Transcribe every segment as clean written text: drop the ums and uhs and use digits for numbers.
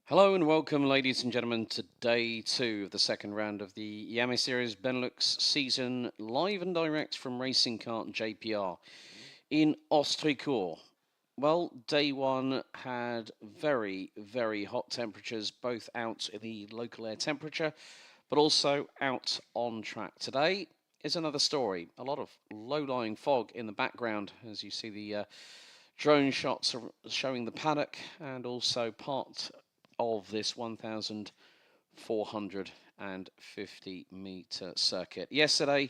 Hello and welcome, ladies and gentlemen, to day two of the second round of the Iame Series Benelux season, live and direct from Racing Kart JPR in Ostricourt. Well, day one had very, very hot temperatures, both out in the local air temperature, but also out on track. Today is another story. A lot of low-lying fog in the background, as you see the drone shots showing the paddock and also part of this 1,450 meter circuit. Yesterday,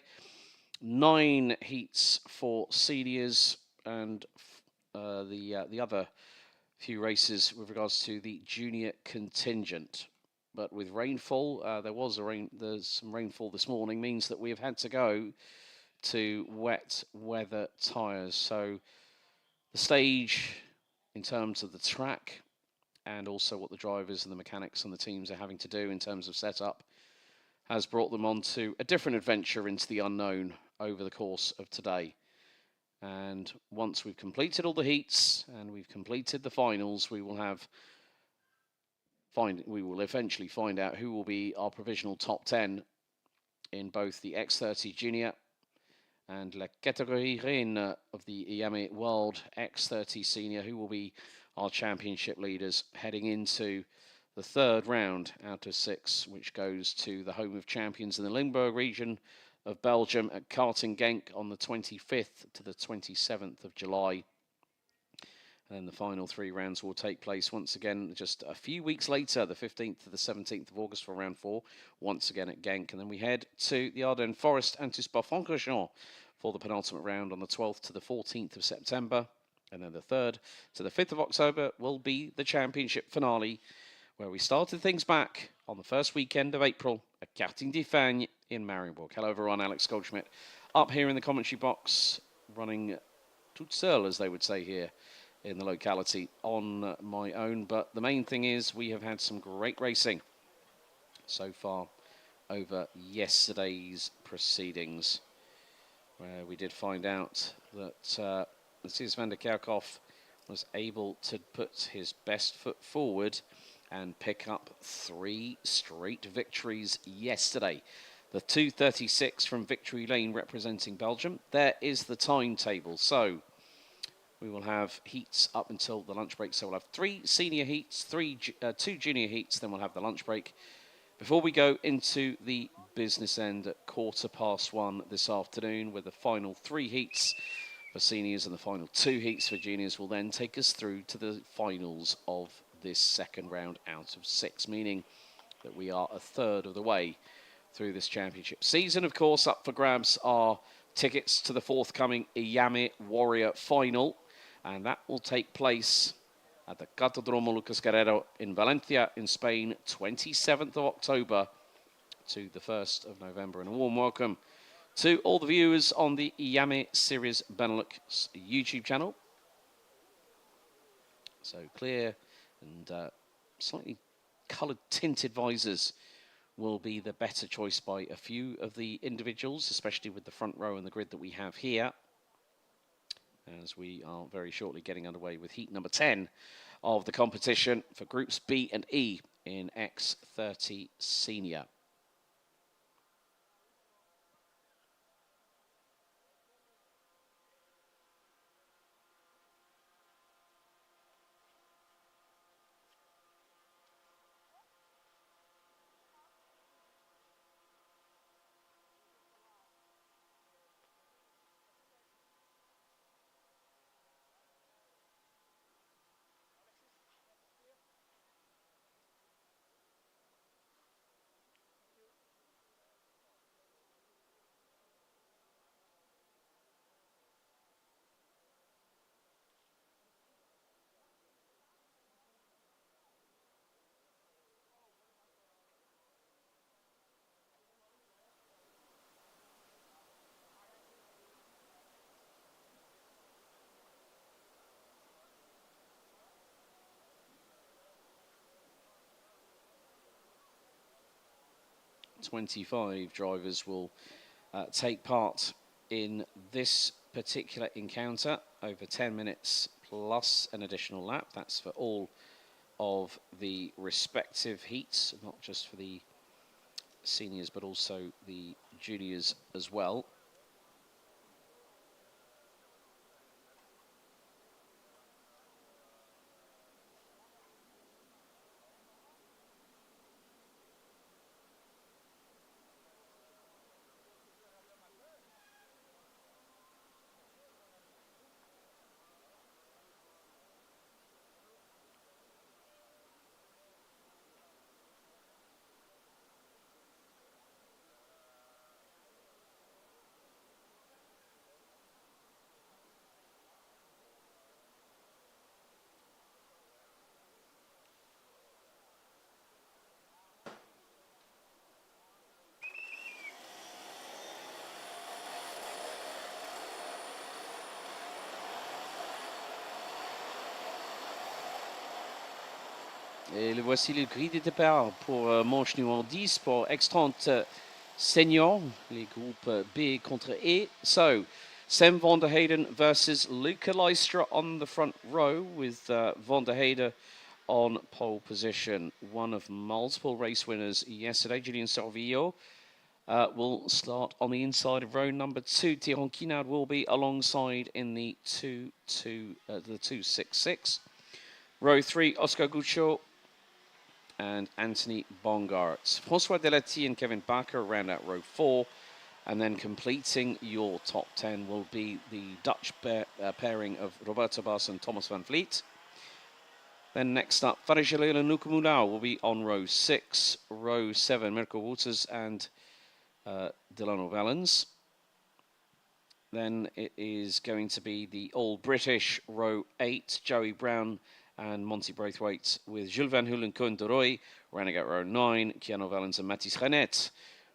9 heats for seniors and the other few races with regards to the junior contingent. But with rainfall, there's some rainfall this morning, means that we have had to go to wet weather tyres. So the stage, in terms of the track, and also what the drivers and the mechanics and the teams are having to do in terms of setup, has brought them on to a different adventure into the unknown over the course of today. And once we've completed all the heats and we've completed the finals, we will eventually find out who will be our provisional top 10 in both the X30 Junior and La Catégorie Reine of the Iame World X30 Senior, who will be our championship leaders heading into the third round out of 6, which goes to the home of champions in the Limburg region of Belgium at Kart in Genk on the 25th to the 27th of July. And then the final 3 rounds will take place once again just a few weeks later, the 15th to the 17th of August for round 4, once again at Genk. And then we head to the Ardennes Forest and to Spa-Francorchamps for the penultimate round on the 12th to the 14th of September. And then the 3rd to the 5th of October will be the championship finale, where we started things back on the first weekend of April at Karting de Fagne in Marienburg. Hello everyone, Alex Goldschmidt up here in the commentary box, running toute seule, as they would say here in the locality, on my own. But the main thing is we have had some great racing so far over yesterday's proceedings, where we did find out that Matthias van der Kerkhoff was able to put his best foot forward and pick up 3 straight victories yesterday. The 2:36 from Victory Lane representing Belgium. There is the timetable. So we will have heats up until the lunch break. So we'll have 3 senior heats, 2 junior heats, then we'll have the lunch break before we go into the business end at 1:15 this afternoon, with the final 3 heats for seniors and the final 2 heats for juniors will then take us through to the finals of this second round out of 6, meaning that we are a third of the way through this championship season. Of course, up for grabs are tickets to the forthcoming Iame Warrior final, and that will take place at the Cartódromo Lucas Guerrero in Valencia in Spain, 27th of October to the 1st of November. And a warm welcome to all the viewers on the Iame Series Benelux YouTube channel. So clear and slightly coloured tinted visors will be the better choice by a few of the individuals, especially with the front row and the grid that we have here, as we are very shortly getting underway with heat number 10 of the competition for groups B and E in X30 Senior. "25 drivers will take part in this particular encounter over 10 minutes plus an additional lap. That's for all of the respective heats, not just for the seniors, but also the juniors as well. Et le voici le grille de départ pour manche numéro 10 pour X30 Senior, les groupes B contre E. So, Sam van der Heyden versus Luca Lystra on the front row with van der Heyden on pole position. One of multiple race winners yesterday, Julien Sorvillo, will start on the inside of row number 2. Thierry Quinaud will be alongside in the 266. Row 3, Oscar Guccio and Anthony Bongartz. François Delati and Kevin Bakker round out row 4. And then completing your top 10 will be the Dutch pairing of Roberto Bas and Thomas van Vliet. Then next up, Farijalil and Luca Mulao will be on row 6. Row 7, Mirko Wouters and Delano Valens. Then it is going to be the all-British row 8, Joey Brown and Monty Braithwaite with Jules Van Hulen, Koen de Roy. Rounding out row 9, Keanu Valens and Mathis Renet.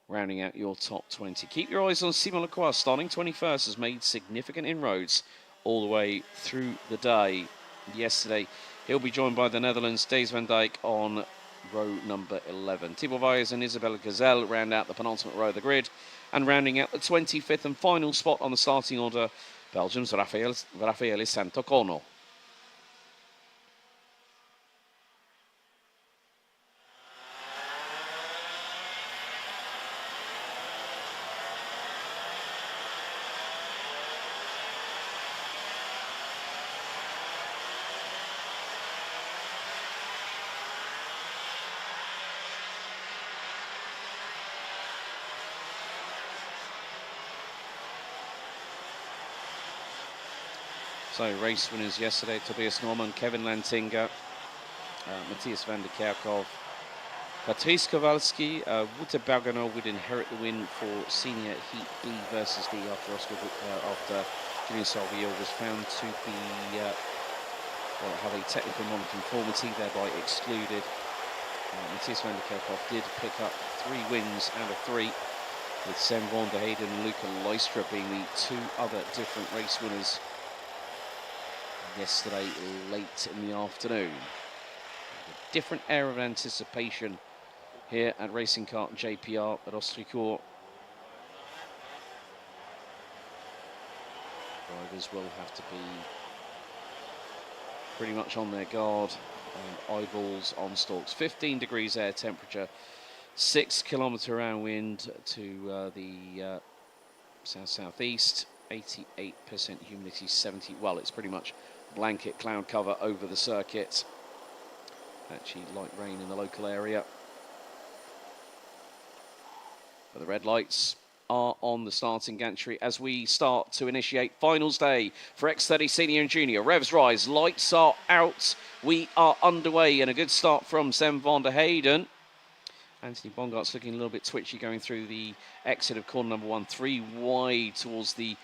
Rounding out your top 20. Keep your eyes on Simon Lacroix, starting 21st, has made significant inroads all the way through the day. Yesterday, he'll be joined by the Netherlands' Days van Dijk on row number 11. Thibaut Vyers and Isabelle Gazelle round out the penultimate row of the grid. And rounding out the 25th and final spot on the starting order, Belgium's Raffaele Santocono. So race winners yesterday, Tobias Norman, Kevin Lantinga, Matthias van der Kerkhoff, Patrice Kowalski, Wouter Bergano would inherit the win for Senior Heat B versus D after Julien Sorvillo was found to be have a technical non-conformity, thereby excluded. Matthias van der Kerkhoff did pick up 3 wins out of 3, with Sam van der Heyden and Luca Lystra being the 2 other different race winners yesterday late in the afternoon. A different air of anticipation here at Racing Kart JPR at Ostricourt. Drivers will have to be pretty much on their guard and eyeballs on stalks. 15 degrees air temperature, 6 km/h wind to the south-southeast, 88% humidity, 70, well, it's pretty much blanket cloud cover over the circuit. Actually light rain in the local area. But the red lights are on the starting gantry as we start to initiate finals day for X30 Senior and Junior. Revs rise, lights are out. We are underway, and a good start from Sam van der Heyden. Anthony Bongart's looking a little bit twitchy going through the exit of corner number 1, 3 wide towards the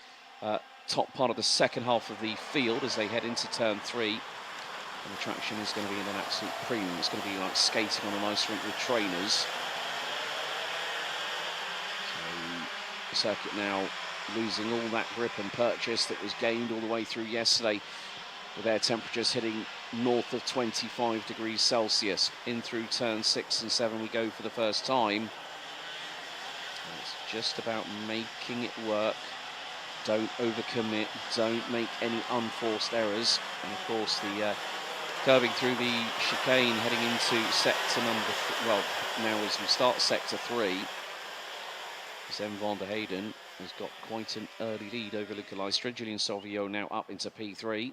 top part of the second half of the field as they head into turn 3. And the traction is going to be in an absolute premium. It's going to be like skating on an ice rink with trainers. So the circuit now losing all that grip and purchase that was gained all the way through yesterday, with air temperatures hitting north of 25 degrees Celsius. In through turn 6 and 7 we go for the first time. And it's just about making it work. Don't overcommit, don't make any unforced errors. And of course the curving through the chicane, heading into sector number, well, now as we start sector 3. Zen van der Heyden has got quite an early lead over Luca Leistra. Julien Sauvio now up into P3.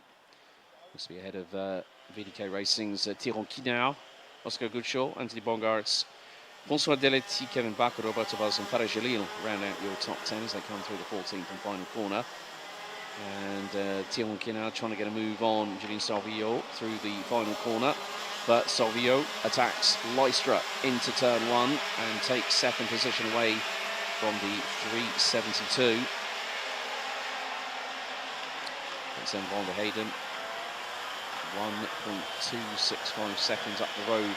Looks to be ahead of VDK Racing's Tyrone Kinau, Oscar Goodshaw, Anthony Bongarts, François Deletti, Kevin Bakker, Roberto Valls and Farah Jalil round out your top 10 as they come through the 14th and final corner. And Tyrone Kinau trying to get a move on Julien Sauvio through the final corner. But Sauvio attacks Leistra into turn 1 and takes second position away from the 372. That's then Van der Heyden. 1.265 seconds up the road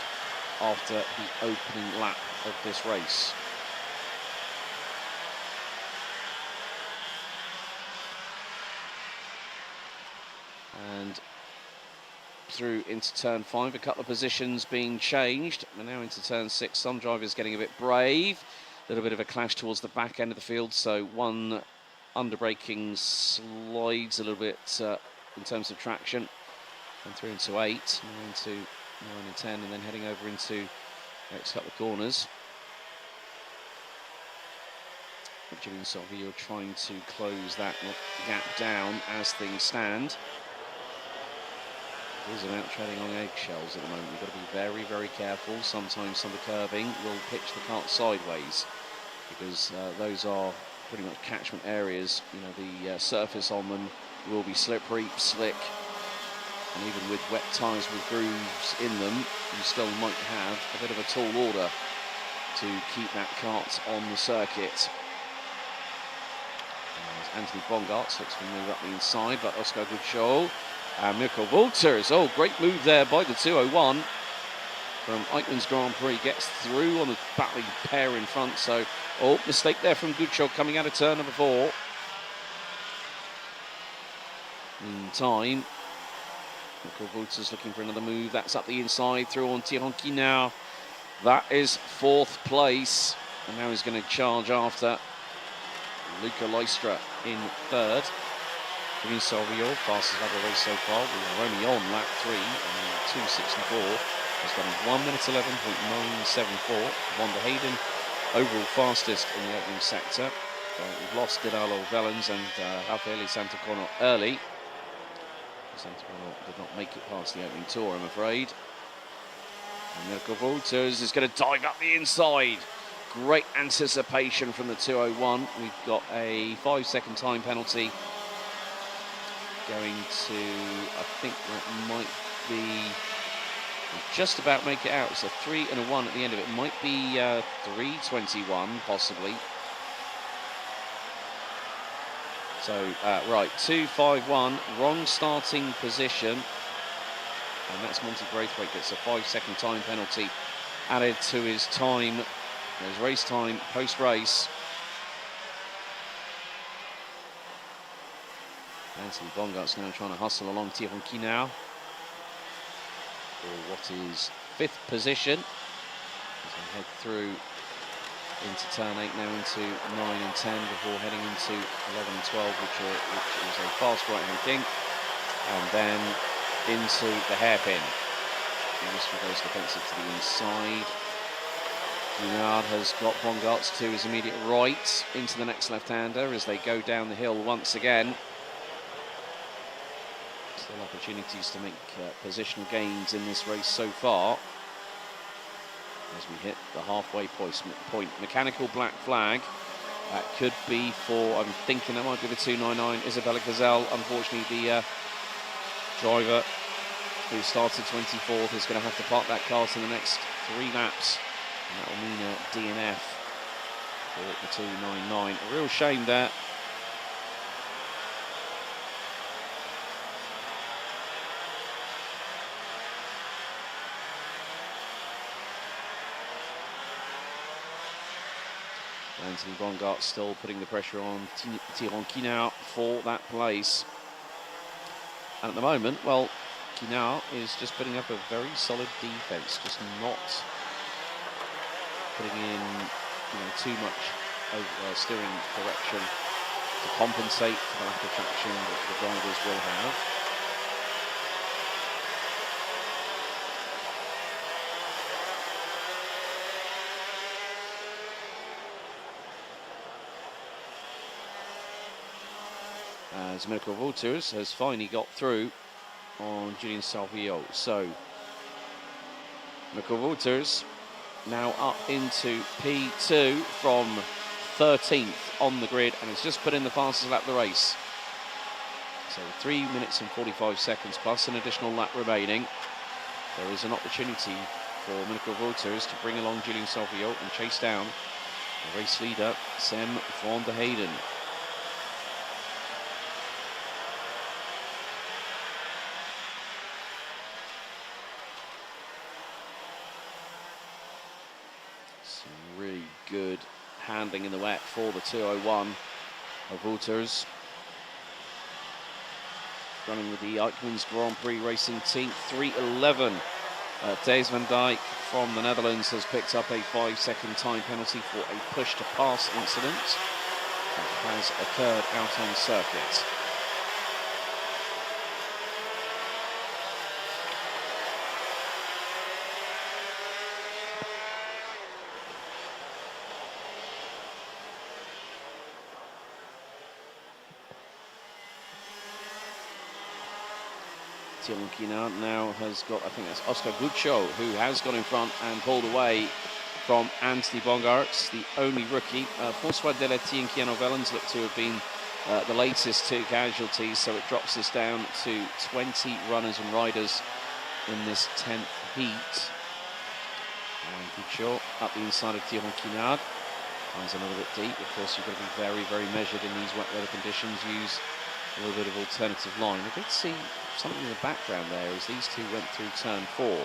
after the opening lap of this race. And through into turn 5, a couple of positions being changed. We're now into turn 6. Some drivers getting a bit brave. A little bit of a clash towards the back end of the field. So one underbraking slides a little bit in terms of traction. And through into 8, now into 9 and 10, and then heading over into the next couple of corners. Julien Sauvio trying to close that gap down as things stand. It is about treading on eggshells at the moment. You've got to be very, very careful. Sometimes some of the curbing will pitch the cart sideways because those are pretty much catchment areas. You know, the surface on them will be slippery, slick, and even with wet tyres with grooves in them, you still might have a bit of a tall order to keep that cart on the circuit. As Anthony Bongarts looks to move up the inside, but Oscar Goodshaw and Mirko Wolters. Oh, great move there by the 201 from Eichmann's Grand Prix. Gets through on the battling pair in front. So, oh, mistake there from Goodshaw coming out of turn number 4. Meantime, Mirko Wolters looking for another move. That's up the inside through on Tyrone Kinau. That is 4th place. And now he's going to charge after Luca Leistra in 3rd. Julien Sauvio, fastest lap of the race so far. We are only on lap 3 on 2:64. Has done 1 minute 11.974. Van der Heyden, overall fastest in the opening sector. We've lost Dinalo Vellens and Rafael Santacono early. Santacono did not make it past the opening tour, I'm afraid. And Mirko Wolters is going to dive up the inside. Great anticipation from the 201. We've got a 5-second time penalty. Going to, I think that might be, just about make it out. It's a 3 and a 1 at the end of it. Might be 3:21 possibly. So, right, 2:51, wrong starting position. And that's Monty Braithwaite gets a 5-second time penalty added to his time, his race time post-race. Anthony Bongarts now trying to hustle along Tyrone Kinau for what is 5th position. As they head through into turn 8, now into 9 and 10 before heading into 11 and 12, which is a fast right-hand king, and then into the hairpin. Mr. goes defensive to the inside. Junard has got Bongarts to his immediate right into the next left-hander as they go down the hill once again. Still opportunities to make positional gains in this race so far. As we hit the halfway point, mechanical black flag. That could be for, I'm thinking that might be the 299, Isabella Gazelle. Unfortunately, the driver who started 24th is going to have to park that car in the next 3 laps. And that will mean a DNF for the 299. A real shame there. Anthony Bongarts still putting the pressure on Tyrone Kinau for that place. And at the moment, well, Kinau is just putting up a very solid defence, just not putting in too much steering direction to compensate for the lack of traction that the drivers will have. as Mirko Wouters has finally got through on Julian Salvio. So Mirko Wouters now up into P2 from 13th on the grid, and has just put in the fastest lap of the race. So 3 minutes and 45 seconds plus an additional lap remaining. There is an opportunity for Mirko Wouters to bring along Julian Salvio and chase down the race leader, Sam van der Heyden. Some really good handling in the wet for the 201 of Wouters. Running with the Eichmann's Grand Prix Racing Team 311. Thijs van Dijk from the Netherlands has picked up a 5-second time penalty for a push to pass incident that has occurred out on circuit. Tiamonkina now has got, I think that's Oscar Guccio, who has gone in front and pulled away from Anthony Bongarts, the only rookie. François Delety and Keanu Vellens look to have been the latest two casualties, so it drops us down to 20 runners and riders in this 10th heat. And Guccio up the inside of Tiamonkina, finds a little bit deep. Of course, you've got to be very, very measured in these wet weather conditions. Use a little bit of alternative line. I did see something in the background there as these two went through turn 4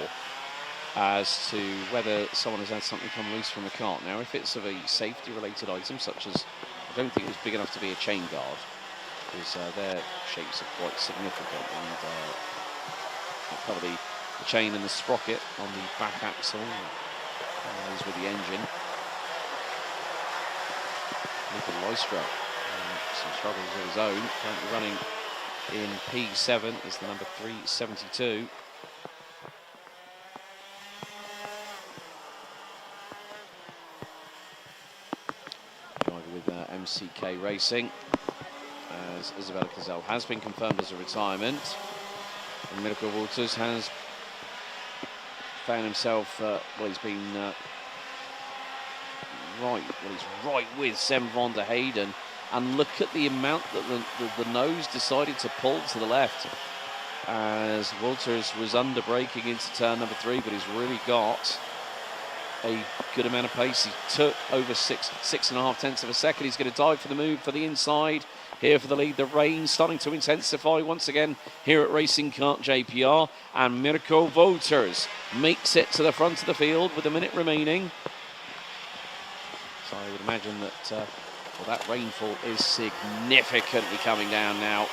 as to whether someone has had something come loose from the cart. Now, if it's of a safety related item, such as, I don't think it was big enough to be a chain guard, because their shapes are quite significant, and cover the chain and the sprocket on the back axle as with the engine. Michael Lystra, some struggles of his own, currently running in P7 is the number 372. Driver with MCK Racing, as Isabella Cazell has been confirmed as a retirement. And Mirko Wouters has found himself, he's been he's right with Sam van der Heyden. And look at the amount that the nose decided to pull to the left as Wouters was under braking into turn number 3, but he's really got a good amount of pace. He took over 6.5 tenths of a second. He's going to dive for the move for the inside. Here for the lead, the rain starting to intensify once again here at Racing Kart JPR. And Mirko Wouters makes it to the front of the field with a minute remaining. So I would imagine that that rainfall is significantly coming down now.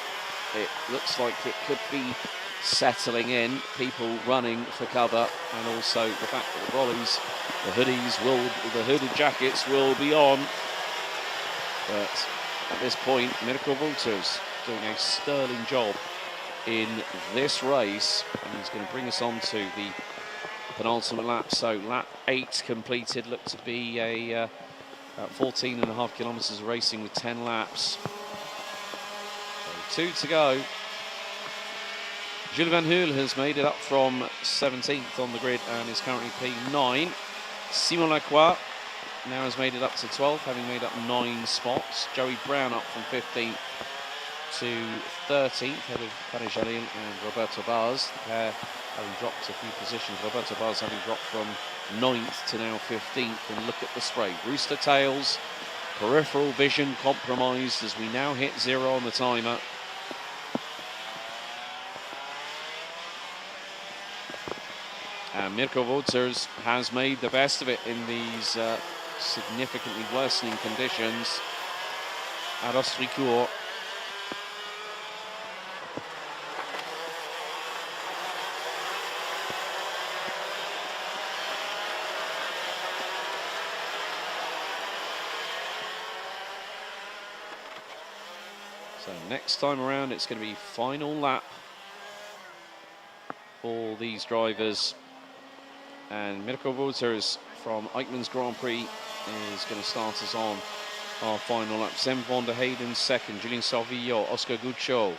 It looks like it could be settling in, people running for cover, and also the fact that the brollies, the hooded jackets will be on. But at this point, Mirko Wouters doing a sterling job in this race, and he's going to bring us on to the penultimate lap. So lap 8 completed, looked to be a 14.5 kilometres of racing with 10 laps. So 2 to go. Jules Van Hoel has made it up from 17th on the grid and is currently P9. Simon Lacroix now has made it up to 12th, having made up 9 spots. Joey Brown up from 15th to 13th, ahead of Panay and Roberto Baz. The pair having dropped a few positions. Roberto Baz having dropped from 9th to now 15th. And look at the spray. Rooster tails, peripheral vision compromised as we now hit 0 on the timer. And Mirko Wouters has made the best of it in these significantly worsening conditions at Ostricourt. So next time around, it's going to be final lap for these drivers. And Mirko Wouters from Eichmann's Grand Prix is going to start us on our final lap. Sven van der Heyden second, Julien Salvillo, Oscar Guccio.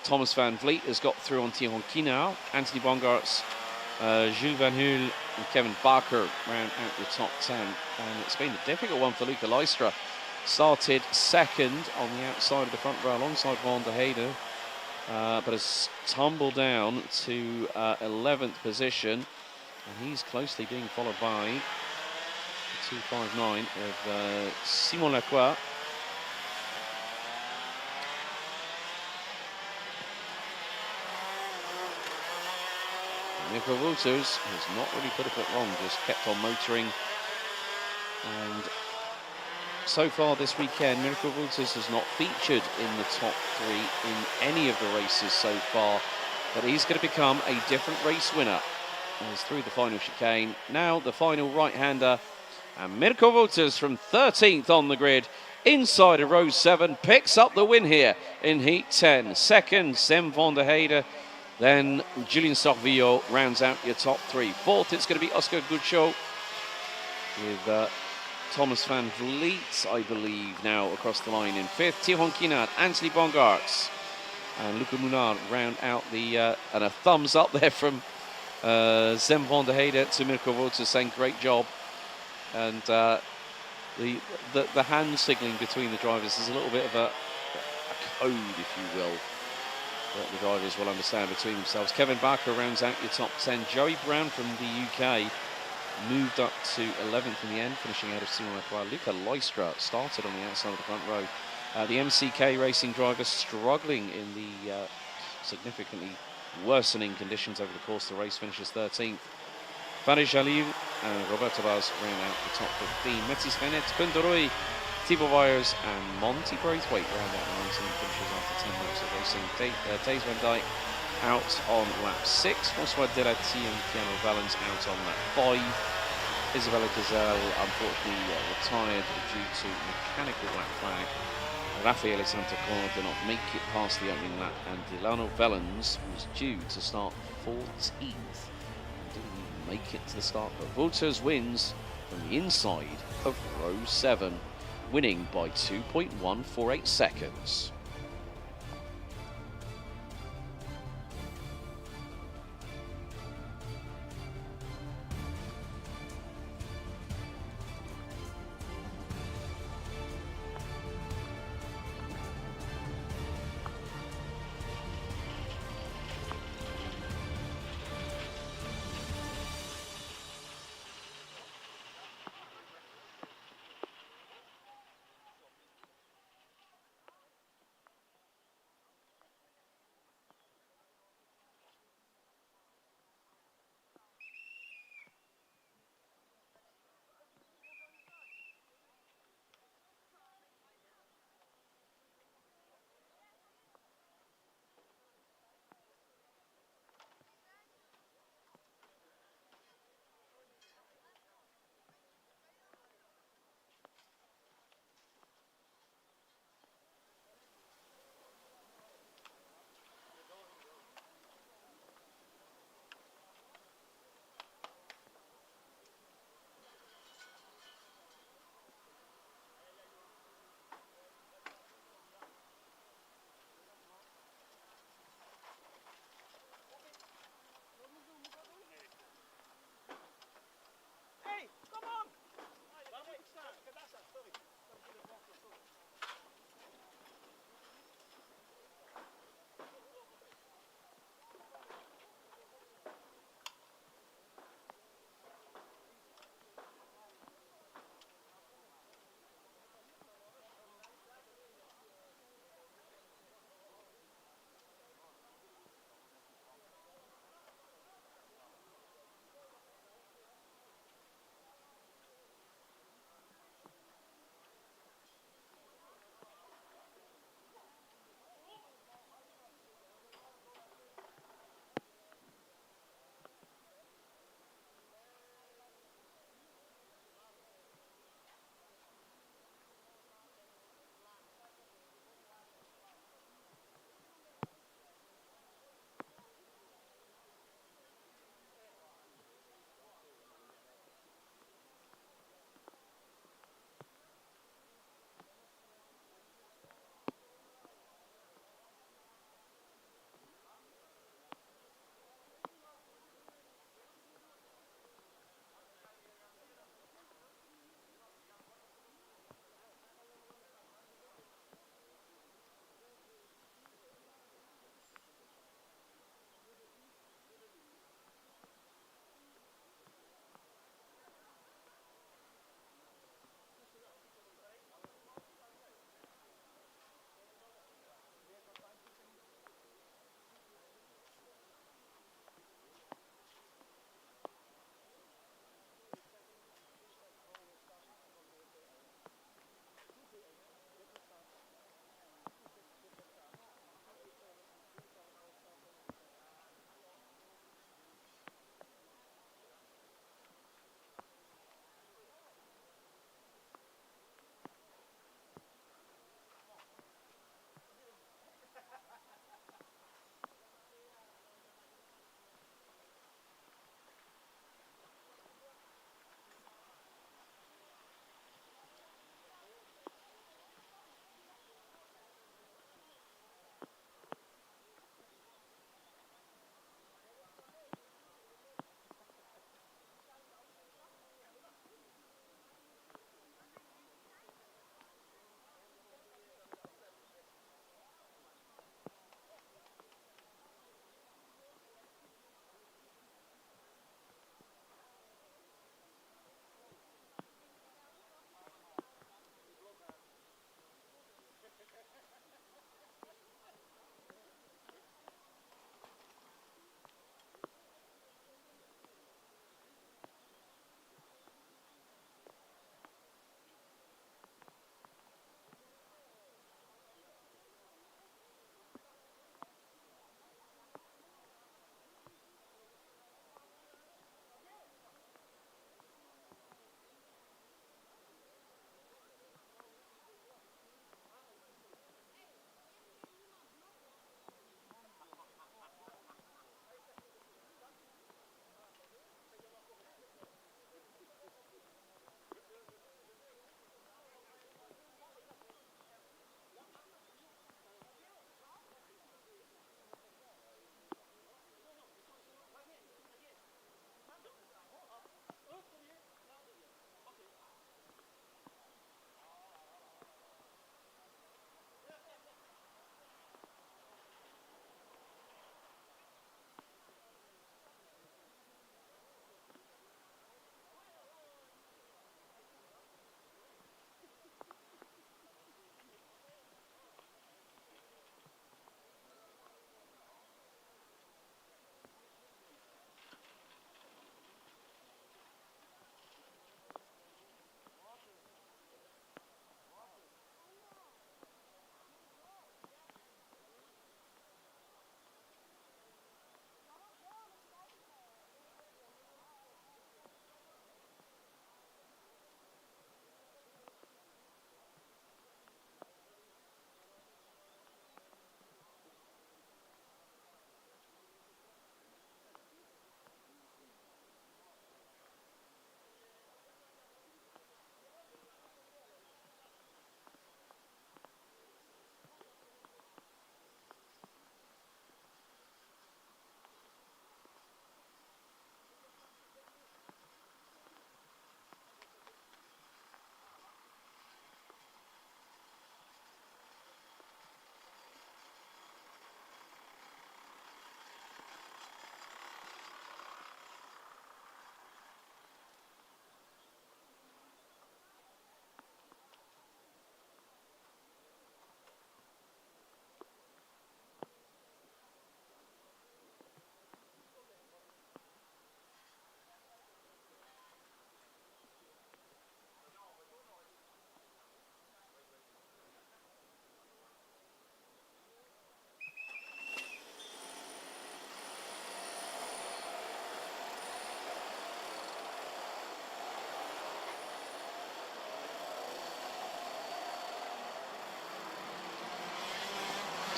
Thomas van Vliet has got through on Tihon Kinau, Anthony Bongarts, Jules Van Hul and Kevin Barker round out the top 10. And it's been a difficult one for Luca Leistra. Started second on the outside of the front row alongside Van der Heyden, but has tumbled down to 11th position. And he's closely being followed by 259 of Simon Lacroix. Mirko Wouters has not really put a foot wrong, just kept on motoring. And so far this weekend, Mirko Wouters has not featured in the top 3 in any of the races so far. But he's going to become a different race winner. As through the final chicane, now the final right-hander. And Mirko Wouters from 13th on the grid, inside of row 7, picks up the win here in Heat 10. Second, Sven van der Heyden. Then Julien Salvillo rounds out your top 3. Fourth, it's going to be Oscar Guccio with Thomas van Vliet, I believe, now across the line in 5th. Tihon Kinard, Anthony Bongarts and Luca Munard round out the... and a thumbs up there from Sven van der Heyden to Mirko Wouters saying great job. And the hand signalling between the drivers is a little bit of a code, if you will, that the drivers will understand between themselves. Kevin Barker rounds out your top 10. Joey Brown from the UK moved up to 11th in the end, finishing out of Simon Lacroix. Luca Leistra started on the outside of the front row. The MCK racing drivers struggling in the significantly worsening conditions over the course of the race, finishes 13th. Farid Jalil and Roberto Vaz round out the top 15. Metis Renet, Kunderoy, Thibaut Wires and Monty Braithwaite round out the 19 finishes after 10 laps of racing. Thijs van Dijk out on lap 6. François Delati and Keanu Valens out on lap 5. Isabella Gazelle unfortunately retired due to mechanical black flag. Raffaele Santacona did not make it past the opening lap, and Delano Valens was due to start 14th. Didn't even make it to the start, but Wouters wins from the inside of row 7, winning by 2.148 seconds.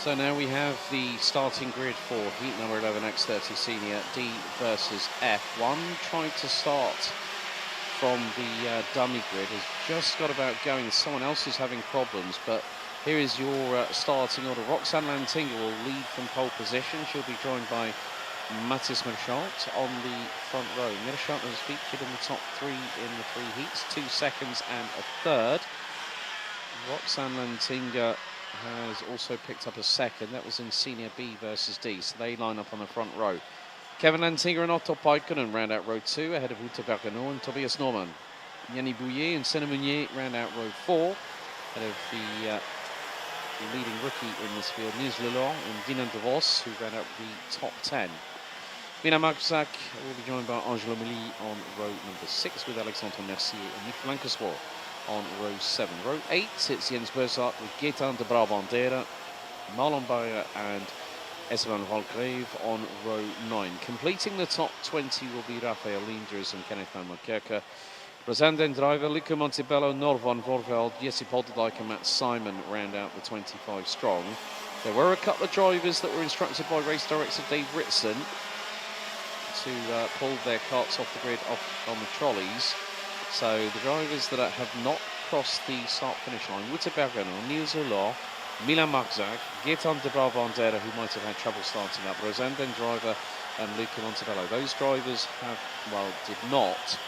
So now we have the starting grid for heat number 11 X30 Senior D versus F. One tried to start from the dummy grid, has just got about going. Someone else is having problems, but here is your starting order. Roxane Lantinga will lead from pole position. She'll be joined by Mathis Merchant on the front row. Merchant has featured in the top three in the three heats, 2 seconds and a third. Roxane Lantinga has also picked up a second. That was in Senior B versus D, so they line up on the front row. Kevin Lantinga and Otto Paikkonen round out row 2 ahead of Ute Bergenot and Tobias Norman. Yanni Bouillet and Senna Meunier round out row 4 ahead of the leading rookie in this field, Nils Lelong and Dylan De Vos, who ran out the top 10. Mina Marczak will be joined by Angelo Mili on row number 6 with Alexandre Mercier and Nick Blancaspoor on row 7. Row 8, it's Jens Bozart with Gaetan de Brabandera, Marlon Bayer and Esteban Valgrave on row 9. Completing the top 20 will be Rafael Linders and Kenneth van Markerke. Rosanne Den Driver, Luca Montebello, Nor van Voorveld, Jesse Polderdijk and Matt Simon round out the 25 strong. There were a couple of drivers that were instructed by race director Dave Ritson to pull their carts off the grid on the trolleys. So the drivers that have not crossed the start-finish line, Ute Bergenot, Niels Hulot, Milan Marczak, Gaetan de Brabandera, who might have had trouble starting up, Rosanne Den Driver and Luca Montebello. Those drivers did not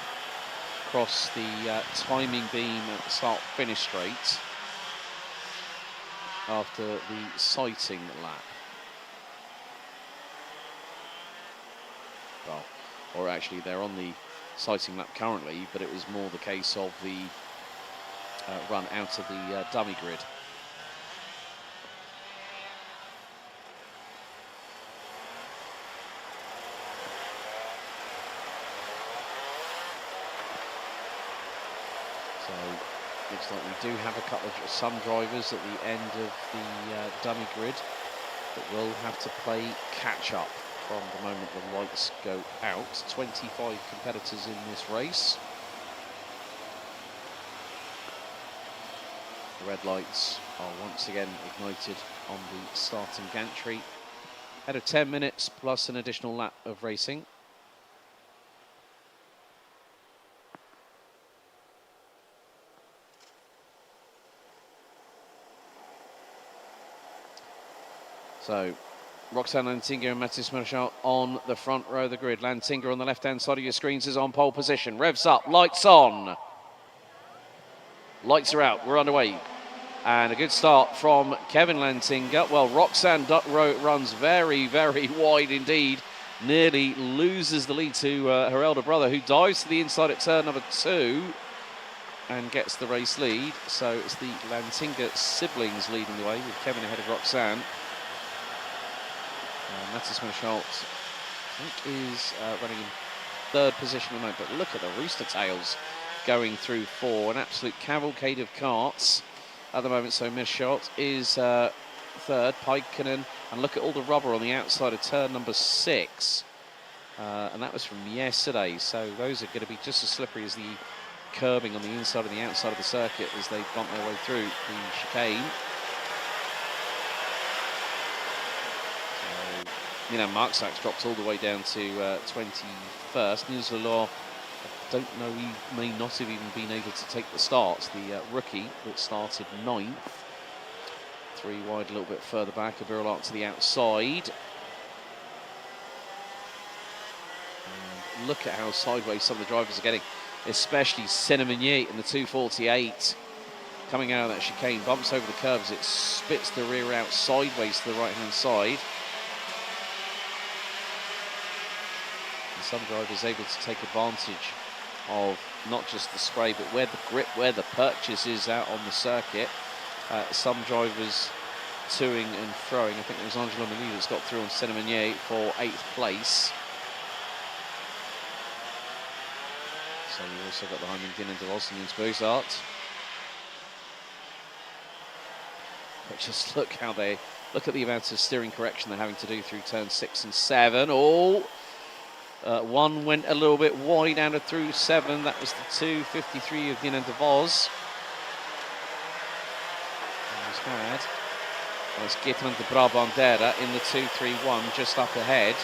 cross the timing beam at the start-finish straight after the sighting lap. Well, or actually they're on the sighting lap currently, but it was more the case of the run out of the dummy grid. So looks like we do have some drivers at the end of the dummy grid that will have to play catch up from the moment the lights go out. 25 competitors in this race. The red lights are once again ignited on the starting gantry. Ahead of 10 minutes plus an additional lap of racing. So Roxane Lantinga and Mathis Merchant on the front row of the grid. Lantinga on the left-hand side of your screens is on pole position. Revs up, lights on. Lights are out, we're underway. And a good start from Kevin Lantinga. Well, Roxane runs very, very wide indeed. Nearly loses the lead to her elder brother, who dives to the inside at turn number 2 and gets the race lead. So it's the Lantinga siblings leading the way with Kevin ahead of Roxane. Mathis Merchant, I think, is running in 3rd position at the moment, but look at the rooster tails going through 4. An absolute cavalcade of carts at the moment. So Merchant is 3rd, Paikkonen, and look at all the rubber on the outside of turn number 6. And that was from yesterday, so those are going to be just as slippery as the curbing on the inside and the outside of the circuit as they bump their way through the chicane. Milan Marczak's dropped all the way down to 21st. Nils Lelong, I don't know, he may not have even been able to take the start. The rookie that started 9th. 3 wide, a little bit further back. A Birolart to the outside. And look at how sideways some of the drivers are getting, especially Senna Meunier in the 248. Coming out of that chicane, bumps over the curves. It spits the rear out sideways to the right-hand side. Some drivers able to take advantage of not just the spray, but where the grip, where the purchase is out on the circuit. Some drivers toing and throwing. I think it was Angelo Mili that's got through on Senna Meunier for 8th place. So you also got behind him Dylan De Vos and Jens Bozart. But just look at the amount of steering correction they're having to do through turn 6 and 7. Oh! One went a little bit wide out of through 7. That was the 253 of Dylan De Vos. He's had Let's get on the Brabandera in the 2-3-1 just up ahead.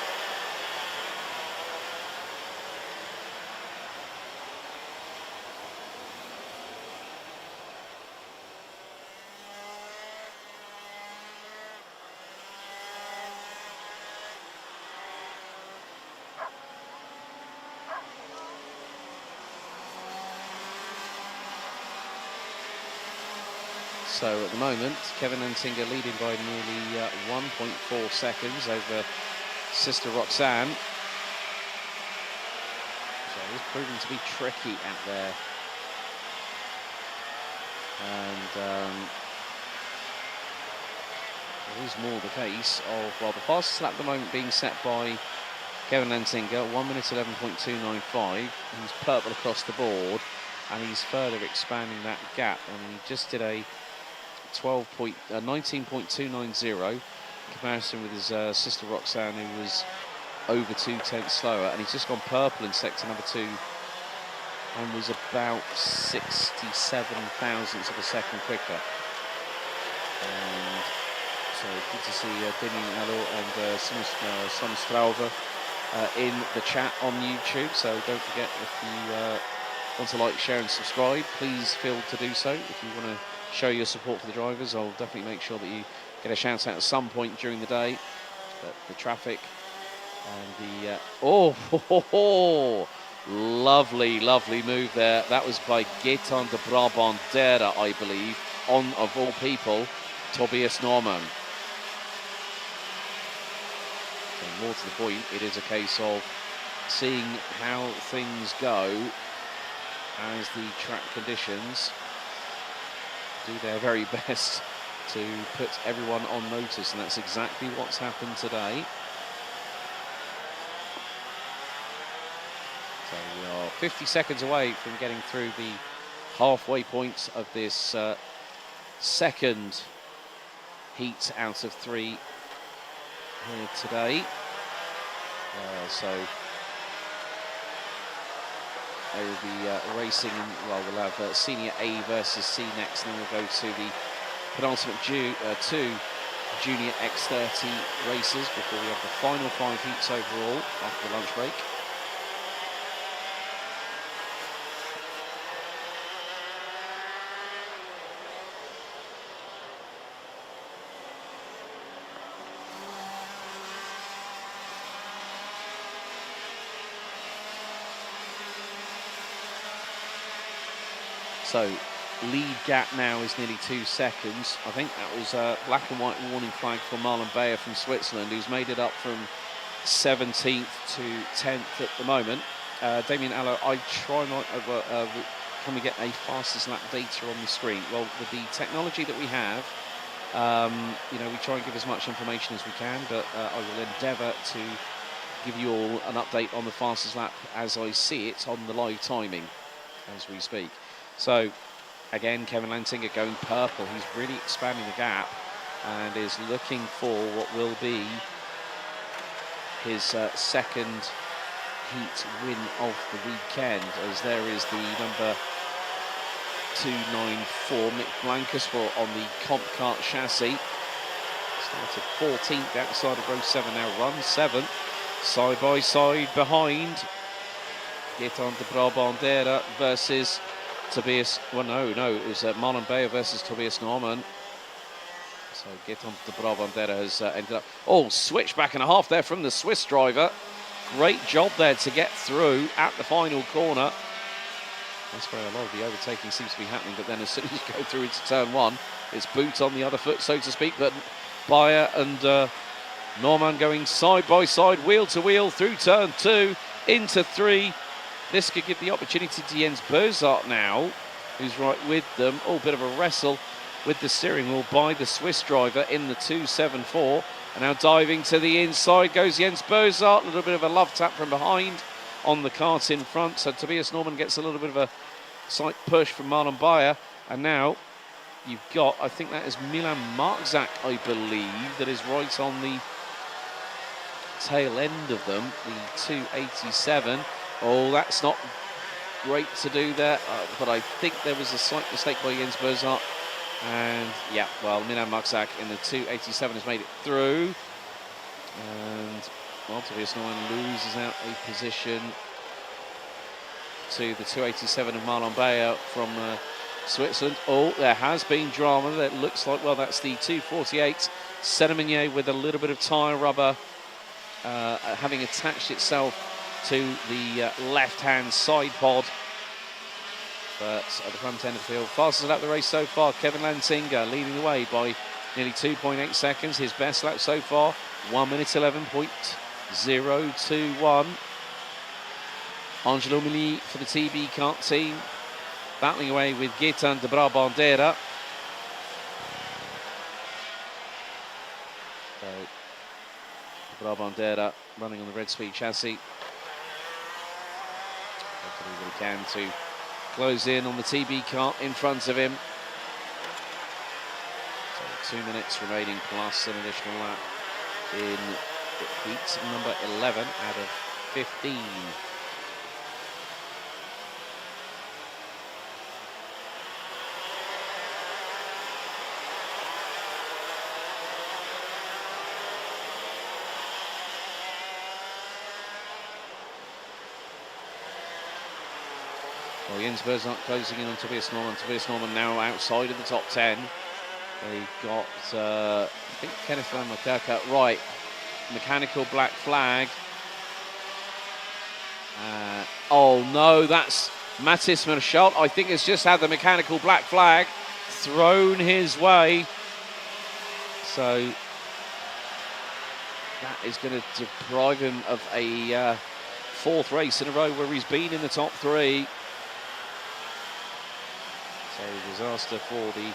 So at the moment, Kevin Lantinga leading by nearly 1.4 seconds over sister Roxanne. So it's proving to be tricky out there. And it is more the case of, well, the fastest lap at the moment being set by Kevin Lantinga, 1 minute 11.295. He's purple across the board, and he's further expanding that gap. And he just did a 19.290 in comparison with his sister Roxanne, who was over 2/10 slower, and he's just gone purple in sector number 2 and was about 67 thousandths of a second quicker. And so good to see Damien Allo and Simon Strauver in the chat on YouTube. So don't forget, if you want to like, share and subscribe, please feel to do so. If you want to show your support for the drivers, I'll definitely make sure that you get a shout out at some point during the day. But the traffic and the lovely move there. That was by Gaetan de Brabandera, I believe, on, of all people, Tobias Norman. So more to the point, it is a case of seeing how things go as the track conditions do their very best to put everyone on notice, and that's exactly what's happened today. So we are 50 seconds away from getting through the halfway point of this second heat out of 3 here today. So they will be racing, well, we'll have Senior A versus C next, and then we'll go to the penultimate 2 Junior X30 races before we have the final 5 heats overall after the lunch break. So lead gap now is nearly 2 seconds. I think that was a black and white warning flag for Marlon Bayer from Switzerland, who's made it up from 17th to 10th at the moment. Damien Allo, I try not, can we get a fastest lap data on the screen? Well, with the technology that we have, you know, we try and give as much information as we can, but I will endeavour to give you all an update on the fastest lap as I see it on the live timing as we speak. So again, Kevin Lantinga going purple. He's really expanding the gap and is looking for what will be his second heat win of the weekend, as there is the number 294 Mick Blancas on the Comp Kart chassis. Started 14th outside of row 7, now runs 7th. Side by side behind Gaetan de Brabandera versus Tobias, well, no, it was Marlon Bayer versus Tobias Norman. So Gaetan de Brabandera has ended up, switchback and a half there from the Swiss driver. Great job there to get through at the final corner. That's where a lot of the overtaking seems to be happening, but then as soon as you go through into turn 1, it's boot on the other foot, so to speak. But Bayer and Norman going side by side, wheel to wheel through turn 2 into 3. This could give the opportunity to Jens Bozart now, who's right with them. Bit of a wrestle with the steering wheel by the Swiss driver in the 274. And now diving to the inside goes Jens Bozart. A little bit of a love tap from behind on the kart in front. So Tobias Norman gets a little bit of a slight push from Marlon Bayer. And now you've got, I think that is Milan Marczak, I believe, that is right on the tail end of them, the 287. That's not great to do there, but I think there was a slight mistake by Jens Bozart And yeah, well, Milan Muksak in the 287 has made it through. And well, Tobias Norman loses out a position to the 287 of Marlon Bayer from Switzerland. Oh, there has been drama. That looks like, well, that's the 248 Sedeminier with a little bit of tyre rubber having attached itself to the left-hand side pod. But at the front end of the field, fastest lap of the race so far, Kevin Lantinga leading the way by nearly 2.8 seconds. His best lap so far, 1 minute 11.021. Angelo Mili for the TB Kart team, battling away with Gaetan de Brabandera. So, de Brabandera running on the red speed chassis. Hopefully he can to close in on the TB Kart in front of him. So 2 minutes remaining plus an additional lap in heat number 11 out of 15. Well, Jensberg's not closing in on Tobias Norman. Tobias Norman now outside of the top 10. They got, I think, Kenneth Van Makerka. Right, mechanical black flag. Oh no, that's Mathis Merschalt. I think has just had the mechanical black flag thrown his way. So that is going to deprive him of a fourth race in a row where he's been in the top 3. So disaster for the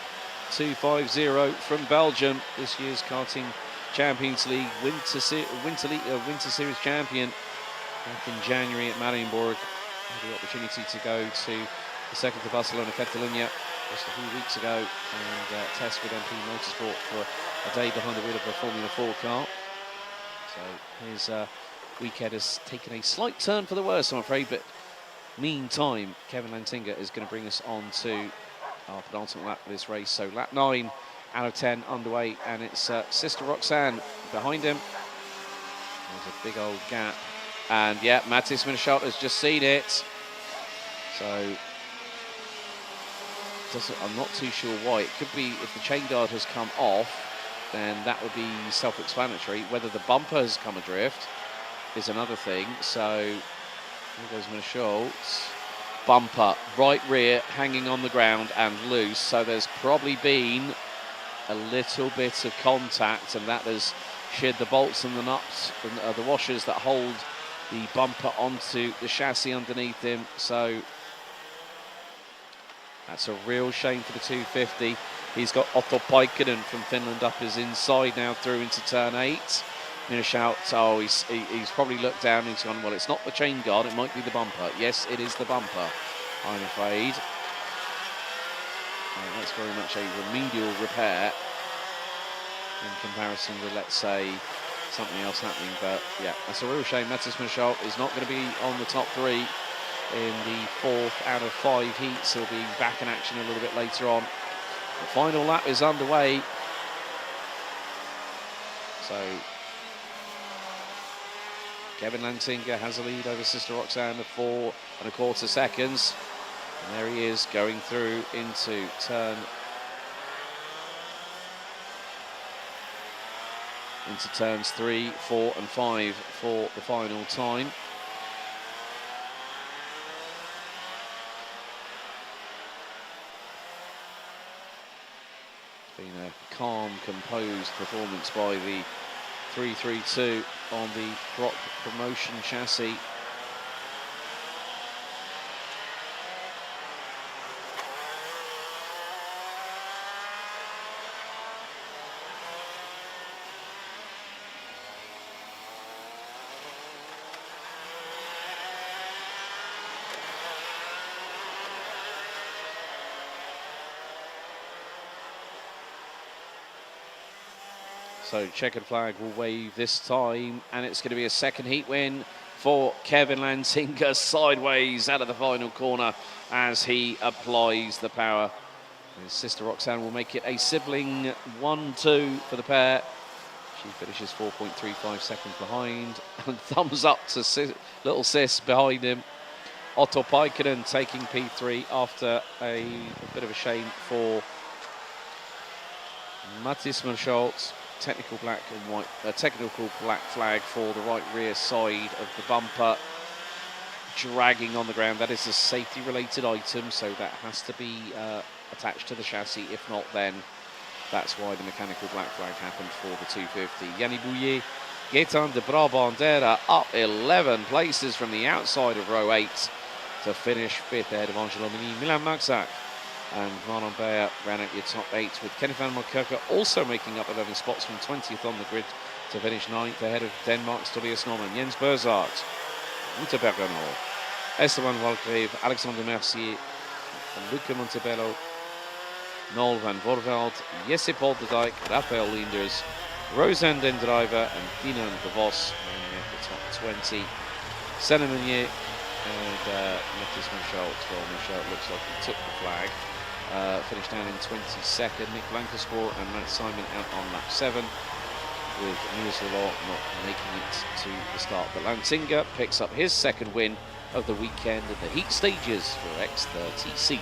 250 from Belgium, this year's karting Champions League Winter Series champion back in January at Marienburg. Had the opportunity to go to the second to Barcelona, Catalunya just a few weeks ago and test with MP Motorsport for a day behind the wheel of a Formula 4 car. So his weekend has taken a slight turn for the worse, I'm afraid, but meantime, Kevin Lantinga is going to bring us on to our penultimate lap of this race. So lap 9 out of 10 underway, and it's Sister Roxanne behind him. There's a big old gap. And yeah, Mathis Merschalt has just seen it. So I'm not too sure why. It could be if the chain guard has come off, then that would be self-explanatory. Whether the bumper has come adrift is another thing. So here goes Merschalt. Bumper, right rear, hanging on the ground and loose. So there's probably been a little bit of contact, and that has sheared the bolts and the nuts and the washers that hold the bumper onto the chassis underneath him. So that's a real shame for the 250. He's got Otto Paikkonen from Finland up his inside now through into turn 8. Merschalt, oh, he's probably looked down and he's gone, well, it's not the chain guard, it might be the bumper. Yes, it is the bumper, I'm afraid. That's very much a remedial repair in comparison with, let's say, something else happening. But yeah, that's a real shame. Mathis Merschalt is not going to be on the top 3 in the 4th out of 5 heats. He'll be back in action a little bit later on. The final lap is underway. So Kevin Lantinga has a lead over Sister Roxanne of 4 1/4 seconds. And there he is going through into turns 3, 4 and 5 for the final time. It's been a calm, composed performance by the 332 on the Croc Promotion chassis. So checkered flag will wave this time, and it's going to be a second heat win for Kevin Lantinga, sideways out of the final corner as he applies the power His sister Roxanne will make it a sibling 1-2 for the pair. She finishes 4.35 seconds behind. And thumbs up to little sis behind him. Otto Paikkonen taking P3 after a bit of a shame for Mattis Schultz. Technical black and white, technical black flag for the right rear side of the bumper. Dragging on the ground. That is a safety-related item, so that has to be attached to the chassis. If not, then that's why the mechanical black flag happened for the 250. Yanni Bouillet, Gaetan de Brabandera up 11 places from the outside of row 8 to finish 5th ahead of Angelo Mini, Milan Maxak. And Marlon Bayer ran out your top 8 with Kenneth Van Mokerke also making up 11 spots from 20th on the grid to finish 9th ahead of Denmark's Tobias Norman, Jens Berzart, Ute Bergano, Esteban Walgrave, Alexander Mercier, Luca Montebello, Noel van Voorveld, Jesse Polderdijk, Rafael Leenders, Roseanne Dendriver and Dinan de Vos rounding out the top 20. Senna Meunier and Mattis Michelt. Well, Michelt looks like he took the flag. Finished down in 22nd. Nick Blankensport and Matt Simon out on lap 7, with Niels Law not making it to the start. But Lantinga picks up his second win of the weekend at the heat stages for X30 Senior.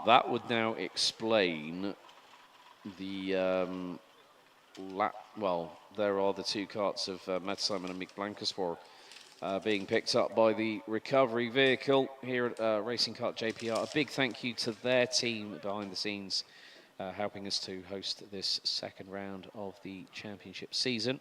That would now explain the well, there are the two carts of Matt Simon and Mick Blankensport being picked up by the recovery vehicle here at Racing Kart JPR. A big thank you to their team behind the scenes, helping us to host this second round of the championship season.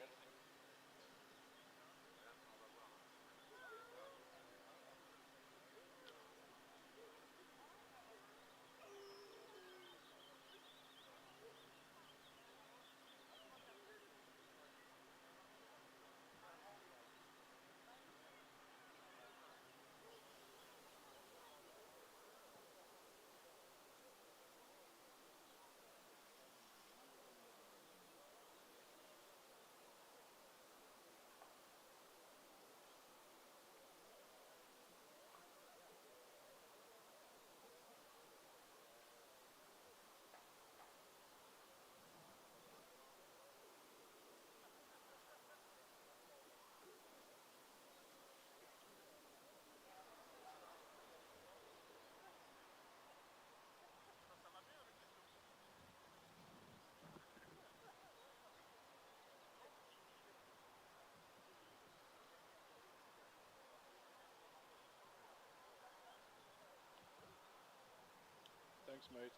Thanks, mate.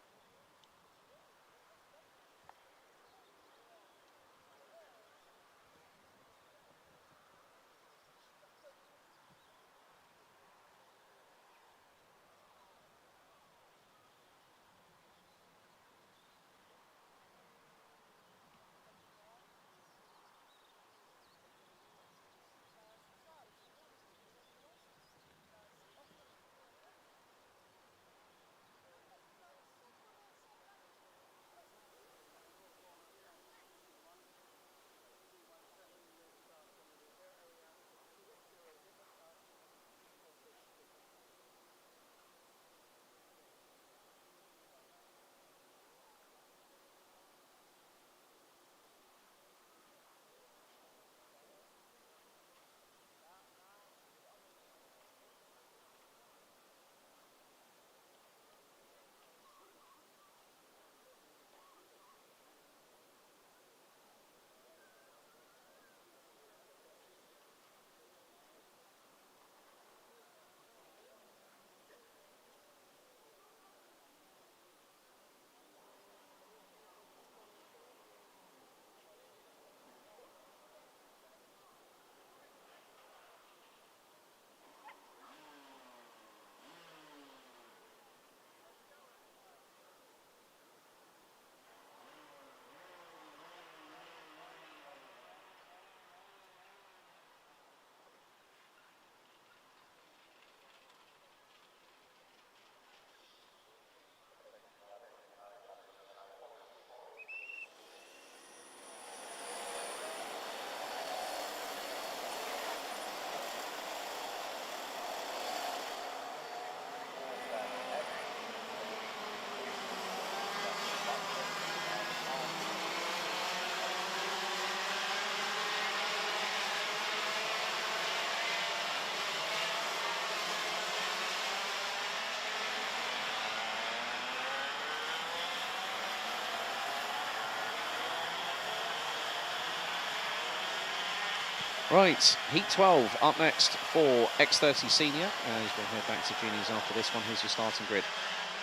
Right, Heat 12 up next for X30 Senior. As we'll head back to juniors after this one. Here's your starting grid.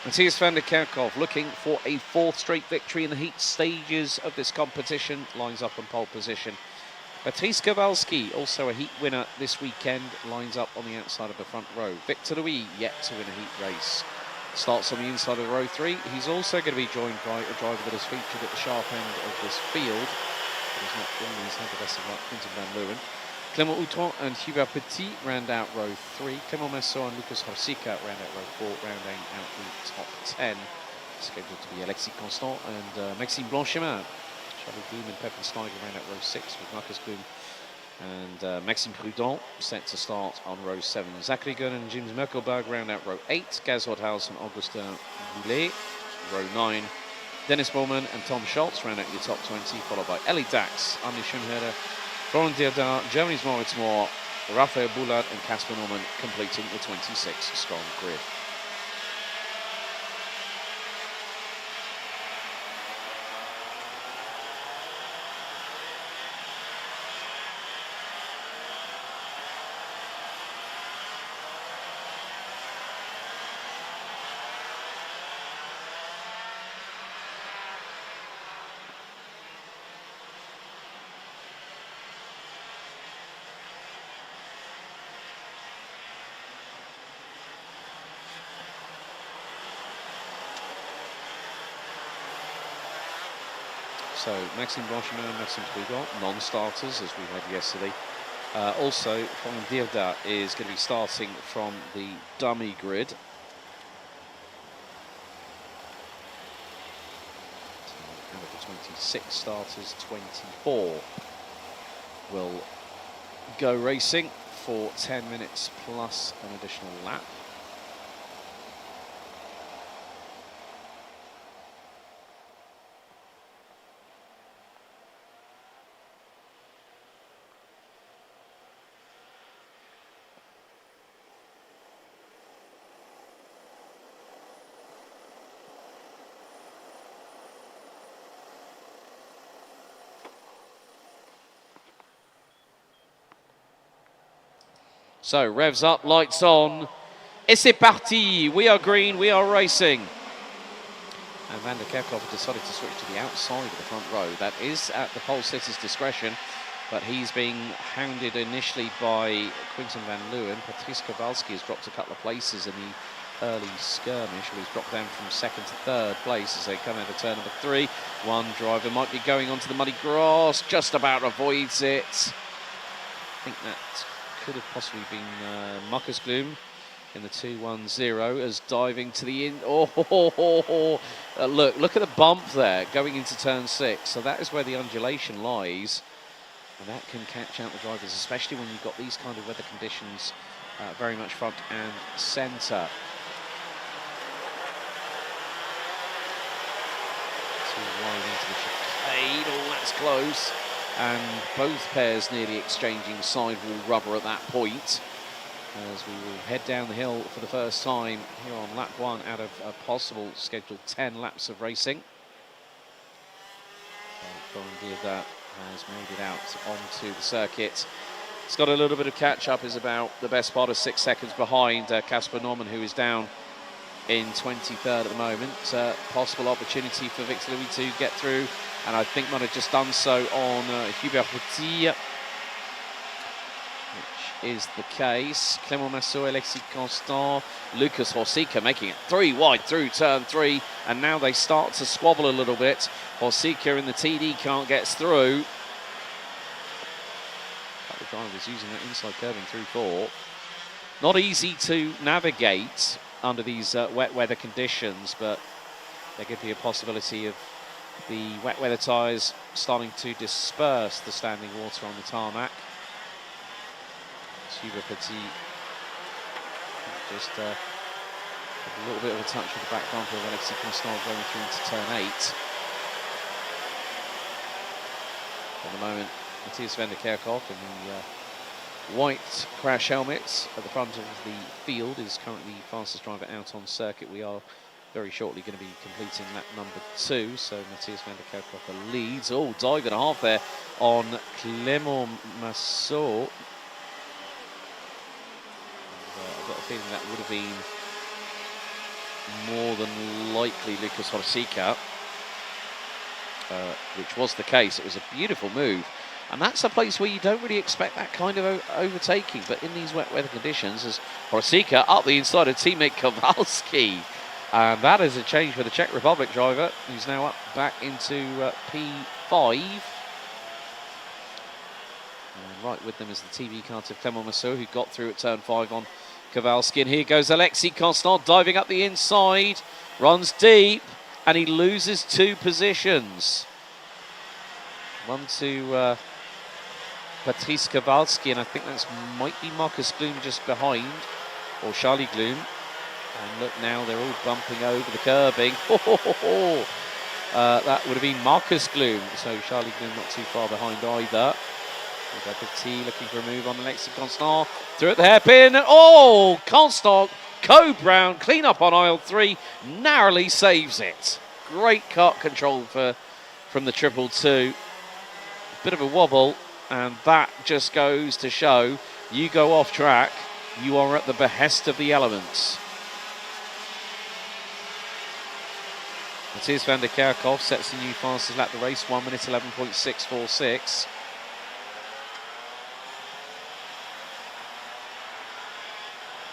Matthias van der Kerkhoff looking for a 4th straight victory in the heat stages of this competition. Lines up on pole position. Patrice Kowalski, also a heat winner this weekend, lines up on the outside of the front row. Victor Louis, yet to win a heat race. Starts on the inside of row 3. He's also going to be joined by a driver that is featured at the sharp end of this field. He's not always had the best of luck, Quentin van Leeuwen. Clément Outron and Hubert Petit round out row 3. Clément Massot and Lucas Horsika round out row 4, rounding out the top 10. Scheduled to be Alexis Constant and Maxime Blanchemin. Charlie Bloom and Pepin Steiger round out row 6 with Marcus Bloom and Maxime Prudent set to start on row 7. Zachary Gunn and James Merkelberg round out row 8. Gaz Hothaus and Augustin Boulet, row 9. Dennis Bowman and Tom Schultz round out your top 20, followed by Ellie Dax, Andy Schoenherder, Florent Dierda, Germany's Moritz Moore, Raphael Boulard and Casper Norman completing the 26-strong grid. So Maxime Blanchemin and Maxime Prudent, non-starters as we had yesterday. Also, Florent Dierda is going to be starting from the dummy grid. So out of the 26 starters, 24 will go racing for 10 minutes plus an additional lap. So, revs up, lights on, et c'est parti! We are green, we are racing. And van der Kerkhoff decided to switch to the outside of the front row. That is at the pole sitter's discretion, but he's being hounded initially by Quentin van Leeuwen. Patrice Kowalski has dropped a couple of places in the early skirmish. He's dropped down from 2nd to 3rd place as they come into turn number 3. One driver might be going onto the muddy grass, just about avoids it. I think that could have possibly been Marcus Bloom in the 2-1-0 as diving to the in. Look at the bump there going into turn 6. So that is where the undulation lies, and that can catch out the drivers, especially when you've got these kind of weather conditions very much front and centre. Too wide into the chicane. Oh, that's close. And both pairs nearly exchanging sidewall rubber at that point, as we will head down the hill for the first time here on lap 1 out of a possible scheduled 10 laps of racing. That has made it out onto the circuit. It's got a little bit of catch-up, is about the best part of 6 seconds behind Casper Norman, who is down in 23rd at the moment. Possible opportunity for Victor Louis to get through, and I think might have just done so on Hubert Petit, which is the case. Clément Massot, Alexis Constant, Lucas Horsika making it 3 wide through turn 3, and now they start to squabble a little bit. Horsika in the TD can't get through. A couple of drivers using that inside curving through 4. Not easy to navigate under these wet weather conditions, but there could be a possibility of the wet weather tyres starting to disperse the standing water on the tarmac. Hubert Petit just a little bit of a touch with the back bumper of Alexis Constant going through into turn 8. At the moment, Matthias van der Kerkhoff in the white crash helmets at the front of the field is currently fastest driver out on circuit. We are very shortly going to be completing lap number 2. So Matthias van der Kerkhoff leads. Oh, dive and a half there on Clément Massot. I've got a feeling that would have been more than likely Lucas Horsica, which was the case. It was a beautiful move. And that's a place where you don't really expect that kind of overtaking. But in these wet weather conditions, as Horsica up the inside of teammate Kowalski. And that is a change for the Czech Republic driver, who's now up back into P5. And right with them is the TV cart of Clément Massot, who got through at turn 5 on Kowalski. And here goes Alexis Constant diving up the inside, runs deep, and he loses 2 positions. One to Patrice Kowalski, and I think that might be Marcus Gloom just behind, or Charlie Gloom. And look now, they're all bumping over the curbing. That would have been Marcus Gloom, so Charlie Gloom not too far behind either. Petit looking for a move on Alexis Constant. Through at the hairpin. Oh, Constant, Co-Brown, clean up on aisle 3, narrowly saves it. Great kart control from the 222. Bit of a wobble, and that just goes to show you go off track, you are at the behest of the elements. Matthias van der Kerkhoff sets the new fastest lap of the race, 1 minute 11.646.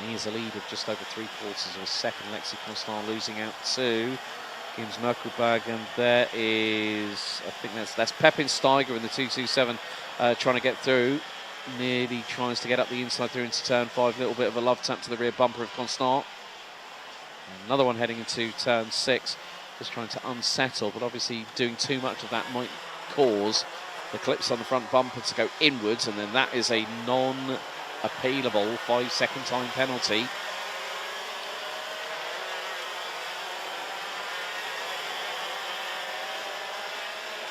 He has a lead of just over 3/4 of a second. Alexis Constant losing out to Gims Merkelberg, and there is, I think that's Pepin Steiger in the 227 trying to get through. Nearly tries to get up the inside through into turn 5. A little bit of a love tap to the rear bumper of Constant. Another one heading into turn 6. Just trying to unsettle, but obviously doing too much of that might cause the clips on the front bumper to go inwards, and then that is a non-appealable 5-second time penalty.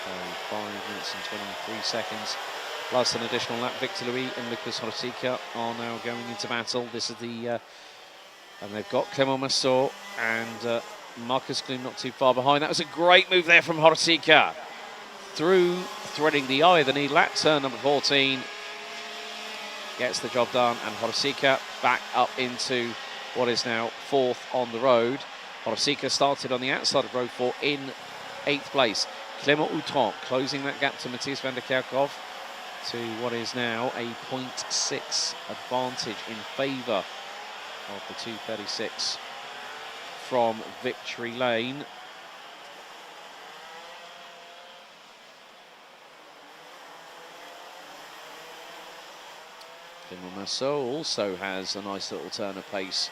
So 5 minutes and 23 seconds, plus an additional lap. Victor Louis and Lucas Horsica are now going into battle. This is the, and they've got Clément Massot and Marcus Gloom not too far behind. That was a great move there from Horsica. Through, threading the eye of the needle at turn number 14. Gets the job done, and Horsica back up into what is now 4th on the road. Horsica started on the outside of row 4 in 8th place. Clément Outram closing that gap to Matthias van der Kerkhoff to what is now a 0.6 advantage in favour of the 236 from Victory Lane. Clément Massot also has a nice little turn of pace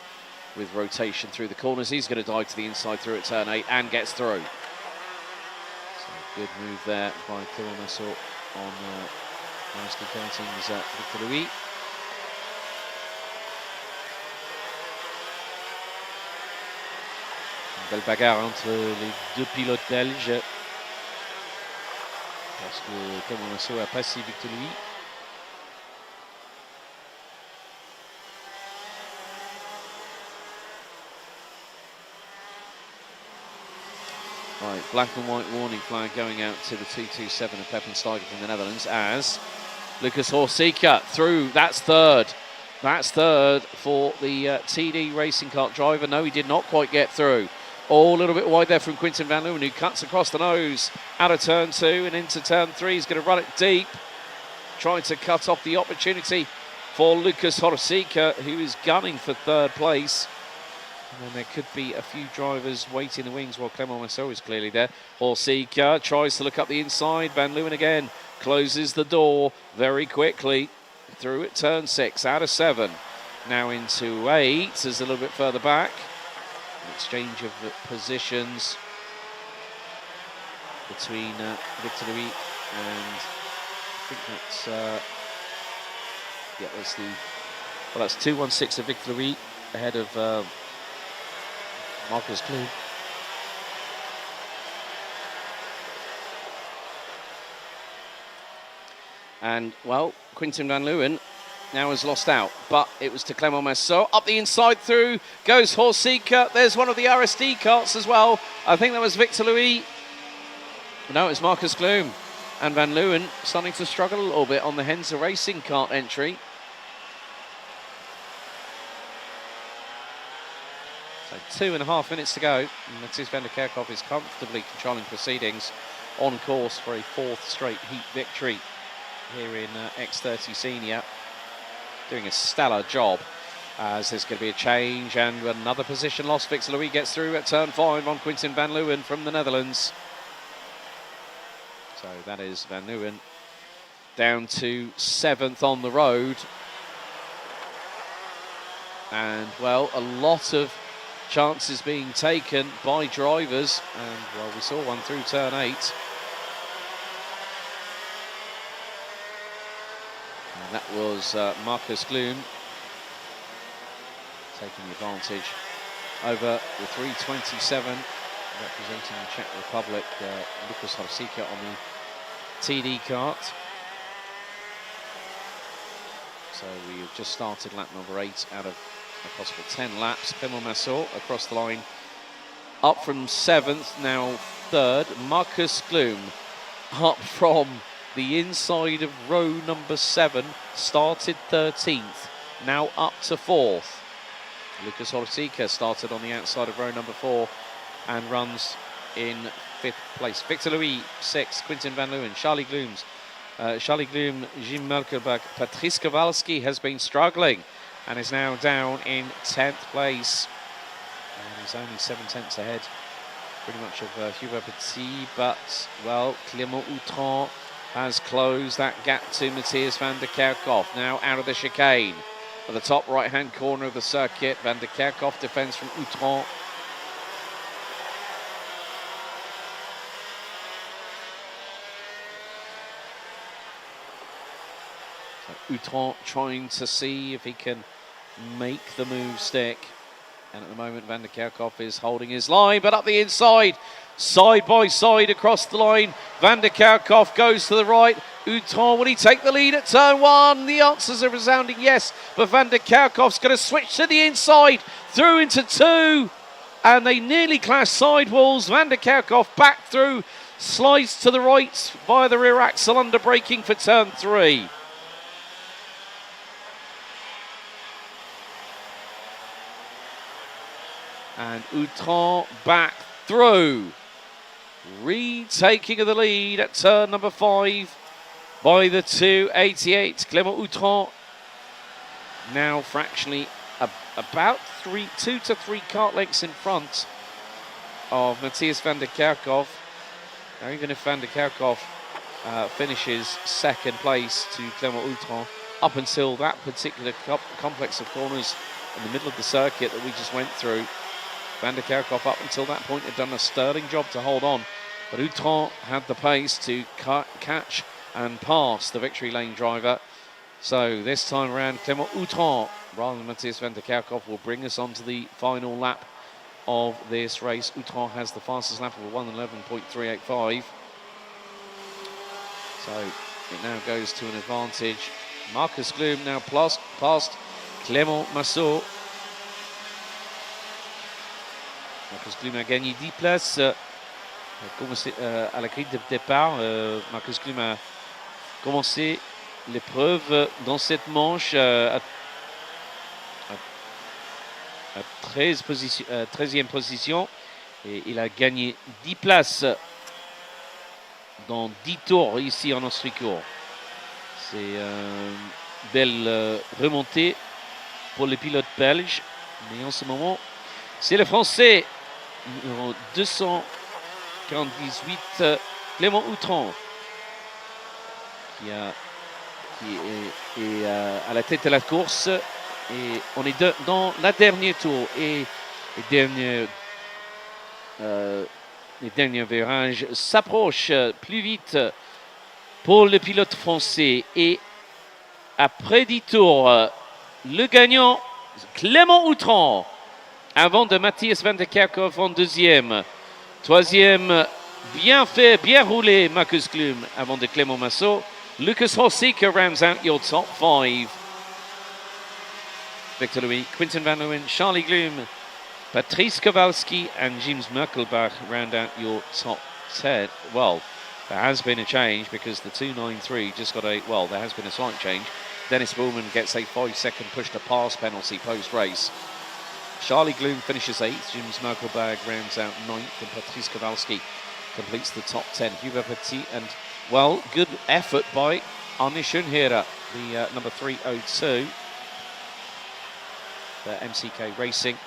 with rotation through the corners. He's going to dive to the inside through at turn 8 and gets through. So good move there by Clément Massot on Master Karting's Victor Louis. Belle bagarre entre les deux pilotes belges, parce que Clément Massot a passé Victor Louis. Right, black and white warning flag going out to the 227 of Pepin Steiger from the Netherlands as Lucas Horsica through. That's third. That's third for the TD racing kart driver. No, he did not quite get through. Oh, a little bit wide there from Quinten van Leeuwen, who cuts across the nose out of turn 2 and into turn 3. He's going to run it deep, trying to cut off the opportunity for Lucas Horsica, who is gunning for 3rd place. And then there could be a few drivers waiting in the wings while Clément Massot is clearly there. Horsica tries to look up the inside. Van Leeuwen again closes the door very quickly through at turn 6 out of 7. Now into 8 is a little bit further back. Exchange of positions between Victor Louis and I think that's yeah, that's the, well, that's 216 of Victor Louis ahead of Marcus Gloom. And well, Quinten van Leeuwen now has lost out, but it was to Clément Massot. Up the inside through goes Ostricourt. There's one of the RSD karts as well. I think that was Victor Louis. No, it's Marcus Gloom. And Van Leeuwen starting to struggle a little bit on the Henze Racing kart entry. So 2.5 minutes to go. Matthias van der Kerkhoff is comfortably controlling proceedings, on course for a 4th straight heat victory here in X30 Senior. Doing a stellar job, as there's going to be a change and another position lost. Victor Louis gets through at turn 5 on Quinten Van Leeuwen from the Netherlands. So that is Van Leeuwen down to 7th on the road. And, well, a lot of chances being taken by drivers. And, well, we saw one through turn 8. And that was Marcus Gloom taking advantage over the 327, representing the Czech Republic, Lukas Ostricourt on the TD kart. So we have just started lap number 8 out of a possible 10 laps. Clément Massot across the line, up from 7th, now 3rd. Marcus Gloom up from the inside of row number 7, started 13th, now up to 4th. Lukas Ostricourt started on the outside of row number 4 and runs in 5th place. Victor Louis 6th, Quinten Van Leeuwen, Charlie Gloom, Jim Melkerbach. Patrice Kowalski has been struggling and is now down in 10th place. And he's only 7/10 ahead, pretty much, of Hubert Petit, but, well, Clément Outran has closed that gap to Matthias van der Kerkhoff. Now out of the chicane. At the top right-hand corner of the circuit, van der Kerkhoff defends from Outran. So Outran trying to see if he can make the move stick. And at the moment, van der Kerkhoff is holding his line, but up the inside, side by side across the line, van der Kerkhoff goes to the right. Outran, will he take the lead at turn 1? The answer's a resounding yes, but van der Kerkhoff's going to switch to the inside, through into 2, and they nearly clash sidewalls. Van der Kerkhoff back through, slides to the right via the rear axle, under braking for turn 3. And Outran back through, retaking of the lead at turn number 5 by the 288. Clément Outran now fractionally about 2 to 3 kart lengths in front of Matthias van der Kerkhoff. Now, even if van der Kerkhoff finishes 2nd place to Clément Outran, up until that particular complex of corners in the middle of the circuit that we just went through, van der Kerkhoff up until that point had done a sterling job to hold on, but Outran had the pace to catch and pass the victory lane driver. So this time around, Clément Outran rather than Matthias van der Kerkhoff will bring us on to the final lap of this race. Outran has the fastest lap of a 1:11.385. So it now goes to an advantage. Marcus Gloom now past Clément Massot. Marcus Gloom a gagné 10 places. À la grille de départ, Marcus Gloom a commencé l'épreuve dans cette manche à 13e position. Et il a gagné 10 places dans 10 tours ici en Ostricourt. C'est une belle remontée pour les pilotes belges. Mais en ce moment, c'est le Français numéro 298, Clément Outran, qui est à la tête de la course. Et on est dans la dernière tour. Et les derniers virages s'approchent plus vite pour le pilote français. Et après 10 tours, le gagnant, Clément Outran, avant de Matthias van der Kerkhoff en 2e. 3e, bien fait, bien roulé, Marcus Gloom, avant de Clément Massot. Lukas Ostricourt rounds out your top 5. Victor Louis, Quinten van Leeuwen, Charlie Gloom, Patrice Kowalski and James Merkelbach round out your top 10. Well, there has been a change because the 293 just got a, well, there has been a slight change. Dennis Bullman gets a 5-second push-to-pass penalty post-race. Charlie Gloom finishes 8th, James Merkelbach rounds out 9th, and Patrice Kowalski completes the top 10. Hubert Petit, and, well, good effort by Arne Schoenhera, the number 302. The MCK Racing,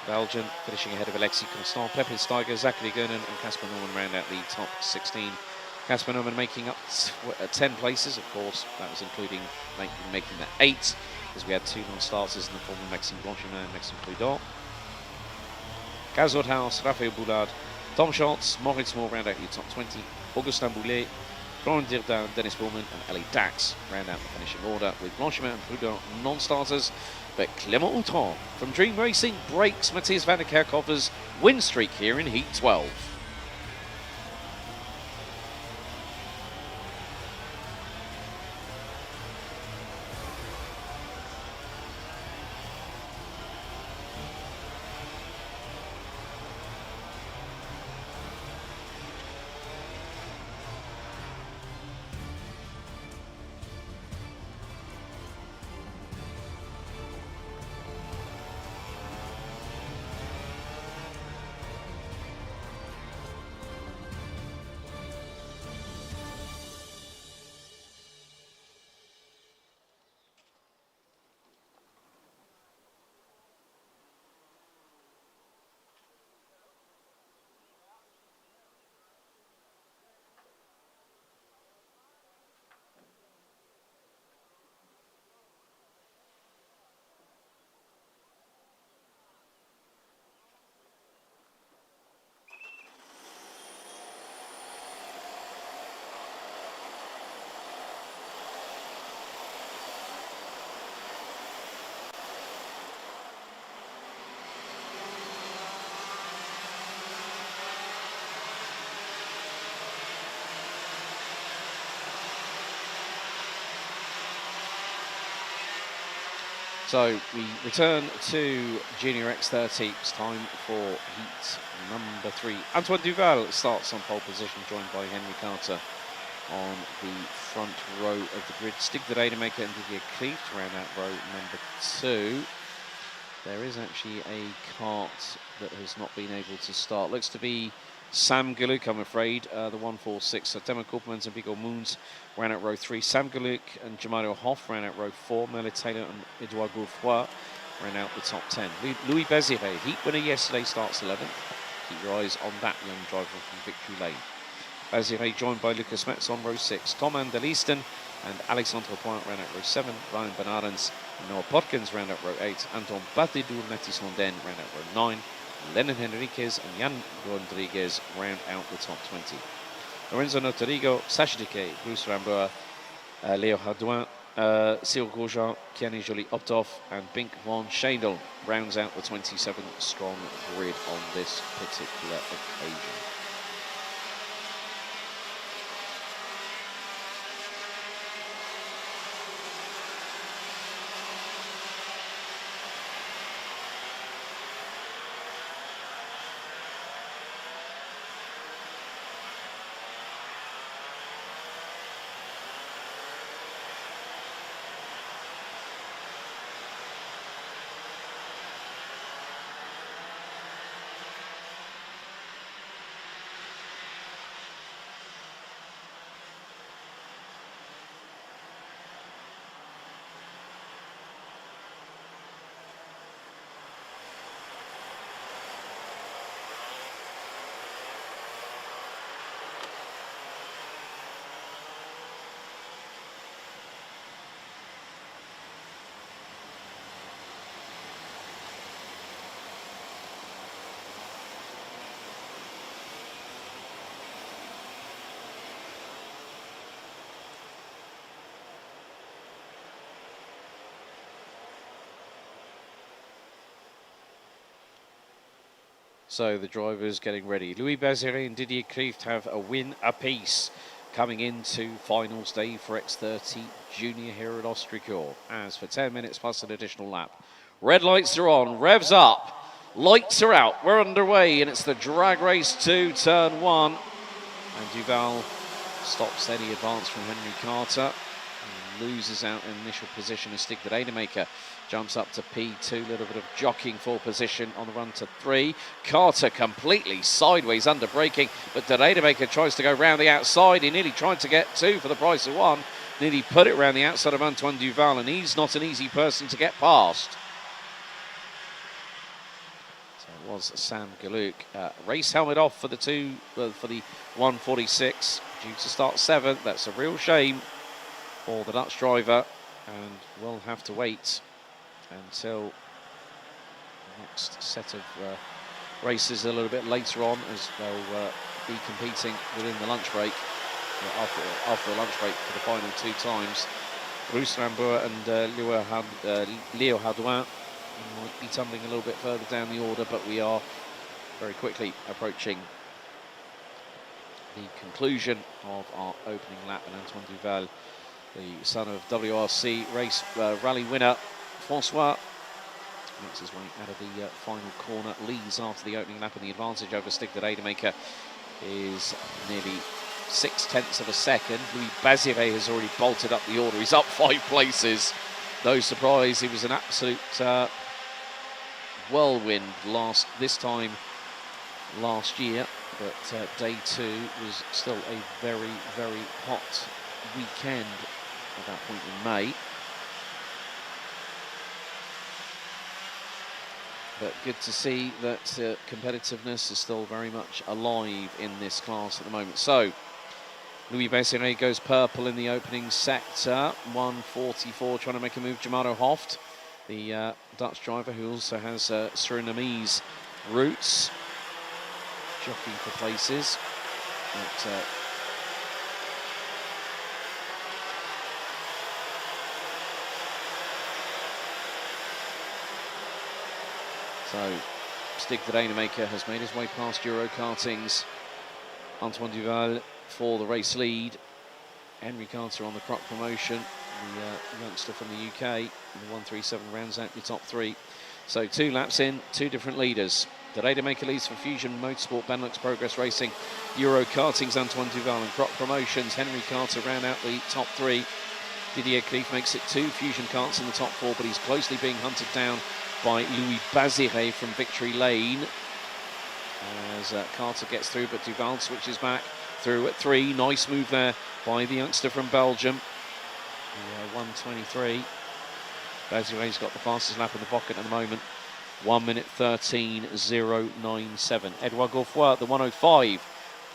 Belgian, finishing ahead of Alexis Constant, Pepe Steiger, Zachary Gernon, and Casper Norman round out the top 16. Casper Norman making up 10 places, of course, that was including making that 8, because we had 2 non-starters in the form of Maxime Blanchiment and Maxime Prudhomme. Gaz Oudhaus, Raphael Boulard, Tom Scholz, Moritz Moore round out your top 20, Augustin Boulet, Florent Dirdin, Dennis Bullman, and Ellie Dax round out the finishing order, with Blanchiment and Prudhomme non-starters. But Clément Autran from Dream Racing breaks Matthias van der Kerkhoffer's win streak here in Heat 12. So we return to Junior X30. It's time for heat number 3. Antoine Duval starts on pole position, joined by Henry Carter on the front row of the grid. Stig de Rademaker and Didier Klieft round out row number 2. There is actually a kart that has not been able to start. Looks to be Sam Galuk, I'm afraid, the 146. So Demon Koopmans and Viggo Moons ran out row 3. Sam Galuk and Jamario Hoff ran out row 4. Merle Taylor and Edouard Gourfoy ran out the top 10. Louis Beziré, heat winner yesterday, starts 11th. Keep your eyes on that young driver from Victory Lane. Beziré joined by Lucas Metz on row 6. Tom Anderleisten and Alexandre Point ran out row 7. Ryan Bernardens and Noah Potkins ran out row 8. Anton Batidour Mathis Londen ran out row 9. Lennon Henriquez and Jan Rodriguez round out the top 20. Lorenzo Notorigo, Sacha Diquet, Bruce Ramboa, Leo Hardouin, Cyril Grosjean, Kiani Jolie Optov, and Bink von Schendel rounds out the 27-strong grid on this particular occasion. So the drivers getting ready. Louis Baziré and Didier Klieft have a win apiece. coming into finals day for X30 Junior here at Ostricourt. As for 10 minutes plus an additional lap. Red lights are on, revs up, lights are out, we're underway, and it's the drag race to turn 1. And Duval stops any advance from Henry Carter. Loses out in initial position as Stig de Rademaker jumps up to P2, little bit of jockeying for position on the run to 3. Carter completely sideways under braking, but de Rademaker tries to go round the outside. He nearly tried to get 2 for the price of 1, nearly put it around the outside of Antoine Duval, and he's not an easy person to get past. So it was Sam Galuk. Race helmet off for the 146, due to start 7th. That's a real shame for the Dutch driver, and we'll have to wait until the next set of races a little bit later on, as they'll be competing within the lunch break, after the lunch break for the final 2 times. Bruce Rambour and Leo Hardouin might be tumbling a little bit further down the order, but we are very quickly approaching the conclusion of our opening lap, and Antoine Duval, the son of WRC race rally winner Francois, makes his way out of the final corner, leads after the opening lap, and the advantage over Stig de Rademaker is nearly 0.6 of a second. Louis Bazire has already bolted up the order. He's up 5 places. No surprise, he was an absolute whirlwind this time last year, but day 2 was still a very, very hot weekend at that point in May. But good to see that competitiveness is still very much alive in this class at the moment. So Louis Bazire goes purple in the opening sector, 1:44, trying to make a move. Jamaro Hoft, the Dutch driver, who also has Surinamese roots, jockeying for places. But, so Stig de Rademaker has made his way past Euro Karting's Antoine Duval for the race lead. Henry Carter on the Croc promotion, the youngster from the UK, in the 137 rounds out the top 3. So 2 laps in, 2 different leaders. De Rademaker leads for Fusion Motorsport, Benelux Progress Racing, Euro Karting's Antoine Duval, and Croc Promotions. Henry Carter round out the top 3. Didier Cleef makes it 2 Fusion Karts in the top 4, but he's closely being hunted down by Louis Bazire from Victory Lane as Carter gets through, but Duval switches back through at 3. Nice move there by the youngster from Belgium, the 123. Bazire's got the fastest lap in the pocket at the moment, 1:13.097. Edouard Gauffoy, the 105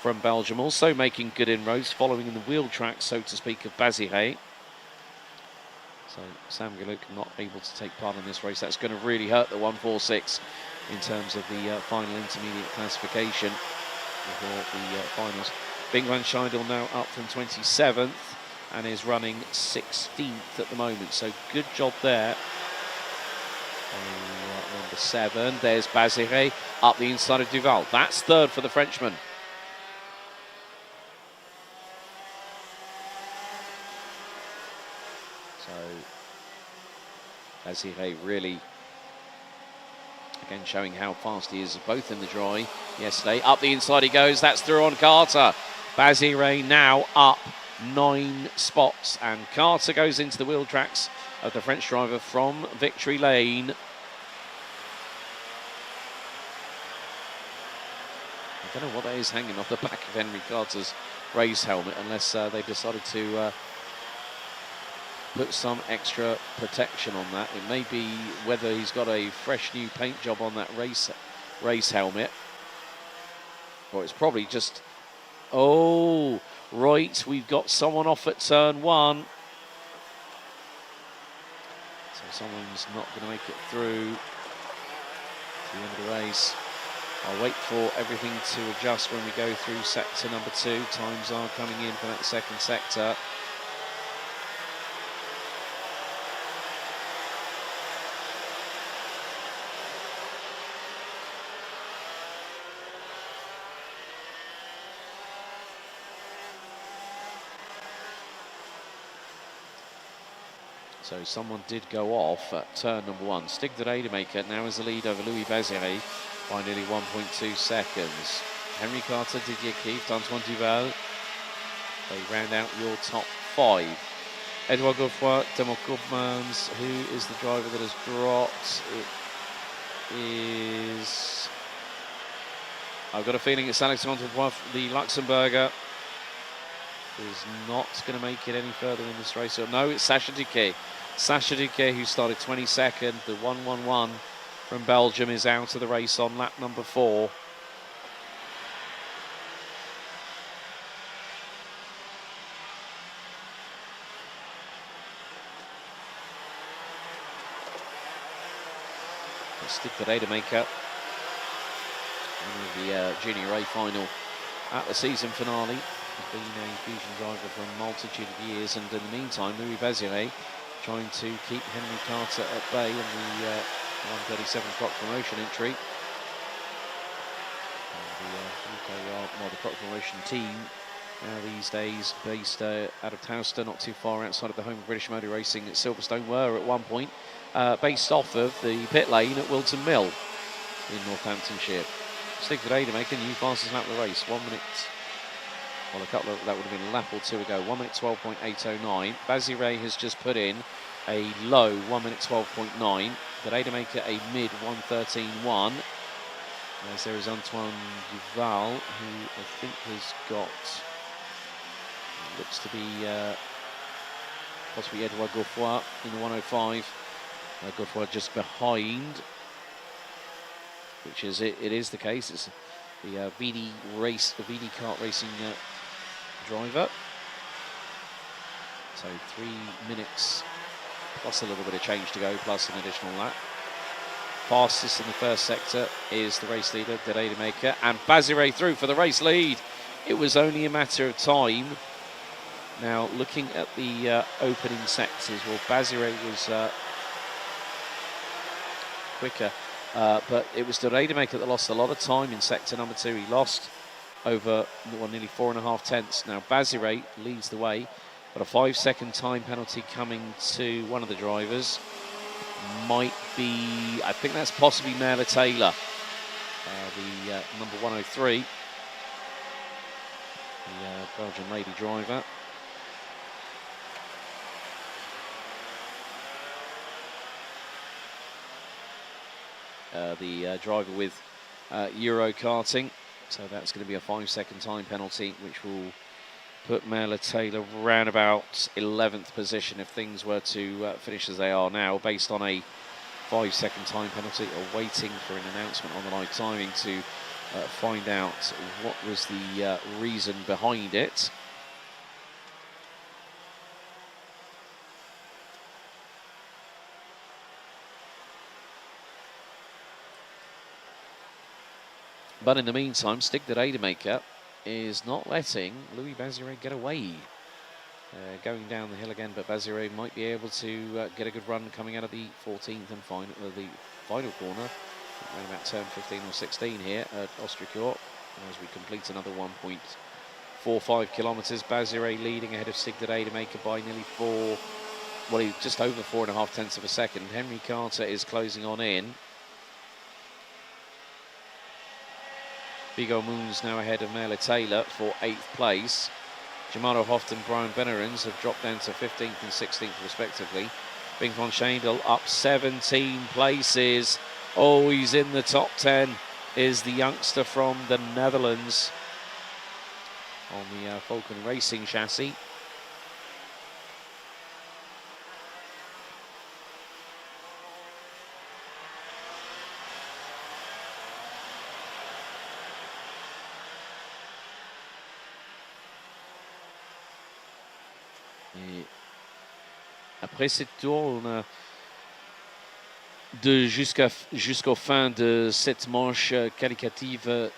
from Belgium, also making good inroads, following in the wheel track, so to speak, of Bazire. So Sam Galuk not able to take part in this race. That's going to really hurt the 146 in terms of the final intermediate classification before the finals. Bing van Scheidel now up from 27th and is running 16th at the moment. So good job there. Number 7, there's Bazire up the inside of Duval. That's 3rd for the Frenchman. Bazire really, again, showing how fast he is, both in the dry yesterday. Up the inside he goes, that's through on Carter. Bazire now up 9 spots, and Carter goes into the wheel tracks of the French driver from Victory Lane. I don't know what that is hanging off the back of Henry Carter's race helmet, unless they decided to put some extra protection on that. It may be whether he's got a fresh new paint job on that race helmet, or it's probably just, oh right, we've got someone off at turn 1, so someone's not going to make it through to the end of the race. I'll wait for everything to adjust when we go through sector number 2. Times are coming in for that second sector. So someone did go off at turn number 1. Stig de Rademaker now has the lead over Louis Baziré by nearly 1.2 seconds. Henry Carter, Didier Kieft, Antoine Duval. They round out your top 5. Edouard Godefroy, Demok Gubmans. Who is the driver that has dropped? It is... I've got a feeling it's Alexandre Boif, the Luxembourger. Is not going to make it any further in this race. No, it's Sacha Duquet. Sacha Duquet, who started 22nd. The 111 from Belgium is out of the race on lap number 4. Stig de Rademaker, one of the Junior A final at the season finale. He's been a fusion driver for a multitude of years, and in the meantime, Louis Baziré trying to keep Henry Carter at bay in the 1:37 clock promotion entry. And the clock promotion team these days based out of Towcester, not too far outside of the home of British Motor Racing at Silverstone, were at one point based off of the pit lane at Wilton Mill in Northamptonshire. Stig de Rademaker, new fastest lap of the race, 1 minute. Well, that would have been a lap or two ago. 1 minute 12.809. Baziré has just put in a low 1 minute 12.9. De Rademaker a mid 1:13.1. As there is Antoine Duval, who I think has got, looks to be possibly Edouard Godefroy in the 105. Godefroy just behind, which is it is the case. It's the VD Kart Racing driver. So 3 minutes plus a little bit of change to go, plus an additional lap. Fastest in the first sector is the race leader, De Rademaker, and Baziré through for the race lead. It was only a matter of time. Now, looking at the opening sectors, well, Baziré was quicker, but it was De Rademaker that lost a lot of time in sector number 2. He lost over nearly 4.5 tenths. Now, Baziré leads the way, but a 5-second time penalty coming to one of the drivers. Might be, I think that's possibly Merle Taylor, the number 103, the Belgian lady driver. The driver with Euro karting, so that's going to be a 5-second time penalty, which will put Merle Taylor round about 11th position if things were to finish as they are now, based on a 5-second time penalty. Or waiting for an announcement on the live timing to find out what was the reason behind it. But in the meantime, Stig de Rademaker is not letting Louis Baziré get away. Going down the hill again, but Baziré might be able to get a good run coming out of the 14th and the final corner, around about turn 15 or 16 here at Ostricourt, as we complete another 1.45 kilometres. Baziré leading ahead of Stig de Rademaker by nearly just over 4.5 tenths of a second. Henry Carter is closing on in. Bigot Moons now ahead of Merle Taylor for 8th place. Jamaro Hoft and Brian Benarins have dropped down to 15th and 16th respectively. Bing van Schendel up 17 places. Oh, he's in the top 10, is the youngster from the Netherlands on the Falcon Racing chassis. Après cette tour, on a jusqu'au fin de cette manche qualificative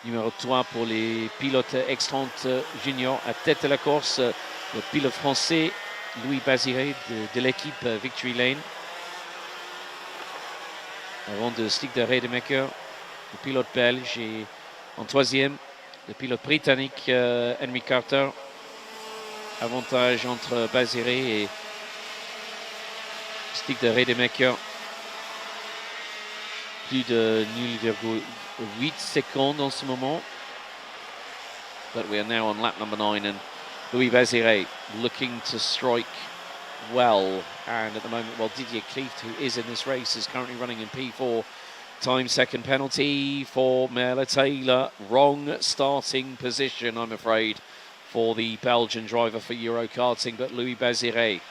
numéro 3 pour les pilotes X30 Junior. À tête de la course, le pilote français Louis Baziré de l'équipe Victory Lane. Avant de Stig de Rademaker, le pilote belge, et en troisième, le pilote britannique Henry Carter. Avantage entre Baziré et Stick de Redemaker. Plus de 0,8 secondes en ce moment. But we are now on lap number 9, and Louis Bazire looking to strike well. And at the moment, well, Didier Klieft, who is in this race, is currently running in P4. Time second penalty for Merle Taylor. Wrong starting position, I'm afraid, for the Belgian driver for Euro karting. But Louis Bazire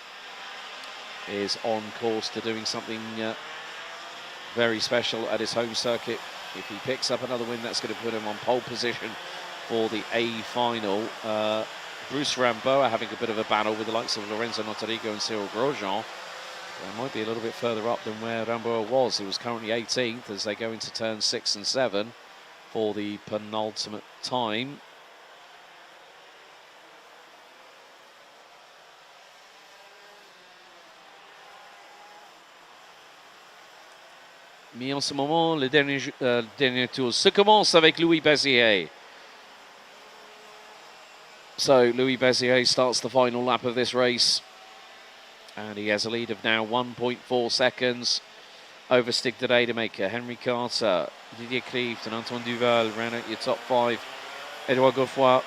is on course to doing something very special at his home circuit. If he picks up another win, that's going to put him on pole position for the A final. Bruce Ramboa having a bit of a battle with the likes of Lorenzo Notarigo and Cyril Grosjean. They might be a little bit further up than where Ramboa was. He was currently 18th as they go into turns 6 and 7 for the penultimate time. Mais en ce moment, le dernier tour se commence avec Louis Bazire. So Louis Bazire starts the final lap of this race, and he has a lead of now 1.4 seconds over Stig de Rademaker, Henry Carter, Didier Klieft and Antoine Duval round out your top 5. Edouard Godefroy,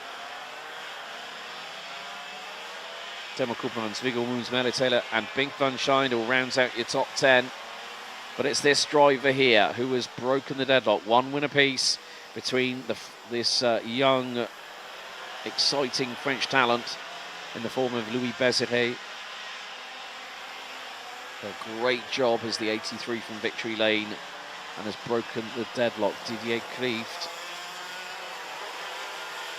Timo Koopmans, Viggo Moons, Merle Taylor and Bink van Schijndel rounds out your top 10. But it's this driver here who has broken the deadlock. One win apiece between this young, exciting French talent in the form of Louis Bazire. A great job as the 83 from Victory Lane and has broken the deadlock. Didier Klieft,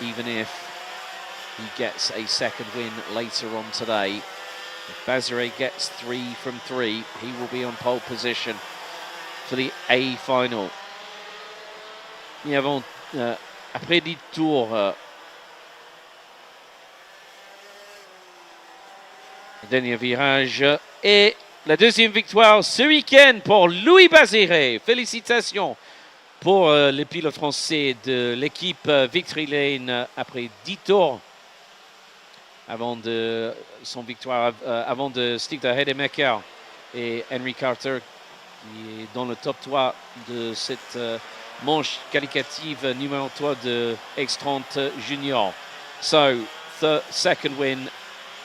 even if he gets a second win later on today, if Bazire gets 3 from 3, he will be on pole position for the A final. Nous avons, après 10 tours, dernier virage, et la deuxième victoire ce week-end pour Louis Bazire. Félicitations pour le pilote français de l'équipe Victory Lane après 10 tours. Avant de son victoire, avant de Stig de Rademaker et Henry Carter, qui est dans le top 3 de cette manche qualificative numéro 3 de X30 Junior. So, second win,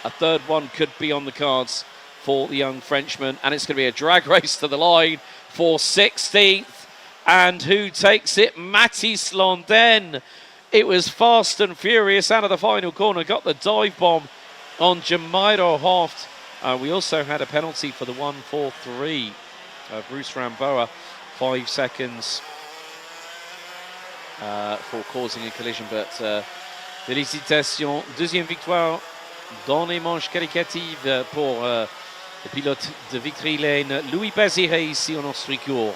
a third one could be on the cards for the young Frenchman, and it's going to be a drag race to the line for 16th. And who takes it? Mathis London. It was fast and furious out of the final corner. Got the dive bomb on Jamairo Hoft. We also had a penalty for the 1-4-3. Bruce Ramboa, 5 seconds for causing a collision. But félicitations. Deuxième victoire dans les manches qualificatives pour le pilote de Victory Lane, Louis Bazire, ici en Ostricourt.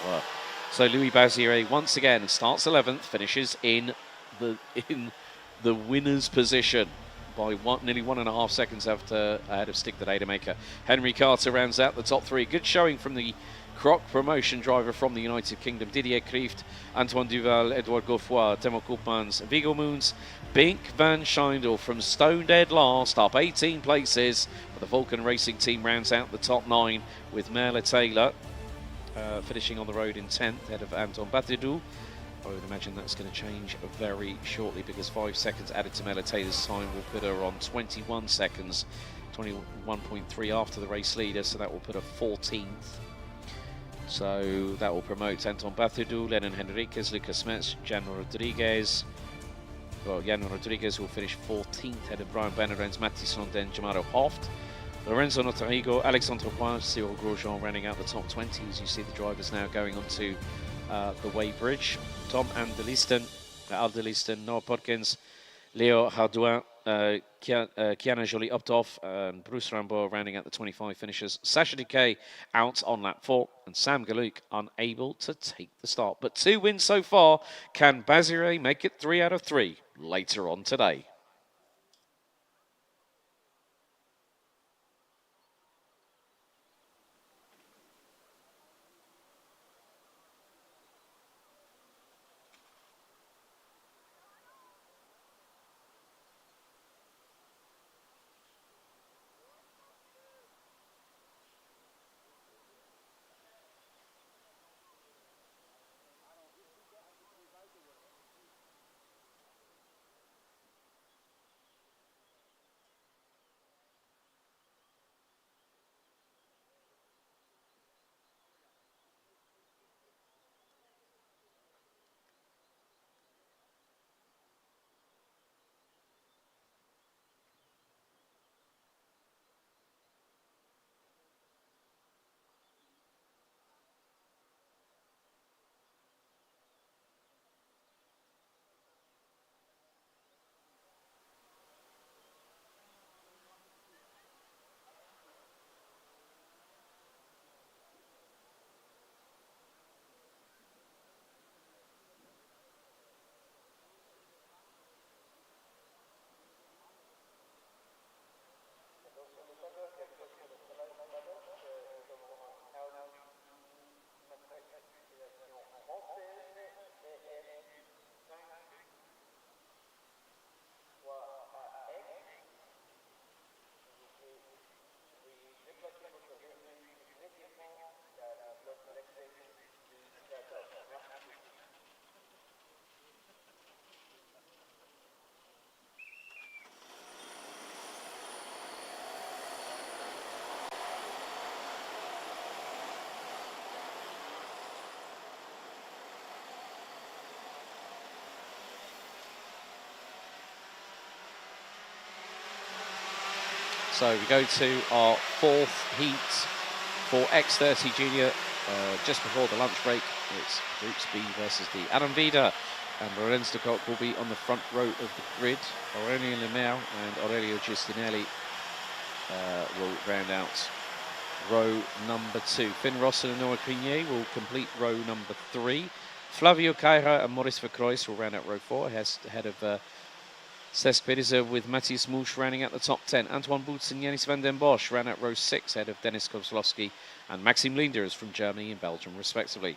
So Louis Bazire once again starts 11th, finishes in the winner's position by nearly 1.5 seconds ahead of Stig de Rademaker. Henry Carter rounds out the top 3. Good showing from the Croc promotion driver from the United Kingdom. Didier Klieft, Antoine Duval, Edouard Godefroy, Timo Koopmans, Viggo Moons, Bink van Schijndel from stone dead last, up 18 places. But the Vulcan Racing team rounds out the top 9 with Merle Taylor finishing on the road in 10th, ahead of Anton Batidou. I would imagine that's going to change very shortly because 5 seconds added to Merle Taylor's time will put her on 21 seconds, 21.3 after the race leader, so that will put her 14th. So that will promote Anton Batidou, Lennon Henriquez, Lucas Metz, Jan Rodriguez. Well, Jan Rodriguez will finish 14th, ahead of Brian Benarens, Mathis London, Jamairo Hoft, Lorenzo Notarigo, Alexandre Poin, Cyril Grosjean rounding out the top 20. As you see the drivers now going onto the weighbridge. Tom Aldelisten, Noah Podkins, Leo Hardouin, Kiana Joly-Uptoff and Bruce Ramboa rounding out the 25 finishers. Sacha Decay out on lap 4 and Sam Galuk unable to take the start. But 2 wins so far. Can Bazire make it 3 out of 3 later on today? So we go to our fourth heat for X30 Junior. Just before the lunch break, it's Groups B versus D. Adam Vida and Lorenz de Kock will be on the front row of the grid. Aurélien Lemaire and Aurelio Giustinelli will round out row number 2. Finn Rossen and Noah Crinier will complete row number 3. Flavio Caira and Maurice Vercroys will round out row 4, ahead of Cesc Pedersen, with Matthias Mulch rounding out the top 10. Antoine Boots and Yanis van den Bosch round out row 6, ahead of Dennis Kozlowski and Maxime Linders from Germany and Belgium, respectively.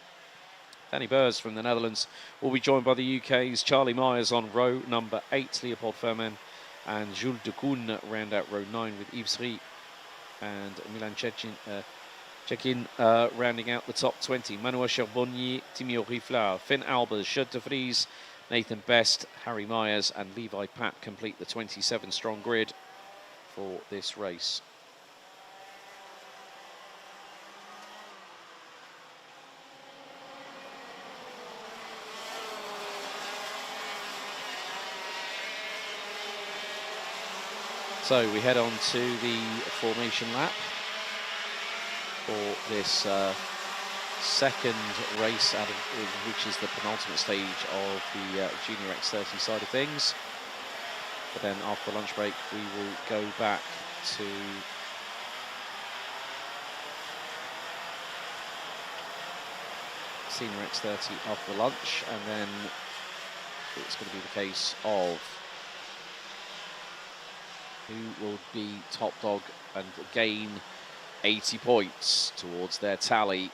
Danny Burs from the Netherlands will be joined by the UK's Charlie Myers on row number 8. Leopold Ferman and Jules de Koen round out row 9, with Yves Rie and Milan Chekin rounding out the top 20. Manuel Charbonnier, Timio Riflard, Finn Albers, Jules de Vries, Nathan Best, Harry Myers and Levi Papp complete the 27-strong grid for this race. So we head on to the formation lap for this second race, out of which is the penultimate stage of the Junior X30 side of things. But then after the lunch break, we will go back to Senior X30 after the lunch, and then it's going to be the case of who will be top dog and gain 80 points towards their tally.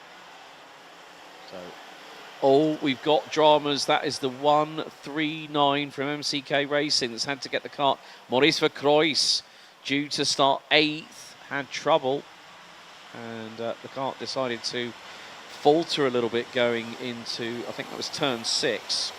So, we've got dramas. That is the 139 from MCK Racing that's had to get the kart. Maurice Vercroys, due to start 8th, had trouble, and the kart decided to falter a little bit going into, I think that was turn 6.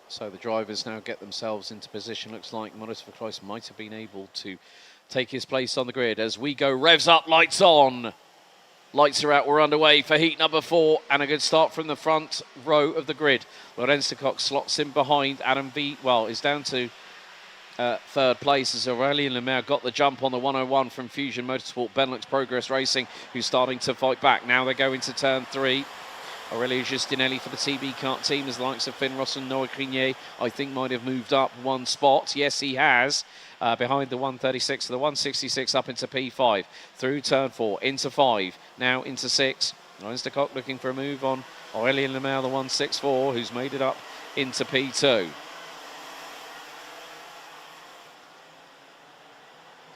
So the drivers now get themselves into position. Looks like Maurice Vercroys might have been able to take his place on the grid as we go. Revs up, lights on. Lights are out, we're underway for heat number 4, and a good start from the front row of the grid. Lorenz de Kock slots in behind. Adam V, is down to third place as Aurélien Lemaire got the jump on the 101 from Fusion Motorsport Benelux Progress Racing, who's starting to fight back. Now they go into turn 3. Aurelio Giustinelli for the TB Kart team, as the likes of Finn Ross and Noah Crinier, I think, might have moved up one spot. Yes, he has. Behind the 136 to the 166 up into P5. Through turn 4, into 5, now into 6. Lorenz de Kock looking for a move on Aurélien Lemaire, the 164, who's made it up into P2.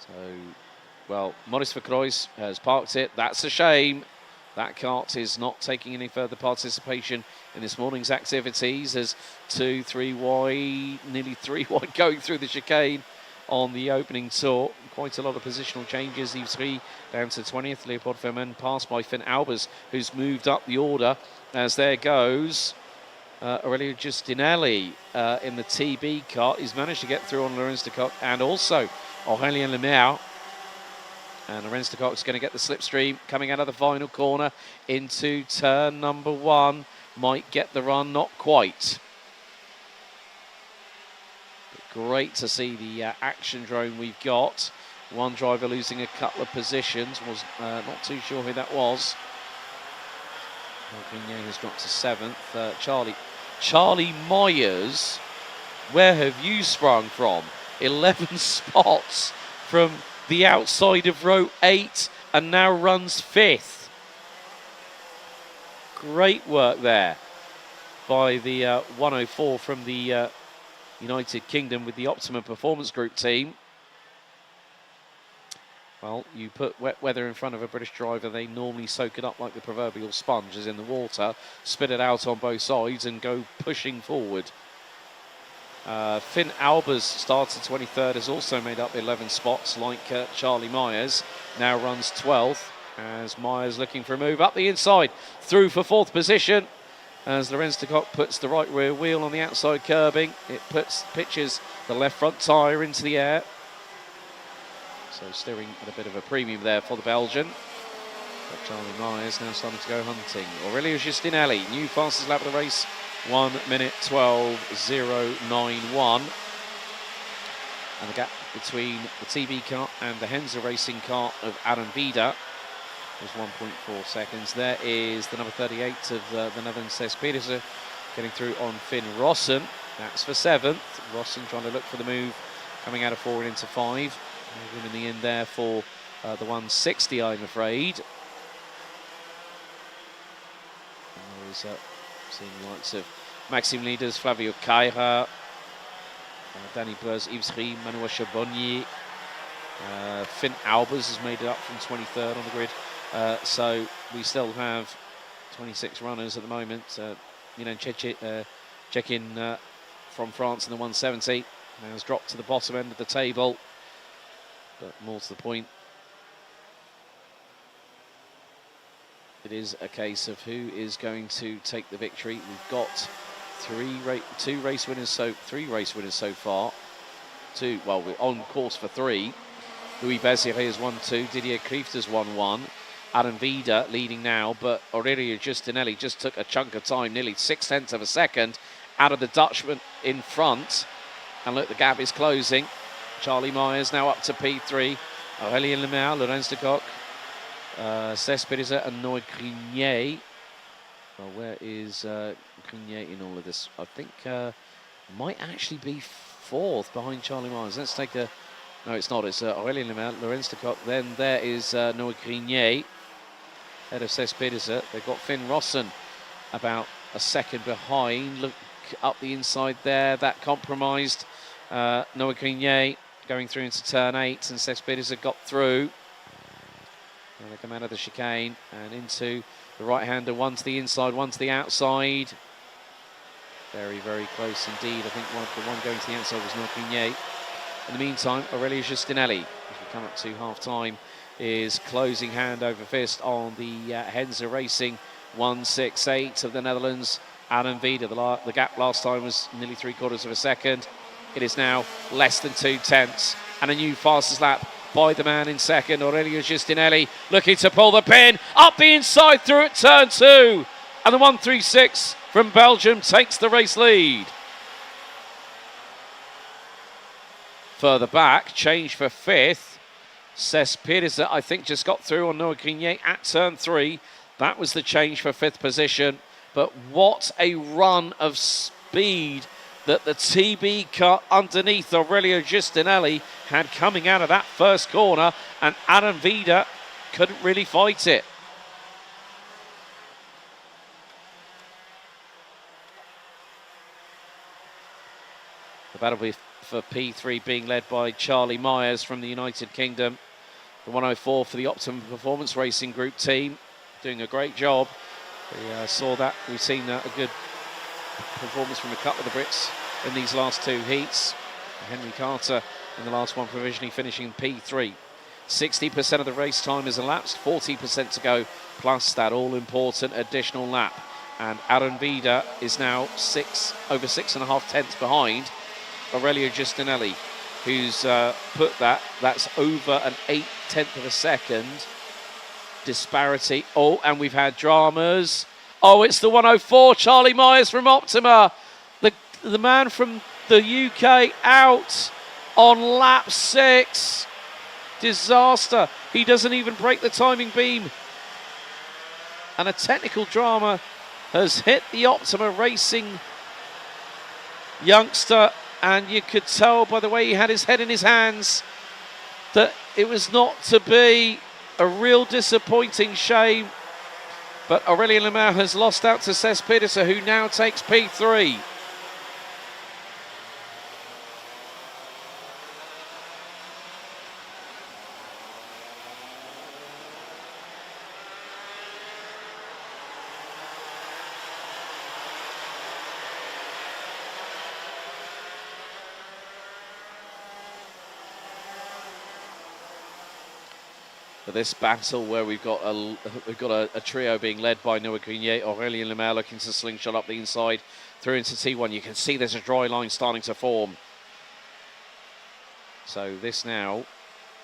So, Maurice Vercroys has parked it. That's a shame. That kart is not taking any further participation in this morning's activities, as 2, 3 wide, nearly 3 wide going through the chicane on the opening tour. Quite a lot of positional changes. Yves Rie down to 20th. Leopold Ferman passed by Finn Albers, who's moved up the order, as there goes Aurelio Giustinelli in the TB kart. He's managed to get through on Lorenz de Kock and also Aurélien Lemaire. And Lorenz de Kock is going to get the slipstream coming out of the final corner into turn number 1. Might get the run, not quite. But great to see the action drone we've got. One driver losing a couple of positions. Was not too sure who that was. Grenier has dropped to 7th. Charlie Myers, where have you sprung from? 11 spots from the outside of row 8 and now runs 5th. Great work there by the 104 from the United Kingdom with the Optimum Performance Group team. Well, you put wet weather in front of a British driver, they normally soak it up like the proverbial sponge, as in the water, spit it out on both sides and go pushing forward. Finn Albers started 23rd, has also made up 11 spots like Charlie Myers, now runs 12th. as Myers looking for a move up the inside, through for 4th position. As Ostricourt puts the right rear wheel on the outside curbing, it pitches the left front tyre into the air. So steering at a bit of a premium there for the Belgian. But Charlie Myers now starting to go hunting. Aurelio Giustinelli, new fastest lap of the race, 1 minute 12.091. And the gap between the TB car and the Henze Racing car of Adam Vida was 1.4 seconds. There is the number 38 of the Netherlands, Cesc Pedersen, getting through on Finn Rossen. That's for 7th. Rossen trying to look for the move, coming out of 4 and into 5. Moving in the end there for the 160, I'm afraid. And there is seeing the likes of Maxime Leaders, Flavio Caira, Danny Buzz, Yves Rie, Manuel Charbonnier. Finn Albers has made it up from 23rd on the grid. So we still have 26 runners at the moment. Check-in from France in the 170. Now has dropped to the bottom end of the table. But more to the point, it is a case of who is going to take the victory. We've got three race winners so far. Well, we're on course for 3. Louis Béziré has won 2. Didier Krieft has won 1. Adam Vida leading now, but Aurelio Giustinelli just took a chunk of time, nearly 0.6 of a second, out of the Dutchman in front. And look, the gap is closing. Charlie Myers now up to P3. Aurélien Lemaire, Laurens de Kock, Cesc Pedersen and Noé Grenier. Well, where is Grenier in all of this? I think might actually be 4th behind Charlie Myers. Let's take a... No, it's not. It's Aurélien Lemaire, Laurens de Kock. Then there is Noé Grenier, head of Cesc Pedersen. They've got Finn Rossen about a second behind. Look up the inside there. That compromised. Noé Grenier going through into turn 8, and Cesc Pedersen got through. And they come out of the chicane and into the right-hander, one to the inside, one to the outside. Very, very close indeed. I think the one going to the outside was Noé Grenier. In the meantime, Aurelio Giustinelli, as we come up to half-time, is closing hand over fist on the Henze Racing 168 of the Netherlands. Adam Vida, the gap last time was nearly 3/4 of a second. It is now less than 2/10, and a new fastest lap by the man in second, Aurelio Giustinelli, looking to pull the pin up the inside through at turn 2, and the 136 from Belgium takes the race lead. Further back, change for 5th. Cesc Pedersen, I think, just got through on Noé Grenier at turn 3. That was the change for 5th position. But what a run of speed that the TB car underneath Aurelio Giustinelli had coming out of that first corner, and Adam Vida couldn't really fight it. The battle for P3 being led by Charlie Myers from the United Kingdom. The 104 for the Optimum Performance Racing Group team, doing a great job. We saw that. We've seen a good performance from a couple of the Brits in these last 2 heats. Henry Carter in the last one provisionally finishing P3. 60% of the race time is elapsed, 40% to go, plus that all-important additional lap. And Adam Vida is now over 6.5 tenths behind Aurelio Giustinelli, who's put that's over an 0.8 of a second disparity. Oh, and we've had dramas. Oh, it's the 104, Charlie Myers from Optima. The man from the UK out on lap 6. Disaster. He doesn't even break the timing beam. And a technical drama has hit the Optima Racing youngster. And you could tell by the way he had his head in his hands that it was not to be. A real disappointing shame. But Aurélien Lemaire has lost out to Cesc Pedersen, who now takes P3. for this battle where we've got a trio being led by Noah Grenier, Aurélien Lemaire looking to slingshot up the inside through into T1. You can see there's a dry line starting to form. So this now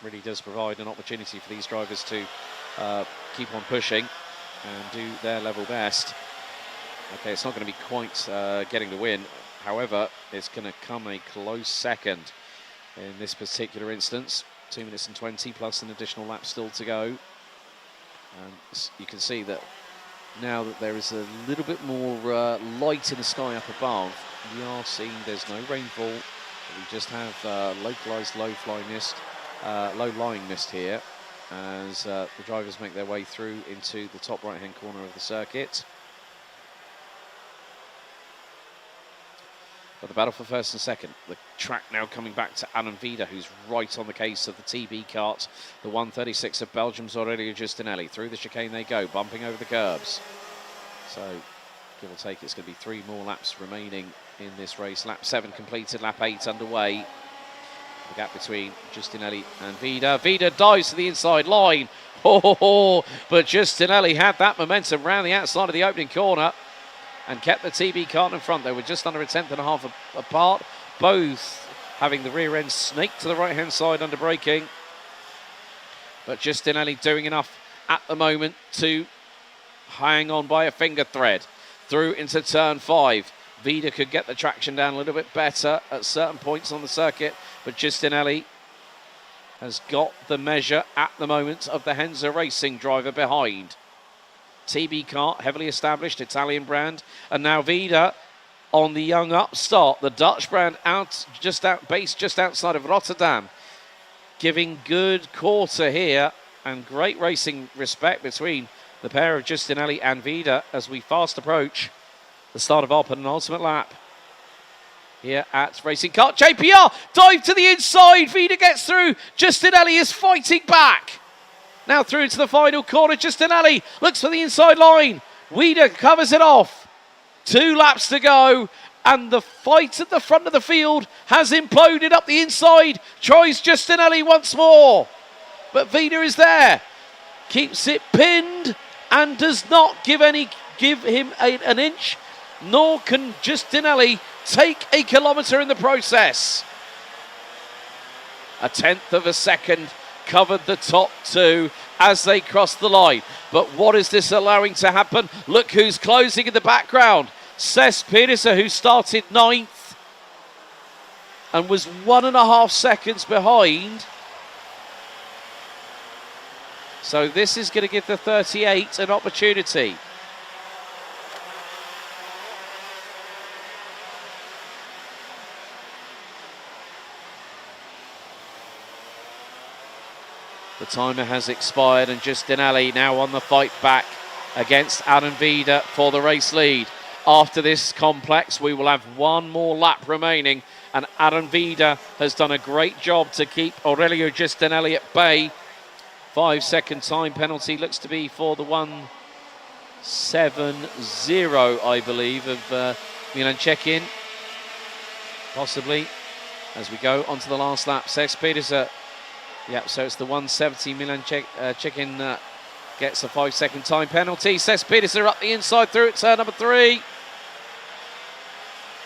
really does provide an opportunity for these drivers to keep on pushing and do their level best. Okay, it's not going to be quite getting the win. However, it's going to come a close second in this particular instance. 2 minutes and 20 plus an additional lap still to go. And you can see that now that there is a little bit more light in the sky up above, we are seeing there's no rainfall. We just have localized low-lying mist here as the drivers make their way through into the top right-hand corner of the circuit. But the battle for first and second. The track now coming back to Adam Vida, who's right on the case of the TB Kart. The 136 of Belgium's Aurélien Justinelli. Through the chicane they go, bumping over the curbs. So, give or take, it's going to be 3 more laps remaining in this race. Lap 7 completed, lap 8 underway. The gap between Justinelli and Vida. Vida dives to the inside line. Oh, but Justinelli had that momentum round the outside of the opening corner and kept the TB Kart in front. They were just under a tenth and a half apart, both having the rear end snake to the right-hand side under braking. But Justinelli doing enough at the moment to hang on by a finger thread through into turn 5. Vida could get the traction down a little bit better at certain points on the circuit, but Justinelli has got the measure at the moment of the Henze Racing driver behind. TB Kart, heavily established Italian brand, and now Vida on the young upstart, the Dutch brand, based just outside of Rotterdam, giving good quarter here and great racing respect between the pair of Justinelli and Vida as we fast approach the start of our penultimate lap here at Racing Kart. JPR dive to the inside, Vida gets through, Justinelli is fighting back. Now through into the final corner, Justinelli looks for the inside line. Vida covers it off. 2 laps to go, and the fight at the front of the field has imploded up the inside. Tries Justinelli once more, but Vida is there. Keeps it pinned and does not give him an inch, nor can Justinelli take a kilometre in the process. A tenth of a second covered the top 2 as they crossed the line. But what is this allowing to happen? Look who's closing in the background. Cesc Pedersen, who started 9th and was 1.5 seconds behind. So this is going to give the 38 an opportunity. The timer has expired and Justinelli now on the fight back against Adam Vida for the race lead. After this complex, we will have 1 more lap remaining, and Adam Vida has done a great job to keep Aurélien Justinelli at bay. 5-second time penalty looks to be for the 1.70, I believe, of Milan check-in, possibly, as we go onto the last lap. Cesc Pedersen. Yep, so it's the 170 Milan check-in gets a 5-second time penalty. Cesc Pedersen up the inside through at turn number 3.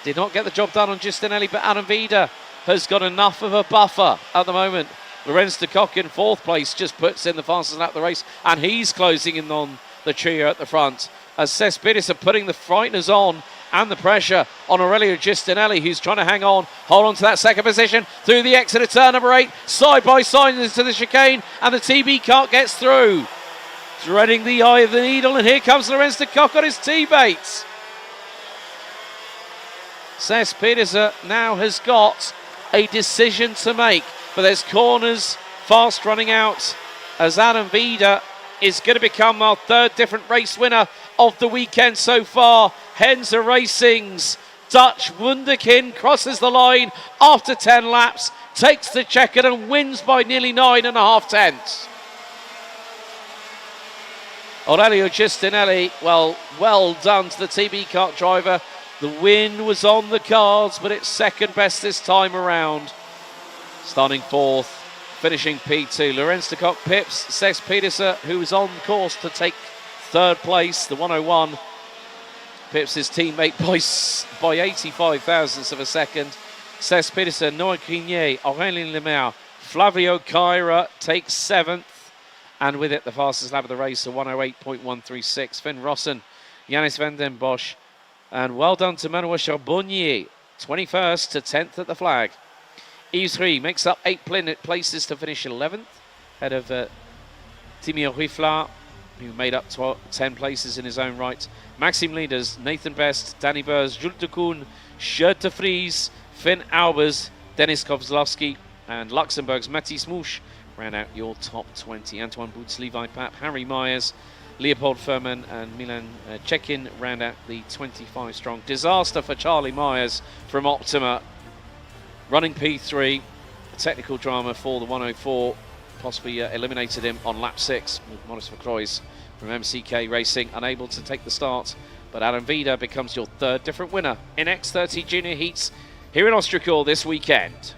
Did not get the job done on Justinelli, but Adam Vida has got enough of a buffer at the moment. Lorenz de Kock in 4th place just puts in the fastest lap of the race, and he's closing in on the trio at the front. As Cesc Pedersen putting the frighteners on and the pressure on Aurélien Justinelli, who's trying to hang on, hold on to that second position through the exit of turn number 8, side by side into the chicane, and the TB Kart gets through. Threading the eye of the needle, and here comes Lorenz de Kock on his T-baits. Cesc Pedersen now has got a decision to make, but there's corners fast running out as Adam Vida is going to become our 3rd different race winner of the weekend so far. Henze Racing's Dutch Wunderkind crosses the line after 10 laps, takes the checker and wins by nearly 9.5 tenths. Aurélien Justinelli, well done to the TB Kart driver. The win was on the cards, but it's second best this time around. Starting 4th, finishing P2. Lorenz de Kock pips Cesc Pedersen, who is on course to take third place, the 101. Pips his teammate by 85 thousandths of a second. Cesc Pedersen, Noah Grignier, Aurélien Lemaire, Flavio Caira takes 7th. And with it, the fastest lap of the race, a 108.136. Finn Rossen, Yannis van den Bosch. And well done to Manuel Charbonnier, 21st to 10th at the flag. Yves 3 makes up 8 places to finish 11th, ahead of Timur Huifla, who made up 10 places in his own right. Maxime leaders, Nathan Best, Danny Burrs, Jules de Koen, Gert de Vries, Finn Albers, Denis Kozlowski, and Luxembourg's Matisse Mouche round out your top 20. Antoine Boots, Levi Papp, Harry Myers, Leopold Furman and Milan Chekin round out the 25 strong. Disaster for Charlie Myers from Optima, running P3. Technical drama for the 104, possibly eliminated him on lap 6 with Maurice Vercroys from MCK Racing, unable to take the start. But Adam Vida becomes your third different winner in X30 Junior Heats here in Ostricourt this weekend.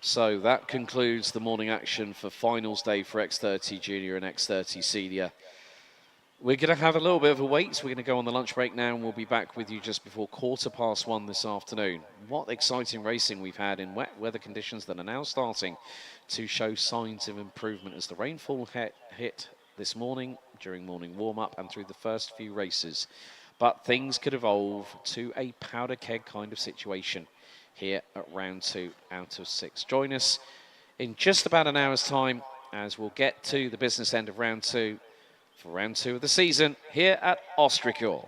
So that concludes the morning action for finals day for X30 Junior and X30 Senior. We're going to have a little bit of a wait, so we're going to go on the lunch break now, and we'll be back with you just before 1:15 this afternoon. What exciting racing we've had in wet weather conditions that are now starting to show signs of improvement as the rainfall hit this morning during morning warm-up and through the first few races. But things could evolve to a powder keg kind of situation here at round 2 out of 6. Join us in just about an hour's time as we'll get to the business end of round 2 for round 2 of the season here at Ostricourt.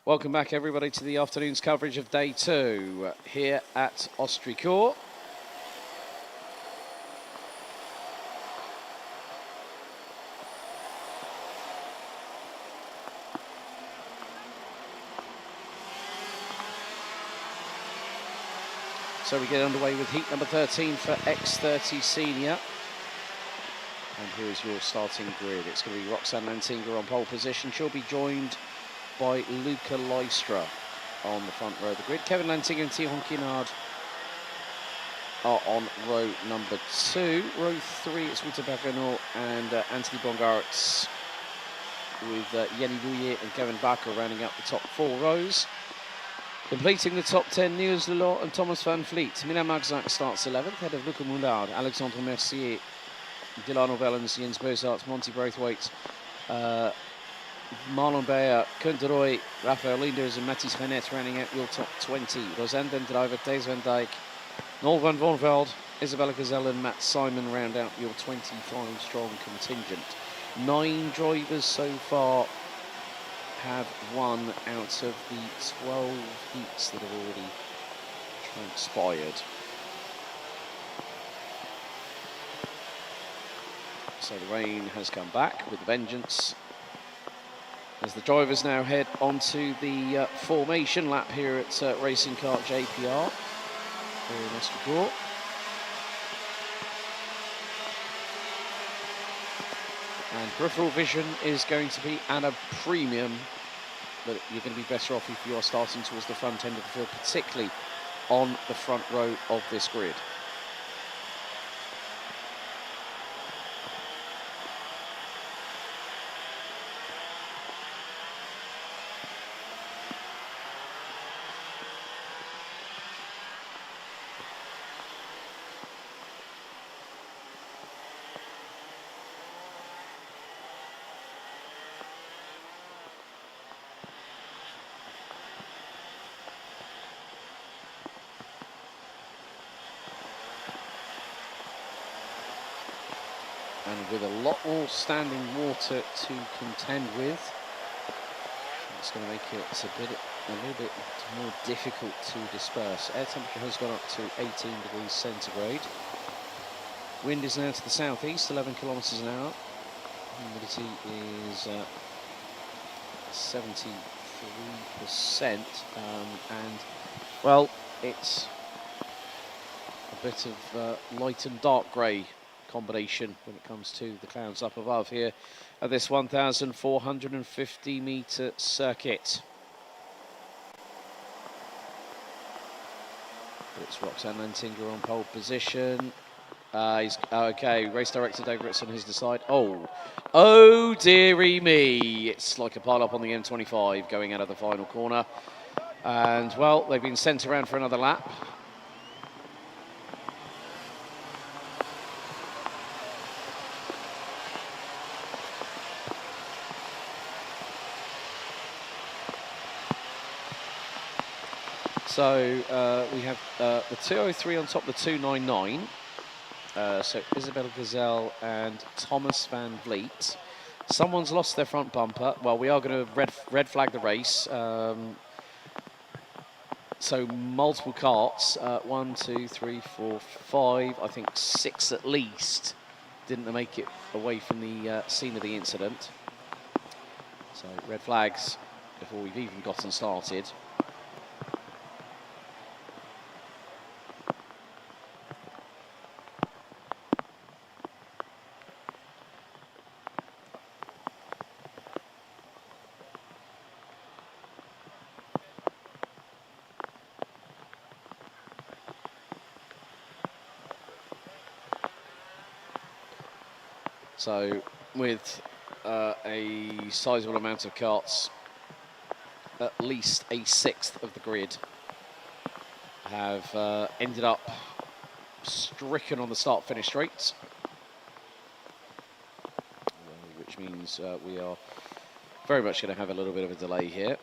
Welcome back, everybody, to the afternoon's coverage of day 2 here at Ostricourt. So we get underway with heat number 13 for X30 Senior. And here is your starting grid. It's going to be Roxanne Lantinger on pole position. She'll be joined by Luca Lystra on the front row of the grid. Kevin Lantinger and Thierry Kinard are on row number 2. Row 3, it's Ruta Bagano and Anthony Bongaerts, with Yenny Bouillet and Kevin Bakker rounding up the top 4 rows. Completing the top 10, Niels Lelot and Thomas van Vliet. Milan Magzak starts 11th, ahead of Luca Moulard, Alexandre Mercier, Delano Vellens, Jens Bozart, Monty Braithwaite, Marlon Beyer, Kunt de Roy, Raphael Linders and Matthijs Renet rounding out your top 20. Rosend den Driver, Thijs van Dijk, Noel van Vonveld, Isabella Gazelle and Matt Simon round out your 25 strong contingent. 9 drivers so far have won out of the 12 heats that have already transpired. So the rain has come back with a vengeance as the drivers now head onto the formation lap here at Racing Kart JPR here in Ostricourt. And peripheral vision is going to be at a premium, but you're going to be better off if you are starting towards the front end of the field, particularly on the front row of this grid. And with a lot more standing water to contend with, it's going to make it a little bit more difficult to disperse. Air temperature has gone up to 18 degrees centigrade. Wind is now to the southeast, 11 kilometres an hour. Humidity is 73%, and well, it's a bit of light and dark grey combination when it comes to the clouds up above here at this 1,450 metre circuit. It's Roxanne Lantinger on pole position. He's okay. Race director Dave Ritson has decided. Oh dearie me! It's like a pile up on the M25 going out of the final corner, and well, they've been sent around for another lap. So we have the 203 on top of the 299. So Isabella Gazelle and Thomas van Vliet. Someone's lost their front bumper. Well, we are going to red flag the race. So multiple carts, 1, 2, 3, 4, 5, I think 6 at least, didn't make it away from the scene of the incident. So red flags before we've even gotten started. So with a sizable amount of carts, at least a sixth of the grid have ended up stricken on the start-finish straight, which means we are very much going to have a little bit of a delay here.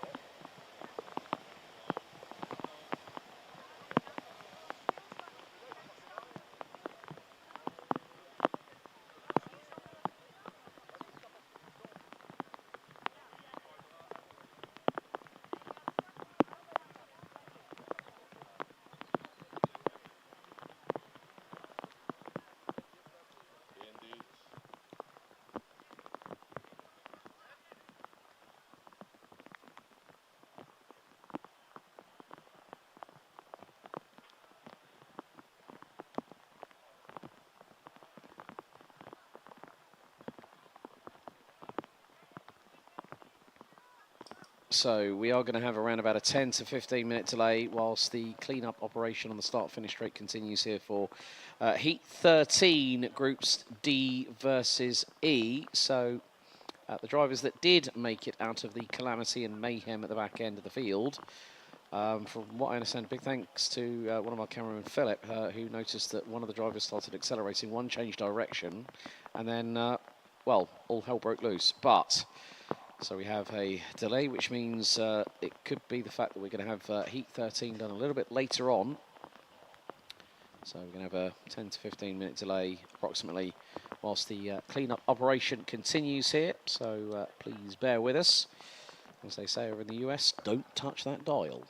So we are going to have around about a 10 to 15 minute delay whilst the clean-up operation on the start-finish straight continues here for Heat 13, Groups D versus E. So the drivers that did make it out of the calamity and mayhem at the back end of the field, from what I understand, big thanks to one of our cameramen, Philip, who noticed that one of the drivers started accelerating, one changed direction, and then, well, all hell broke loose. But so we have a delay, which means it could be the fact that we're going to have Heat 13 done a little bit later on. So we're going to have a 10 to 15 minute delay approximately whilst the clean-up operation continues here. So please bear with us. As they say over in the US, don't touch that dial.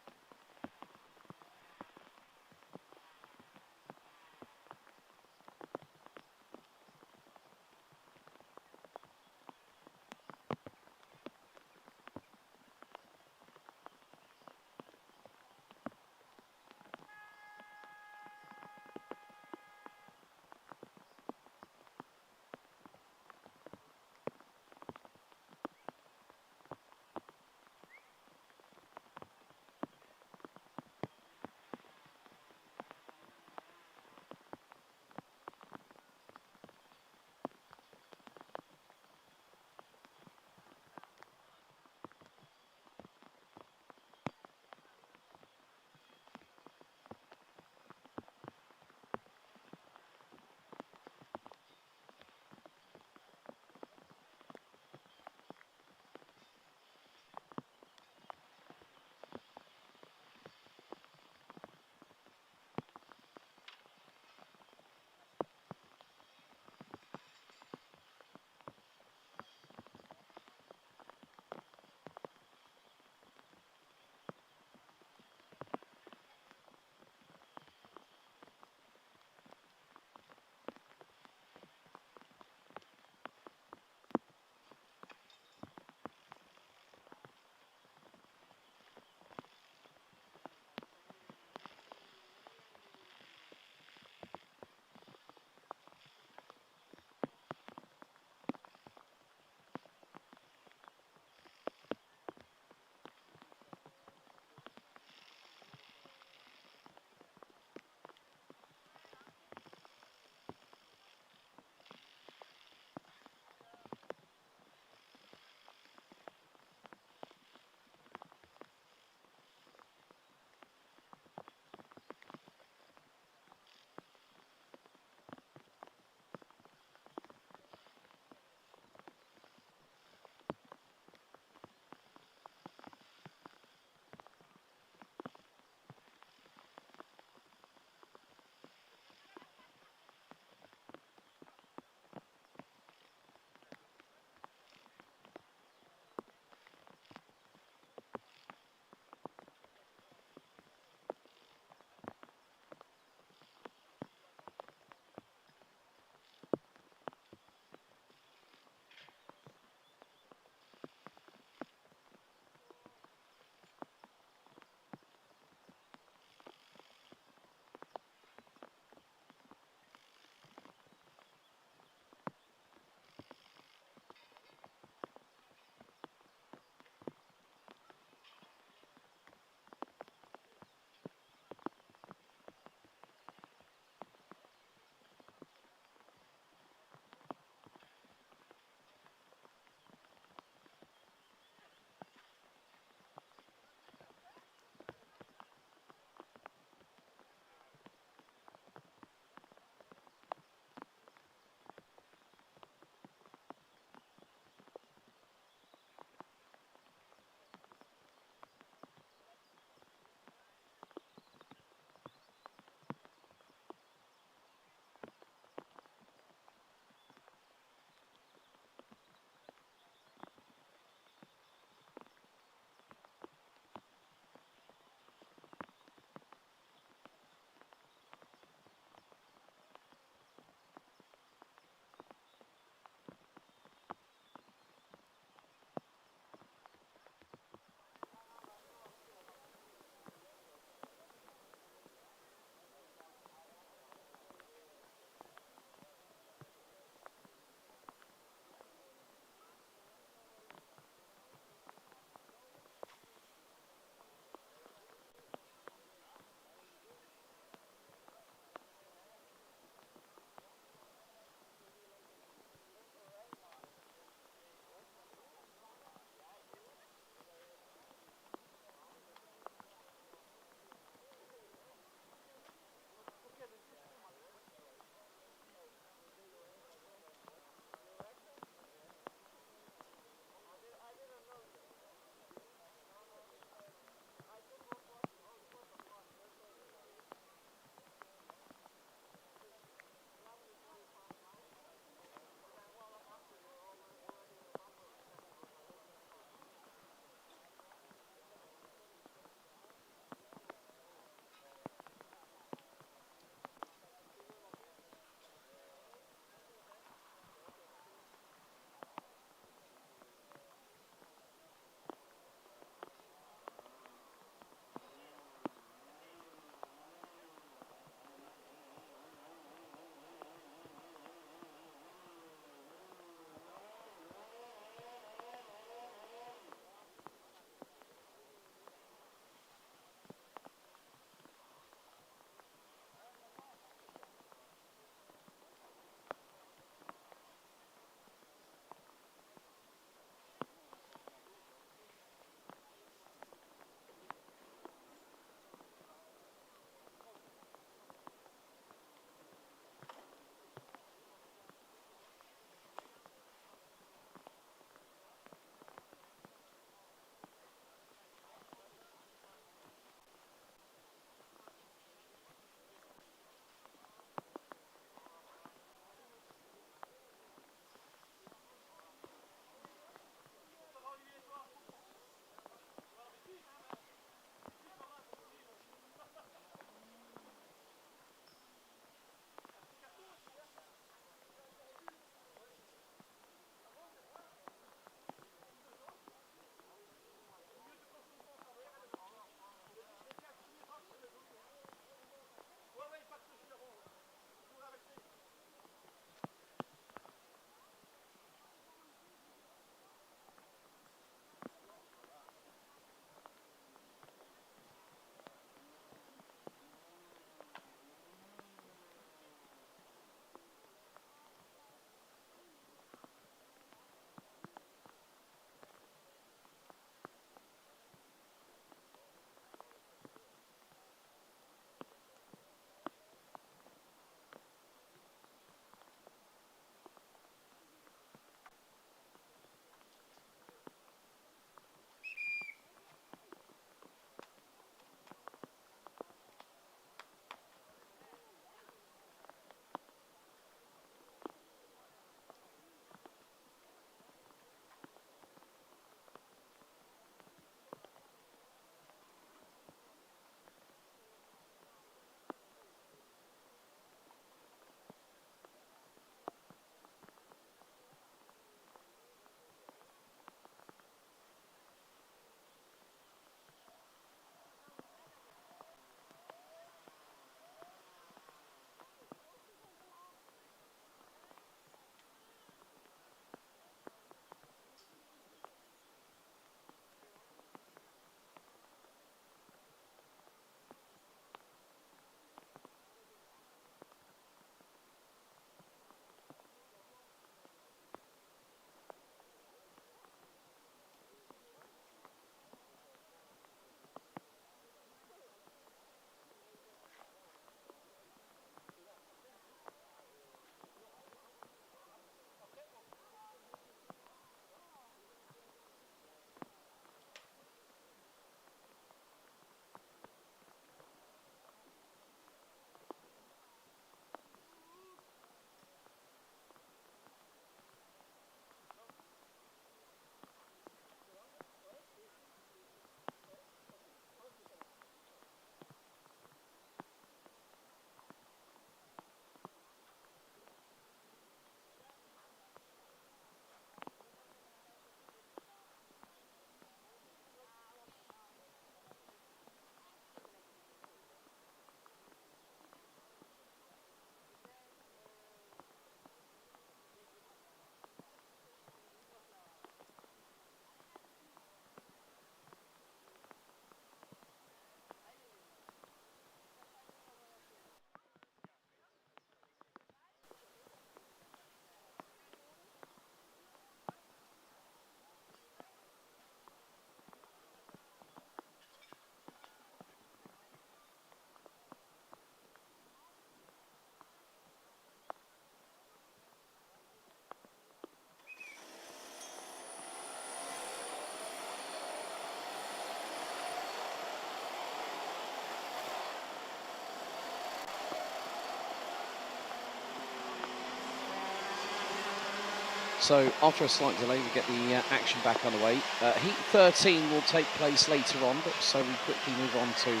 So after a slight delay, we get the action back underway. Heat 13 will take place later on, but so we quickly move on to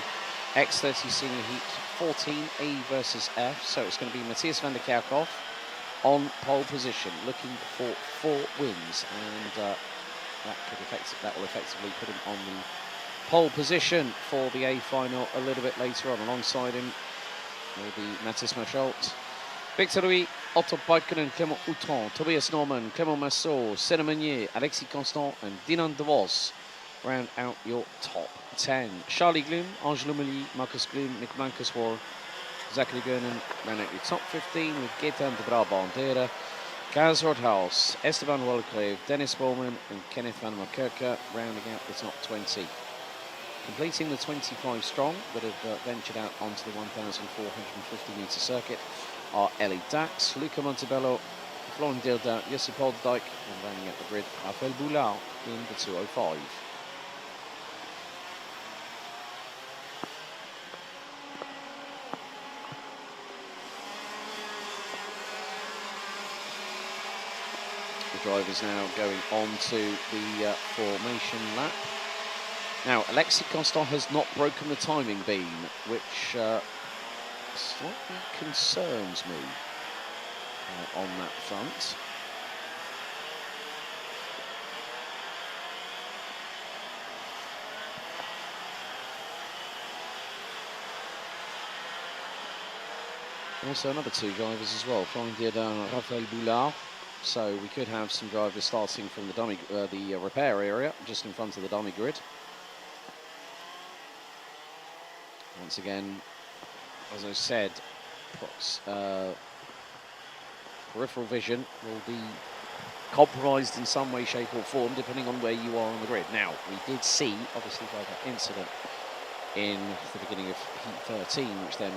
X30 Senior Heat 14, A versus F. So it's going to be Matthias van der Kerkhoff on pole position, looking for 4 wins, and that will effectively put him on the pole position for the A final a little bit later on. Alongside him will be Mathis Marchalt, Victor Louis, Otto Paikkonen, Clément Houton, Tobias Norman, Clément Massot, Senna Meunier, Alexis Constant and Dinan de Vos round out your top 10. Charlie Gloom, Angelo Mully, Marcus Gloom, Nick Blankenswaard, Zachary Gernen round out your top 15 with Gaetan de Brabant, Gaz Rodhaus, Esteban Walcleve, Dennis Bowman and Kenneth van Markerke rounding out the top 20. Completing the 25 strong that have ventured out onto the 1,450 metre circuit are Ellie Dax, Luca Montebello, Florent Dilda, Jesse Poldijk, and rounding out the grid, Raphael Boulard in the 205. The drivers now going on to the formation lap. Now, Alexis Constant has not broken the timing beam, which slightly concerns me on that front. Also another 2 drivers as well, Florent Dilda and Raphael Boulard. So we could have some drivers starting from the dummy, the repair area, just in front of the dummy grid. Once again, as I said, peripheral vision will be compromised in some way, shape or form, depending on where you are on the grid. Now, we did see, obviously, by that incident in the beginning of Heat 13, which then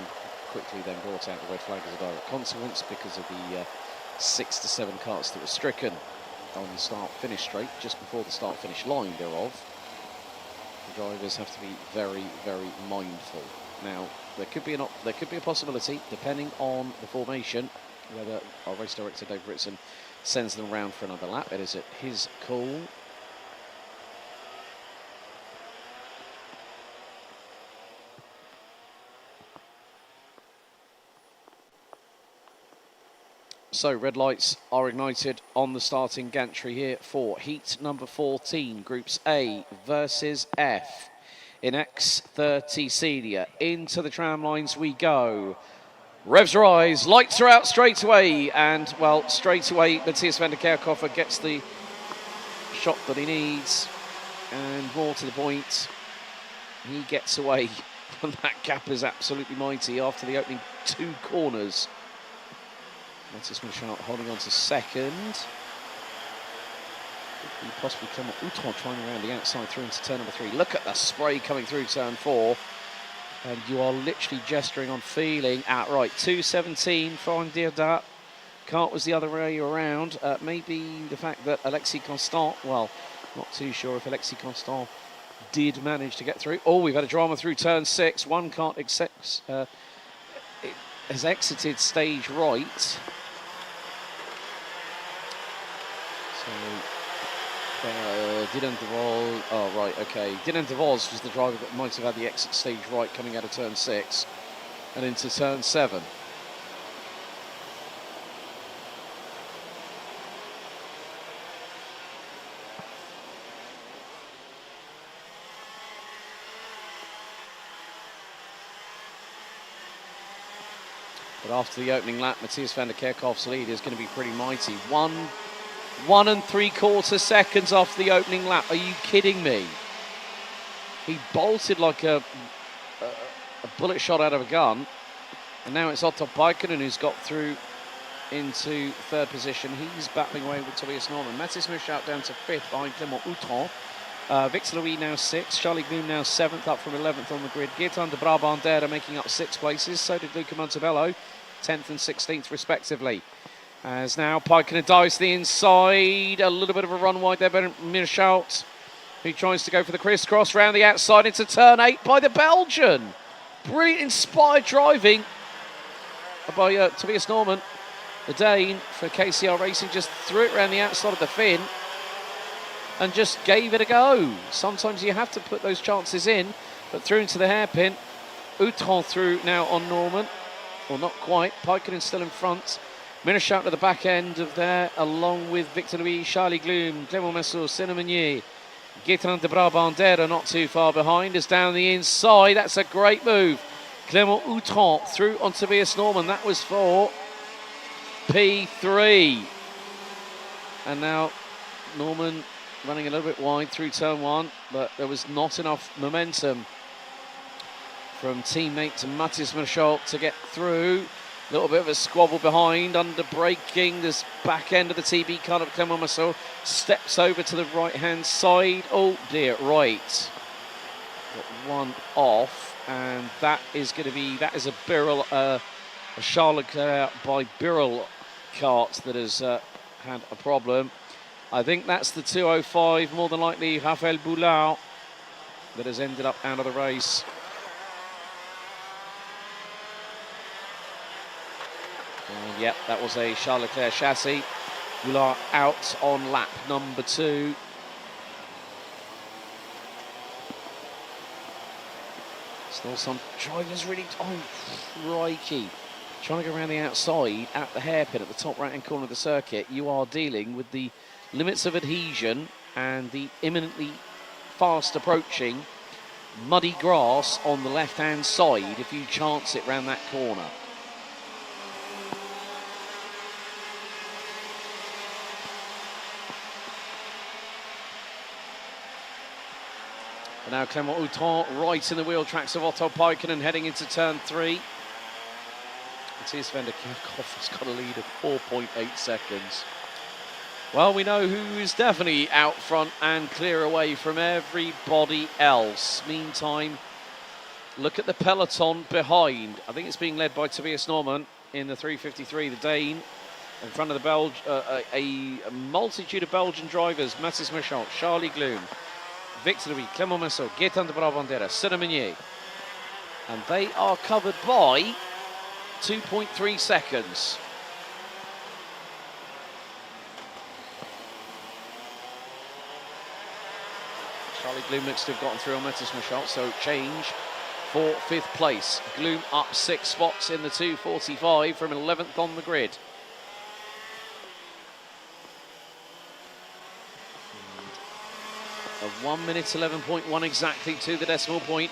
quickly then brought out the red flag as a direct consequence because of the 6 to 7 karts that were stricken on the start-finish straight, just before the start-finish line thereof. The drivers have to be very, very mindful. Now, there could be a possibility, depending on the formation, whether our race director Dave Ritson sends them around for another lap. It is at his call. So red lights are ignited on the starting gantry here for heat number 14, groups A versus F in X30 Senior. Into the tram lines we go. Revs rise, lights are out straight away, and well, straight away Matthias van der Kerkhoff gets the shot that he needs, and more to the point, he gets away. That gap is absolutely mighty after the opening 2 corners. Matthias Marchalt holding on to second. Could be possibly Clément Houton trying around the outside through into turn number 3. Look at the spray coming through turn 4. And you are literally gesturing on feeling outright. 2:17 for Dirda. Kart was the other way around. Maybe the fact that Alexis Constant, well, not too sure if Alexis Constant did manage to get through. Oh, we've had a drama through turn 6. One kart has exited stage right. So, Dinan de Vos, oh right, okay. Dinan de Vos was the driver that might have had the exit stage right coming out of turn 6 and into turn 7. But after the opening lap, Matthias van der Kerkhoff's lead is going to be pretty mighty. 1 3/4 seconds off the opening lap. Are you kidding me? He bolted like a bullet shot out of a gun. And now it's Otto Paikkonen who's got through into 3rd position. He's battling away with Tobias Norman. Mathis Marchalt down to 5th behind Clément Houton. Victor Louis now 6th. Charlie Gloom now 7th, up from 11th on the grid. Gaetan de Brabant making up 6 places. So did Luca Montebello, 10th and 16th respectively. As now Paikkonen dives to the inside. A little bit of a run wide there, but Marchalt, who tries to go for the crisscross round the outside into turn 8 by the Belgian. Brilliant inspired driving by Tobias Norman. the Dane for KCR Racing, just threw it around the outside of the fin and just gave it a go. Sometimes you have to put those chances in, but through into the hairpin. Outron through now on Norman. Well, not quite. Peikkinen still in front. Minishout to the back end of there, along with Victor Louis, Charlie Gloom, Clément Messot, Cinnamonier. Gaetan de Brabandera not too far behind, is down the inside. That's a great move. Clément Outron through on Tobias Norman. That was for P3. And now Norman running a little bit wide through turn one, but there was not enough momentum from teammate Matthias Minishout to get through. A little bit of a squabble behind, under braking. This back end of the TB car of Clément Messot steps over to the right hand side. Oh dear, right. Got one off, and that is going to be, that is a Birrell, a Charles Leclerc by Birrell kart that has had a problem. I think that's the 205, more than likely Raphaël Boulard, that has ended up out of the race. Yep, that was a Charles Leclerc chassis. Boulard out on lap number 2. Still some drivers really, oh crikey, trying to go around the outside at the hairpin at the top right hand corner of the circuit. You are dealing with the limits of adhesion and the imminently fast approaching muddy grass on the left hand side if you chance it round that corner. But now Clément Outron right in the wheel tracks of Otto Peikkinen heading into turn 3. Matthias van der Kerkhoff has got a lead of 4.8 seconds. Well, we know who is definitely out front and clear away from everybody else. Meantime, look at the peloton behind. I think it's being led by Tobias Norman in the 353, the Dane. In front of the a multitude of Belgian drivers. Matthias Minishout, Charlie Gloom, Victor Louis, Clément Messot, Gaetan de Brabandera, Cinnamonier. And they are covered by 2.3 seconds. Charlie Gloom looks to have gotten through on Matthias Minishout, so change for 5th place. Gloom up 6 spots in the 245 from 11th on the grid. A 1 minute 11.1 exactly to the decimal point.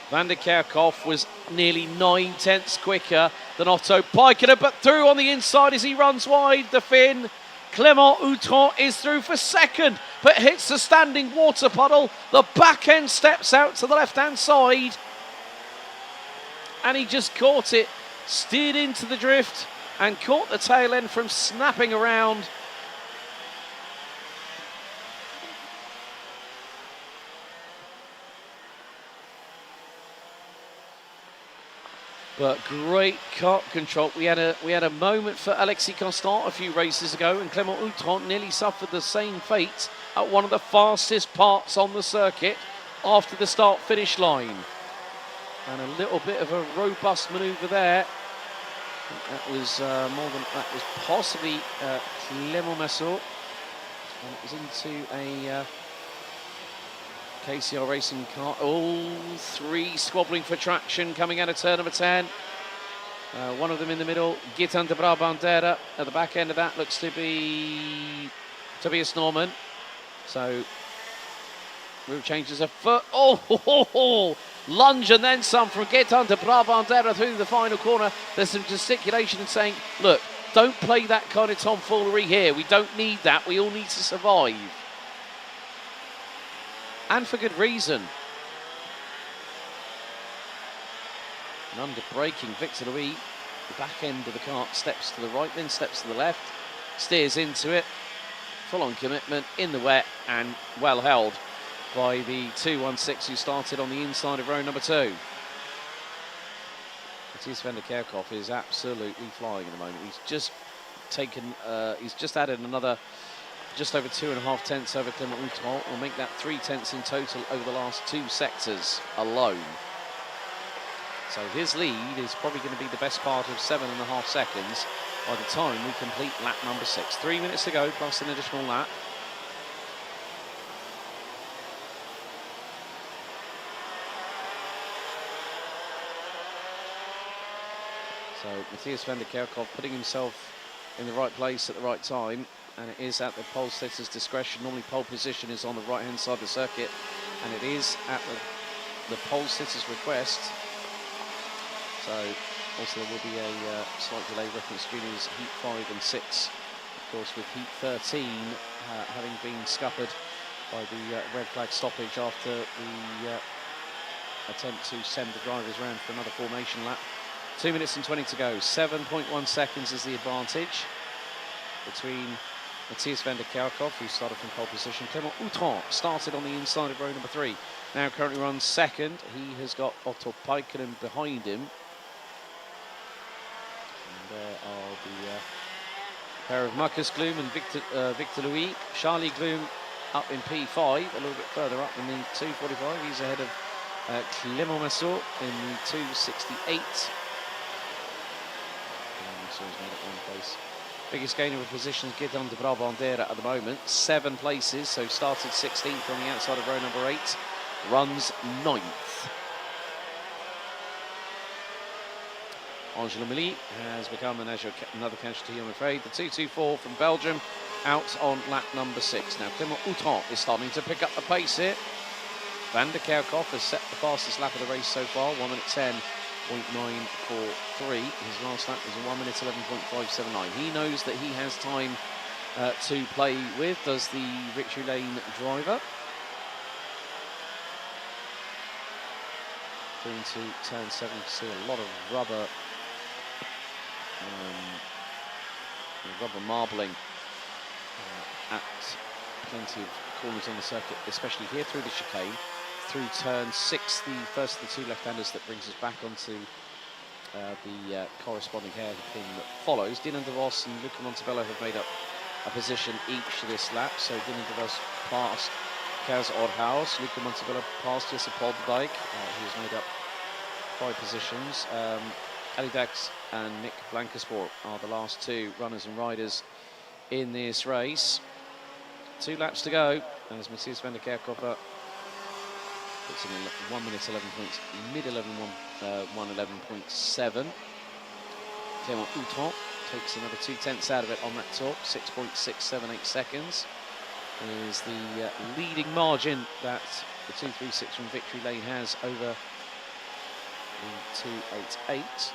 Van der Kerkhoff was nearly 9 tenths quicker than Otto Peikkinen, but through on the inside as he runs wide the fin. Clément Outron is through for 2nd, but hits the standing water puddle. The back end steps out to the left-hand side, and he just caught it, steered into the drift, and caught the tail end from snapping around. But great kart control. We had a moment for Alexis Constant a few races ago, and Clément Outron nearly suffered the same fate at one of the fastest parts on the circuit after the start-finish line. And a little bit of a robust manoeuvre there. That was more than that was possibly Clément Messot. And it was into a KCR Racing car. All 3 squabbling for traction coming out of turn number 10. One of them in the middle, Gaetan de Brabandera. At the back end of that looks to be Tobias Norman. So, route changes a foot. Oh, lunge and then some from Gaetan de Brabandera through the final corner. There's some gesticulation and saying, look, don't play that kind of tomfoolery here. We don't need that. We all need to survive. And for good reason. And under braking, Victor Louis, the back end of the kart, steps to the right, then steps to the left, steers into it, full on commitment in the wet, and well held by the 216 who started on the inside of row number 2. Matthias van der Kerkhoff is absolutely flying at the moment. He's just taken, he's just added another just over 2.5 tenths over Clément Outron. Will make that 3 tenths in total over the last 2 sectors alone. So his lead is probably going to be the best part of 7.5 seconds by the time we complete lap number 6. 3 minutes to go, plus an additional lap. So Matthias van der Kerkhoff putting himself in the right place at the right time, and it is at the pole sitter's discretion. Normally pole position is on the right hand side of the circuit, and it is at the pole sitter's request. So also there will be a slight delay reference juniors heat 5 and 6, of course, with heat 13 having been scuppered by the red flag stoppage after the attempt to send the drivers round for another formation lap. 2 minutes and 20 to go. 7.1 seconds is the advantage between Matthias van der Kerkhoff, who started from pole position. Clément Outran started on the inside of row number 3. Now currently runs second. He has got Otto Paikkonen behind him. And there are the pair of Marcus Gloom and Victor Louis. Charlie Gloom up in P5, a little bit further up in the 2:45. He's ahead of Clément Massot in the 2:68. He's made it one place. Biggest gainer of positions, Guidon de Brabandera at the moment. 7 places, so started 16th on the outside of row number 8. Runs 9th. Angela Milly has become another casualty, I'm afraid. The 2:24 from Belgium out on lap number 6. Now Clément Outran is starting to pick up the pace here. Van der Kerkhoff has set the fastest lap of the race so far, 1 minute 10.943. His last lap was a 1 minute 11.579. He knows that he has time to play with, does the Victory Lane driver. Into turn 7, you see a lot of rubber marbling at plenty of corners on the circuit, especially here through the chicane. Through turn 6, the first of the 2 left-handers, that brings us back onto the corresponding hairpin that follows. Dylan de Vos and Luca Montebello have made up a position each this lap. So Dylan de Vos passed Kaz Oorhaus, Luca Montebello passed Jesse Polderdijk, who has made up 5 positions. Ali Dax and Nick Blankensport are the last 2 runners and riders in this race. 2 laps to go as Matthias van der Kerkhoff puts in 1 minute 11 points, mid 1:11.7. Clément Outran takes another 2/10 out of it on that talk, 6.678 seconds. Is the leading margin that the 236 from Victory Lane has over the 288.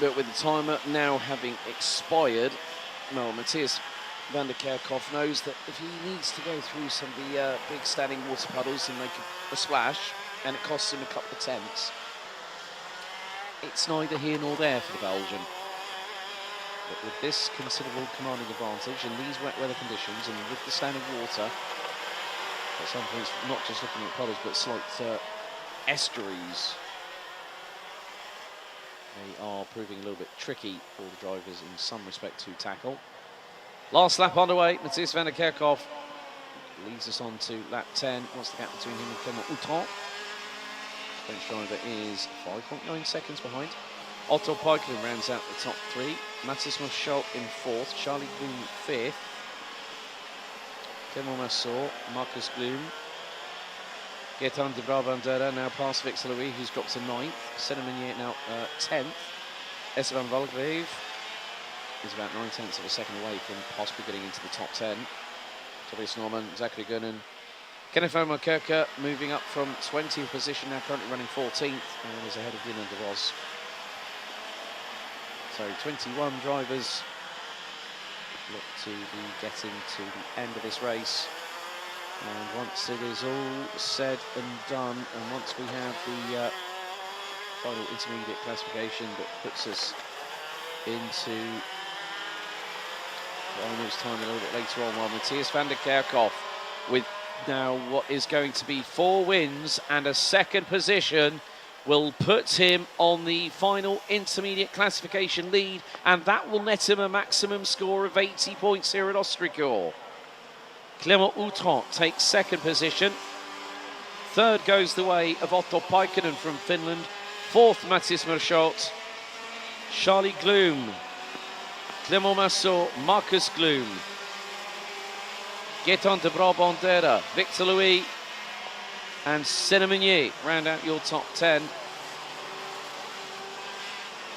But with the timer now having expired, well, Matthias van der Kerkhoff knows that if he needs to go through some of the big standing water puddles and make a splash, and it costs him a couple of tenths, it's neither here nor there for the Belgian. But with this considerable commanding advantage and these wet weather conditions, and with the standing water, at some points not just looking at puddles but slight estuaries, they are proving a little bit tricky for the drivers in some respect to tackle. Last lap underway. Matthias van der Kerkhoff leads us on to lap 10. What's the gap between him and Clément Outran? French driver is 5.9 seconds behind. Otto Paikkonen rounds out the top 3. Mathis Moschalt in 4th. Charlie Gloom 5th. Clément Massot, Marcus Gloom. Gaetan de Brabandera now past Victor Louis, who's dropped to 9th. Senemanier now 10th. Esteban Valgrave is about 9/10 of a second away from possibly getting into the top 10. Tobias Norman, Zachary Gunnan. Kenneth van Kerker moving up from 20th position, now currently running 14th, and is ahead of Dylan de Vos. So 21 drivers look to be getting to the end of this race. And once it is all said and done, and once we have the final intermediate classification that puts us into finals time a little bit later on, while Matthias van der Kerkhoff, with now what is going to be 4 wins and a second position, will put him on the final intermediate classification lead, and that will net him a maximum score of 80 points here at Ostricourt. Clément Outram takes second position. Third goes the way of Otto Paikkonen from Finland. Fourth, Matthias Merschot, Charlie Gloom, Clément Massot, Marcus Gloom, Gaetan de Brabantera, Victor Louis, and Senna Meunier round out your top 10.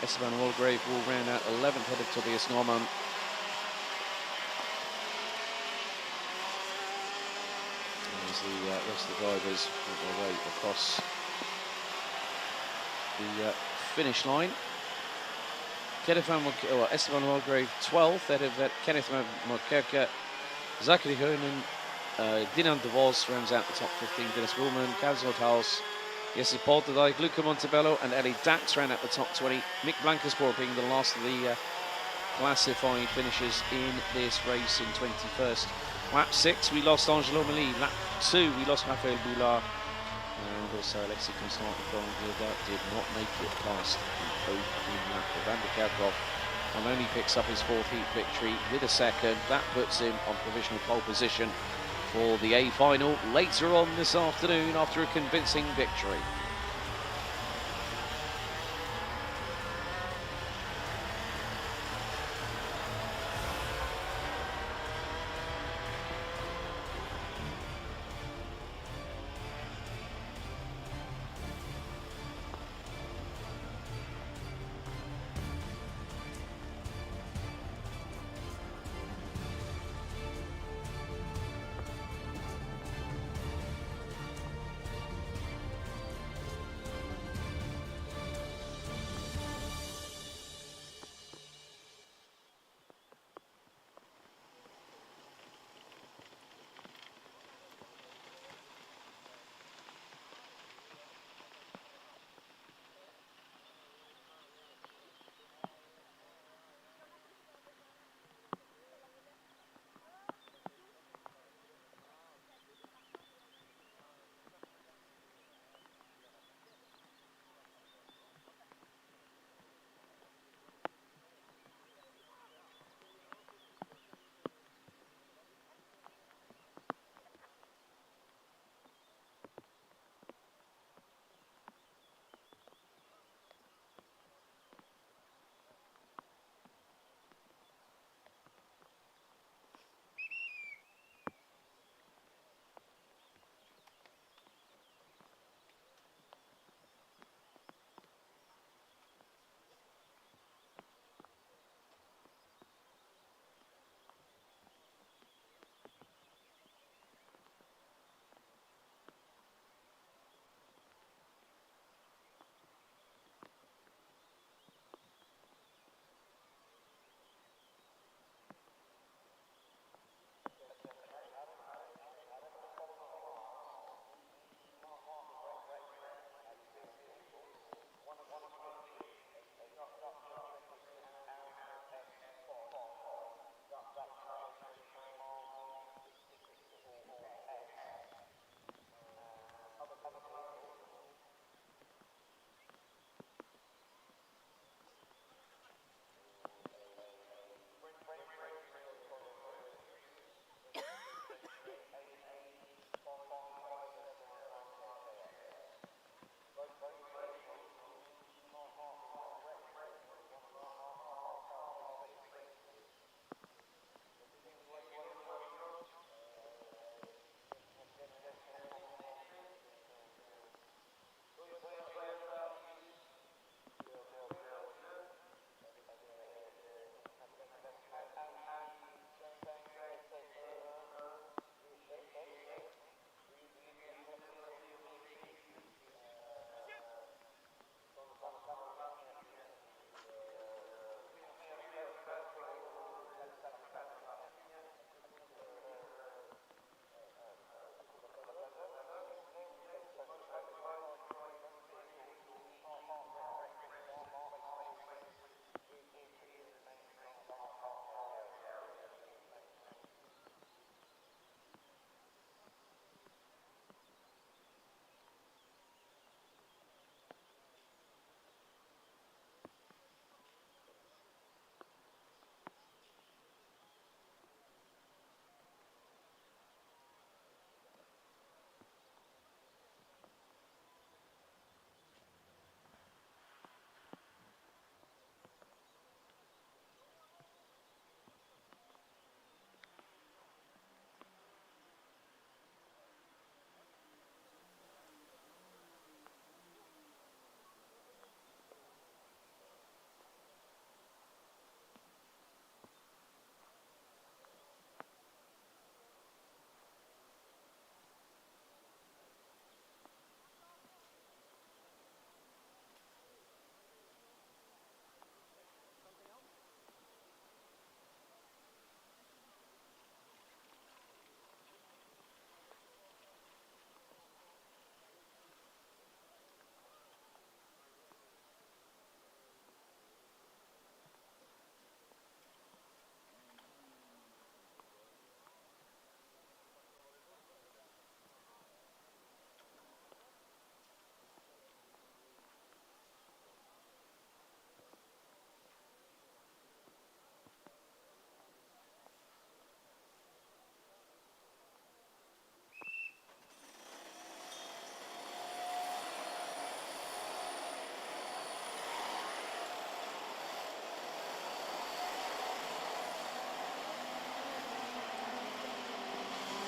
Esteban Walgrave will round out 11th head of Tobias Norman. As the rest of the drivers make their way across the finish line. Esteban Walgrave 12th, head of Kenneth Mokerke, Zachary Hoenen, Dinan de Vos rounds out the top 15, Dennis Woolman, Kaz Nordhaus, Jesse Polterdijk, Luca Montebello and Ellie Dax round out the top 20. Mick Blankensport being the last of the classified finishers in this race in 21st. Lap 6 we lost Angelo Mali, lap 2 we lost Raphael Boulard, and also Alexis Constant and Florent Gilda did not make it past the opening lap. Van der Kerkhoff only picks up his fourth heat victory with a second. That puts him on provisional pole position for the A final later on this afternoon after a convincing victory.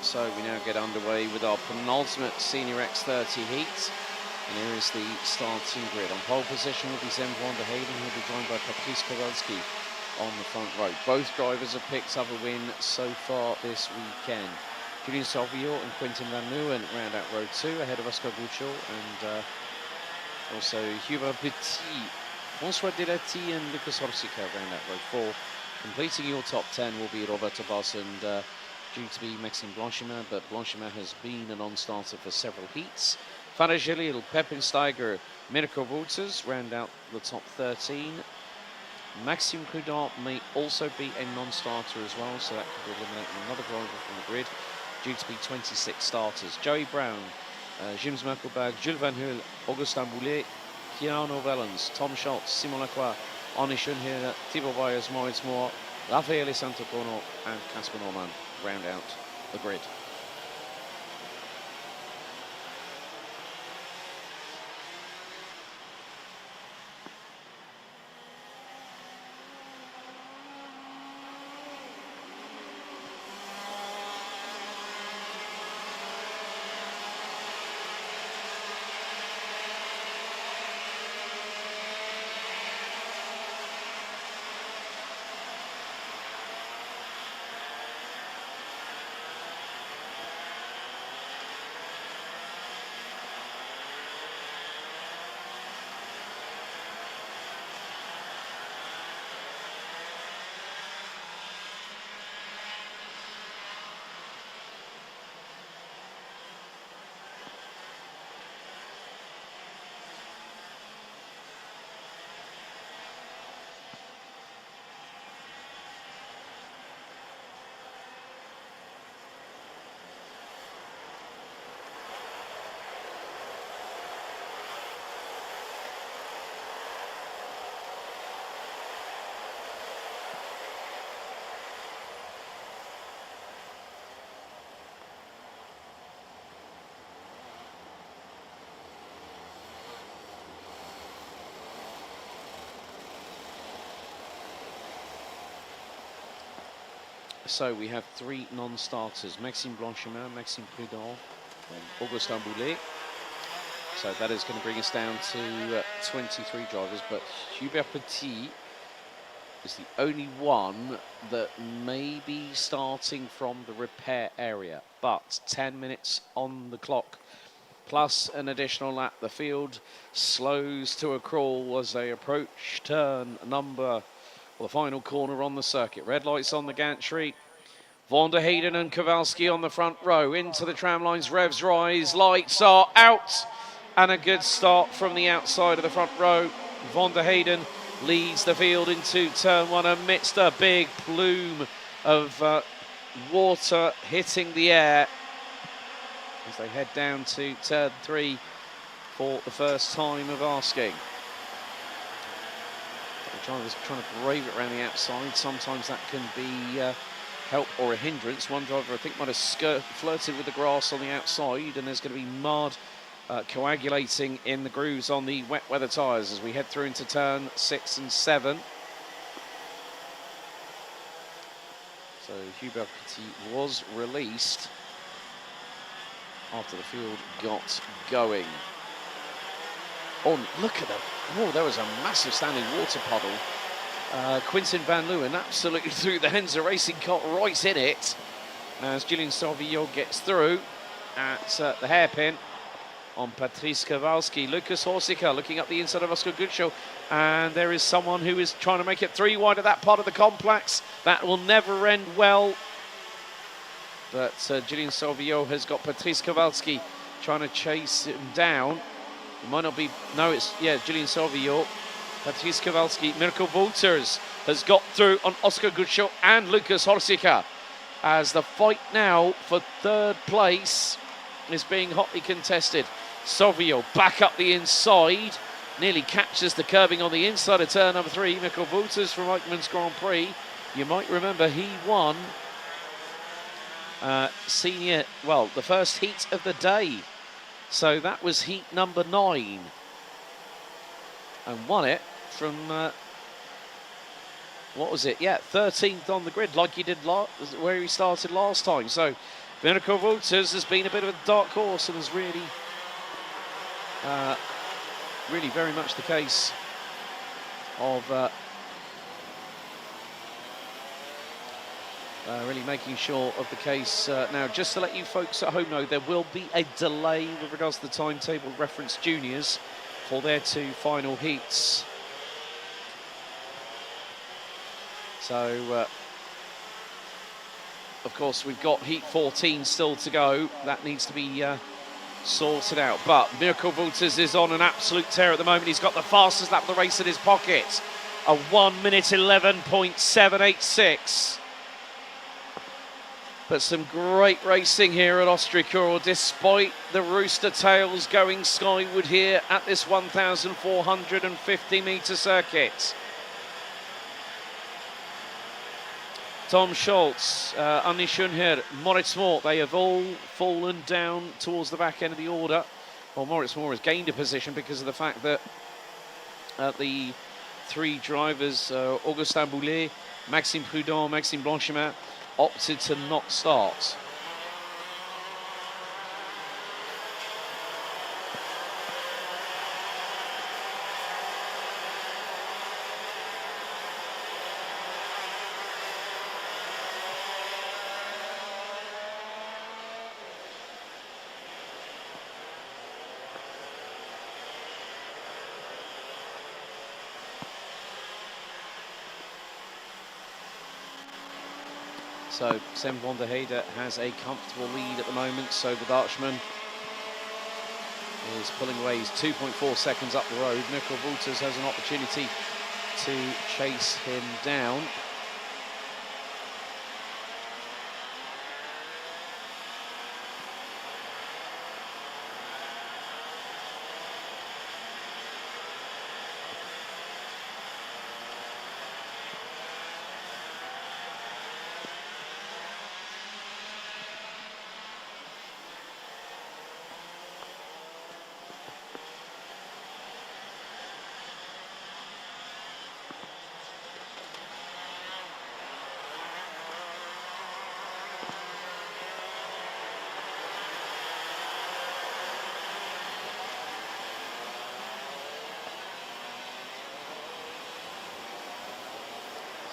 So we now get underway with our penultimate Senior X30 heat. And here is the starting grid. On pole position will be Zen van der Heyden, who will be joined by Patrice Kowalski on the front row. Both drivers have picked up a win so far this weekend. Julien Sauvillot and Quentin Van Leeuwen round out row 2 ahead of Oscar Guccio and also Hubert Petit, François Delati and Lucas Horsica round out row 4. Completing your top 10 will be Roberto Boss and due to be Maxime Blanchemin, but Blanchemin has been a non-starter for several heats. Farah Jalil, Pepin Steiger, Mirko Wouters round out the top 13. Maxime Prudhomme may also be a non-starter as well, so that could eliminate another driver from the grid, due to be 26 starters. Joey Brown, James Merkelberg, Jules Van Huel, Augustin Boulet, Keanu Vellens, Tom Schultz, Simon Lacroix, Arne Schoenheder, Thibaut Bayers, Moritz Moore, Raffaele Santocono and Casper Norman round out the grid. So we have 3 non-starters, Maxime Blanchemin, Maxime Prudhomme, and Augustin Boulet. So that is going to bring us down to 23 drivers, but Hubert Petit is the only one that may be starting from the repair area. But 10 minutes on the clock, plus an additional lap. The field slows to a crawl as they approach turn number, the final corner on the circuit. Red lights on the gantry. Van der Heyden and Kowalski on the front row. Into the tram lines, revs rise, lights are out. And a good start from the outside of the front row. Van der Heyden leads the field into turn 1 amidst a big plume of water hitting the air as they head down to turn 3 for the first time of asking. The driver's trying to brave it around the outside. Sometimes that can be help or a hindrance. One driver, I think, might have flirted with the grass on the outside, and there's going to be mud coagulating in the grooves on the wet weather tyres as we head through into turn 6 and 7. So Hubert Petit was released after the field got going. Oh, look at that. Oh, there was a massive standing water puddle. Quentin Van Leeuwen absolutely threw the Henzer Racing Cart right in it as Julien Sauvillot gets through at the hairpin on Patrice Kowalski. Lucas Horsica looking up the inside of Oscar Guccio, and there is someone who is trying to make it 3 wide at that part of the complex. That will never end well. But Julien Sauvillot has got Patrice Kowalski trying to chase him down. It might not be, no, it's, yeah, Julien Sauvillot. Patrice Kowalski, Mirko Wouters has got through on Oscar Guccio and Lucas Horsica as the fight now for 3rd place is being hotly contested. Sauvillot back up the inside, nearly catches the curbing on the inside of turn number 3. Mirko Wouters from Eichmann's Grand Prix. You might remember he won senior, well, the first heat of the day. So that was heat number 9. And won it from, what was it? Yeah, 13th on the grid, like he did where he started last time. So Benelux Walters has been a bit of a dark horse and is really very much the case of really making sure of the case. Now, just to let you folks at home know, there will be a delay with regards to the timetable reference juniors for their 2 final heats. So, of course, we've got heat 14 still to go. That needs to be sorted out. But Benelux Walters is on an absolute tear at the moment. He's got the fastest lap of the race in his pocket. A 1 minute 11.786. But some great racing here at Ostricourt, despite the rooster tails going skyward here at this 1,450 metre circuit. Tom Schultz, Annie Schönherr, Moritz Moore, they have all fallen down towards the back end of the order. Well, Moritz Moore has gained a position because of the fact that the 3 drivers, Augustin Boulet, Maxime Prudent, Maxime Blanchemin, opted to not start. So Sam van der Heide has a comfortable lead at the moment, so the Dutchman is pulling away. He's 2.4 seconds up the road. Benelux Walters has an opportunity to chase him down.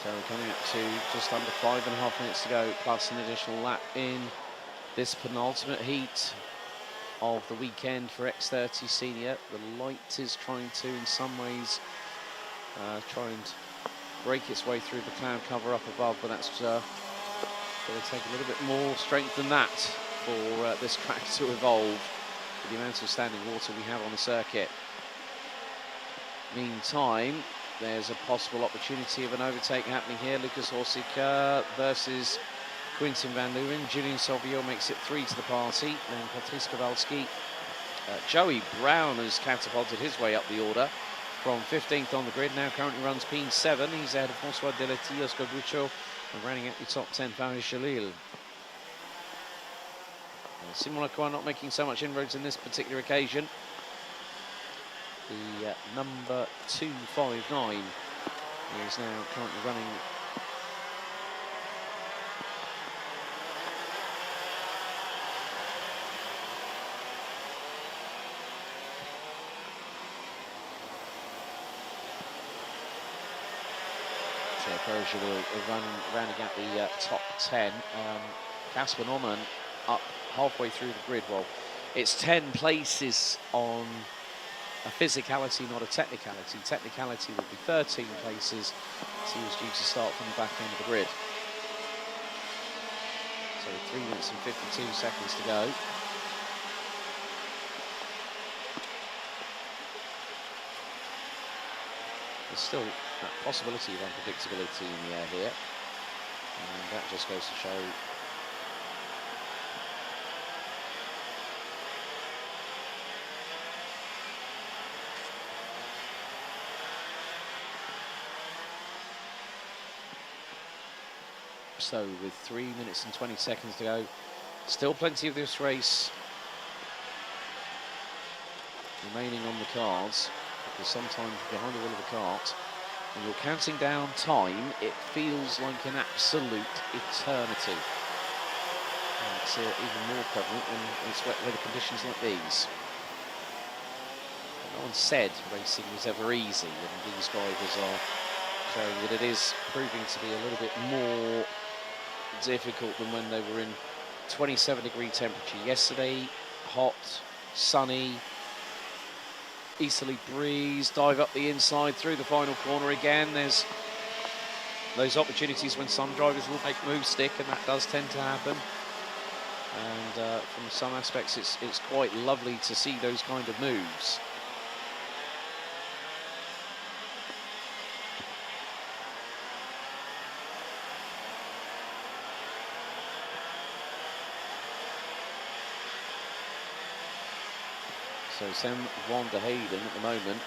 So we're coming up to just under 5.5 minutes to go, plus an additional lap in this penultimate heat of the weekend for X30 Senior. The light is trying to, in some ways, try and break its way through the cloud cover up above, but that's going to take a little bit more strength than that for this track to evolve with the amount of standing water we have on the circuit. Meantime, there's a possible opportunity of an overtake happening here. Lucas Ostricourt versus Quinten van Leeuwen. Julian Salvio makes it 3 to the party. Then Patrice Kowalski. Joey Brown has catapulted his way up the order from 15th on the grid. Now currently runs P7. He's ahead of François Delety, Oscar Buccio, and running at the top 10, Faris Jalil. Simon Lacroix not making so much inroads in this particular occasion. The number 259 is now currently running so Persia will run rounding out the top 10. Casper Norman up halfway through the grid. Well, it's 10 places on a physicality, not a technicality. Technicality would be 13 places, so he was due to start from the back end of the grid. So 3 minutes and 52 seconds to go. There's still that possibility of unpredictability in the air here, and that just goes to show so with 3 minutes and 20 seconds to go. Still plenty of this race remaining on the cards, because sometimes behind the wheel of a kart, when you're counting down time, it feels like an absolute eternity. It's even more prevalent in wet weather conditions like these. No one said racing was ever easy, and these drivers are showing that it is proving to be a little bit more difficult than when they were in 27-degree temperature yesterday. Hot, sunny, easterly breeze, dive up the inside through the final corner again. There's those opportunities when some drivers will make moves stick, and that does tend to happen. And from some aspects, it's quite lovely to see those kind of moves. So Sam van der Heyden at the moment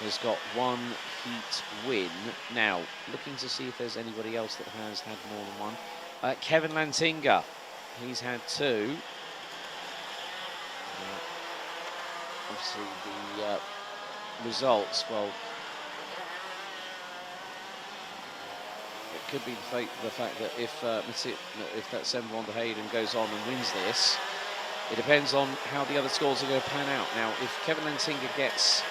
has got one heat win. Now, looking to see if there's anybody else that has had more than one. Kevin Lantinga, he's had two. Obviously, the results, well, it could be the fact that if that Sam van der Heyden goes on and wins this, it depends on how the other scores are going to pan out. Now, if Kevin Lantinga gets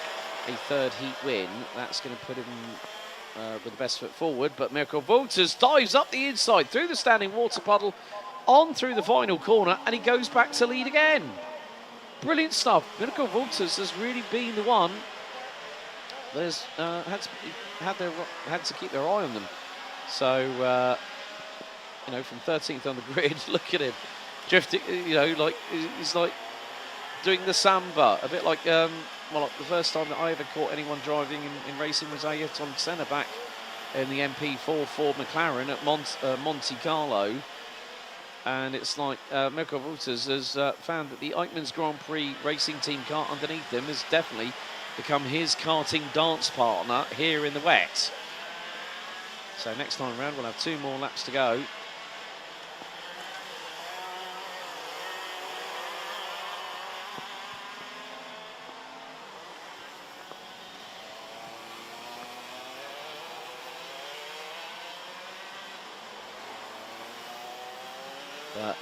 a third heat win, that's going to put him with the best foot forward. But Mirko Wolters dives up the inside through the standing water puddle, on through the final corner, and he goes back to lead again. Brilliant stuff. Mirko Wolters has really been the one that's had to keep their eye on them. So, you know, from 13th on the grid, look at him. Drifting, you know, like he's like doing the samba, a bit like well, like the first time that I ever caught anyone driving in racing was Ayrton Senna back in the MP4 Ford McLaren at Monte Carlo, and it's like Mirko Wolters has found that the Eichmann's Grand Prix racing team kart underneath him has definitely become his karting dance partner here in the wet. So next time around we'll have 2 more laps to go.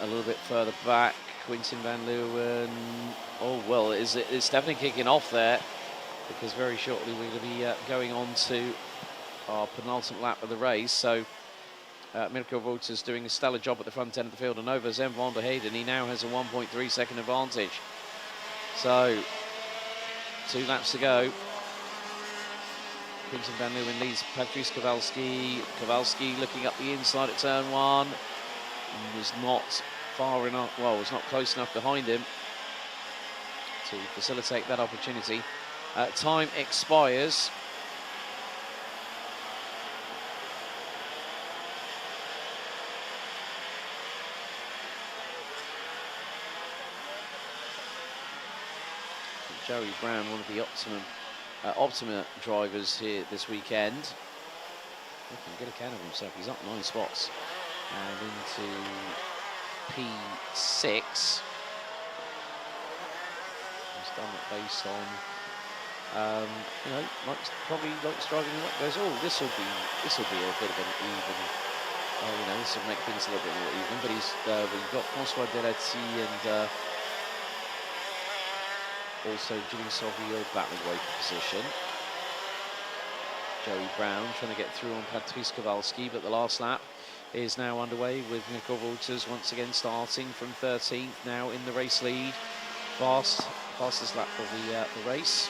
A little bit further back, Quinten van Leeuwen. Oh, well, it's definitely kicking off there, because very shortly we're going to be going on to our penultimate lap of the race. So Mirko Wolters doing a stellar job at the front end of the field, and over Sam van der Heyden, he now has a 1.3 second advantage. So 2 laps to go. Quinten van Leeuwen leads Patrice Kowalski. Kowalski looking up the inside at turn 1. Was not far enough, well, was not close enough behind him to facilitate that opportunity. Time expires. Joey Brown, one of the Optima drivers here this weekend. He can get account of himself. He's up 9 spots. And into P6. He's done it based on, you know, probably likes driving in wet. Goes, oh, this will be a bit of an even. Oh, you know, this will make things a little bit more even. But we've got François Delati and also Julian Sauvio battling away for position. Joey Brown trying to get through on Patrice Kowalski, but the last lap is now underway with Mirko Wolters once again starting from 13th, now in the race lead. Fastest lap of the race.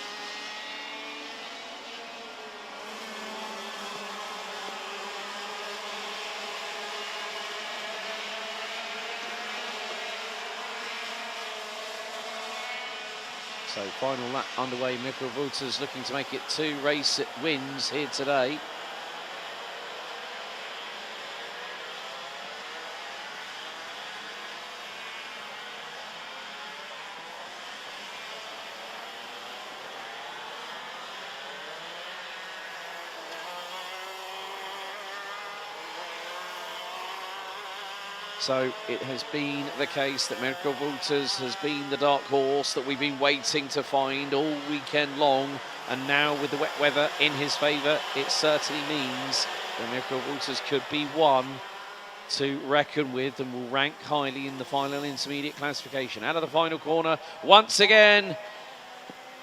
So final lap underway. Mirko Wolters looking to make it 2 race wins here today. So it has been the case that Mirko Wolters has been the dark horse that we've been waiting to find all weekend long. And now with the wet weather in his favour, it certainly means that Mirko Wolters could be one to reckon with and will rank highly in the final intermediate classification. Out of the final corner, once again,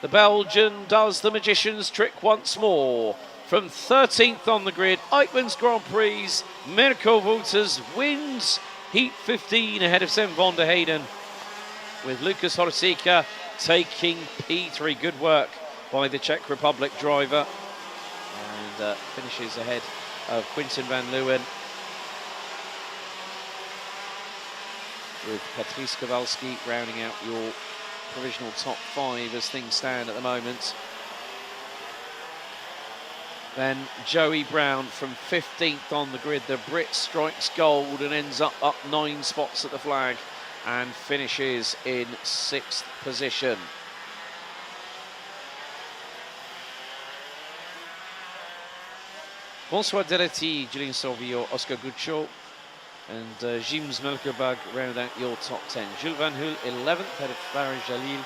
the Belgian does the magician's trick once more. From 13th on the grid, Eichmann's Grand Prix, Mirko Wouters wins Heat 15 ahead of Sven van der Heyden, with Lucas Horsika taking P3. Good work by the Czech Republic driver, and finishes ahead of Quinten van Leeuwen, with Patrice Kowalski rounding out your provisional top 5 as things stand at the moment. Then Joey Brown from 15th on the grid. The Brit strikes gold and ends up 9 spots at the flag and finishes in 6th position. François Delety, Julien Sorvio, Oscar Guccio, and Jims Melkerbag round out your top 10. Jules Van Hoel 11th, head of Farid Jalil.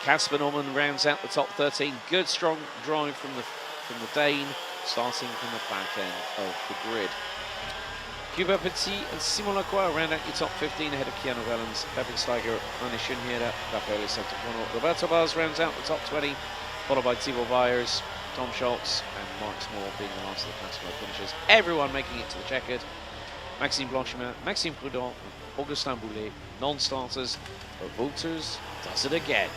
Casper Norman rounds out the top 13. Good strong drive from the Dane, starting from the back end of the grid. Cuba Petit and Simon Lacroix round out your top 15 ahead of Keanu Wellens, Patrick Steiger, Anne Schönheder, Raffaele Santafono. Roberto Baz rounds out the top 20, followed by Thibaut Byers, Tom Schultz, and Mark Small being the last of the classified finishers. Everyone making it to the checkered. Maxime Blanchemin, Maxime Prudent, Augustin Boulet, non-starters, but Wouters does it again.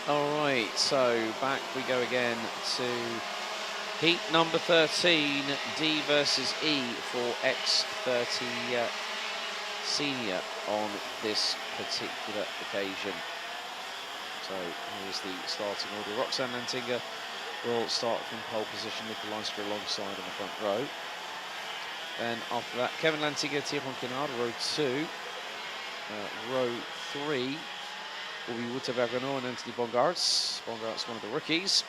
All right, so back we go again to heat number 13, D versus E for X30 Senior on this particular occasion. So here's the starting order. Roxanne Lantinga will start from pole position, Nicola Leicester alongside on the front row. Then after that, Kevin Lantinga, Thierry Kennard, row 2. Row 3 will be Wouter Bergeron and Anthony Bongarts. Bongarts, one of the rookies.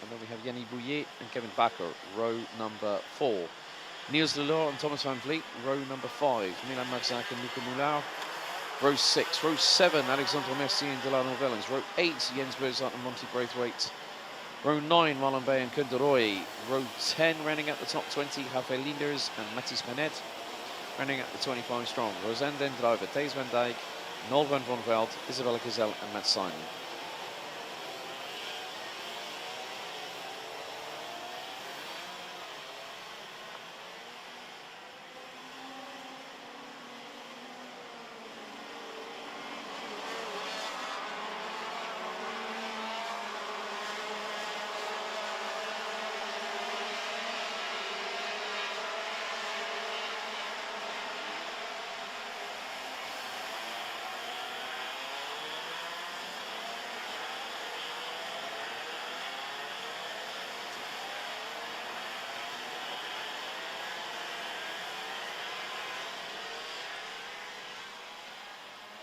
And then we have Yanni Bouillet and Kevin Bakker, row number 4. Niels Lelor and Thomas Van Vliet, row number 5. Milan Marzak and Luca Moulin, row 6. Row 7, Alexandre Mercier and Delano Vellens. Row 8, Jens Berzat and Monty Braithwaite. Row 9, Malambe and Kunderoy. Row 10, rounding out the top 20, Rafael Linders and Matthijs Benet. Rounding out the 25 strong, Rosanne Den Driver, Thijs van Dijk, Noel van Veld, Isabella Gazelle and Matt Simon.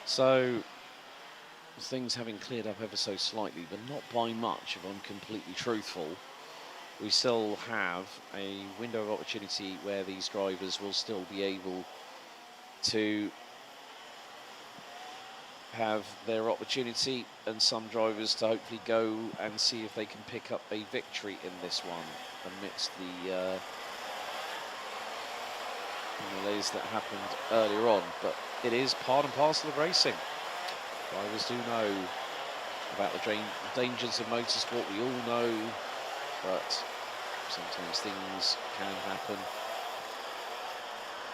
So, things having cleared up ever so slightly, but not by much, if I'm completely truthful. We still have a window of opportunity where these drivers will still be able to have their opportunity, and some drivers to hopefully go and see if they can pick up a victory in this one amidst the malaise that happened earlier on. But it is part and parcel of racing. Drivers do know about the dangers of motorsport, we all know, but sometimes things can happen.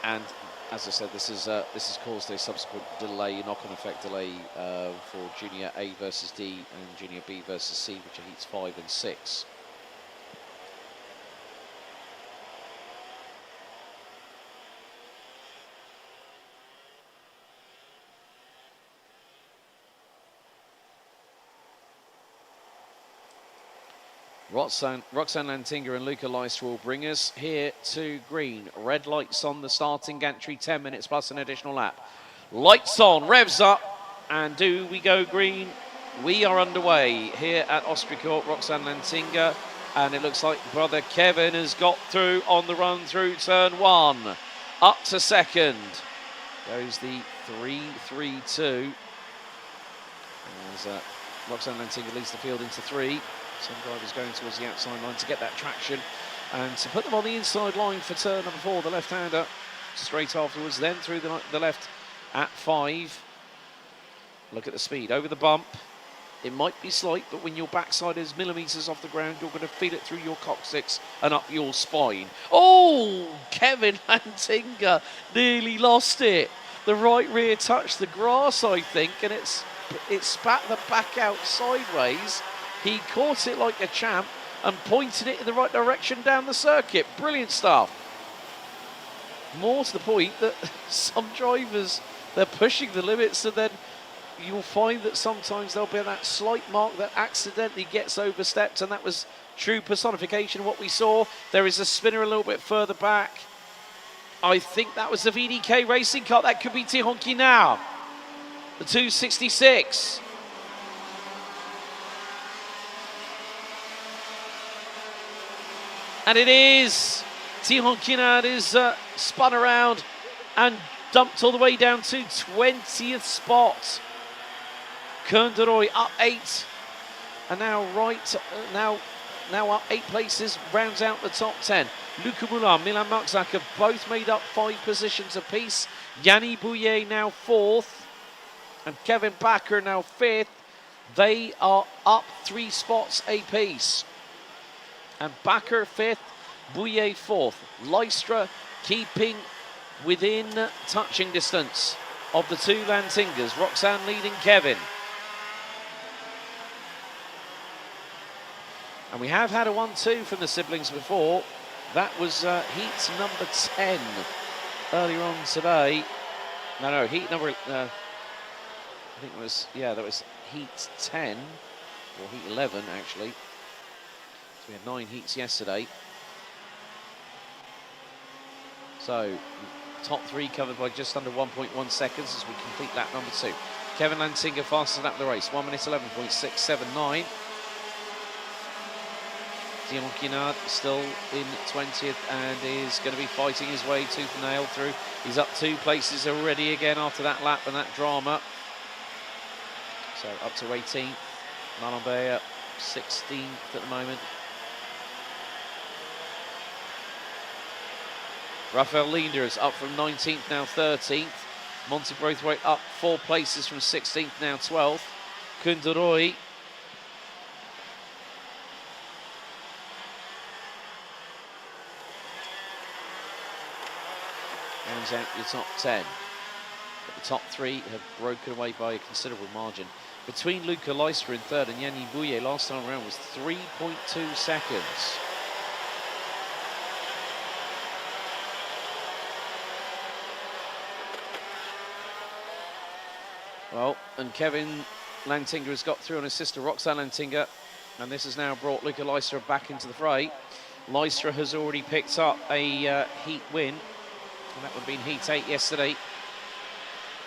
And as I said, this has caused a subsequent delay, knock-on effect delay for Junior A versus D and Junior B versus C, which are heats 5 and 6. Roxanne Lantinger and Luca Leistra will bring us here to green. Red lights on the starting gantry, 10 minutes plus an additional lap. Lights on, revs up, and do we go green? We are underway here at Ostricourt. Roxanne Lantinger, and it looks like brother Kevin has got through on the run through turn 1. Up to second goes the 3-3-2. As Roxanne Lantinger leads the field into 3. Some drivers going towards the outside line to get that traction and to put them on the inside line for turn number 4, the left-hander, straight afterwards, then through the left at 5. Look at the speed over the bump. It might be slight, but when your backside is millimetres off the ground, you're going to feel it through your coccyx and up your spine. Oh, Kevin Lantinger nearly lost it. The right rear touched the grass, I think, and it spat the back out sideways. He caught it like a champ and pointed it in the right direction down the circuit. Brilliant stuff. More to the point that some drivers, they're pushing the limits, and then you'll find that sometimes there'll be that slight mark that accidentally gets overstepped, and that was true personification of what we saw. There is a spinner a little bit further back. I think that was the VDK racing car. That could be Tihonki now. The 266. And it is. Tihon Kinard is spun around and dumped all the way down to 20th spot. Kunderoy up 8. And now now up 8 places, rounds out the top 10. Luca Moulin, Milan Marczak have both made up 5 positions apiece. Yanni Bouillet now 4th. And Kevin Bakker now 5th. They are up 3 spots apiece. And Bakker 5th, Bouillet 4th. Leistra keeping within touching distance of the 2 Lantingers. Roxanne leading Kevin. And we have had a 1-2 from the siblings before. That was heat number 10 earlier on today. No, heat number... I think it was, yeah, that was heat 10, or heat 11 actually. So we had 9 heats yesterday. So top 3 covered by just under 1.1 seconds as we complete lap number 2. Kevin Lantinger fastest lap of the race, 1 minute 11.679. Dion Kinard still in 20th and is going to be fighting his way tooth and nail through. He's up 2 places already again after that lap and that drama. So up to 18th. Malambert 16th at the moment. Rafael Linders up from 19th, now 13th. Monty Braithwaite up 4 places from 16th, now 12th. Kunderoy rounds out your top 10. But the top 3 have broken away by a considerable margin. Between Luca Leistra in 3rd and Yanni Bouillet last time around was 3.2 seconds. Well, and Kevin Lantinga has got through on his sister Roxanne Lantinga, and this has now brought Luca Leistra back into the fray. Leistra has already picked up a heat win, and that would have been heat 8 yesterday.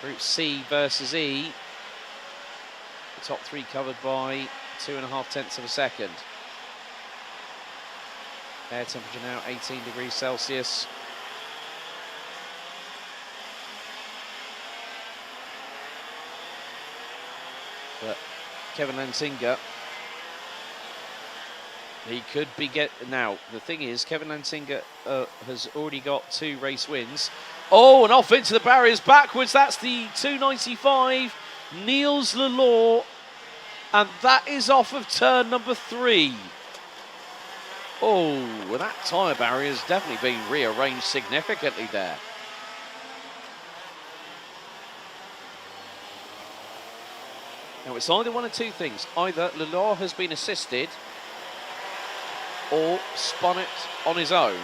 Group C versus E. The top 3 covered by 2.5 tenths of a second. Air temperature now 18 degrees Celsius. But Kevin Lantinga, he could be now, the thing is, Kevin Lantinga has already got 2 race wins. Oh, and off into the barriers backwards. That's the 295, Niels Lelaw, and that is off of turn number 3. Oh, well, that tyre barrier has definitely been rearranged significantly there. Now, it's either one of 2 things. Either Lelaw has been assisted or spun it on his own.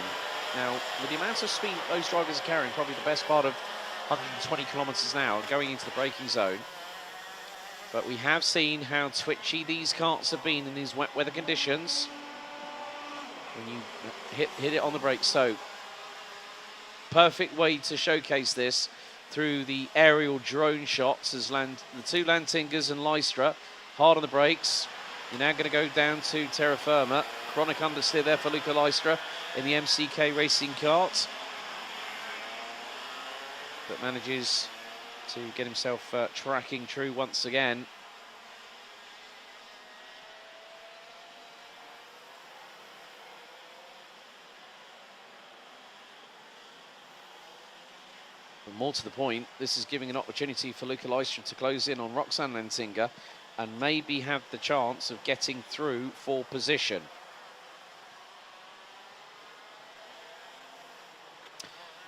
Now, with the amount of speed those drivers are carrying, probably the best part of 120 kilometres an hour going into the braking zone. But we have seen how twitchy these karts have been in these wet weather conditions when you hit it on the brakes. So, perfect way to showcase this through the aerial drone shots as the 2 Lantingas and Leistra hard on the brakes. You're now going to go down to terra firma. Chronic understeer there for Luca Leistra in the MCK racing kart, but manages to get himself tracking true once again. But more to the point, this is giving an opportunity for Luca Leistra to close in on Roxanne Lantinga and maybe have the chance of getting through for position.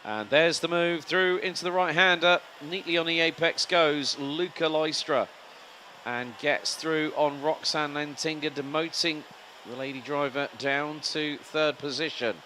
And there's the move through into the right-hander. Neatly on the apex goes Luca Leistra and gets through on Roxanne Lantinga, demoting the lady driver down to 3rd position.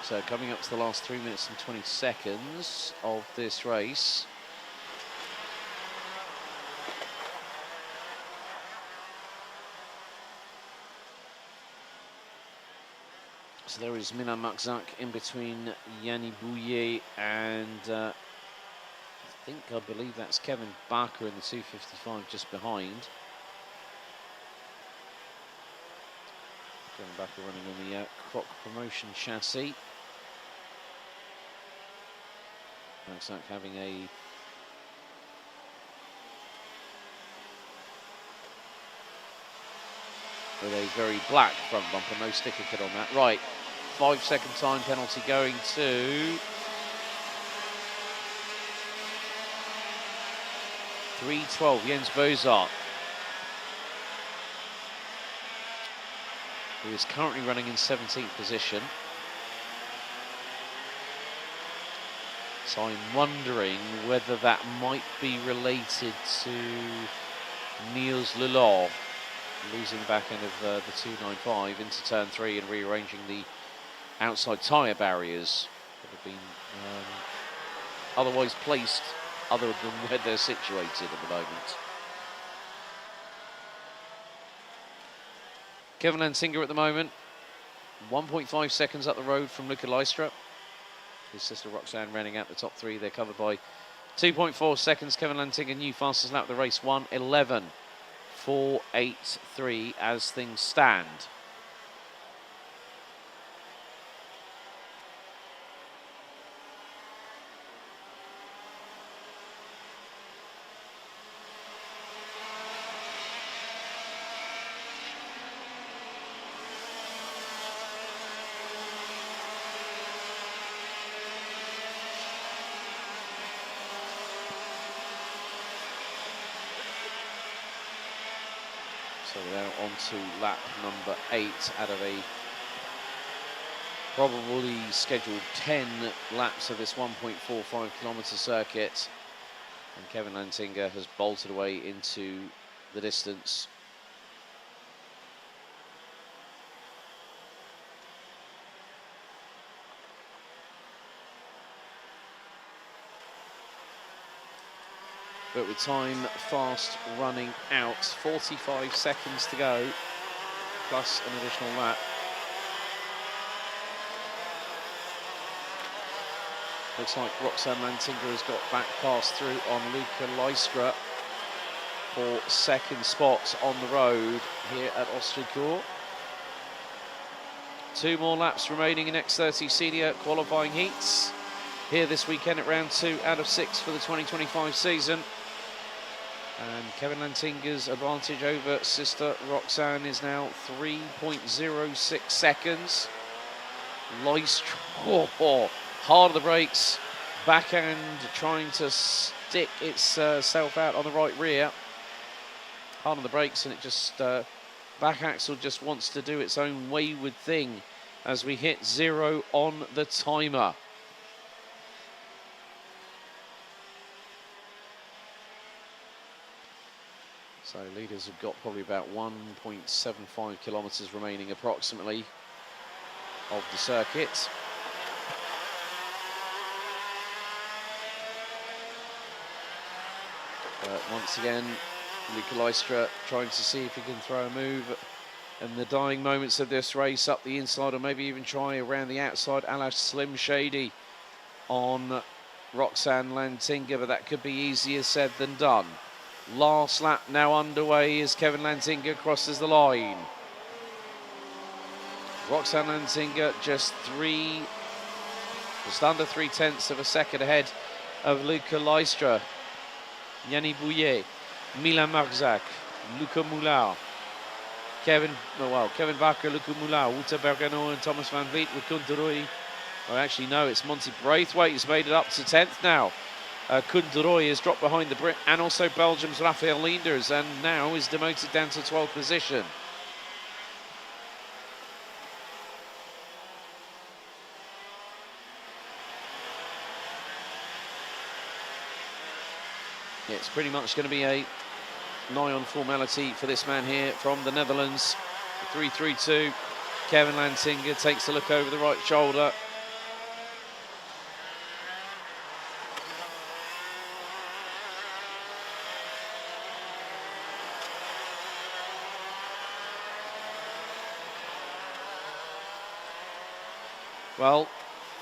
So coming up to the last 3 minutes and 20 seconds of this race. So there is Milan Makzak in between Yanni Bouillet and I believe that's Kevin Barker in the 255 just behind. Kevin Barker running on the Croc Promotion chassis. Makzak having with a very black front bumper, no sticker kit on that. Right, 5-second time penalty going to 3:12, Jens Bozart, who is currently running in 17th position. So I'm wondering whether that might be related to Niels Lelaw. losing the back end of the 295 into turn 3 and rearranging the outside tyre barriers that have been otherwise placed other than where they're situated at the moment. Kevin Lantinga at the moment, 1.5 seconds up the road from Luca Lystra. His sister Roxanne running out the top 3. They're covered by 2.4 seconds. Kevin Lantinga, new fastest lap of the race, 1:11.483 as things stand. So we're now on to lap number 8 out of a probably scheduled 10 laps of this 1.45 kilometre circuit. And Kevin Lantinga has bolted away into the distance. But with time fast running out, 45 seconds to go, plus an additional lap. Looks like Roxanne Lantinga has got back pass through on Luca Lystra for second spot on the road here at Ostricourt. 2 more laps remaining in X30 Senior qualifying heats here this weekend at round 2 out of 6 for the 2025 season. And Kevin Lantinga's advantage over sister Roxanne is now 3.06 seconds. Lystra, hard on the brakes, backhand trying to stick itself out on the right rear. Hard on the brakes, and it just, back axle just wants to do its own wayward thing as we hit 0 on the timer. So leaders have got probably about 1.75 kilometres remaining approximately of the circuit. But once again, Luca Lystra trying to see if he can throw a move in the dying moments of this race up the inside, or maybe even try around the outside a la Slim Shady on Roxanne Lantinga, but that could be easier said than done. Last lap now underway as Kevin Lantinga crosses the line. Roxanne Lantinga just under 3/10 of a second ahead of Luca Lystra. Yanni Bouillet, Milan Marzac, Luca Moulin, Kevin Bakker, Luca Moulin, Wouter Bergano and Thomas Van Vliet with Kunteroy. Oh, actually, no, it's Monty Braithwaite who's made it up to 10th now. Kunteroy has dropped behind the Brit, and also Belgium's Raphael Leenders, and now is demoted down to 12th position. It's pretty much going to be a nigh-on formality for this man here from the Netherlands. 3:32. Kevin Lantinga takes a look over the right shoulder. Well,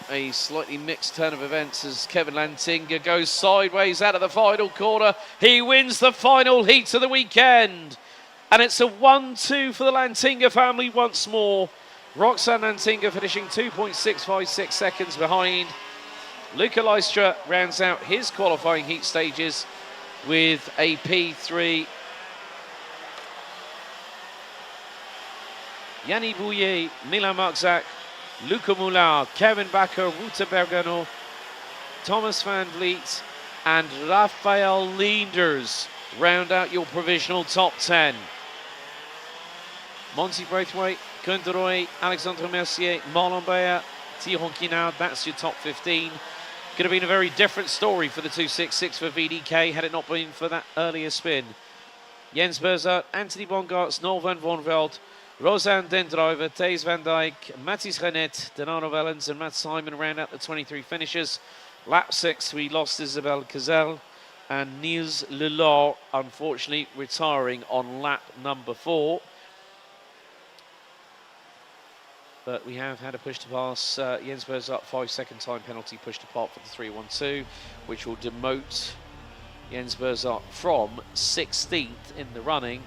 a slightly mixed turn of events as Kevin Lantinga goes sideways out of the final corner. He wins the final heat of the weekend. And it's a 1-2 for the Lantinga family once more. Roxanne Lantinga finishing 2.656 seconds behind. Luca Lystra rounds out his qualifying heat stages with a P3. Yanni Bouillet, Milan Marzac, Luca Moulin, Kevin Bakker, Wouter Bergano, Thomas Van Vliet and Raphael Leenders round out your provisional top 10. Monty Braithwaite, Kunteroy, Alexandre Mercier, Marlon Beyer, Thierry Quinard, that's your top 15. Could have been a very different story for the 266 for VDK had it not been for that earlier spin. Jens Berzert, Anthony Bongarts, Noel van Vonveld, Rosanne Dendriver, Thijs van Dijk, Matthijs Renet, Donano Wellens and Matt Simon round out the 23 finishers. Lap 6, we lost Isabelle Cazel and Niels Lelard, unfortunately retiring on lap number 4. But we have had a push to pass. Jens Berzert 5-second time penalty push to park for the 3-1-2, which will demote Jens Berzert from 16th in the running.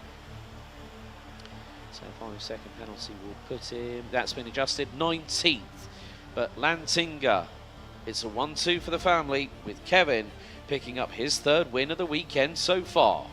So 5-second penalty will put him, that's been adjusted, 19th. But Lantinga, it's a 1-2 for the family, with Kevin picking up his 3rd win of the weekend so far.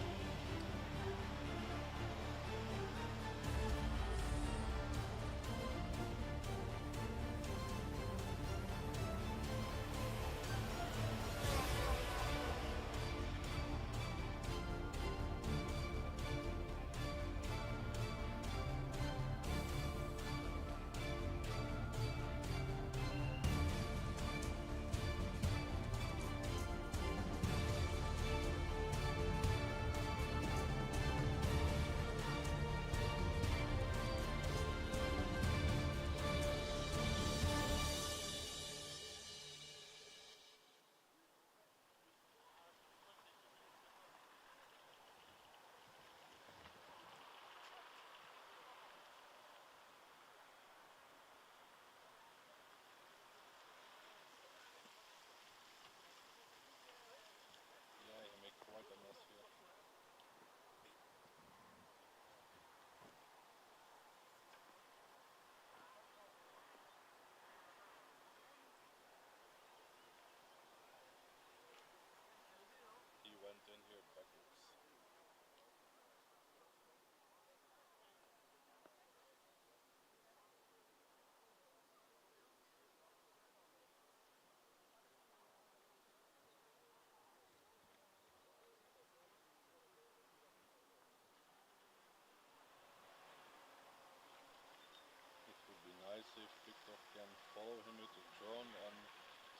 Follow him with the drone on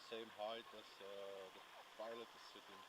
same height as the pilot is sitting.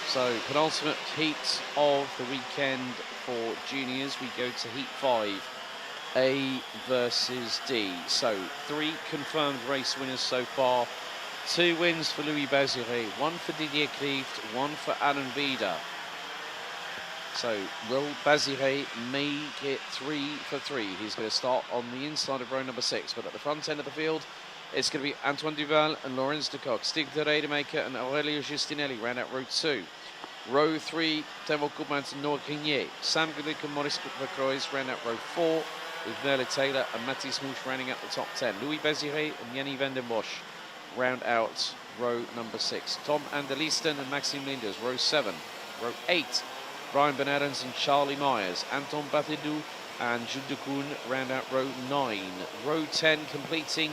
So penultimate heat of the weekend for juniors. We go to heat 5, A versus D. So 3 confirmed race winners so far. 2 wins for Louis Baziré, 1 for Didier Klieft, 1 for Alan Vida. So will Baziré make it 3 for 3? He's going to start on the inside of row number 6, but at the front end of the field, it's going to be Antoine Duval and Laurens de Kock. Stig de Rademacher and Aurelio Giustinelli round out row 2. Row 3, Théo Koopmans and Noah Grignier. Sam Gulick and Maurice Vercroys round out row 4, with Merle Taylor and Mathis Mouche rounding out the top 10. Louis Baziré and Yanni van den Bosch round out row number 6. Tom Anderleesten and Maxime Linders, row 7. Row 8, Brian Bernardens and Charlie Myers. Anton Bathidou and Jules de Koon round out row 9. Row 10 completing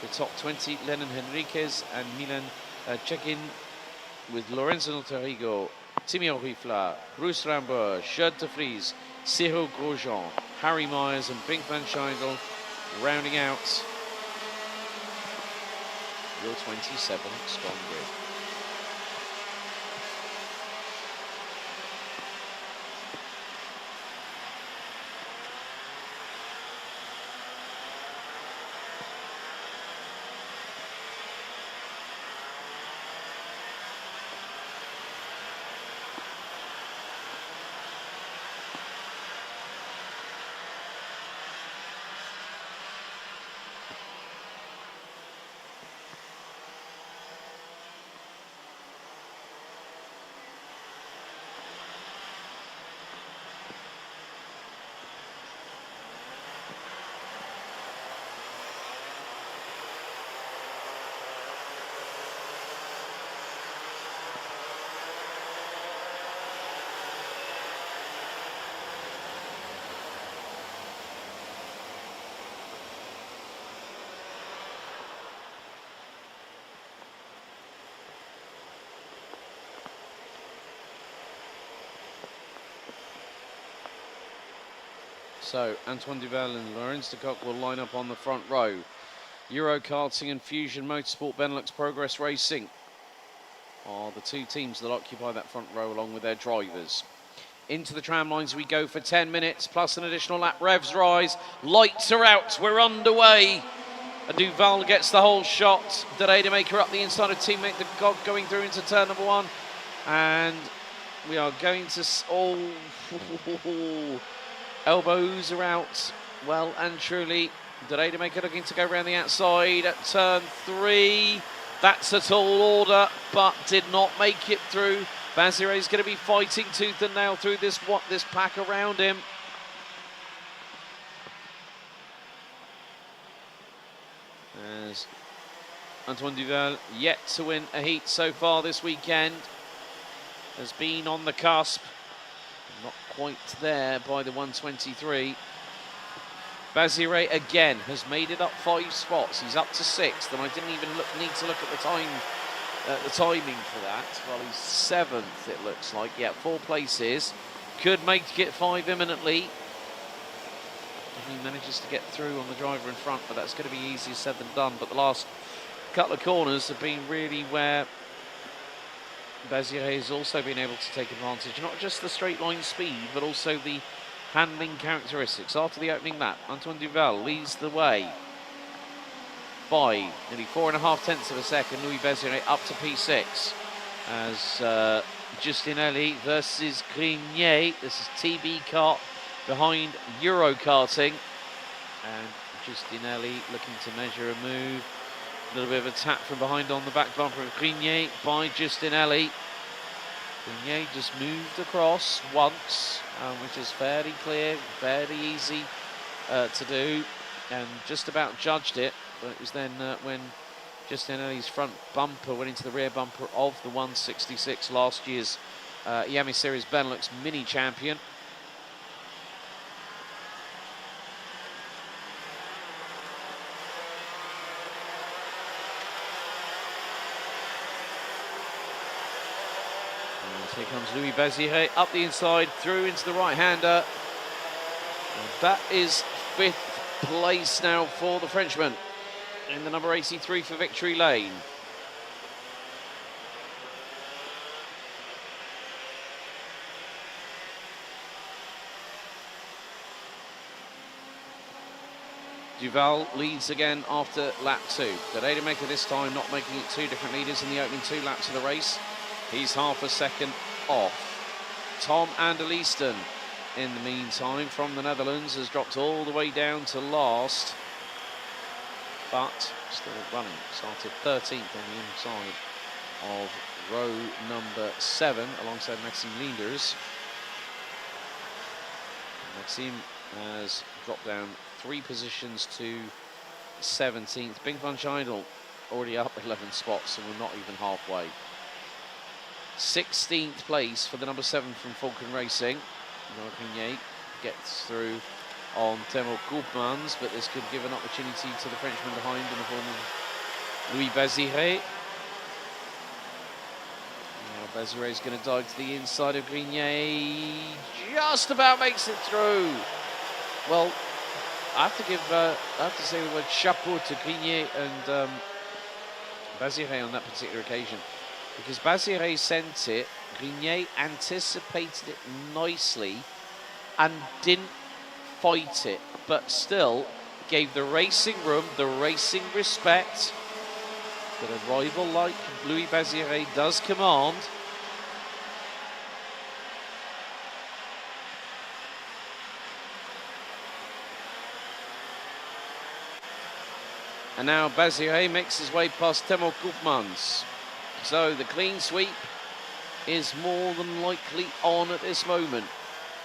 the top 20, Lennon Henriquez and Milan Chekin, with Lorenzo Notarrigo, Timmy Orifla, Bruce Rambert, Gerd de Vries, Cyril Grosjean, Harry Myers and Bink van Scheindel rounding out your 27 strong grid. So Antoine Duval and Laurens de Kock will line up on the front row. Euro Karting and Fusion Motorsport Benelux Progress Racing are the 2 teams that occupy that front row along with their drivers. Into the tram lines we go for 10 minutes plus an additional lap. Revs rise, lights are out, we're underway. And Duval gets the whole shot. De Rademacher up the inside of teammate de Kock going through into turn number 1. And we are going to... elbows are out, well and truly. De Rademacher looking to go around the outside at turn 3. That's a tall order, but did not make it through. Baziré's going to be fighting tooth and nail through this pack around him. As Antoine Duval, yet to win a heat so far this weekend, has been on the cusp. Not quite there by the 123. Baziré again has made it up 5 spots. He's up to 6th, and I didn't even need to look at the timing for that. Well, he's 7th, it looks like. Yeah, 4 places. Could make it 5 imminently. If he manages to get through on the driver in front, but that's going to be easier said than done. But the last couple of corners have been really where Baziré has also been able to take advantage, not just the straight line speed, but also the handling characteristics. After the opening lap, Antoine Duval leads the way by nearly 4.5 tenths of a second. Louis Baziré up to P6 as Giustinelli versus Grignier. This is TB Kart behind Euro Karting, and Giustinelli looking to measure a move. A little bit of a tap from behind on the back bumper of Grignier by Giustinelli. Grignier just moved across once, which is fairly clear, fairly easy to do, and just about judged it. But it was then when Giustinelli's front bumper went into the rear bumper of the 166, last year's Iame Series Benelux mini champion. Here comes Louis Baziré up the inside, through into the right-hander. That is 5th place now for the Frenchman in the number 83 for Victory Lane. Duval leads again after lap 2. The Rademacher this time not making it 2 different leaders in the opening 2 laps of the race. He's half a second off. Tom Anderleesten, in the meantime, from the Netherlands, has dropped all the way down to last, but still running. Started 13th on the inside of row number 7 alongside Maxime Leenders. Maxime has dropped down 3 positions to 17th. Bing van Scheidel already up 11 spots, and we're not even halfway. 16th place for the number 7 from Falcon Racing. Marquignet gets through on Temo Koopmans, but this could give an opportunity to the Frenchman behind in the form of Louis Baziré. Now Baziré is going to dive to the inside of Grignet. Just about makes it through. Well, I have to say the word chapeau to Grignet and Baziré on that particular occasion, because Baziré sent it, Grignet anticipated it nicely and didn't fight it, but still gave the racing room, the racing respect that a rival like Louis Baziré does command. And now Baziré makes his way past Temo Koopmans. So the clean sweep is more than likely on at this moment.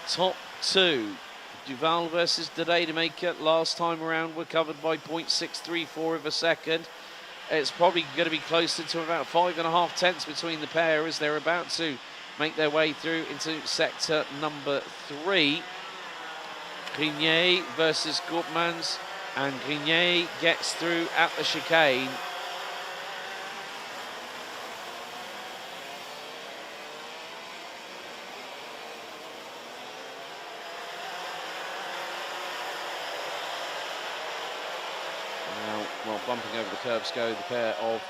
Top 2. Duval versus De Rademacher. Last time around were covered by 0.634 of a second. It's probably going to be closer to about 5.5 tenths between the pair as they're about to make their way through into sector number 3. Grignet versus Koopmans. And Grignet gets through at the chicane. Now, well, bumping over the curbs go the pair of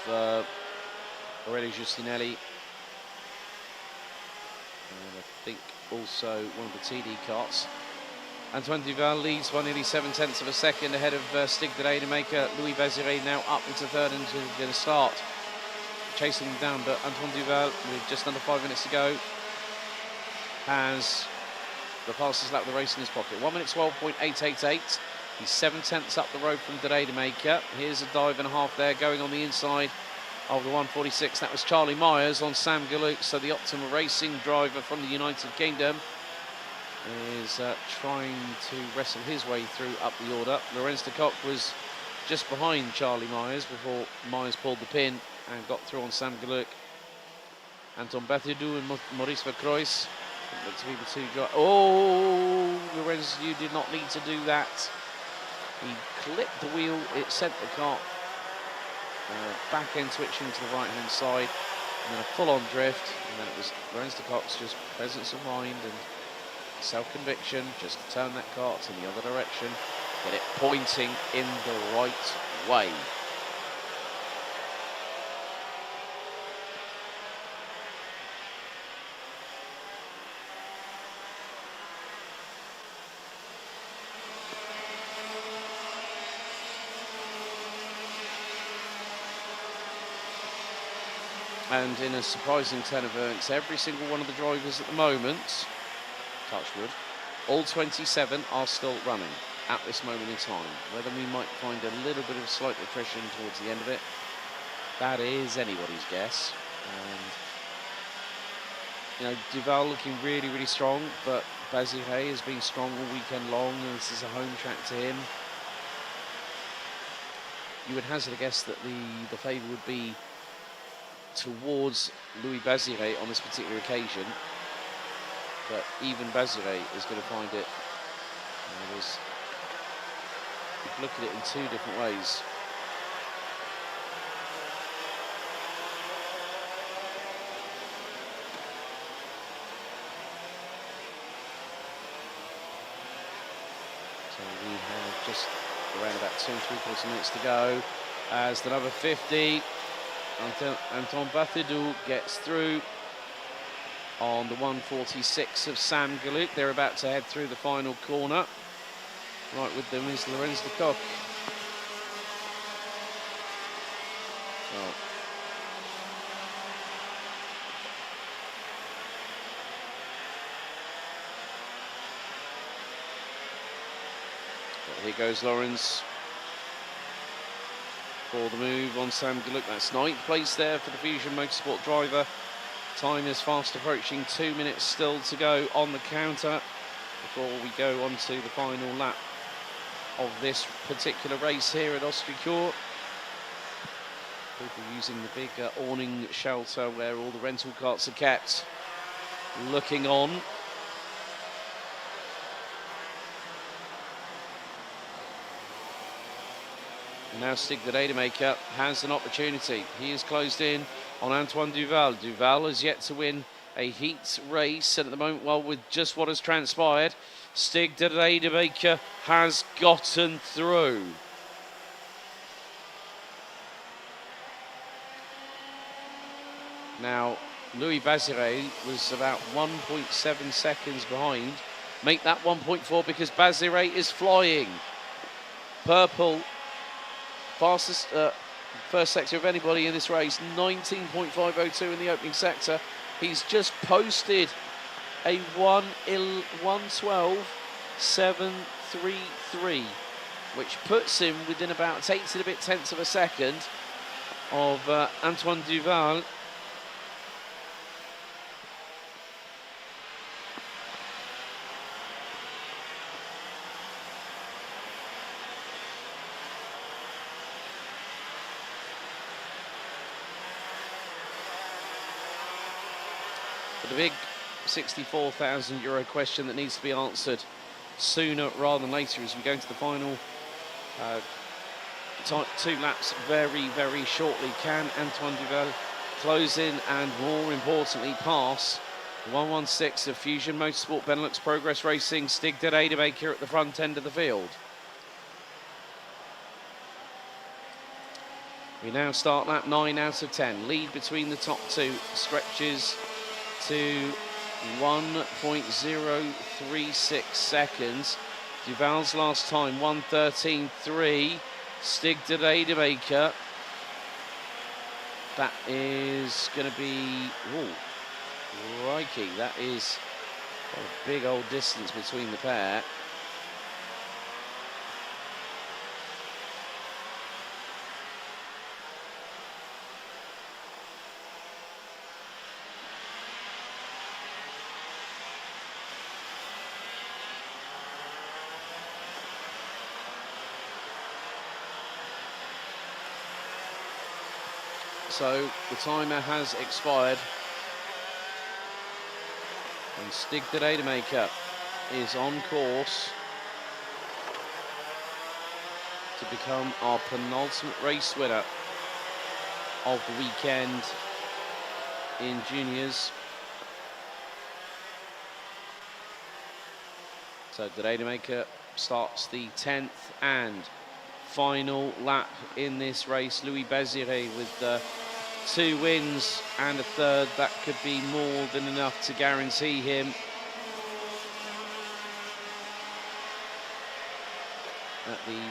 Aurelio Giustinelli. And I think also one of the TD carts. Antoine Duval leads by nearly 7/10 of a second ahead of Stig de Rademacher. Louis Baziré now up into third and going to start chasing him down, but Antoine Duval, with just under 5 minutes to go, has the fastest lap of the race in his pocket. 1 minute 12.888. He's 7/10 up the road from de Rademacher. Here's a dive and a half there going on the inside of the 146. That was Charlie Myers on Sam Galuk, so the Optima Racing driver from the United Kingdom is trying to wrestle his way through up the order. Lorenz de Kock was just behind Charlie Myers before Myers pulled the pin and got through on Sam Galuk. Anton Bethidou and Maurice Verkreuz look to be the two drivers. Oh, Lorenz, you did not need to do that. He clipped the wheel, it sent the car back end switching to the right hand side, and then a full-on drift, and then it was Lorenz de Kock's just presence of mind and self-conviction just to turn that kart in the other direction, get it pointing in the right way. And in a surprising turn of events, every single one of the drivers at the moment, touchwood, all 27 are still running at this moment in time. Whether we might find a little bit of slight attrition towards the end of it, that is anybody's guess. And, you know, Duval looking really, really strong, but Baziré has been strong all weekend long, and this is a home track to him. You would hazard a guess that the favour would be towards Louis Baziré on this particular occasion, but even Baziré is going to find it. You could look at it in two different ways. So we have just around about 2 3/4 minutes to go as the number 50. Anton Bethidou gets through on the 146 of Sam Galuk. They're about to head through the final corner. Right with them is Lorenz de Kock. Well, here goes Lawrence for the move on Sam Galuk. That's 9th place there for the Fusion Motorsport driver. Time is fast approaching, 2 minutes still to go on the counter before we go on to the final lap of this particular race here at Ostricourt. People using the big awning shelter where all the rental carts are kept, looking on. Now Stig the Rademacher has an opportunity. He is closed in on Antoine Duval. Duval has yet to win a heat race, and at the moment, well, with just what has transpired, Stig de Rademacher has gotten through. Now, Louis Bazire was about 1.7 seconds behind. Make that 1.4 because Bazire is flying. Purple, fastest first sector of anybody in this race, 19.502 in the opening sector. He's just posted a 1:12.733, which puts him within about 8 and a bit tenths of a second of Antoine Duval. The big €64,000 question that needs to be answered sooner rather than later as we go into the final 2 laps very, very shortly. Can Antoine Duval close in and, more importantly, pass the 1:16 of Fusion Motorsport Benelux Progress Racing Stig de Rademacher at the front end of the field? We now start lap 9 out of 10. Lead between the top 2 stretches to 1.036 seconds. Duval's last time 1:13.3. Stig de Rademacher. That is going to be, oh, crikey, that is a big old distance between the pair. So the timer has expired, and Stig de Rademacher is on course to become our penultimate race winner of the weekend in juniors. So de Rademacher starts the 10th and final lap in this race. Louis Bazire with 2 wins and a third. That could be more than enough to guarantee him at the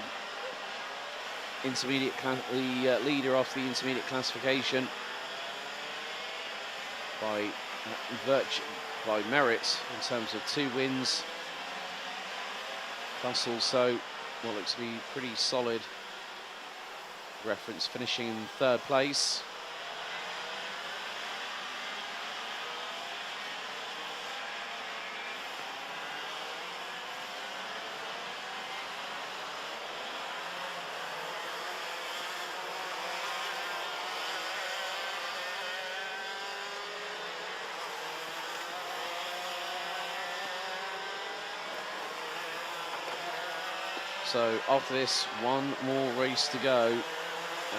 intermediate, the leader of the intermediate classification by merit in terms of 2 wins, plus also what looks to be pretty solid reference, finishing in 3rd place. So after this, 1 more race to go,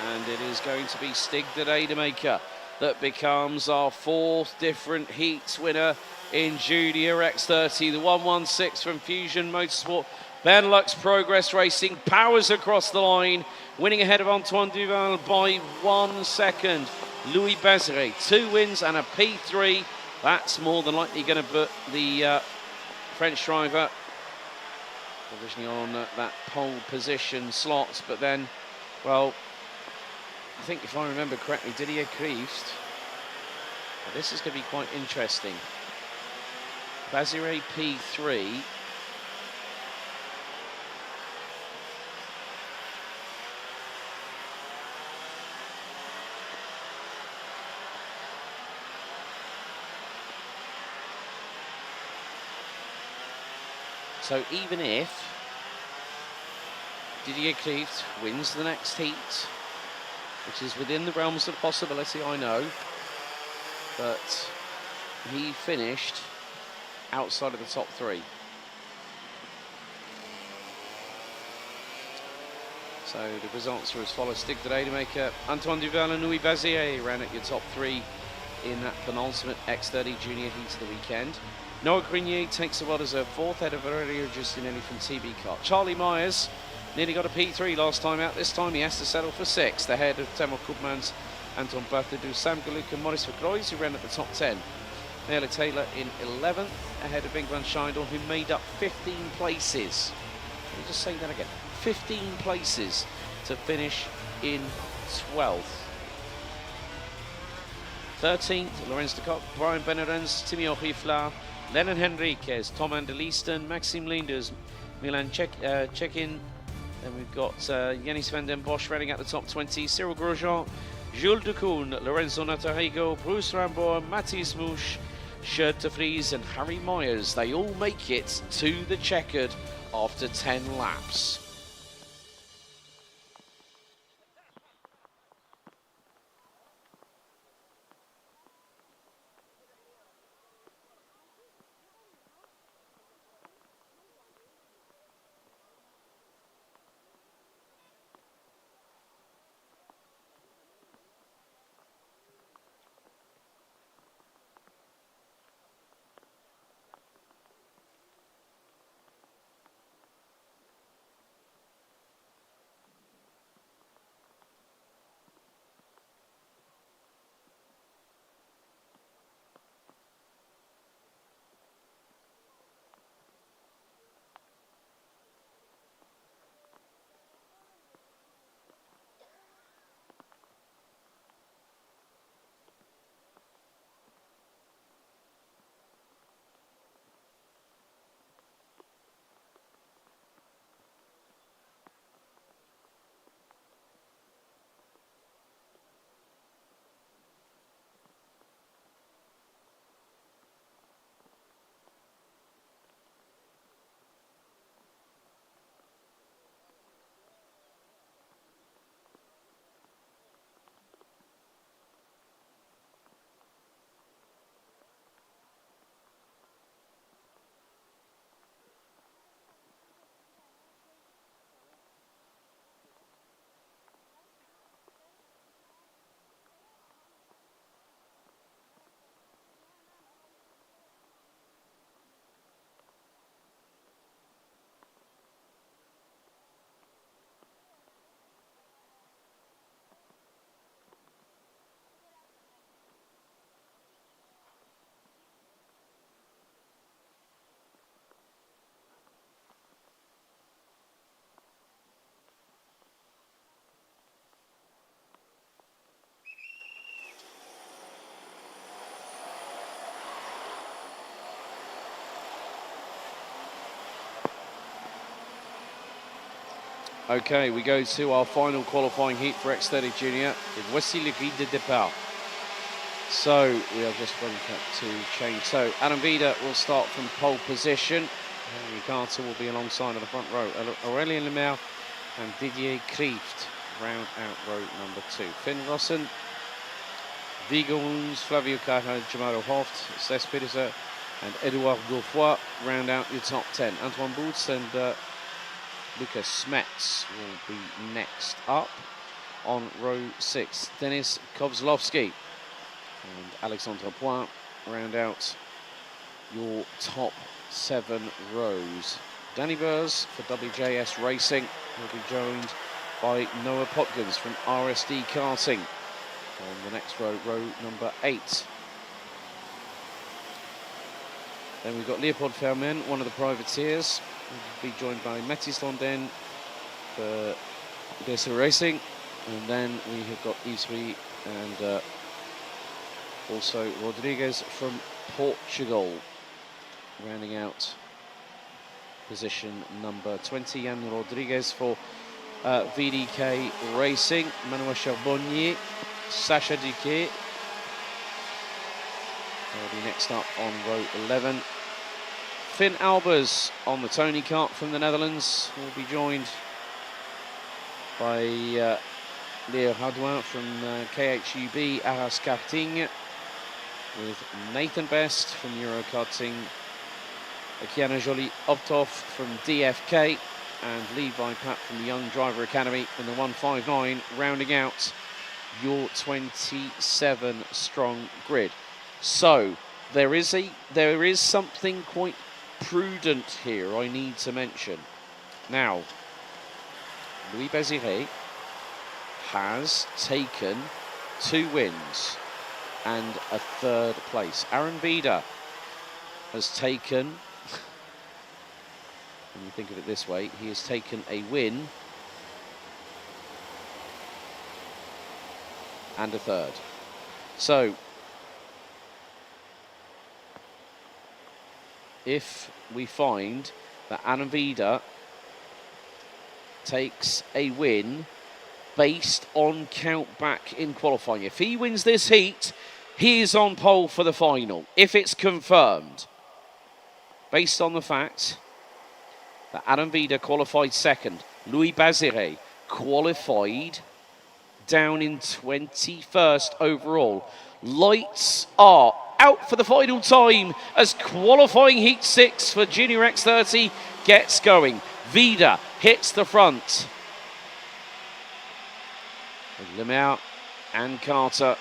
and it is going to be Stig de Rademacher that becomes our 4th different heats winner in Junior X30. The 1:16 from Fusion Motorsport Benelux Progress Racing powers across the line, winning ahead of Antoine Duval by 1 second. Louis Bazire, 2 wins and a P3. That's more than likely going to put the French driver originally on that pole position slot, but then, well, I think if I remember correctly, Didier Krieft. This is going to be quite interesting. Bazire P3. So even if Didier Krieft wins the next heat, which is within the realms of possibility, I know, but he finished outside of the top 3. So the results are as follows. Stig de Rademaker, Antoine Duval and Louis Bazier ran at your top 3 in that penultimate X30 Junior heat of the weekend. Noah Grenier takes the world as a 4th ahead of Aurelio Giustinelli from TB Kart. Charlie Myers nearly got a P3 last time out. This time he has to settle for 6th, ahead of Temo Koopmans, Anton Berthaudou, Sam Galuk and Maurice Verkroijs, who ran at the top 10. Nele Taylor in 11th, ahead of Ingvan Scheindel, who made up 15 places. Let me just say that again. 15 places to finish in 12th. 13th, Lorenz de Kock, Brian Benarens, Timio Rifla, Lennon Henriquez, Tom Anderleesten, Maxime Linders, Milan Chekin. Then we've got Yanis van den Bosch running at the top 20, Cyril Grosjean, Jules de Koon, Lorenzo Natarigo, Bruce Rambo, Matthias Mouche, Gert de Vries and Harry Myers. They all make it to the checkered after 10 laps. Okay, we go to our final qualifying heat for X30 Junior. Et voici le grid de départ. So we are just waiting to change. So Adam Vida will start from pole position. Henry Carter will be alongside of the front row. Aurelien Lemaire and Didier Krieft round out row number 2. Finn Rossen, Vigo Woons, Flavio Caja, Jamaro Hoft, Cesc Pedersen and Edouard Gauffoy round out your top 10. Antoine Boots and Lucas Smets will be next up. On row 6, Denis Kozlovsky and Alexandre Point round out your top 7 rows. Danny Burrs for WJS Racing will be joined by Noah Potkins from RSD Karting on the next row, row number 8. Then we've got Leopold Fermin, one of the privateers. Will be joined by Mathis Londen for Desa Racing, And then we have got Isri and also Rodriguez from Portugal, rounding out position number 20. And Rodriguez for VDK Racing, Manuel Charbonnier, Sacha Duquet. They'll be next up on row 11. Finn Albers on the Tony Kart from the Netherlands will be joined by Leo Hadouin from KHUB Arras Karting, with Nathan Best from Eurokarting, Kiana Jolie Optov from DFK, and Levi Papp from the Young Driver Academy in the 159, rounding out your 27 strong grid. So there is something quite prudent here I need to mention. Now, Louis Béziré has taken 2 wins and a 3rd place. Aaron Vida has taken, when you think of it this way, he has taken a win and a 3rd. So, if we find that Aaron Vida takes a win based on count back in qualifying, if he wins this heat, he is on pole for the final, if it's confirmed, based on the fact that Adam Vida qualified 2nd, Louis Béziré qualified down in 21st overall. Lights are out for the final time as qualifying heat 6 for Junior X30 gets going. Vida hits the front. Lemar and Carter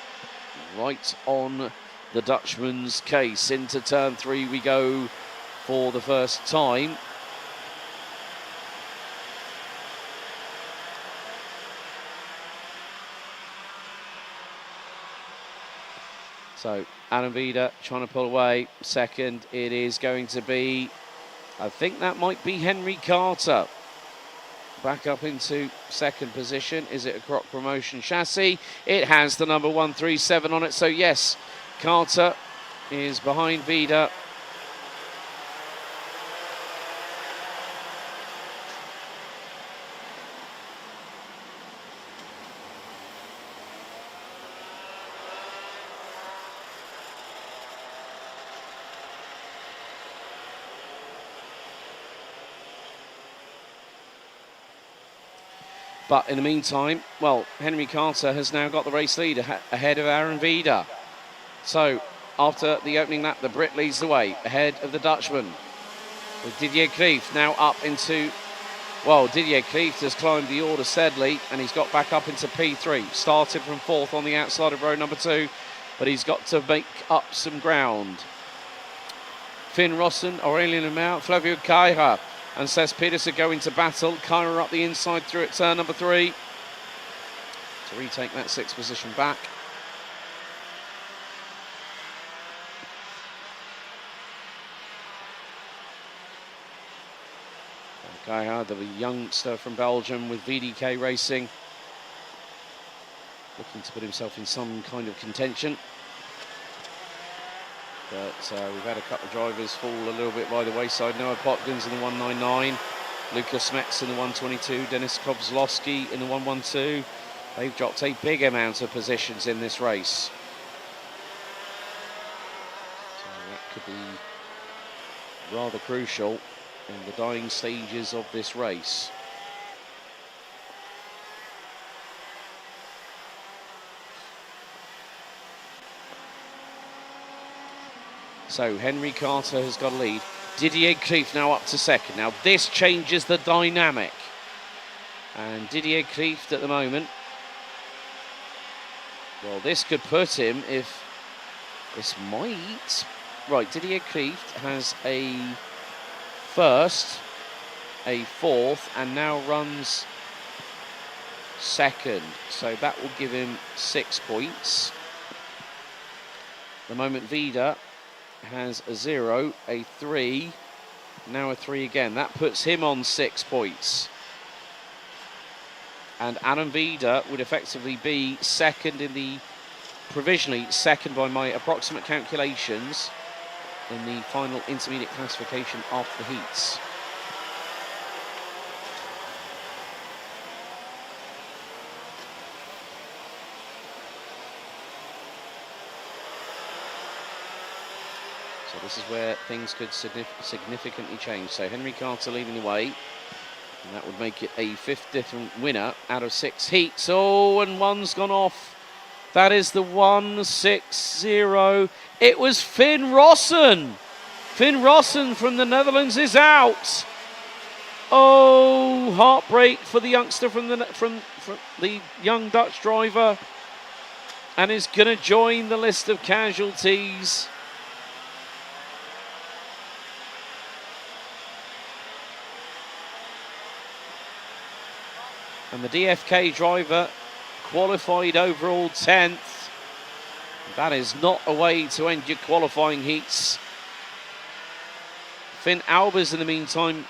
right on the Dutchman's case. Into turn 3 we go for the first time. So Adam Vida trying to pull away. 2nd, it is going to be, I think that might be Henry Carter. Back up into 2nd position. Is it a Croc Promotion chassis? It has the number 137 on it. So yes, Carter is behind Vida. But in the meantime, well, Henry Carter has now got the race lead ahead of Aaron Vida. So after the opening lap, the Brit leads the way ahead of the Dutchman. With Didier Krief now up into, well, Didier Krief has climbed the order steadily and he's got back up into P3. Started from 4th on the outside of row number 2, but he's got to make up some ground. Finn Rossen, Aurélien Lemar, Flavio Caira and Cesc Pedersen go into battle. Caira up the inside through at turn number 3 to retake that 6th position back. Caira, the youngster from Belgium with VDK Racing, looking to put himself in some kind of contention. But we've had a couple of drivers fall a little bit by the wayside. Noah Potkins in the 199, Lucas Metz in the 122, Dennis Kozlowski in the 112. They've dropped a big amount of positions in this race. So that could be rather crucial in the dying stages of this race. So Henry Carter has got a lead. Didier Krief now up to 2nd. Now this changes the dynamic. And Didier Krief at the moment, well, this could put him, if this might, right, Didier Krief has a 1st, a 4th, and now runs 2nd. So that will give him 6 points. The moment Vida has a 0, a 3, now a 3 again. That puts him on 6 points. And Adam Vida would effectively be second in the, provisionally second by my approximate calculations, in the final intermediate classification of the heats. So this is where things could significantly change. So Henry Carter leading the way, and that would make it a 5th different winner out of 6 heats. Oh, and one's gone off. That is the 160. It was Finn Rossen. Finn Rossen from the Netherlands is out. Oh, heartbreak for the youngster from the young Dutch driver, and is going to join the list of casualties. And the DFK driver qualified overall 10th. That is not a way to end your qualifying heats. Finn Albers, in the meantime,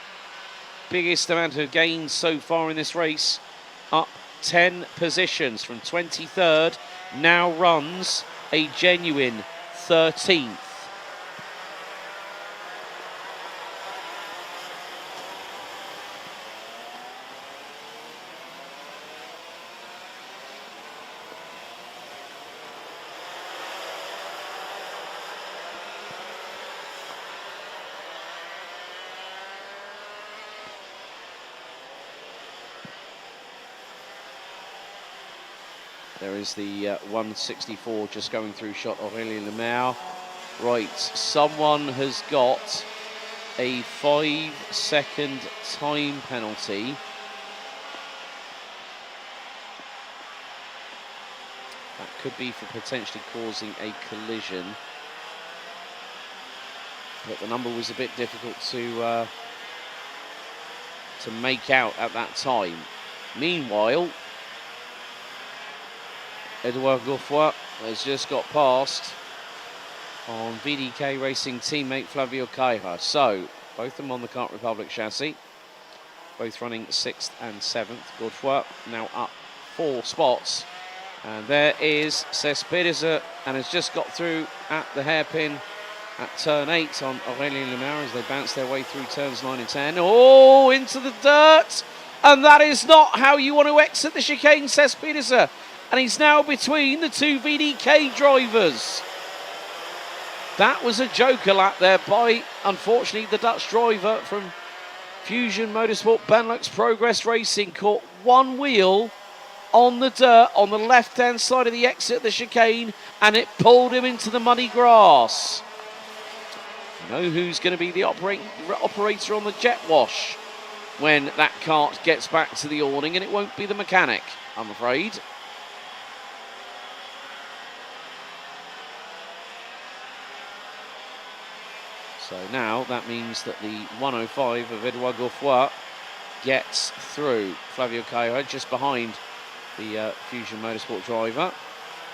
biggest amount of gains so far in this race, up 10 positions from 23rd, now runs a genuine 13th. There is the 164 just going through shot, Aurélien Lemaire. Right, someone has got a 5-second time penalty. That could be for potentially causing a collision. But the number was a bit difficult to make out at that time. Meanwhile, Edouard Goffroy has just got past on VDK Racing teammate Flavio Caira. So, both of them on the Kart Republic chassis, both running 6th and 7th. Goffroy now up 4 spots. And there is Cespedes, and has just got through at the hairpin at turn 8 on Aurélien Lemaire as they bounce their way through turns 9 and 10. Oh, into the dirt! And that is not how you want to exit the chicane, Cespedes. And he's now between the 2 VDK drivers. That was a joker lap there by, unfortunately, the Dutch driver from Fusion Motorsport Benelux Progress Racing. Caught one wheel on the dirt on the left-hand side of the exit of the chicane, and it pulled him into the muddy grass. You know who's going to be the operator on the jet wash when that kart gets back to the awning, and it won't be the mechanic, I'm afraid. So now that means that the 105 of Edouard Goffroy gets through. Flavio Caira just behind the Fusion Motorsport driver.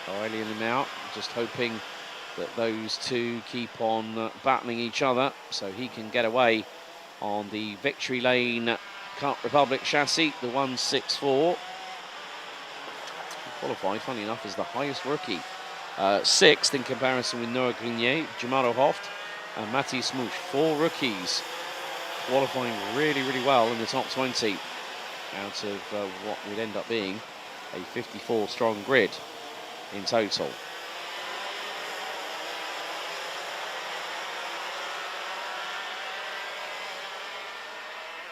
Aurélien Lemaire just hoping that those two keep on battling each other so he can get away on the victory lane Kart Republic chassis, the 164. Qualified, funny enough, is the highest rookie. 6th in comparison with Noah Grenier, Jamaro Hoft, and Matty Smoosh. 4 rookies qualifying really, really well in the top 20 out of what would end up being a 54 strong grid in total.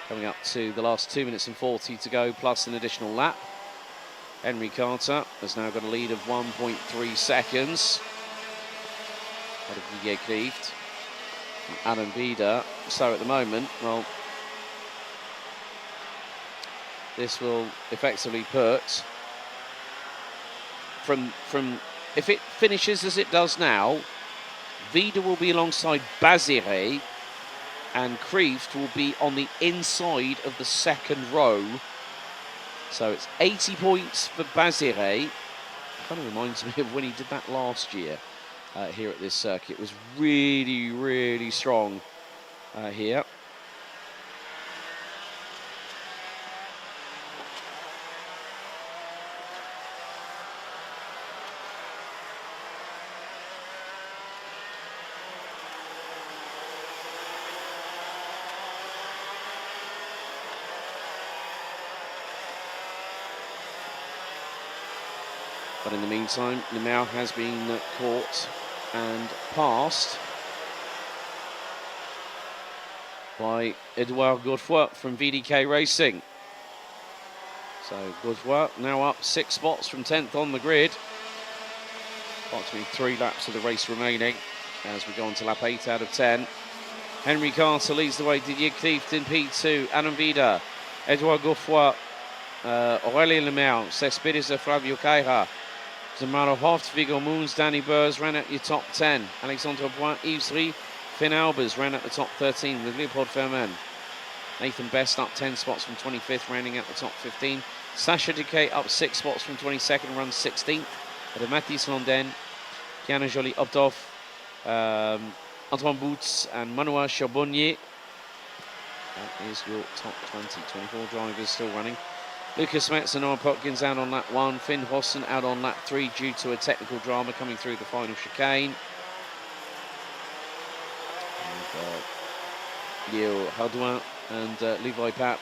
Coming up to the last 2 minutes and 40 to go, plus an additional lap. Henry Carter has now got a lead of 1.3 seconds out of Didier Klieft. Adam Vida. So at the moment, well, this will effectively put from if it finishes as it does now, Vida will be alongside Bazire, and Kreeft will be on the inside of the second row. So it's 80 points for Bazire. Kind of reminds me of when he did that last year here at this circuit. It was really, really strong here. . But in the meantime, Lemao has been caught and passed by Edouard Godefroy from VDK Racing. So Godefroy now up 6 spots from 10th on the grid. Approximately 3 laps of the race remaining as we go on to lap 8 out of 10. Henry Carter leads the way. Didier Klieft in P2. Adam Vida, Edouard Godefroy, Aurélien Lemao, Cespedes, Flavio Caira, Zamaro Hoft, Vigo Moons, Danny Burrs ran at your top 10. Alexandre Point, Yves Rie, Finn Albers ran at the top 13 with Leopold Fermin. Nathan Best up 10 spots from 25th, rounding out the top 15. Sacha Duquet up 6 spots from 22nd, runs 16th. But Mathis Londen, Kiana Jolie Optov, Antoine Boots and Manuel Charbonnier. That is your top 20. 24 drivers still running. Lucas Metz and Noah Potkins out on lap 1. Finn Hossen out on lap 3 due to a technical drama coming through the final chicane. Leo Hardouin and Levi Papp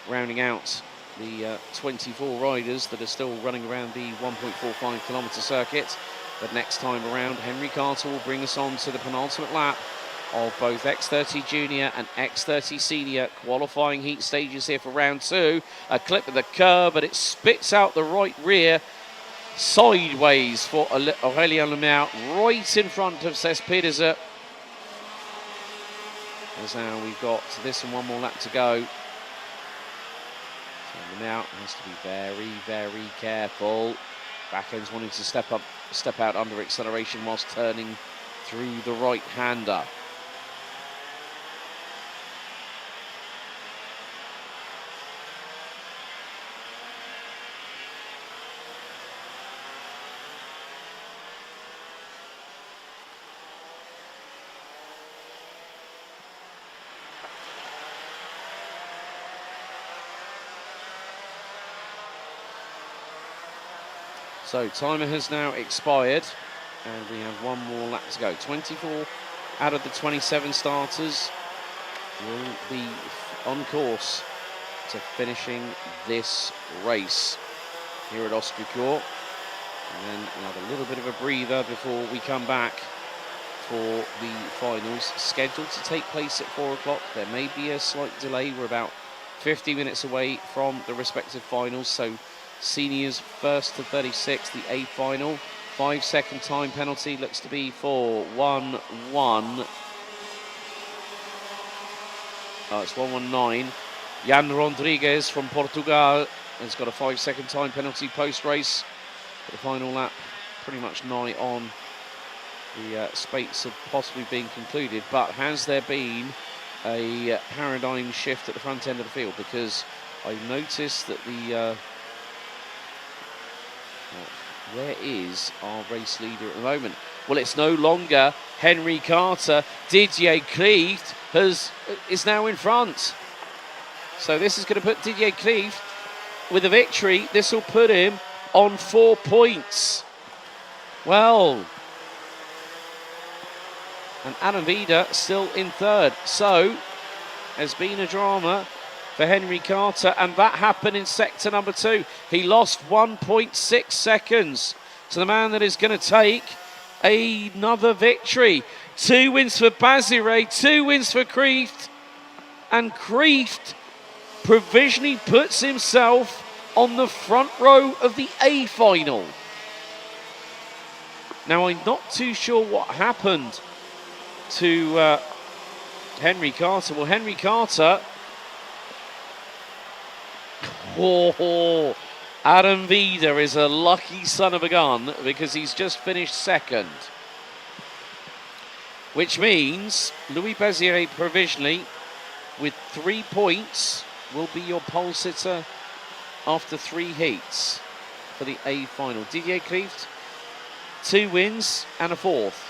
rounding out the 24 riders that are still running around the 1.45 kilometre circuit. But next time around, Henry Carter will bring us on to the penultimate lap of both X30 Junior and X30 Senior qualifying heat stages here for round 2. A clip of the curb, but it spits out the right rear sideways for Aurélien Lemao, right in front of Cespedes. As now we've got this and one more lap to go. So Lemao has to be very, very careful. Back end's wanting to step out under acceleration whilst turning through the right-hander. So timer has now expired and we have one more lap to go. 24 out of the 27 starters will be on course to finishing this race here at Ostricourt. And then we'll have a little bit of a breather before we come back for the finals, scheduled to take place at 4 o'clock. There may be a slight delay. We're about 50 minutes away from the respective finals, so seniors first to 36, the A final. 5-second time penalty looks to be for 1-1. It's 1-1-9. Jan Rodriguez from Portugal has got a 5-second time penalty post-race. For the final lap, pretty much nigh on the spates of possibly being concluded. But has there been a paradigm shift at the front end of the field? Because I noticed that the where is our race leader at the moment? Well, it's no longer Henry Carter. Didier Klieft is now in front. So this is going to put Didier Klieft with a victory. This will put him on 4 points. Well, and Adam Vida still in third. So there's been a drama for Henry Carter, and that happened in sector number 2. He lost 1.6 seconds to the man that is going to take another victory. 2 wins for Bazire, 2 wins for Klieft, and Klieft provisionally puts himself on the front row of the A final. Now, I'm not too sure what happened to Henry Carter. Well, Henry Carter... Oh, Adam Vida is a lucky son of a gun because he's just finished second. Which means Louis Bazire provisionally with 3 points will be your pole sitter after 3 heats for the A final. Didier Klieft, 2 wins and a 4th.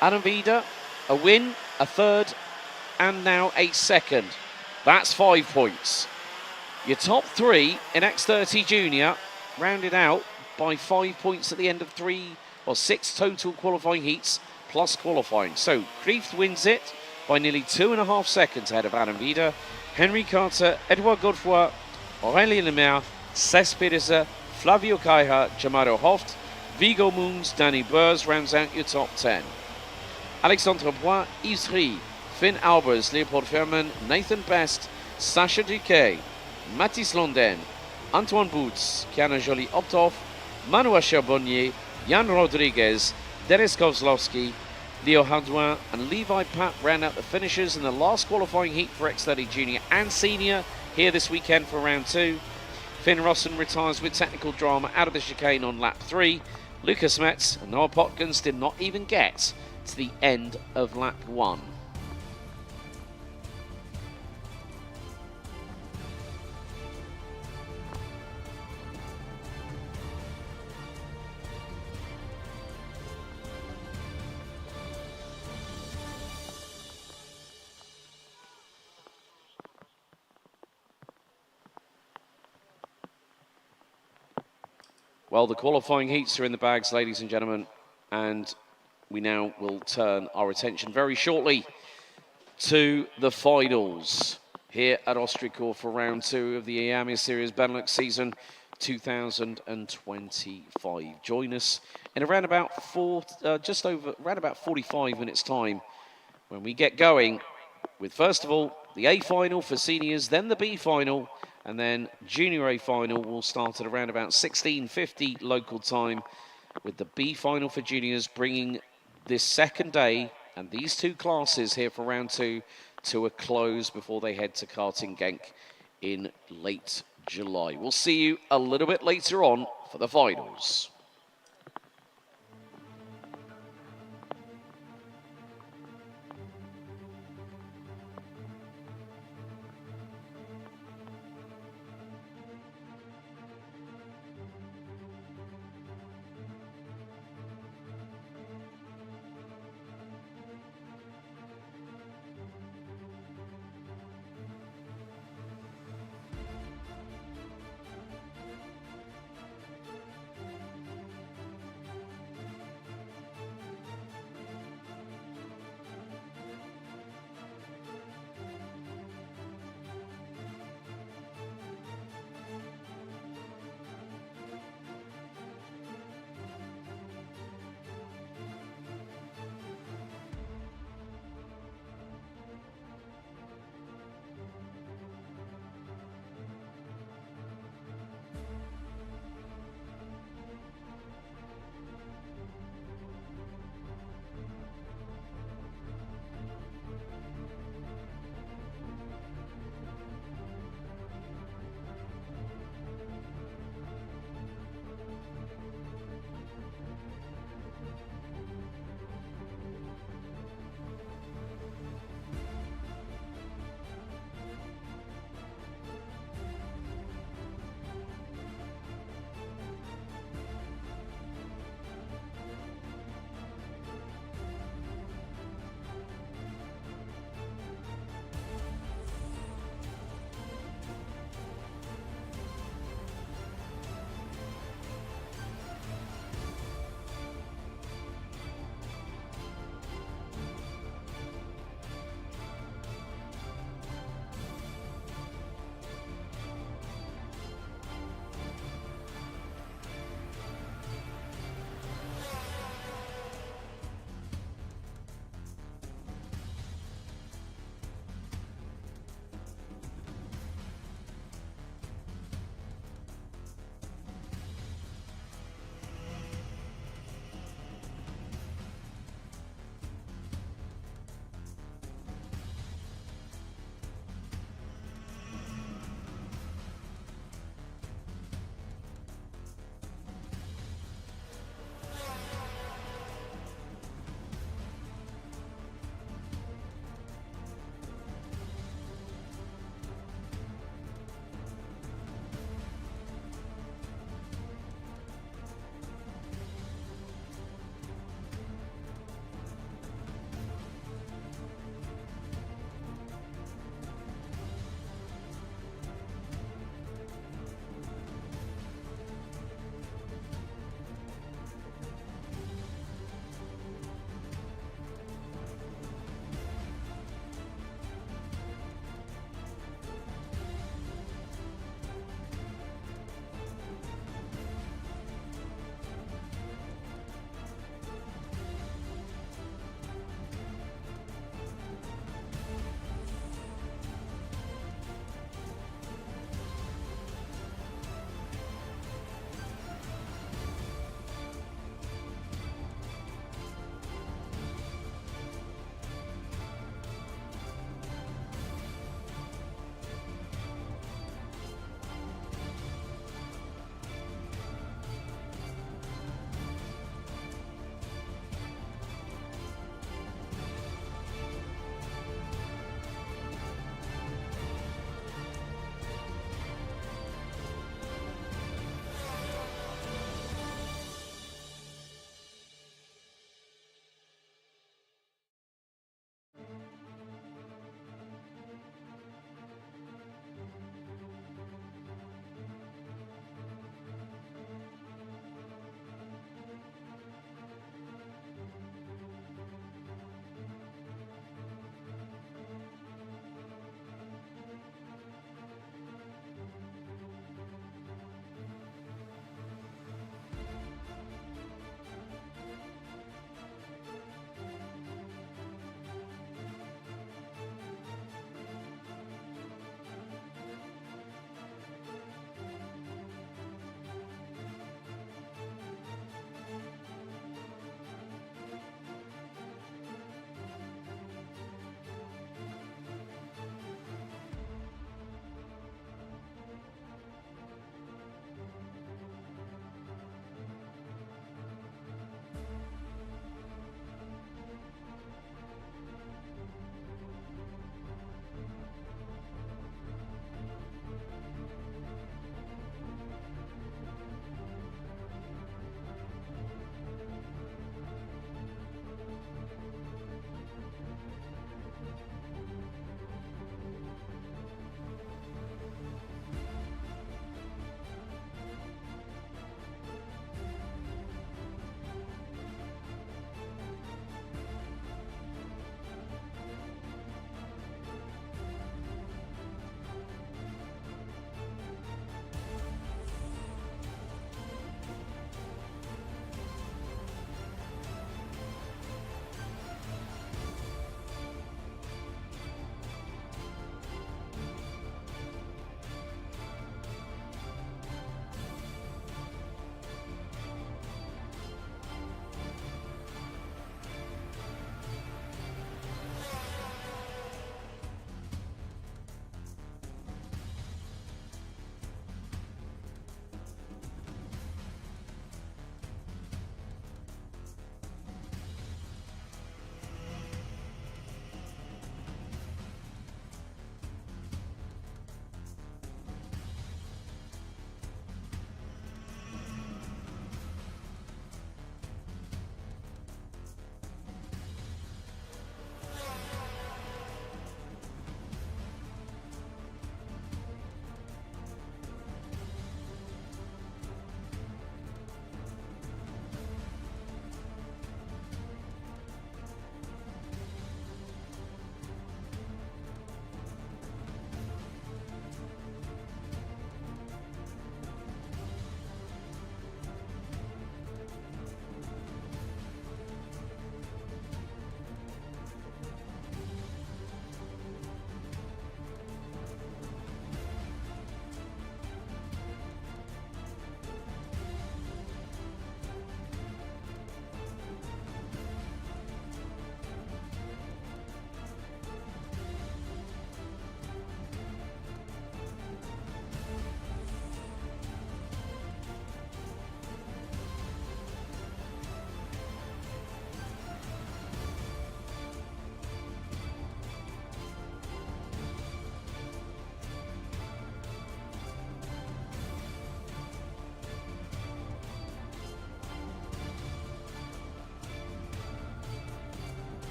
Adam Vida, a win, a 3rd, and now a 2nd. That's 5 points. Your top 3 in X30 Junior, rounded out by 5 points at the end of 6 total qualifying heats plus qualifying. So Klieft wins it by nearly 2.5 seconds ahead of Adam Vida. Henry Carter, Edouard Godefroy, Aurélien Lemao, Cespedes, Flavio Caja, Jamaro Hoft, Vigo Moons, Danny Burrs rounds out your top 10. Alexandre Bois, Yves Rie, Finn Albers, Leopold Ferman, Nathan Best, Sacha Duquet, Mathis Londen, Antoine Boots, Kiana Joly-Optov, Manuel Charbonnier, Jan Rodriguez, Denis Kozlowski, Leo Hardouin and Levi Papp round out the finishers in the last qualifying heat for X30 Junior and Senior here this weekend for round 2. Finn Rossen retires with technical drama out of the chicane on lap 3. Lucas Metz and Noah Potkins did not even get to the end of lap 1. Well, the qualifying heats are in the bags, ladies and gentlemen, and we now will turn our attention very shortly to the finals here at Ostricourt for round 2 of the Iame Series Benelux season 2025. Join us in around about around about 45 minutes time when we get going with, first of all, the A final for seniors, then the B final, and then Junior A final will start at around about 16:50 local time, with the B final for juniors bringing this second day and these two classes here for round 2 to a close before they head to Karting Genk in late July. We'll see you a little bit later on for the finals.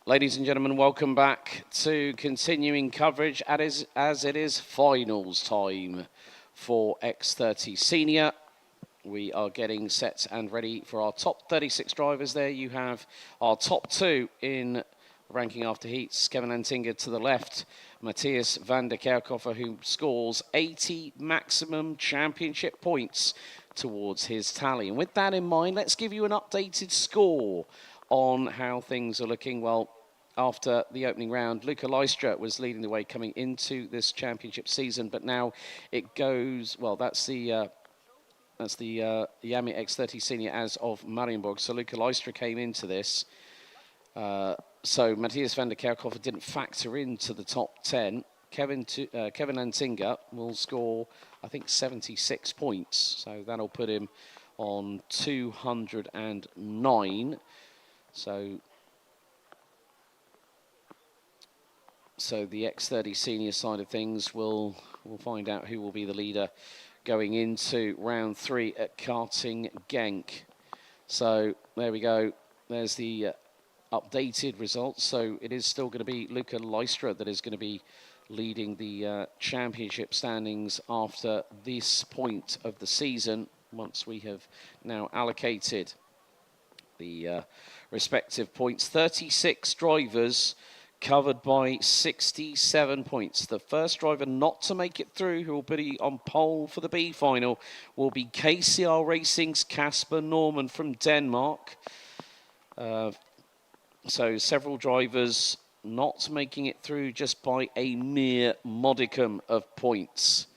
Ladies and gentlemen, welcome back to continuing coverage as it is finals time for X30 Senior. We are getting set and ready for our top 36 drivers. There you have our top 2 in ranking after heats. Kevin Lantinga to the left, Matthias van der Kerkhofer, who scores 80 maximum championship points towards his tally. And with that in mind, let's give you an updated score on how things are looking. Well, after the opening round, Luca Lystra was leading the way coming into this championship season, but now it goes, well, that's the Iame X30 Senior as of Marienborg. So Luca Lystra came into this. So Matthias van der Kerkhofer didn't factor into the top 10. Kevin Lantinga will score, I think, 76 points. So that'll put him on 209. So the X30 Senior side of things, we'll find out who will be the leader going into round 3 at Karting Genk. So there we go. There's the updated results. So it is still going to be Luca Lystra that is going to be leading the championship standings after this point of the season, once we have now allocated the respective points. 36 drivers covered by 67 points. The first driver not to make it through, who will be on pole for the B final, will be KCR Racing's Casper Norman from Denmark. So several drivers not making it through just by a mere modicum of points.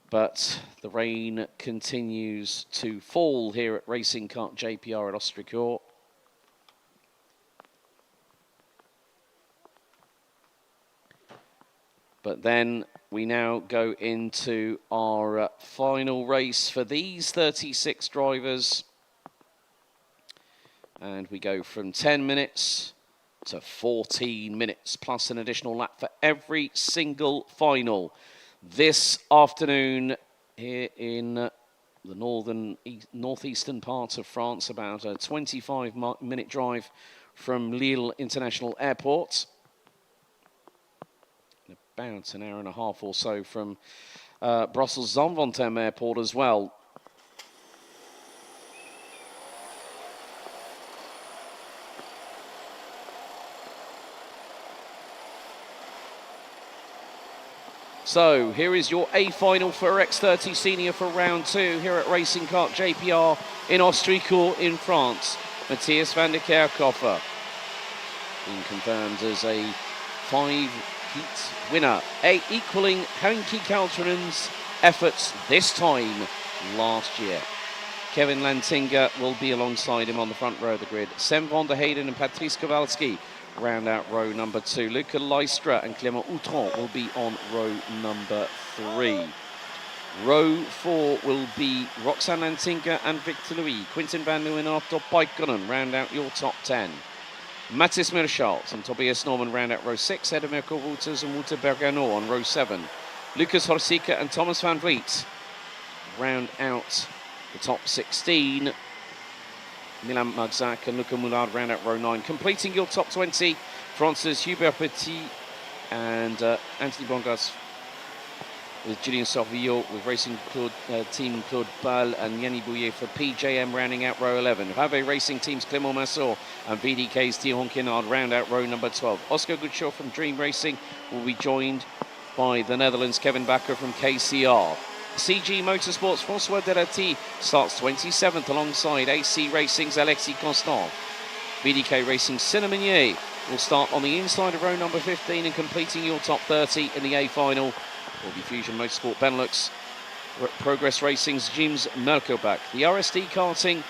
But the rain continues to fall here at Racing Kart JPR at Ostricourt. But then we now go into our final race for these 36 drivers. And we go from 10 minutes to 14 minutes, plus an additional lap for every single final. This afternoon here in the northeastern part of France, about a 25-minute drive from Lille International Airport. About an hour and a half or so from Brussels Zaventem Airport as well. So here is your A final for X30 Senior for round 2 here at Racing Kart JPR in Ostricourt in France. Matthias van der Kerkhofer being confirmed as a 5-heat winner, equaling Henki Kaltrinen's efforts this time last year. Kevin Lantinga will be alongside him on the front row of the grid. Sem van der Heyden and Patrice Kowalski round out row number 2. Luca Lystra and Clément Outron will be on row number 3. Row 4 will be Roxanne Lantinga and Victor Louis. Quinten van Leeuwen and Otto Paikkonen round out your top 10. Mathis Merschalt and Tobias Norman round out row 6. Eder Mirko Wouters and Wouter Bergano on row 7. Lucas Horsika and Thomas van Vliet round out the top 16. Milan Magzac and Luca Moulard round out row 9. Completing your top 20, France's Hubert Petit and Anthony Bongas, with Julien Sorvillo, with Racing Team Claude Ball and Yanni Bouillet for PJM rounding out row 11. Rave Racing Team's Clément Massot and VDK's Thierry Kinard round out row number 12. Oscar Goodshaw from Dream Racing will be joined by the Netherlands' Kevin Bakker from KCR. CG Motorsports' François Derati starts 27th alongside AC Racing's Alexis Constant. VDK Racing's Cinnamonier will start on the inside of row number 15, and completing your top 30 in the A final will be Fusion Motorsport Benelux. Progress Racing's James Melkobach. The RSD karting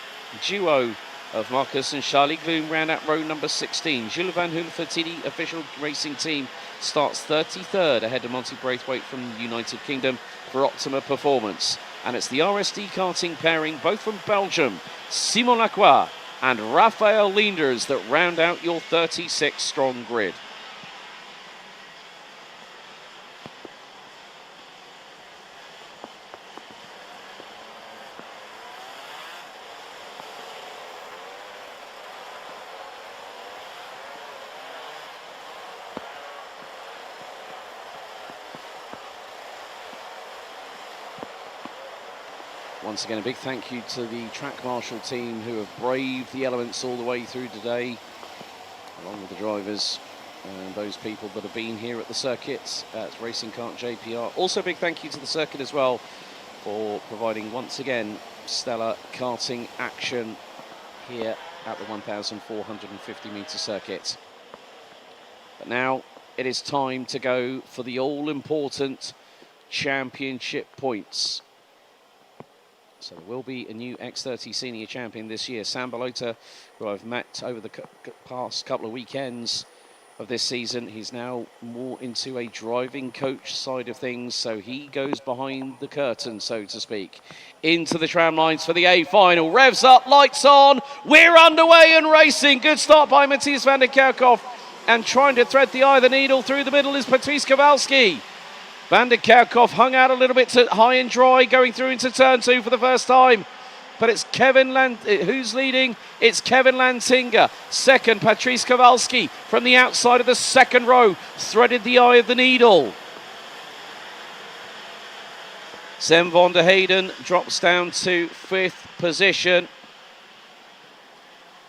duo of Marcus and Charlie Gloom round out row number 16. Jules Van Hool for TD official racing team starts 33rd ahead of Monty Braithwaite from the United Kingdom for Optima Performance. And it's the RSD karting pairing, both from Belgium, Simon Lacroix and Raphael Leenders, that round out your 36-strong grid. Once again, a big thank you to the track marshal team who have braved the elements all the way through today, along with the drivers and those people that have been here at the circuit at Racing Kart JPR. Also a big thank you to the circuit as well for providing once again stellar karting action here at the 1,450 metre circuit. But now it is time to go for the all-important championship points. So there will be a new X30 Senior champion this year, Sam Balota, who I've met over the past couple of weekends of this season. He's now more into a driving coach side of things, so he goes behind the curtain, so to speak, into the tram lines for the A final. Revs up, lights on, we're underway and racing. Good start by Matthias van der Kerkhoff, and trying to thread the eye of the needle through the middle is Patrice Kowalski. Van der Kerkhoff hung out a little bit to high and dry, going through into turn 2 for the first time. But it's who's leading? It's Kevin Lantinga. Second, Patrice Kowalski from the outside of the second row, threaded the eye of the needle. Sem van der Heyden drops down to 5th position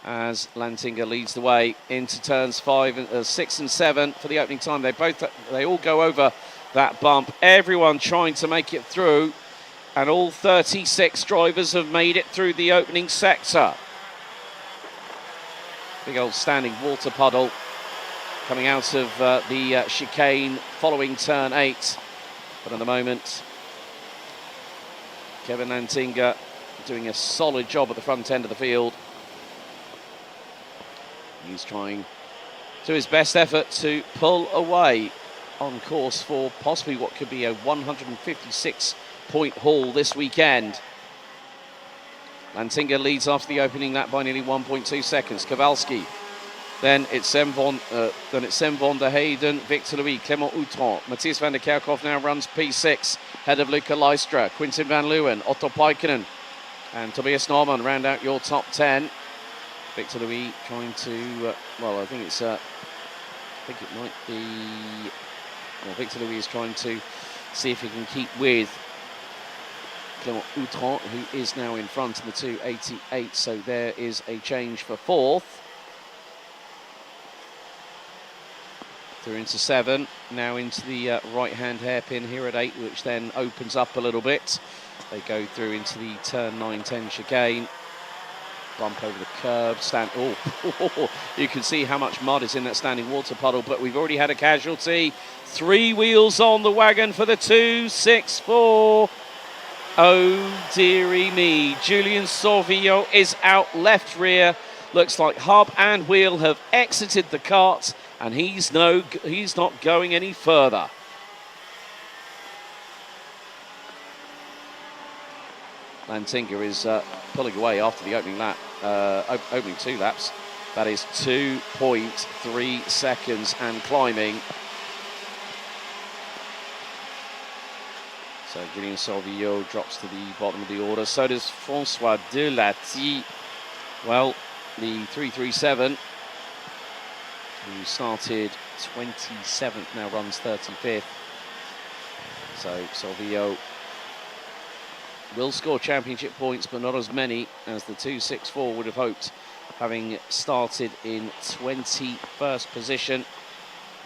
as Lantinga leads the way into turns 6 and 7 for the opening time. They all go over that bump. Everyone trying to make it through, and all 36 drivers have made it through the opening sector. Big old standing water puddle coming out of the chicane following turn 8. But at the moment, Kevin Lantinga doing a solid job at the front end of the field. He's trying to his best effort to pull away on course for possibly what could be a 156-point haul this weekend. Lantinga leads after the opening lap by nearly 1.2 seconds. Kowalski. Then it's Sem van der Heyden, Victor Louis, Clément Outram. Matthias van der Kerkhoff now runs P6, head of Luca Lystra, Quinten van Leeuwen, Otto Paikkonen, and Tobias Norman round out your top 10. Victor Louis trying to, I think it might be. Well, Victor Louis is trying to see if he can keep with Clément Outram, who is now in front in the 288. So there is a change for 4th. Through into 7, now into the right-hand hairpin here at 8, which then opens up a little bit. They go through into the turn 9-10 chicane. Bump over the curb, you can see how much mud is in that standing water puddle, but we've already had a casualty. 3 wheels on the wagon for the 264. Oh dearie me, Julian Sauvillot is out left rear. Looks like hub and wheel have exited the kart, and he's not going any further. Lantinga is pulling away after the opening lap, opening 2 laps. That is 2.3 seconds and climbing. So Julien Sauvillot drops to the bottom of the order. So does François Delati. Well, the 337, who started 27th, now runs 35th. So Sauvillot will score championship points, but not as many as the 264 would have hoped, having started in 21st position,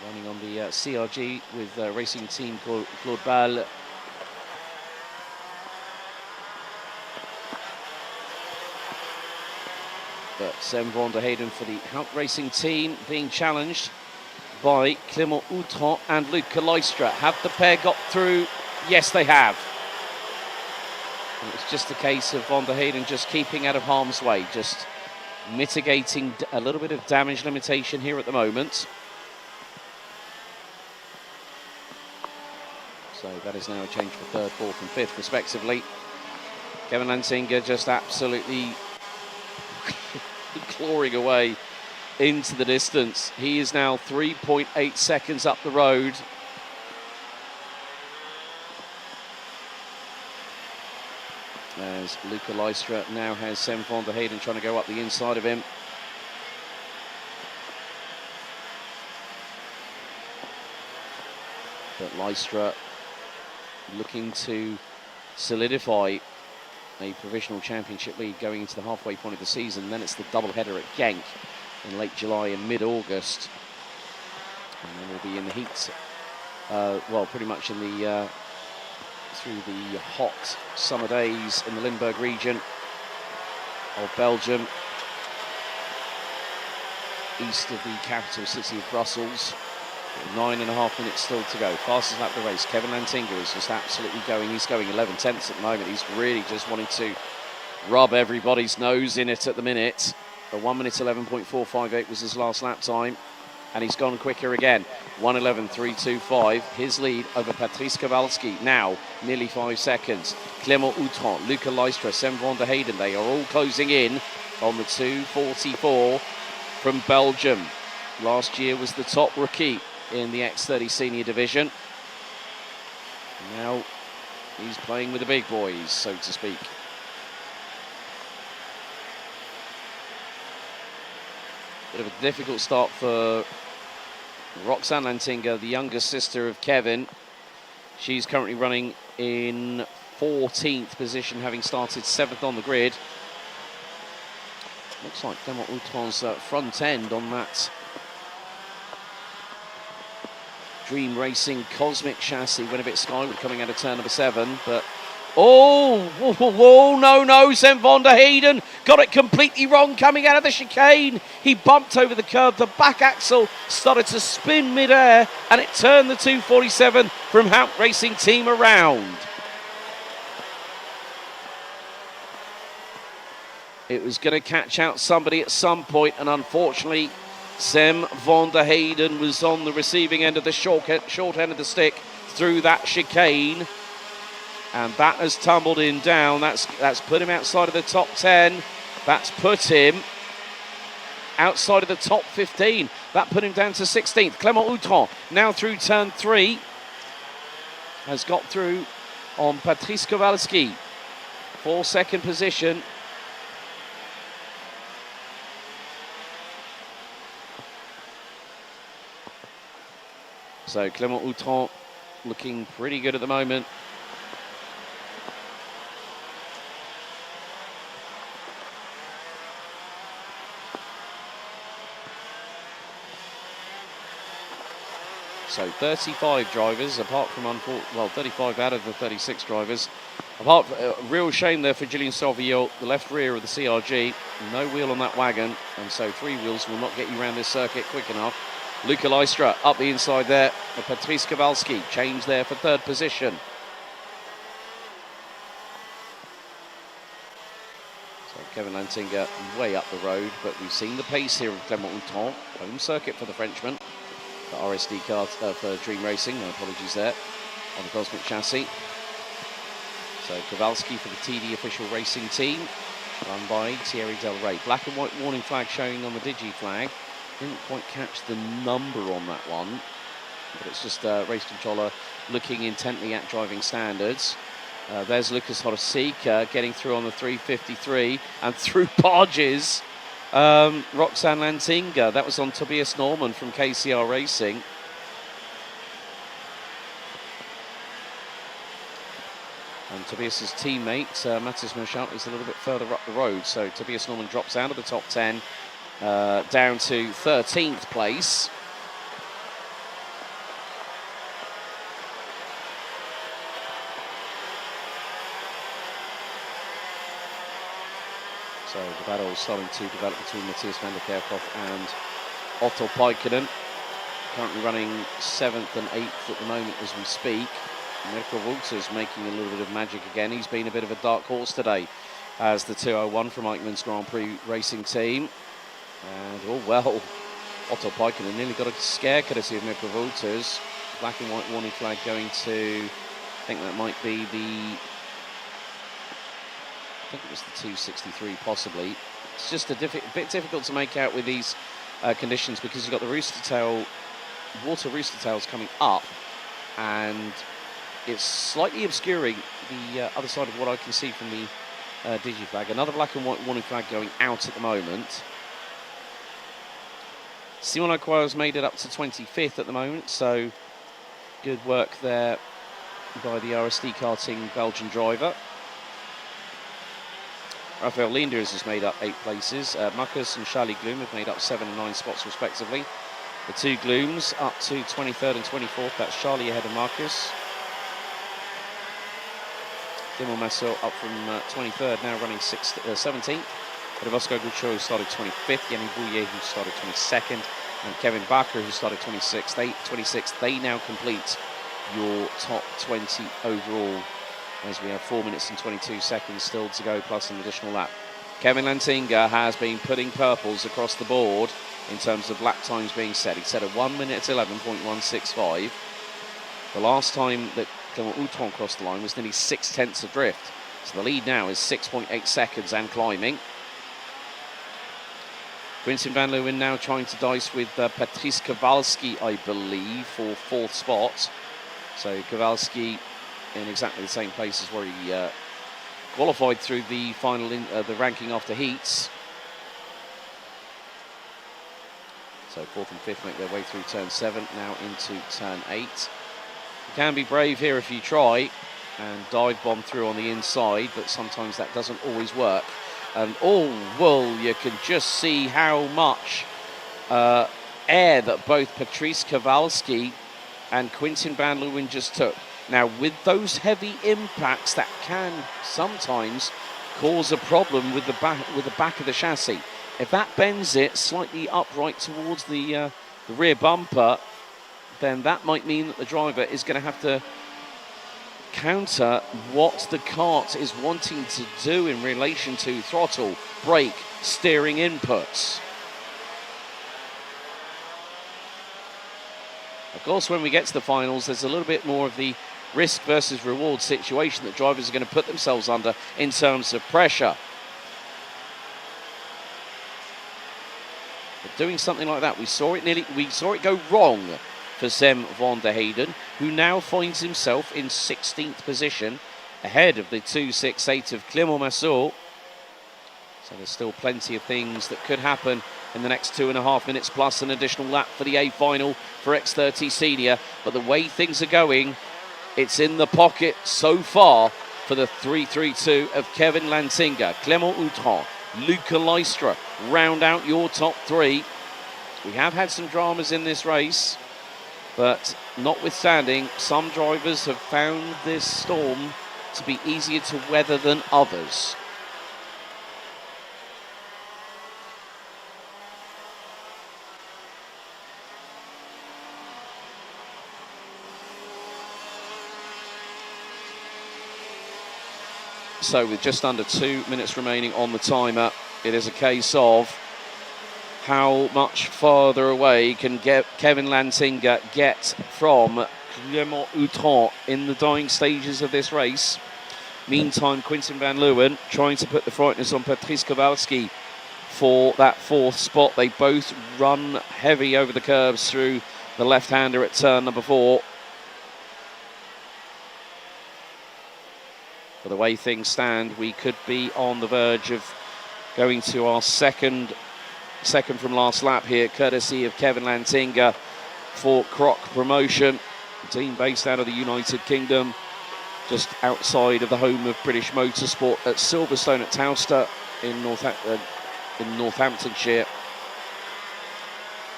running on the CRG with racing team called Claude Ball. But Sem van der Heyden for the Hout Racing team being challenged by Clément Outram and Luca Lystra. Have the pair got through? Yes, they have. And it's just a case of van der Heyden just keeping out of harm's way, just mitigating a little bit of damage limitation here at the moment. So that is now a change for 3rd, 4th and 5th respectively. Kevin Lantinga just absolutely clawing away into the distance. He is now 3.8 seconds up the road. As Luca Lystra now has Sem van der Heyden trying to go up the inside of him. But Lystra looking to solidify a provisional championship lead going into the halfway point of the season. Then it's the double-header at Genk in late July and mid-August. And then we'll be in the heat, well, pretty much in the through the hot summer days in the Limburg region of Belgium, east of the capital city of Brussels. 9.5 minutes still to go. Fastest lap of the race. Kevin Lantinga is just absolutely going. He's going 11 tenths at the moment. He's really just wanting to rub everybody's nose in it at the minute. But 1 minute 11.458 was his last lap time. And he's gone quicker again. 1:11.325. His lead over Patrice Kowalski. Now, nearly 5 seconds. Clément Outran, Luca Leistra, Sam van der Heyden. They are all closing in on the 2:44 from Belgium. Last year was the top rookie in the X30 Senior division. Now he's playing with the big boys, so to speak. Bit of a difficult start for Roxanne Lantinga, the younger sister of Kevin. She's currently running in 14th position, having started 7th on the grid. Looks like Clément Outran's front end on that Dream Racing Cosmic chassis went a bit skyward coming out of turn number 7, but oh, no, Sam van der Heyden got it completely wrong coming out of the chicane. He bumped over the curb, the back axle started to spin mid-air, and it turned the 247 from Haupt Racing Team around. It was going to catch out somebody at some point, and unfortunately Sam van der Heyden was on the receiving end of the short end of the stick through that chicane, and that has tumbled him down. That's put him outside of the top 10. That's put him outside of the top 15. That put him down to 16th. Clément Outran now through turn 3 has got through on Patrice Kowalski for second position. So Clément Outran looking pretty good at the moment. So 35 drivers, apart from 35 out of the 36 drivers. Apart from, real shame there for Julien Sauvillot, the left rear of the CRG. No wheel on that wagon, and so 3 wheels will not get you around this circuit quick enough. Luca Leistra up the inside there for Patrice Kowalski. Change there for 3rd position. So Kevin Lantinga way up the road, but we've seen the pace here of Clément Outran. Home circuit for the Frenchman. For RSD Kart, for Dream Racing, no apologies there, on the Cosmic chassis. So Kowalski for the TD official racing team, run by Thierry Del Rey. Black and white warning flag showing on the Digi flag. Didn't quite catch the number on that one, but it's just a race controller looking intently at driving standards. There's Lucas Horsica getting through on the 353 and through barges. Roxanne Lantinga, that was on Tobias Norman from KCR Racing. And Tobias's teammate, Mathis Merchant, is a little bit further up the road, so Tobias Norman drops out of the top 10. Down to 13th place. So the battle is starting to develop between Matthias van der Kerkhoff and Otto Paikkonen. Currently running 7th and 8th at the moment as we speak. Mirko Wolters making a little bit of magic again. He's been a bit of a dark horse today as the 201 from Eichmann's Grand Prix racing team. And, oh well, Otto Paikkonen nearly got a scare courtesy of Mirko Wolters. Black and white warning flag going to, I think that might be the, I think it was the 263 possibly. It's just a bit difficult to make out with these conditions because you've got the water rooster tails coming up, and it's slightly obscuring the other side of what I can see from the Digi flag. Another black and white warning flag going out at the moment. Simon Aqua's made it up to 25th at the moment, so good work there by the RSD karting Belgian driver. Rafael Linders has made up 8 places. Marcus and Charlie Gloom have made up 7 and 9 spots respectively. The 2 Glooms up to 23rd and 24th. That's Charlie ahead of Marcus. Clément Massot up from 23rd, now running 17th. Ahead of Oscar Guccio, who started 25th. Yannick Bouillet, who started 22nd. And Kevin Barker, who started 26th. They now complete your top 20 overall, as we have 4 minutes and 22 seconds still to go, plus an additional lap. Kevin Lantinga has been putting purples across the board in terms of lap times being set. He set a 1 minute 11.165. The last time that Clément Outron crossed the line was nearly 6/10 adrift. So the lead now is 6.8 seconds and climbing. Quinten van Leeuwen now trying to dice with Patrice Kowalski, I believe, for 4th spot. So Kowalski in exactly the same place as where he qualified through the final the ranking after heats. So 4th and 5th make their way through turn 7, now into turn 8. You can be brave here if you try and dive bomb through on the inside, but sometimes that doesn't always work. And oh, well, you can just see how much air that both Patrice Kowalski and Quinten van Leeuwen just took. Now, with those heavy impacts, that can sometimes cause a problem with the back of the chassis. If that bends it slightly upright towards the rear bumper, then that might mean that the driver is going to have to counter what the kart is wanting to do in relation to throttle, brake, steering inputs. Of course, when we get to the finals, there's a little bit more of the risk versus reward situation that drivers are going to put themselves under in terms of pressure. But doing something like that, we saw it go wrong for Sem van der Heyden, who now finds himself in 16th position, ahead of the 2.68 of Clément Massot. So there's still plenty of things that could happen in the next 2.5 minutes, plus an additional lap for the A final for X30 Senior. But the way things are going, it's in the pocket so far for the 332 of Kevin Lantinga. Clément Outron, Luca Leistra round out your top 3. We have had some dramas in this race, but notwithstanding, some drivers have found this storm to be easier to weather than others. So with just under 2 minutes remaining on the timer, it is a case of how much farther away can Kevin Lantinga get from Clément Outron in the dying stages of this race. Meantime, Quinten van Leeuwen trying to put the frighteners on Patrice Kowalski for that 4th spot. They both run heavy over the curbs through the left-hander at turn number 4. But the way things stand, we could be on the verge of going to our second from last lap here, courtesy of Kevin Lantinga for Croc Promotion, a team based out of the United Kingdom, just outside of the home of British motorsport at Silverstone at Towcester in Northamptonshire.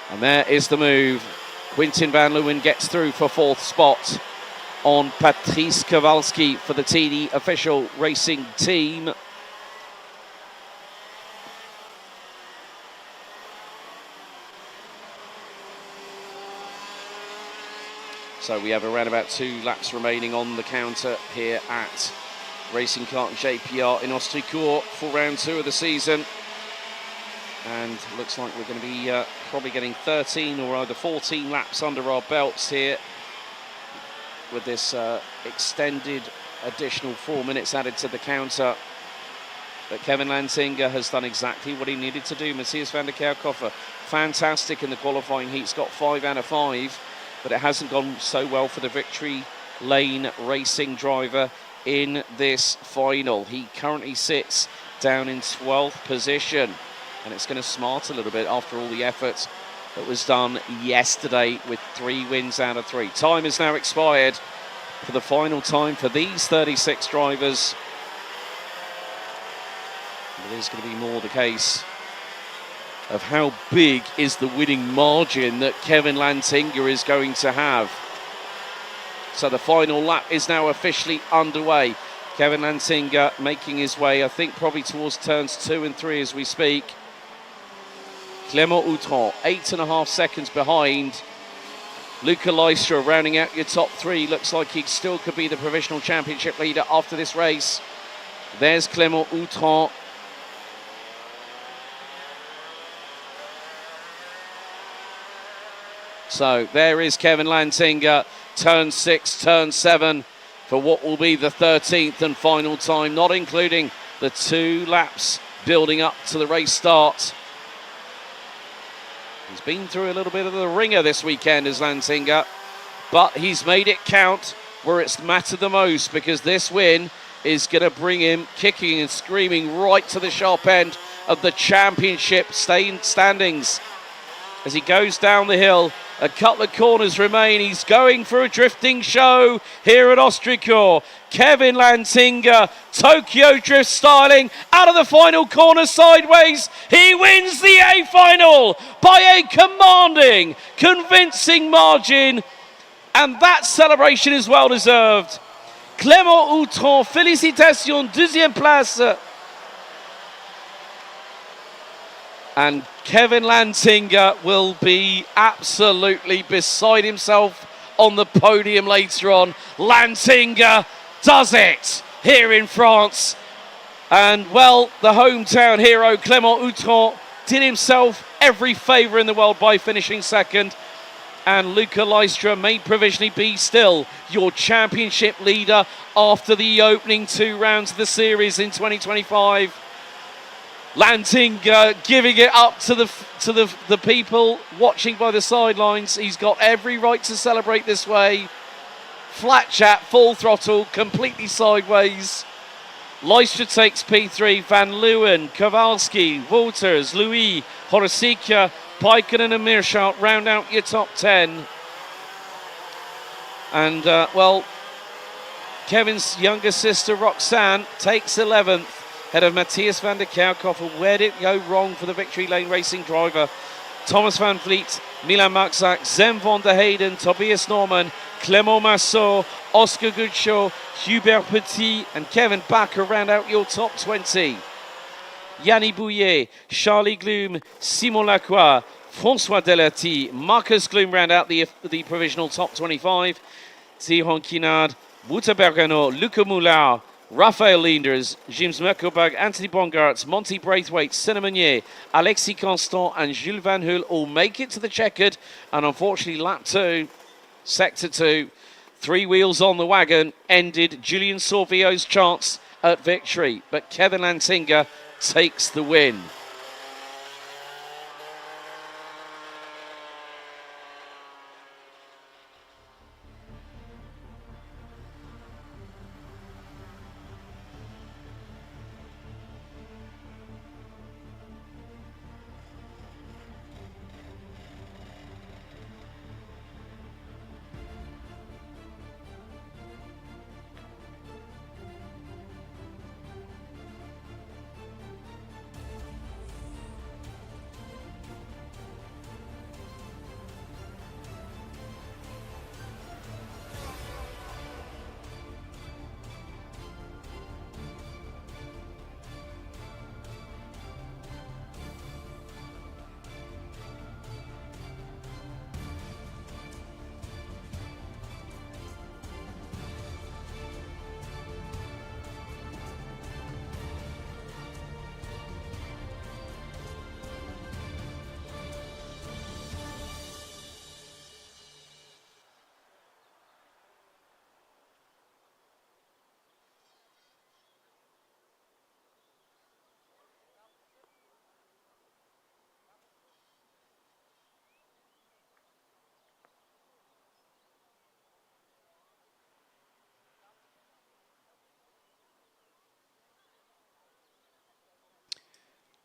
And there is the move. Quinten van Leeuwen gets through for 4th spot on Patrice Kowalski for the TD official racing team. So we have around about 2 laps remaining on the counter here at Racing Kart JPR in Ostricourt for round 2 of the season. And looks like we're going to be probably getting 13 or either 14 laps under our belts here with this extended additional 4 minutes added to the counter. But Kevin Lantinga has done exactly what he needed to do. Matthias van der Kerkhofer, fantastic in the qualifying heats, got 5 out of 5. But it hasn't gone so well for the Victory Lane racing driver in this final. He currently sits down in 12th position, and it's going to smart a little bit after all the effort that was done yesterday with 3 wins out of 3. Time has now expired for the final time for these 36 drivers. it is going to be more the case of how big is the winning margin that Kevin Lantinga is going to have. So the final lap is now officially underway. Kevin Lantinga making his way, I think, probably towards turns 2 and 3 as we speak. Clément Outran, 8.5 seconds behind. Luca Lystra rounding out your top 3. Looks like he still could be the provisional championship leader after this race. There's Clément Outran. So there is Kevin Lantinga, turn 6, turn 7 for what will be the 13th and final time, not including the 2 laps building up to the race start. He's been through a little bit of the ringer this weekend as Lantinga, but he's made it count where it's mattered the most, because this win is going to bring him kicking and screaming right to the sharp end of the championship standings. As he goes down the hill, a couple of corners remain. He's going for a drifting show here at Ostricourt. Kevin Lantinga, Tokyo drift styling, out of the final corner sideways. He wins the A final by a commanding, convincing margin. And that celebration is well deserved. Clément Outran, félicitations, deuxième place. And Kevin Lantinga will be absolutely beside himself on the podium later on. Lantinga does it here in France. And, well, the hometown hero, Clément Outran, did himself every favour in the world by finishing second. And Luca Lystra may provisionally be still your championship leader after the opening 2 rounds of the series in 2025. Lantinga giving it up to the people watching by the sidelines. He's got every right to celebrate this way. Flat chat, full throttle, completely sideways. Lystra takes P3, Van Leeuwen, Kowalski, Wouters, Louis, Horosica, Paikanen and Meerschaert round out your top 10. And, well, Kevin's younger sister Roxanne takes 11th. Head of Matthias van der Kerkhoff. Where did it go wrong for the Victory Lane Racing driver? Thomas van Vliet, Milan Maxak, Zem van der Heyden, Tobias Norman, Clément Massot, Oscar Goodshaw, Hubert Petit and Kevin Bakker round out your top 20. Yanni Bouillet, Charlie Gloom, Simon Lacroix, François Delerty, Marcus Gloom round out the provisional top 25. Tihon Kinard, Wouter Bergano, Luca Moulin, Raphael Leenders, James Merkelberg, Anthony Bongartz, Monty Braithwaite, Cinnamonier, Alexis Constant and Jules Van Hul all make it to the checkered. And unfortunately, lap 2, sector 2, 3 wheels on the wagon, ended Julian Sorvio's chance at victory. But Kevin Lantinga takes the win.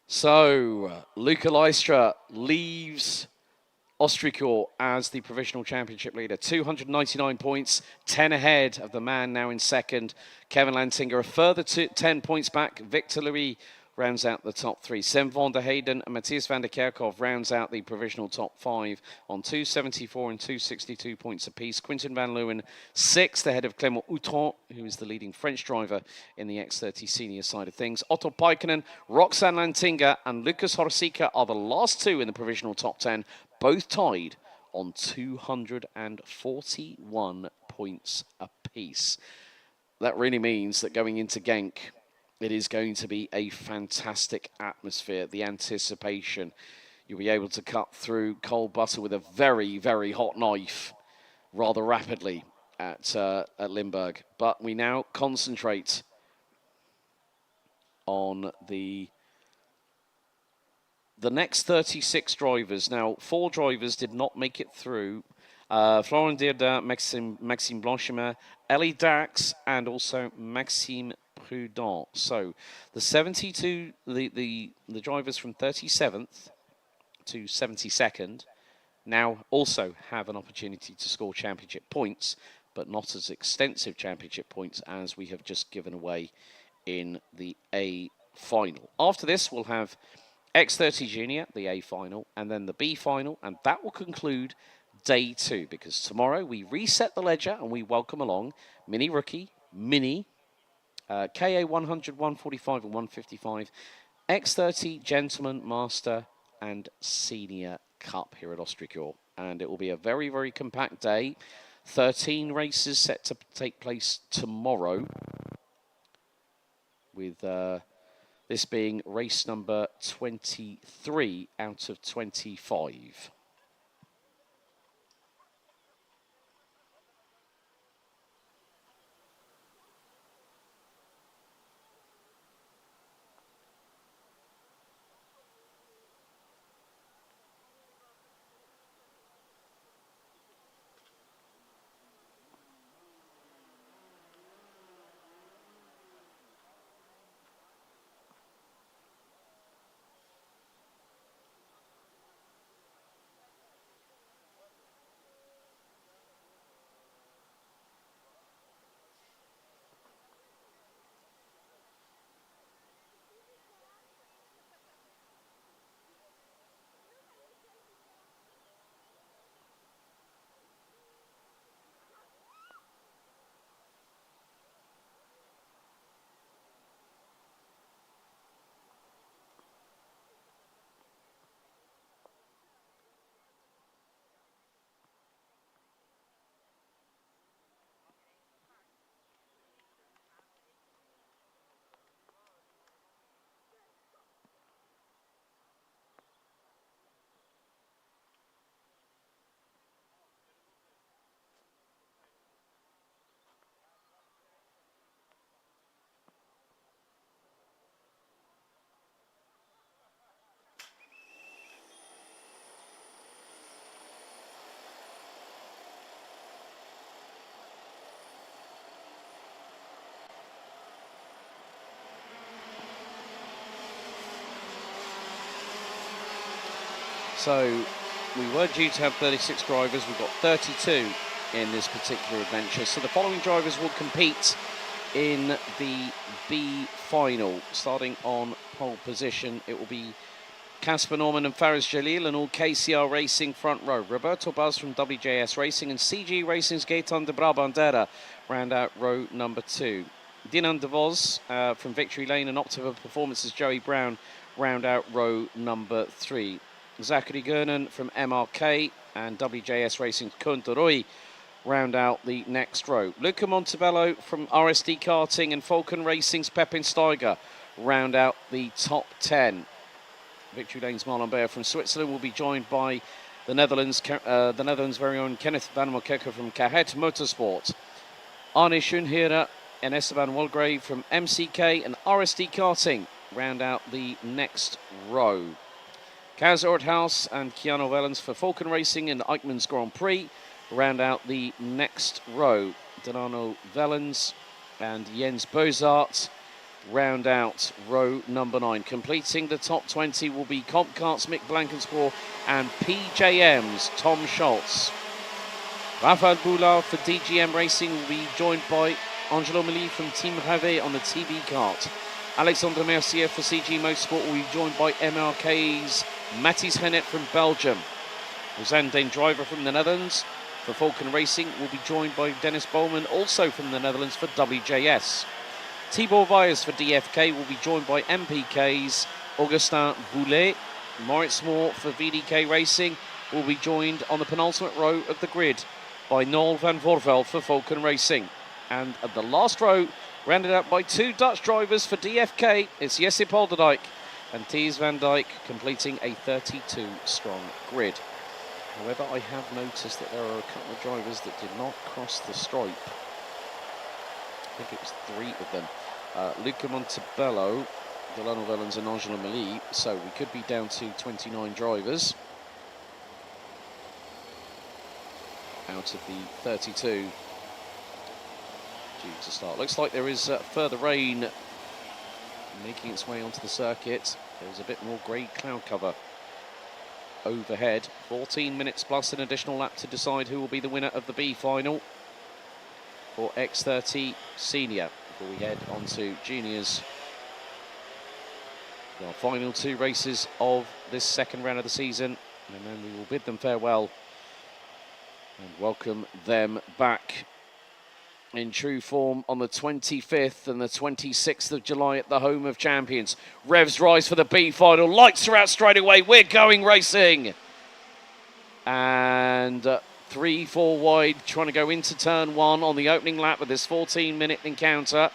So, Luca Lystra leaves Ostricourt as the provisional championship leader. 299 points, 10 ahead of the man now in second, Kevin Lantinga. A further 10 points back, Victor Louis rounds out the top 3. Sem van der Heyden and Matthias van der Kerkhoff rounds out the provisional top 5 on 274 and 262 points apiece. Quinten van Leeuwen 6th ahead of Clément Outron, who is the leading French driver in the X30 senior side of things. Otto Paikkonen, Roxanne Lantinga and Lucas Horsika are the last 2 in the provisional top 10, both tied on 241 points apiece. That really means that going into Genk, it is going to be a fantastic atmosphere. The anticipation, you'll be able to cut through cold butter with a very, very hot knife rather rapidly at Limburg. But we now concentrate on the next 36 drivers. Now, 4 drivers did not make it through. Florent Dierda, Maxime Blanchemin, Ellie Dax, and also Maxime Prudent. So the 72, the drivers from 37th to 72nd now also have an opportunity to score championship points, but not as extensive championship points as we have just given away in the A final. After this, we'll have X30 Junior, the A final, and then the B final, and that will conclude day 2, because tomorrow we reset the ledger and we welcome along Mini Rookie, Mini, KA 100, 145 and 155, X30 Gentleman, Master and Senior Cup here at Ostricourt. And it will be a very, very compact day. 13 races set to take place tomorrow, with this being race number 23 out of 25. So we were due to have 36 drivers. We've got 32 in this particular adventure. So the following drivers will compete in the B final. Starting on pole position, it will be Casper Norman and Faris Jalil and all KCR Racing front row. Roberto Buzz from WJS Racing and CG Racing's Gaetan de Brabandera round out row number 2. Dinan de Vos from Victory Lane and Optiva Performance's Joey Brown round out row number 3. Zachary Gernan from MRK and WJS Racing's Kuntaroi round out the next row. Luca Montebello from RSD Karting and Falcon Racing's Pepin Steiger round out the top 10. Victory Lane's Marlon Baer from Switzerland will be joined by the Netherlands' very own Kenneth van Mokeke from Cahet Motorsport. Arne Schoenhera and Esteban Walgrave from MCK and RSD Karting round out the next row. Kaz Orthaus and Keanu Wellens for Falcon Racing and Eichmann's Grand Prix round out the next row. Delano Wellens and Jens Bozart round out row number 9. Completing the top 20 will be Comp Kart's Mick Blankenspoor and PJM's Tom Schultz. Rafael Boulard for DGM Racing will be joined by Angelo Meli from Team Rave on the TB kart. Alexandre Mercier for CG Motorsport will be joined by MRK's Mathis Renet from Belgium. Rosanne Den Driver from the Netherlands for Falcon Racing will be joined by Dennis Bowman, also from the Netherlands, for WJS. Thibaut Vyers for DFK will be joined by MPK's Augustin Boulet. Moritz Moore for VDK Racing will be joined on the penultimate row of the grid by Noel van Voorveld for Falcon Racing. And at the last row, rounded out by 2 Dutch drivers for DFK, it's Jesse Polderdijk and Thies van Dijk completing a 32-strong grid. However, I have noticed that there are a couple of drivers that did not cross the stripe. I think it was 3 of them. Luca Montebello, Delano Vellens and Angela Mali. So we could be down to 29 drivers out of the 32 due to start. Looks like there is further rain making its way onto the circuit. There's a bit more grey cloud cover overhead. 14 minutes plus an additional lap to decide who will be the winner of the B final for X30 Senior. Before we head on to juniors, our final 2 races of this second round of the season, and then we will bid them farewell and welcome them back in true form on the 25th and the 26th of July at the home of champions. Revs rise for the B final. Lights are out straight away. We're going racing. And 3-4 wide, trying to go into turn 1 on the opening lap of this 14-minute encounter.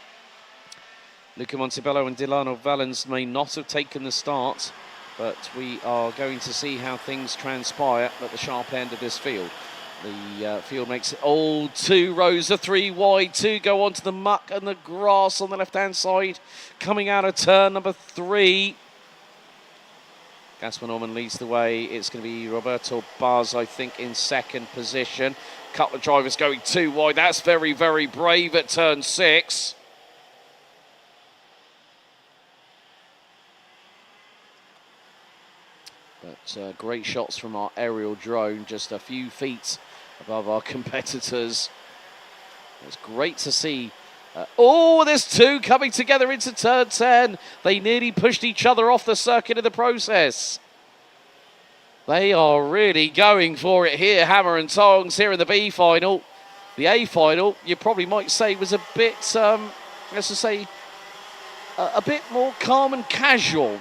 Luca Montebello and Delano Vallens may not have taken the start, but we are going to see how things transpire at the sharp end of this field. The field makes it all 2 rows of 3 wide. 2 go onto the muck and the grass on the left-hand side. Coming out of turn number 3. Gaspar Norman leads the way. It's going to be Roberto Baz, I think, in second position. Couple of drivers going 2 wide. That's very, very brave at turn 6. But great shots from our aerial drone, just a few feet above our competitors. It's great to see. Oh, there's 2 coming together into turn 10. They nearly pushed each other off the circuit in the process. They are really going for it here, hammer and tongs here in the B final. The A final, you probably might say, was a bit, let's just say, a bit more calm and casual.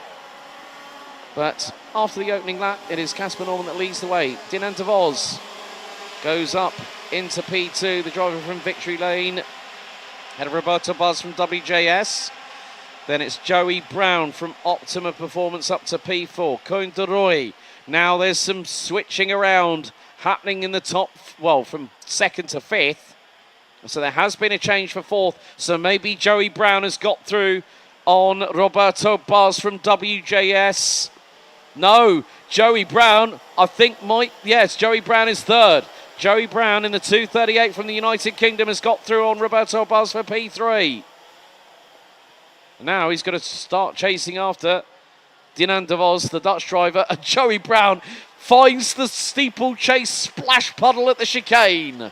But after the opening lap, it is Casper Norman that leads the way. Dinan de Vos goes up into P2, the driver from Victory Lane. Had Roberto Buzz from WJS. Then it's Joey Brown from Optima Performance up to P4. Coin de Roy. Now there's some switching around happening in the top, well, from 2nd to 5th. So there has been a change for 4th. So maybe Joey Brown has got through on Roberto Buzz from WJS. No, Joey Brown, I think might, yes, Joey Brown is 3rd. Joey Brown in the 2:38 from the United Kingdom has got through on Roberto Buzz for P3. Now he's going to start chasing after Dinan de Vos, the Dutch driver, and Joey Brown finds the steeplechase splash puddle at the chicane.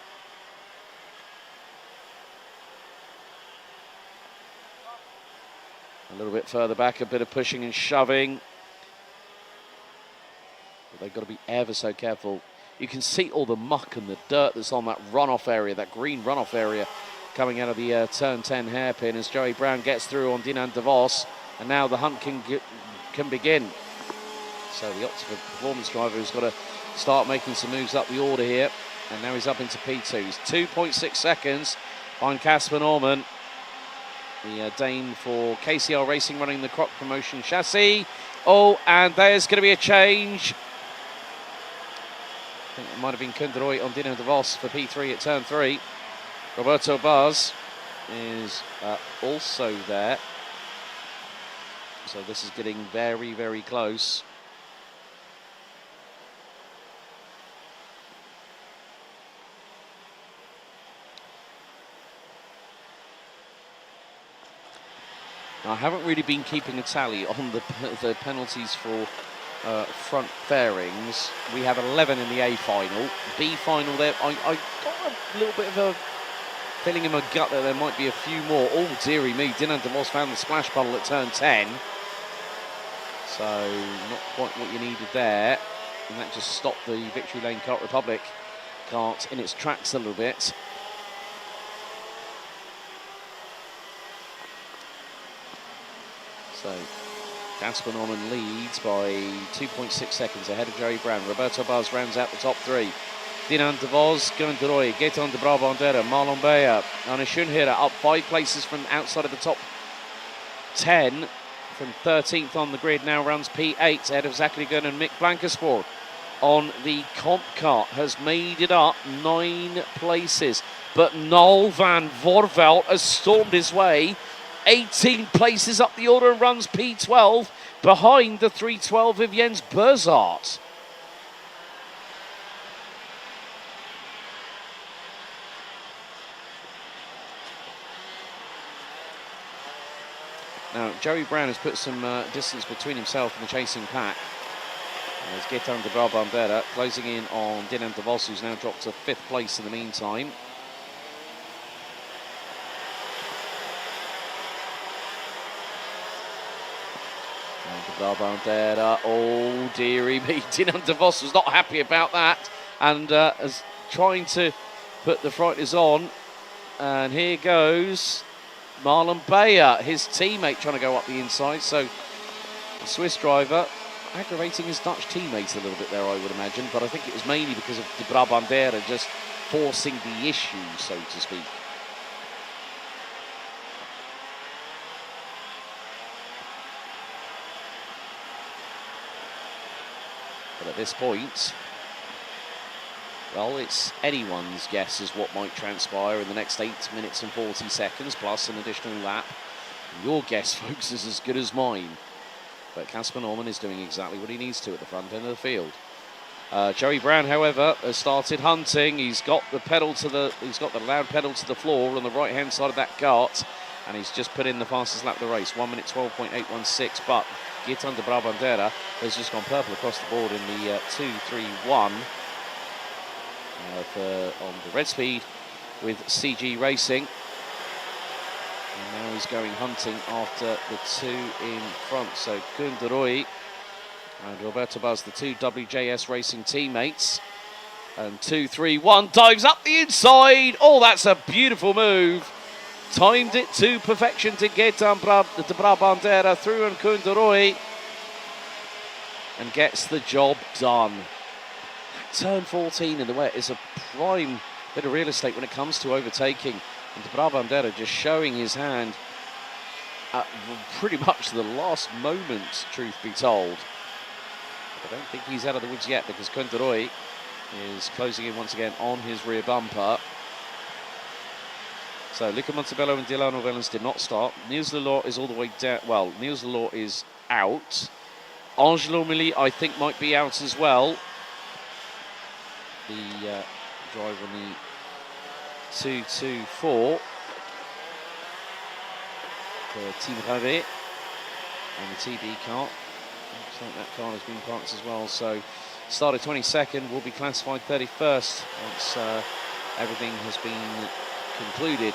A little bit further back, a bit of pushing and shoving. But they've got to be ever so careful. You can see all the muck and the dirt that's on that runoff area, that green runoff area coming out of the turn 10 hairpin as Joey Brown gets through on Dinan de Vos, and now the hunt can begin. So the Optima Performance driver has got to start making some moves up the order here, and now he's up into P2. He's 2.6 seconds on Casper Norman, the Dane for KCR Racing running the Croc Promotion chassis. Oh, and there's going to be a change. I think it might have been Kunderoy on Dino de Vos for P3 at turn 3. Roberto Baz is also there. So this is getting very, very close. Now, I haven't really been keeping a tally on the penalties for front fairings. We have 11 in the A final. B final there, I got a little bit of a feeling in my gut that there might be a few more. Oh, dearie me, Dinan de Vos found the splash puddle at turn 10. So, not quite what you needed there. And that just stopped the Victory Lane Kart Republic kart in its tracks a little bit. So, Casper Norman leads by 2.6 seconds ahead of Joey Brown. Roberto Baz rounds out the top three. Dinan de Vos, Koen de Roy, Gaetan de Brabandera, Marlon Beyer, and Schönhira up 5 places from outside of the top 10. From 13th on the grid, now runs P8 ahead of Zachary Gunn and Mick Blankensport. On the comp kart has made it up 9 places. But Noel van Voorveld has stormed his way 18 places up the order and runs P12 behind the 312 of Jens Berzart. Now, Joey Brown has put some distance between himself and the chasing pack. There's Gaetan de Brabandera closing in on Dinan de Vos, who's now dropped to 5th place in the meantime. De Brabandera, oh dearie me, Dinan de Vos was not happy about that and is trying to put the frighteners on. And here goes Marlon Beyer, his teammate, trying to go up the inside. So the Swiss driver aggravating his Dutch teammates a little bit there, I would imagine. But I think it was mainly because of De Brabandera just forcing the issue, so to speak. But at this point, well, it's anyone's guess as what might transpire in the next 8 minutes and 40 seconds, plus an additional lap. Your guess, folks, is as good as mine. But Casper Norman is doing exactly what he needs to at the front end of the field. Joey Brown, however, has started hunting. He's got the loud pedal to the floor on the right-hand side of that kart, and he's just put in the fastest lap of the race, 1 minute 12.816. But Gaetan de Brabandera has just gone purple across the board in the 2-3-1. On the red speed with CG Racing. And now he's going hunting after the 2 in front. So Koen de Roy and Roberto Baz, the 2 WJS Racing teammates. And 2-3-1 dives up the inside. Oh, that's a beautiful move. Timed it to perfection to Gaetan de Brabandera through and Koen de Roy. And gets the job done. Turn 14 in the wet is a prime bit of real estate when it comes to overtaking. And De Brabandera just showing his hand at pretty much the last moment, truth be told. But I don't think he's out of the woods yet because Koen de Roy is closing in once again on his rear bumper. So Luca Montebello and Delano Vellens did not start. Niels Lelor is all the way down. Well, Niels Lelor is out. Angelo Milly, I think, might be out as well. The drive on the 2-2-4 for Team Ravet and the TB kart. Looks like that car has been parked as well. So started 22nd, will be classified 31st once everything has been concluded.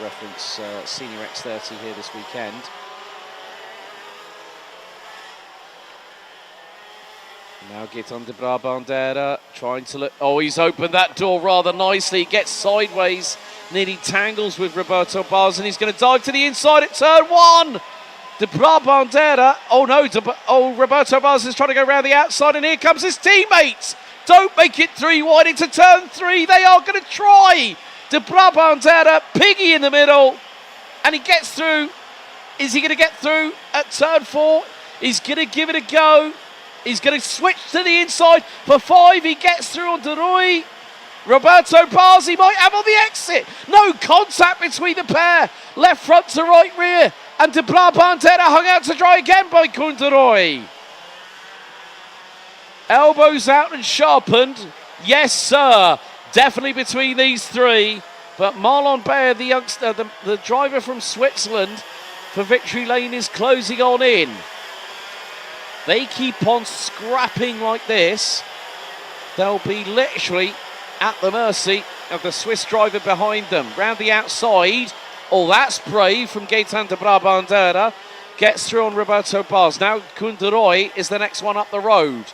Reference Senior X30 here this weekend. Now Gaetan de Brabandera trying to look. Oh, he's opened that door rather nicely. Gets sideways, nearly tangles with Roberto Baz, and he's going to dive to the inside at turn 1. De Brabandera. Oh no! Roberto Baz is trying to go around the outside, and here comes his teammates. Don't make it 3 wide into turn 3. They are going to try. De Brabandera, Piggy in the middle, and he gets through. Is he going to get through at turn 4? He's going to give it a go. He's going to switch to the inside for 5. He gets through on De Roy. Roberto Baz, he might have on the exit. No contact between the pair. Left front to right rear. And De Brabandera hung out to dry again by Koen de Roy. Elbows out and sharpened. Yes, sir. Definitely between these 3. But Marlon Beyer, the youngster, the driver from Switzerland for Victory Lane, is closing on in. They keep on scrapping like this. They'll be literally at the mercy of the Swiss driver behind them. Round the outside. Oh, that's brave from Gaetan de Brabandera. Gets through on Roberto Bars. Now Koen de Roy is the next one up the road.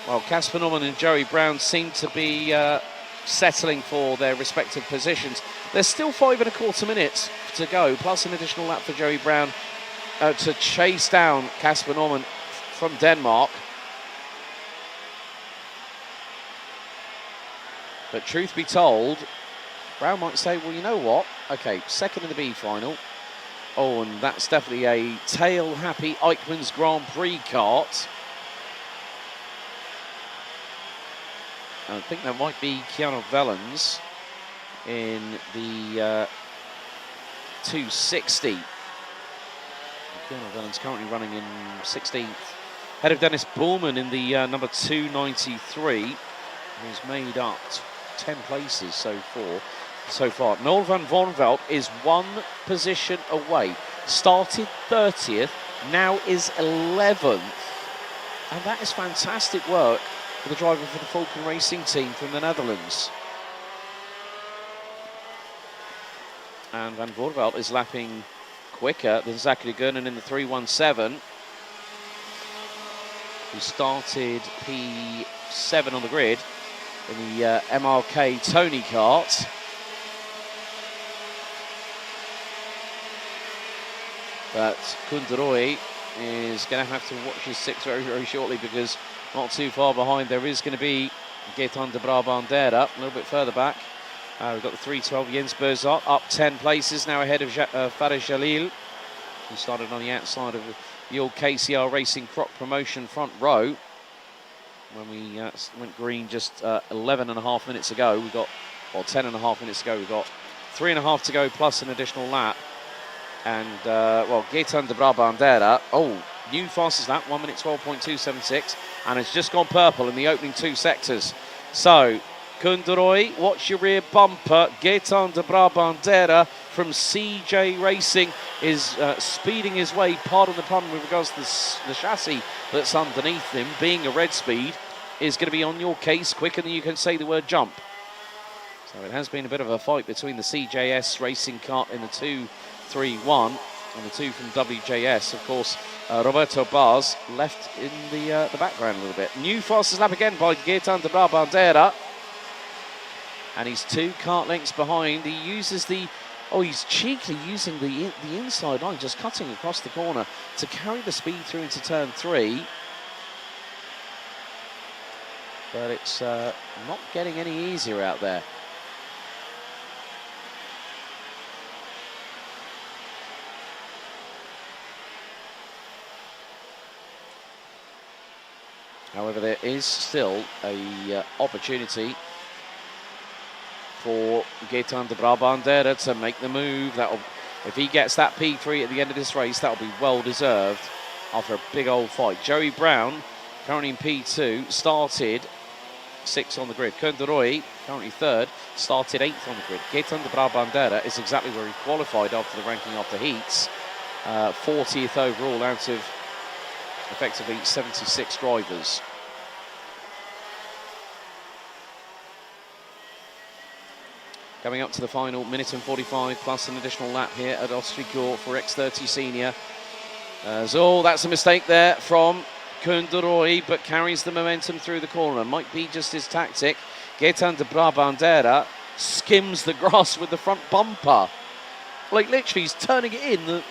Well, Casper Norman and Joey Brown seem to be settling for their respective positions. There's still 5 1/4 minutes to go, plus an additional lap for Joey Brown to chase down Casper Norman from Denmark. But truth be told, Brown might say, well, you know what? Okay, second in the B final. Oh, and that's definitely a tail-happy Eichmann's Grand Prix kart. I think that might be Keanu Vellens in the 260. Keanu Vellens currently running in 16th. Ahead of Dennis Bullman in the number 293, who's made up 10 places so far. Noel van Vonveld is 1 position away. Started 30th, now is 11th. And that is fantastic work for the driver for the Falcon Racing team from the Netherlands. And Van Voorveld is lapping quicker than Zachary Gurnan in the 317, who started P7 on the grid in the MRK Tony kart. But Koen de Roy is going to have to watch his 6 very, very shortly, because not too far behind there is going to be Gaetan de Brabandera a little bit further back. We've got the 312 Jens Berzot up 10 places now ahead of Farid Jalil, who started on the outside of the old KCR Racing Croc Promotion front row. When we went green just 11.5 minutes ago, we got, or 10.5 minutes ago, we got 3.5 to go plus an additional lap. And, well, Gaetan de Brabandera, oh, new fastest lap, 1 minute 12.276, and it's just gone purple in the opening 2 sectors. So, Koen de Roy, watch your rear bumper. Gaetan de Brabandera from CJ Racing is speeding his way, pardon the pun, with regards to the chassis that's underneath him, being a red speed, is going to be on your case quicker than you can say the word jump. So it has been a bit of a fight between the CJS Racing kart in the 2-3-1 and the 2 from WJS. Of course, Roberto Bars left in the background a little bit. New fastest lap again by Gaetan de Brabandera. And he's 2 kart lengths behind. He uses the, oh, he's cheekily using the inside line, just cutting across the corner to carry the speed through into turn 3. But it's not getting any easier out there. However, there is still a opportunity for Gaetan de Brabandera to make the move. That'll, if he gets that P3 at the end of this race, that'll be well deserved after a big old fight. Joey Brown, currently in P2, started 6th on the grid. Koen de Roy, currently 3rd, started 8th on the grid. Gaetan de Brabandera is exactly where he qualified after the ranking after heats. 40th overall out of effectively 76 drivers. Coming up to the final minute and 45 plus an additional lap here at Ostricourt for X30 Senior. So that's a mistake there from Koen de Roy, but carries the momentum through the corner. Might be just his tactic. Gaetan de Brabandera skims the grass with the front bumper. Like literally he's turning it in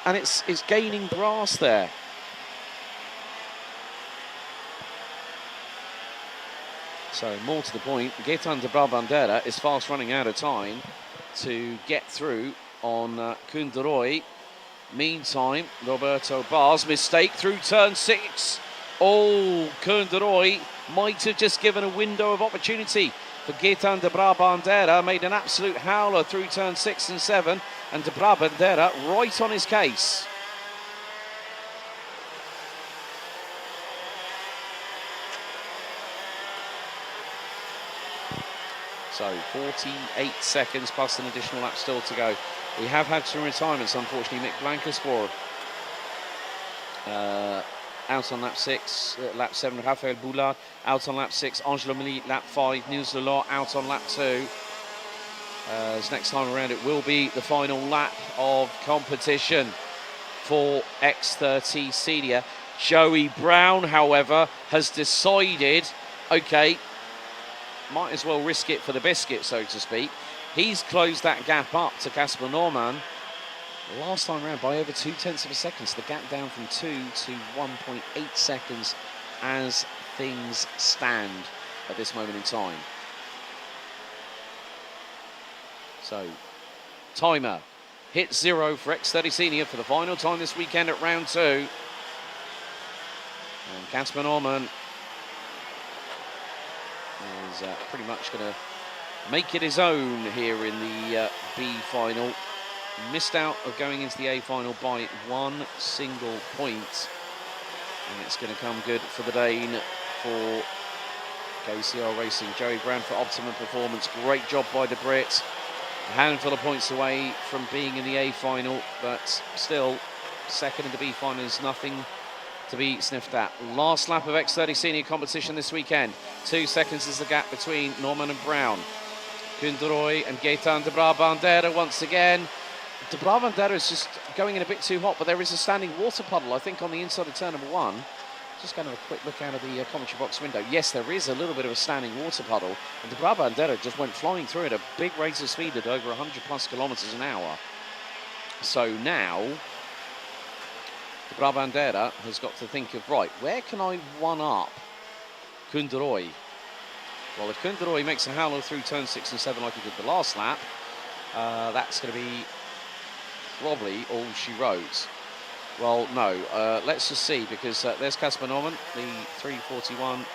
and it's gaining grass there. So more to the point, Gaetan de Brabandera is fast running out of time to get through on Koen de Roy. Meantime, Roberto Bars, mistake through turn 6. Oh, Koen de Roy might have just given a window of opportunity for Gaetan de Brabandera. Made an absolute howler through turn 6 and 7, and de Brabandera right on his case. So 48 seconds plus an additional lap still to go. We have had some retirements, unfortunately. Mick Blankenspore out on lap 6. Lap 7, Raphael Boulard out on lap 6. Angelo Mili, lap 5. Niels Lelot out on lap 2. As next time around, it will be the final lap of competition for X30 Senior. Joey Brown, however, has decided, okay, might as well risk it for the biscuit, so to speak. He's closed that gap up to Casper Norman last time around by over 0.2 of a second. So the gap down from 2 to 1.8 seconds as things stand at this moment in time. So, timer hit 0 for X30 Senior for the final time this weekend at round 2. And Casper Norman is pretty much going to make it his own here in the B final. Missed out of going into the A final by 1 single point. And it's going to come good for the Dane for KCR Racing. Joey Brown for optimum performance. Great job by the Brit. A handful of points away from being in the A final, but still, second in the B final is nothing to be sniffed at. Last lap of X30 Senior competition this weekend. 2 seconds is the gap between Norman and Brown. Kunderoy and Gaetan de Brabandera once again. De Brabandera is just going in a bit too hot, but there is a standing water puddle, I think, on the inside of turn number 1. Just going to have a quick look out of the commentary box window. Yes, there is a little bit of a standing water puddle, and de Brabandera just went flying through at a big rate of speed at over 100 plus kilometres an hour. So now, de Brabandera has got to think of, right, where can I one-up Kunderoy? Well, if Kunderoy makes a howler through turn 6 and 7 like he did the last lap, that's going to be probably all she wrote. Well, no, let's just see, because there's Casper Norman, the 341, and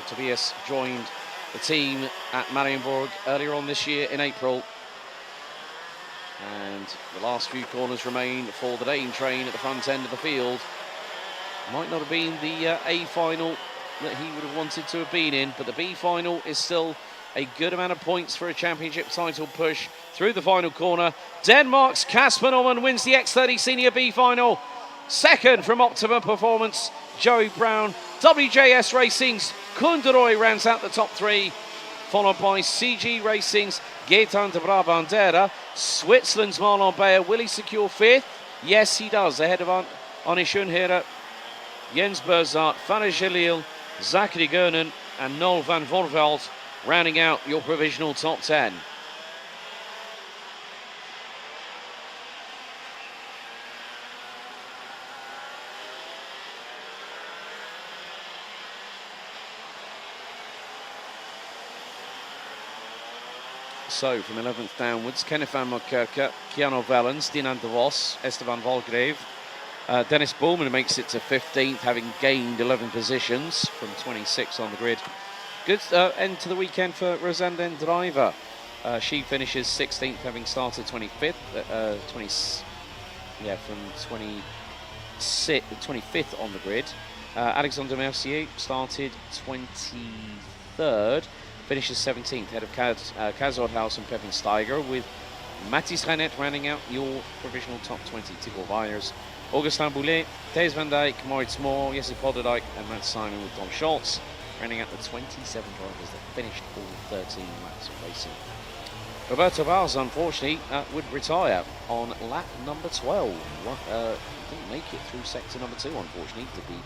Tobias joined the team at Marienborg earlier on this year in April. And the last few corners remain for the Dane train at the front end of the field. Might not have been the A final that he would have wanted to have been in, but the B final is still a good amount of points for a championship title push through the final corner. Denmark's Casper Norman wins the X30 Senior B final. Second from Optimum Performance, Joey Brown. WJS Racing's Kunderoy rounds out the top 3, followed by CG Racing's Gaetan de Brabandera. Switzerland's Marlon Bayer. Will he secure 5th? Yes, he does, ahead of Arne Schoenherr, Jens Berzart, Fanny Jalil, Zachary Gernen and Noel van Vorveld, rounding out your provisional top 10. So, from 11th downwards, Kenneth van Mokerke, Keanu Vellens, Dinan de Vos, Esteban Valgrave. Dennis Bowman makes it to 15th, having gained 11 positions from 26 on the grid. Good end to the weekend for Rosanden Driver. She finishes 16th, having started 25th. From 25th on the grid. Alexander Mercier started 23rd. Finishes 17th, head of Kaz Oldhaus and Pepin Steiger, with Mathis Reinet rounding out your provisional top 20. Tico Weijers, Augustin Boulet, Thijs van Dijk, Moritz Moore, Jesse Polderdijk and Matt Simon with Tom Schultz, rounding out the 27 drivers that finished all 13 laps of racing. Roberto Valls, unfortunately, would retire on lap number 12. Didn't make it through sector number 2, unfortunately, to be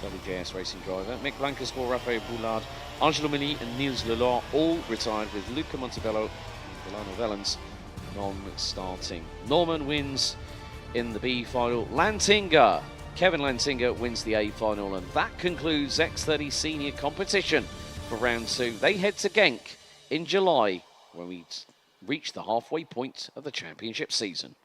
WJS Racing driver. Mick Blankenspor, Raphael Boulard, Angelo Mili and Niels Lelot all retired, with Luca Montebello and Delano Vellens non-starting. Norman wins in the B final. Kevin Lantinga wins the A final, and that concludes X30 Senior competition for round 2. They head to Genk in July, when we reach the halfway point of the championship season.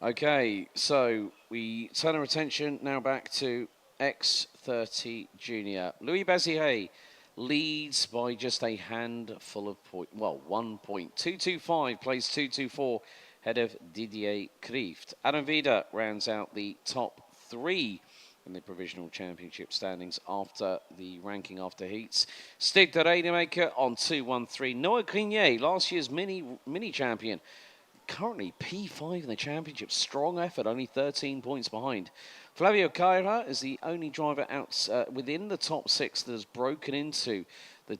Okay, so we turn our attention now back to X30 Junior. Louis Baziré leads by just a handful of points. Well, 1 point. 225 plays 224 ahead of Didier Krieft. Adam Vida rounds out the top 3 in the provisional championship standings after the ranking after heats. Stig de Rademaker on 213. Noah Grenier, last year's mini champion, currently P5 in the championship. Strong effort, only 13 points behind. Flavio Caira is the only driver out within the top 6 that has broken into the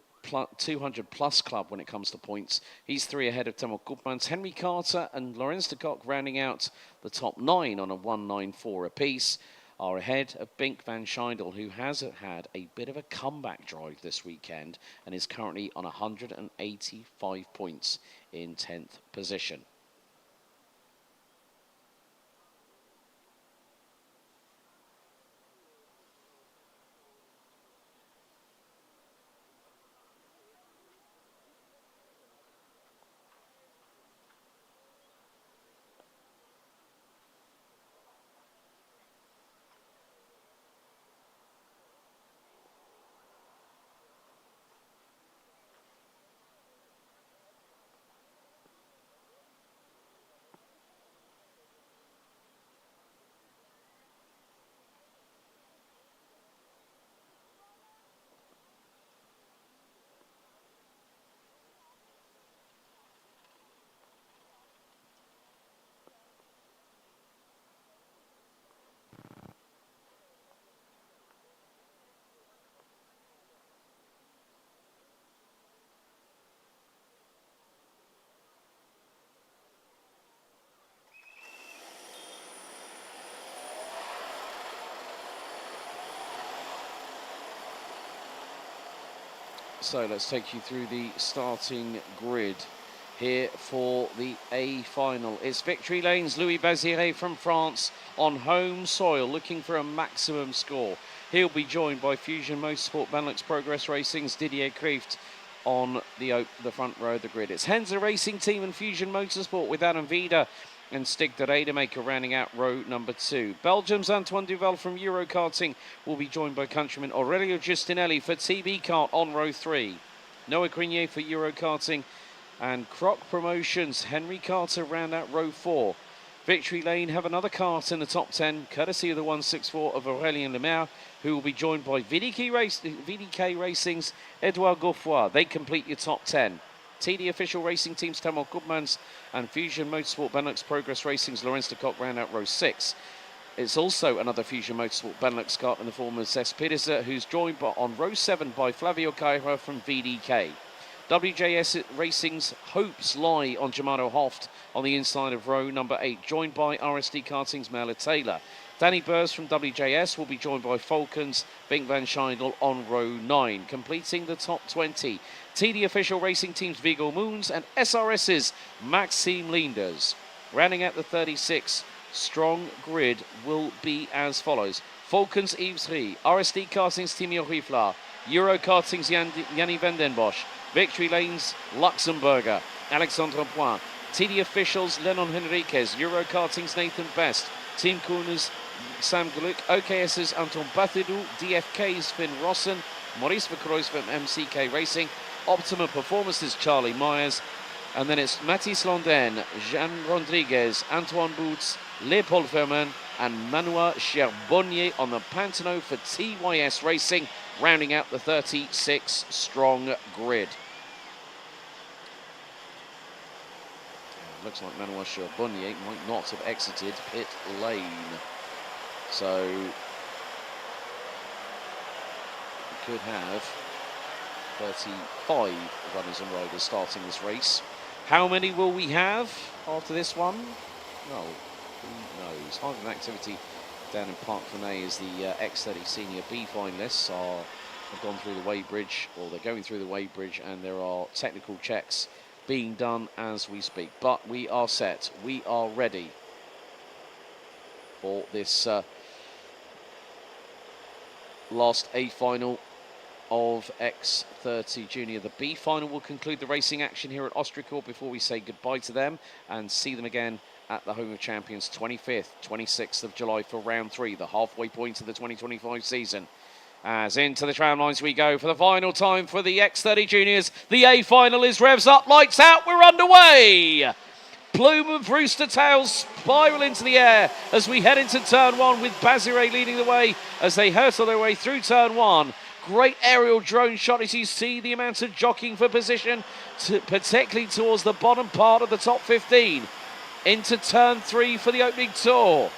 200 plus club when it comes to points. He's 3 ahead of Timo Koopmans. Henry Carter and Lorenz de Kock rounding out the top 9 on a 194 apiece are ahead of Bink van Schijndel, who has had a bit of a comeback drive this weekend and is currently on 185 points in 10th position. So let's take you through the starting grid here for the A final. It's Victory Lane's Louis Baziré from France on home soil, looking for a maximum score. He'll be joined by Fusion Motorsport Benelux Progress Racing's Didier Krieft on the front row of the grid. It's Henze Racing Team and Fusion Motorsport with Adam Vida and Stig de Rademaker rounding out row number 2. Belgium's Antoine Duval from Eurokarting will be joined by countryman Aurelio Giustinelli for TB Kart on row 3. Noah Grenier for Eurokarting and Croc Promotions Henry Carter round out row 4. Victory Lane have another kart in the top 10, courtesy of the 164 of Aurélien Lemaire, who will be joined by VDK Racing's Edouard Gauffoy. They complete your top 10. TD Official Racing Team's Timo Koopmans and Fusion Motorsport Benelux Progress Racing's Lorenz de Kock round out row 6. It's also another Fusion Motorsport Benelux kart in the form of Cesc Pedersen, who's joined on row 7 by Flavio Caira from VDK. WJS Racing's hopes lie on Jamaro Hoft on the inside of row number 8, joined by RSD Karting's Mela Taylor. Danny Burrs from WJS will be joined by Falcons, Bink van Schijndel on row 9, completing the top 20. TD Official Racing Team's Vigo Moons and SRS's Maxime Linders. Rounding out the 36 strong grid will be as follows. Falcons Yves Rie, RSD Karting's Timio Riflar, Eurokarting's Yanni Vandenbosch, Victory Lane's Luxemburger, Alexandre Point, TD Officials Lennon Henriquez, Eurokarting's Nathan Best, Team Corners Sam Gluck, OKS's Anton Bathidou, DFK's Finn Rossen, Maurice Verkreuz from MCK Racing, Optima Performance's Charlie Myers, and then it's Mathis London, Jean Rodriguez, Antoine Boots, Leopold Ferman, and Manuel Cherbonnier on the Pantano for TYS Racing, rounding out the 36 strong grid. Looks like Manuel Cherbonnier might not have exited pit lane. So we could have 35 runners and riders starting this race. How many will we have after this one? Well, who knows? Hive of activity down in Parc Fernet as the X30 Senior B finalists have gone through the weighbridge, or they're going through the weighbridge, and there are technical checks being done as we speak. But we are set. We are ready for this last A final of X30 Junior. The B final will conclude the racing action here at Ostricourt before we say goodbye to them and see them again at the home of champions, 25th, 26th of July for round 3, the halfway point of the 2025 season. As into the tram lines we go for the final time for the X30 Juniors. The A final is revs up, lights out, we're underway. Plume of rooster tails spiral into the air as we head into turn 1 with Bazire leading the way as they hurtle their way through turn 1. Great aerial drone shot as you see the amount of jockeying for position, particularly towards the bottom part of the top 15. Into turn 3 for the opening tour.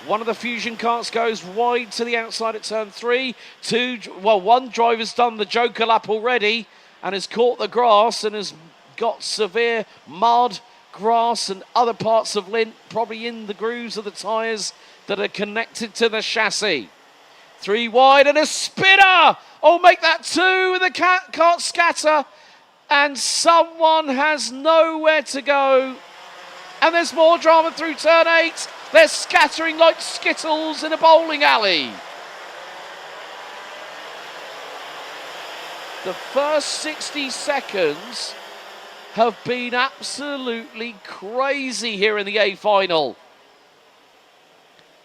One of the Fusion carts goes wide to the outside at turn 3. One driver's done the Joker lap already and has caught the grass and has got severe mud, grass and other parts of lint probably in the grooves of the tyres that are connected to the chassis. 3 wide and a spinner! Oh, make that 2 and the cart scatter and someone has nowhere to go. And there's more drama through turn 8. They're scattering like skittles in a bowling alley. The first 60 seconds have been absolutely crazy here in the A final.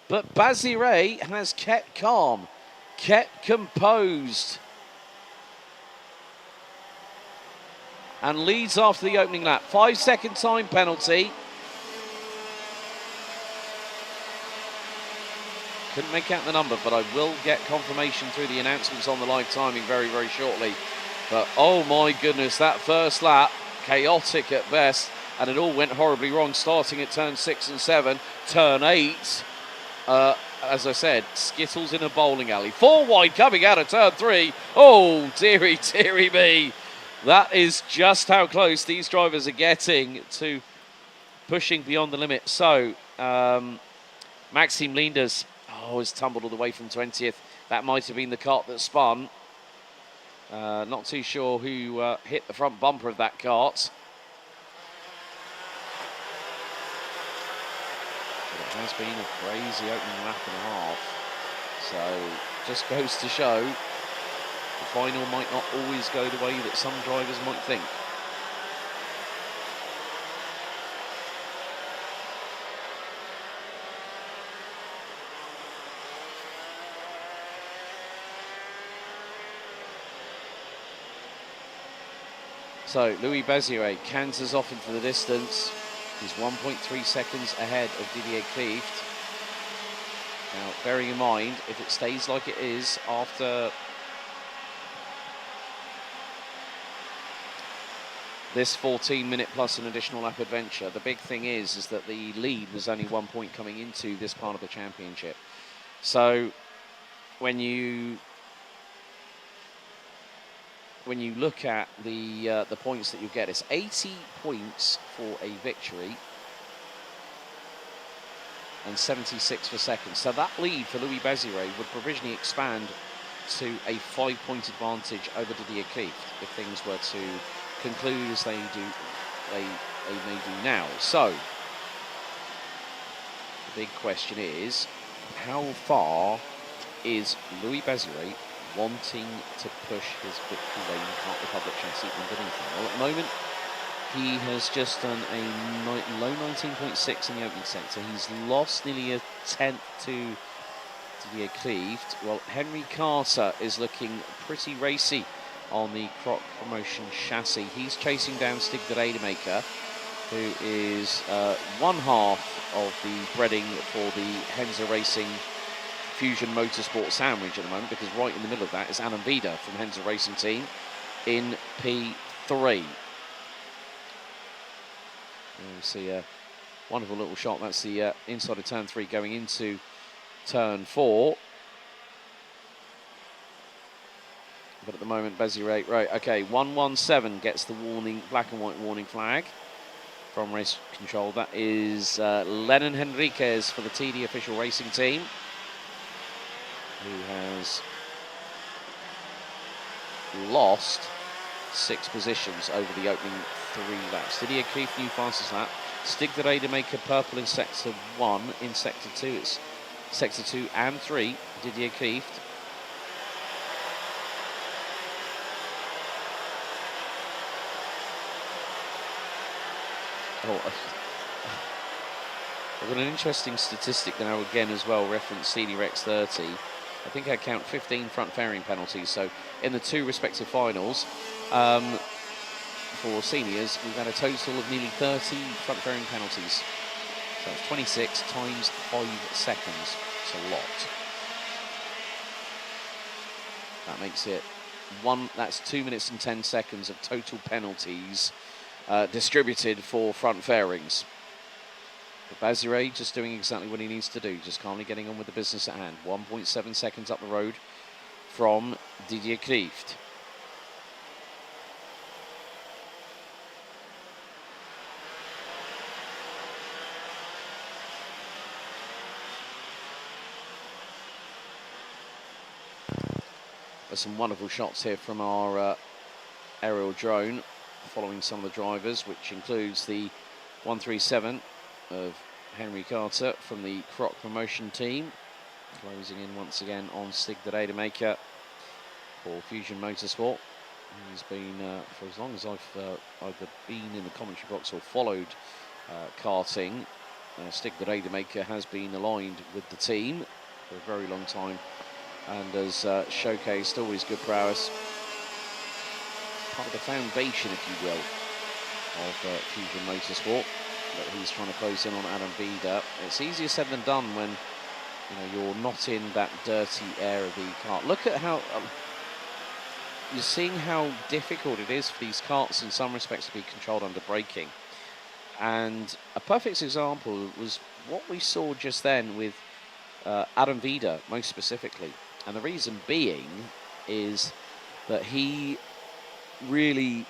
But Bazire has kept calm, kept composed, and leads after the opening lap. 5-second time penalty. Couldn't make out the number, but I will get confirmation through the announcements on the live timing very, very shortly. But oh my goodness, that first lap, chaotic at best, and it all went horribly wrong, starting at turn 6 and 7. Turn 8, as I said, skittles in a bowling alley. 4 wide coming out of turn 3. Oh, dearie, dearie me. That is just how close these drivers are getting to pushing beyond the limit. So, Maxime Linders, has tumbled all the way from 20th. That might have been the cart that spun. Not too sure who hit the front bumper of that cart. But it has been a crazy opening lap and a half. So, just goes to show the final might not always go the way that some drivers might think. So Louis Bazire canters off into the distance. He's 1.3 seconds ahead of Didier Klieft. Now, bearing in mind, if it stays like it is after this 14-minute plus an additional lap adventure, the big thing is that the lead was only 1 point coming into this part of the championship. So when you look at the points that you get, it's 80 points for a victory and 76 for second. So that lead for Louis Bazire would provisionally expand to a 5-point advantage over Didier Klieft if things were to conclude as they may do now. So the big question is, how far is Louis Bazire wanting to push his victory lane Kart Republic chassis underneath him? Well, at the moment, he has just done a low 19.6 in the opening sector. He's lost nearly a tenth to Didier Klieft. Well, Henry Carter is looking pretty racy on the Croc Promotion chassis. He's chasing down Stig the Rademaker, who is one half of the breading for the Henzer Racing Fusion Motorsport sandwich at the moment, because right in the middle of that is Alan Vida from Henzer Racing Team in P3. And we see a wonderful little shot. That's the inside of turn 3 going into turn 4. But at the moment, Bazire, right, okay, 117 gets the warning, black and white warning flag from race control. That is Lennon Henriquez for the TD official racing team, who has lost 6 positions over the opening 3 laps. Didier Klieft, new fastest lap. Stig the Rademaker purple in sector 1. In sector 2, it's sector 2 and 3, Didier Klieft. Oh, I've got an interesting statistic now again as well, reference Senior X30. I think I count 15 front fairing penalties. So in the 2 respective finals, for seniors, we've had a total of nearly 30 front fairing penalties. So it's 26 times 5 seconds. It's a lot. That makes it that's 2 minutes and 10 seconds of total penalties distributed for front fairings. But Bazire just doing exactly what he needs to do, just calmly getting on with the business at hand. 1.7 seconds up the road from Didier Klieft. There's some wonderful shots here from our aerial drone following some of the drivers, which includes the 137 of Henry Carter from the Croc promotion team, closing in once again on Stig de Rademaker for Fusion Motorsport. He's been, for as long as I've either been in the commentary box or followed karting, Stig de Rademaker has been aligned with the team for a very long time and has showcased always good prowess. Part of the foundation, if you will, of Fusion Motorsport. But he's trying to close in on Adam Vida. It's easier said than done when you're not in that dirty air of the kart. Look at how you're seeing how difficult it is for these karts in some respects to be controlled under braking. And a perfect example was what we saw just then with Adam Vida, most specifically. And the reason being is that he really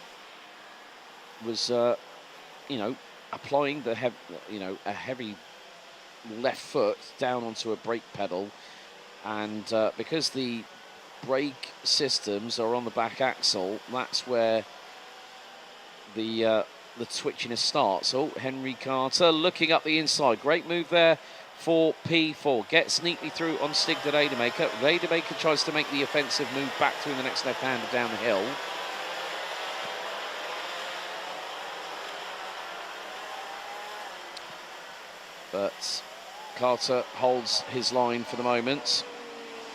was, applying the a heavy left foot down onto a brake pedal, and because the brake systems are on the back axle, that's where the twitchiness starts. Oh, Henry Carter looking up the inside, great move there for P4, gets neatly through on Stig de Rademaker. Rademaker tries to make the offensive move back through the next left-hander down the hill. But Carter holds his line for the moment.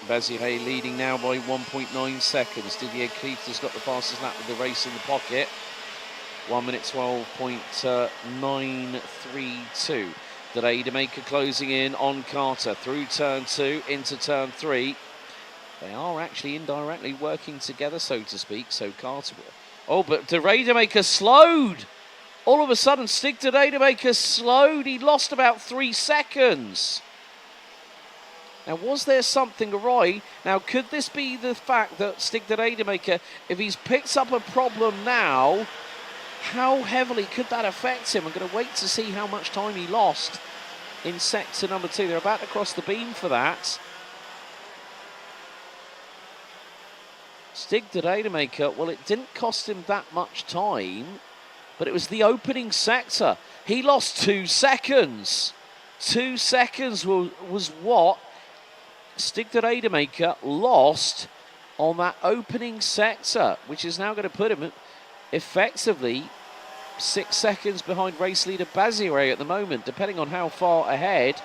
Bazire leading now by 1.9 seconds. Didier Klieft has got the fastest lap of the race in the pocket. 1 minute 12.932. De Rademaker closing in on Carter through turn 2 into turn 3. They are actually indirectly working together, so to speak. So Carter... Oh, but De Rademaker slowed! All of a sudden, Stig de Rademaker slowed. He lost about 3 seconds. Now, was there something awry? Now, could this be the fact that Stig de Rademaker, if he's picked up a problem now, how heavily could that affect him? I'm going to wait to see how much time he lost in sector number 2. They're about to cross the beam for that. Stig de Rademaker, well, it didn't cost him that much time, but it was the opening sector. He lost 2 seconds. 2 seconds was what Stig de Rademaker lost on that opening sector, which is now going to put him effectively 6 seconds behind race leader Bazire at the moment, depending on how far ahead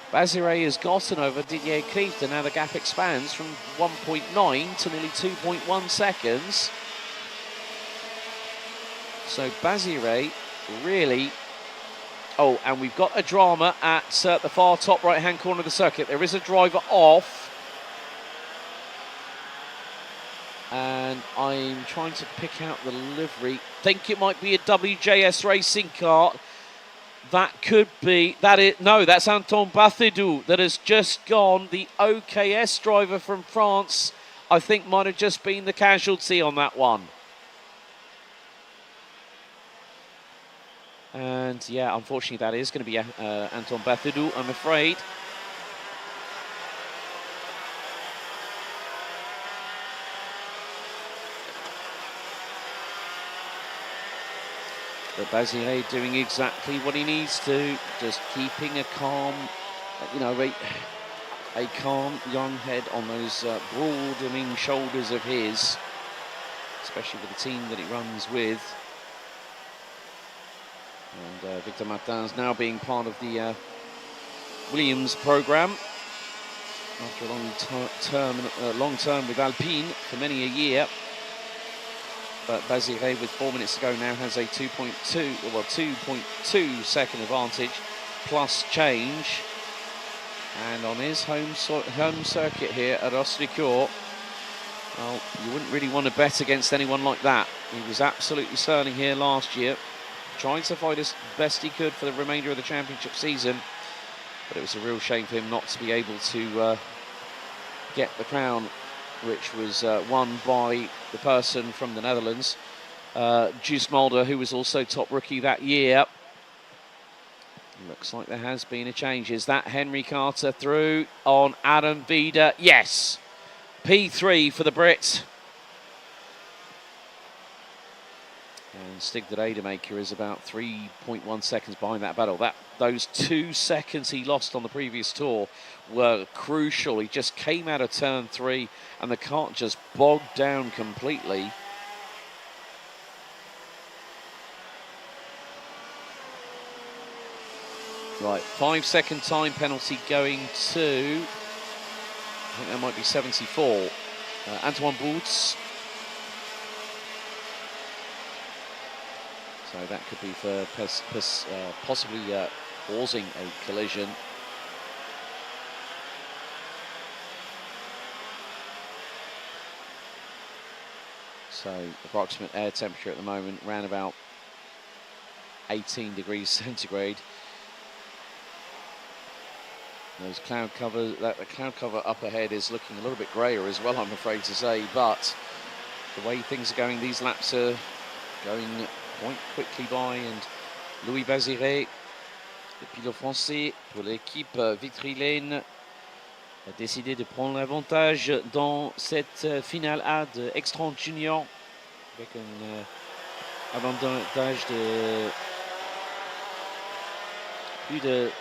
Bazire has gotten over Didier Klieft, and now the gap expands from 1.9 to nearly 2.1 seconds. So Bazire really... Oh, and we've got a drama at the far top right-hand corner of the circuit. There is a driver off. And I'm trying to pick out the livery. Think it might be a WJS racing car. That could be... No, that's Anton Bathidou that has just gone. The OKS driver from France, I think, might have just been the casualty on that one. And yeah, unfortunately, that is going to be Anton Bathidou, I'm afraid. But Bazire doing exactly what he needs to, just keeping a calm, a calm young head on those broadening shoulders of his, especially with the team that he runs with. And Victor Martin's now being part of the Williams programme after a long term with Alpine for many a year. But Basiré, with 4 minutes to go, now has a 2.2 second advantage plus change. And on his home circuit here at Ostricourt, well, you wouldn't really want to bet against anyone like that. He was absolutely sterling here last year, trying to fight as best he could for the remainder of the championship season. But it was a real shame for him not to be able to get the crown, which was won by the person from the Netherlands, Juice Mulder, who was also top rookie that year. Looks like there has been a change. Is that Henry Carter through on Adam Vida? Yes. P3 for the Brit. And Stig de Rademaker is about 3.1 seconds behind that battle. Those 2 seconds he lost on the previous tour were crucial. He just came out of turn 3 and the cart just bogged down completely. Right, 5 second time penalty going to, I think that might be 74. Antoine Boots. So that could be for possibly causing a collision. So approximate air temperature at the moment, around about 18 degrees centigrade. Those cloud cover, the cloud cover up ahead is looking a little bit grayer as well, I'm afraid to say, but the way things are going, these laps are going quite quickly by, and Louis Basiré, le pilote français pour l'équipe Vitry-Lane, a décidé de prendre l'avantage dans cette finale A de X30 Junior, avec un avantage de plus de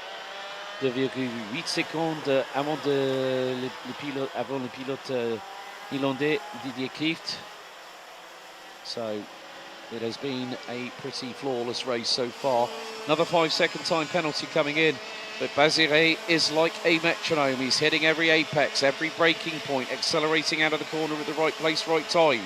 2,8 secondes avant le pilote irlandais Didier Klieft. So it has been a pretty flawless race so far. Another 5 second time penalty coming in, but Basiré is like a metronome. He's hitting every apex, every braking point, accelerating out of the corner at the right place, right time.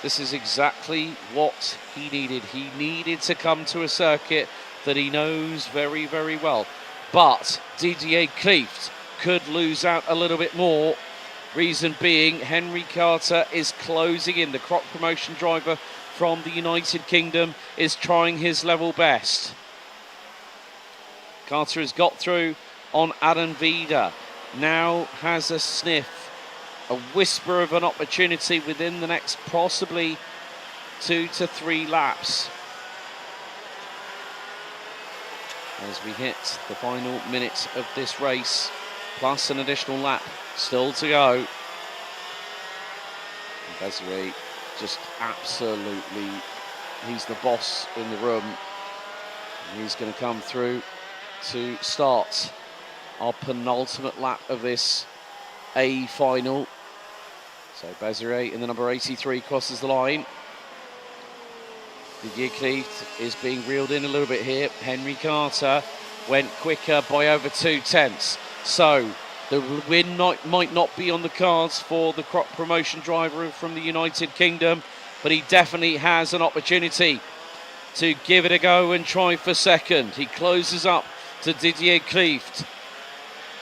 This is exactly what he needed. He needed to come to a circuit that he knows very, very well. But Didier Klieft could lose out a little bit more. Reason being, Henry Carter is closing in. The Croc promotion driver from the United Kingdom is trying his level best. Carter has got through on Adam Vida. Now has a sniff, a whisper of an opportunity within the next possibly 2 to 3 laps. As we hit the final minutes of this race, plus an additional lap still to go. Basiré just absolutely, he's the boss in the room. He's going to come through to start our penultimate lap of this A final. So Basiré in the number 83 crosses the line. Didier Klieft is being reeled in a little bit here. Henry Carter went quicker by over 2 tenths. So the win might not be on the cards for the Croc promotion driver from the United Kingdom, but he definitely has an opportunity to give it a go and try for second. He closes up to Didier Klieft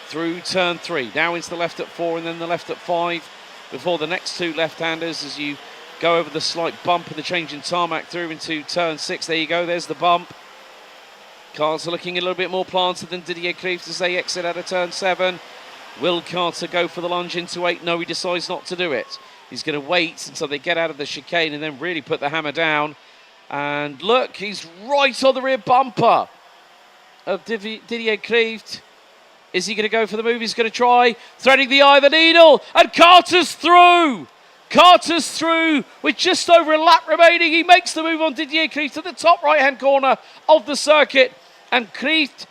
through turn 3. Now into the left at 4 and then the left at 5 before the next 2 left-handers as you go over the slight bump and the change in tarmac through into turn 6. There you go, there's the bump. Cars are looking a little bit more planted than Didier Klieft as they exit out of turn 7. Will Carter go for the lunge into 8? No, he decides not to do it. He's going to wait until they get out of the chicane and then really put the hammer down. And look, he's right on the rear bumper of Didier Klieft. Is he going to go for the move? He's going to try, threading the eye of the needle, and Carter's through! Carter's through with just over a lap remaining. He makes the move on Didier Klieft to the top right-hand corner of the circuit. And Klieft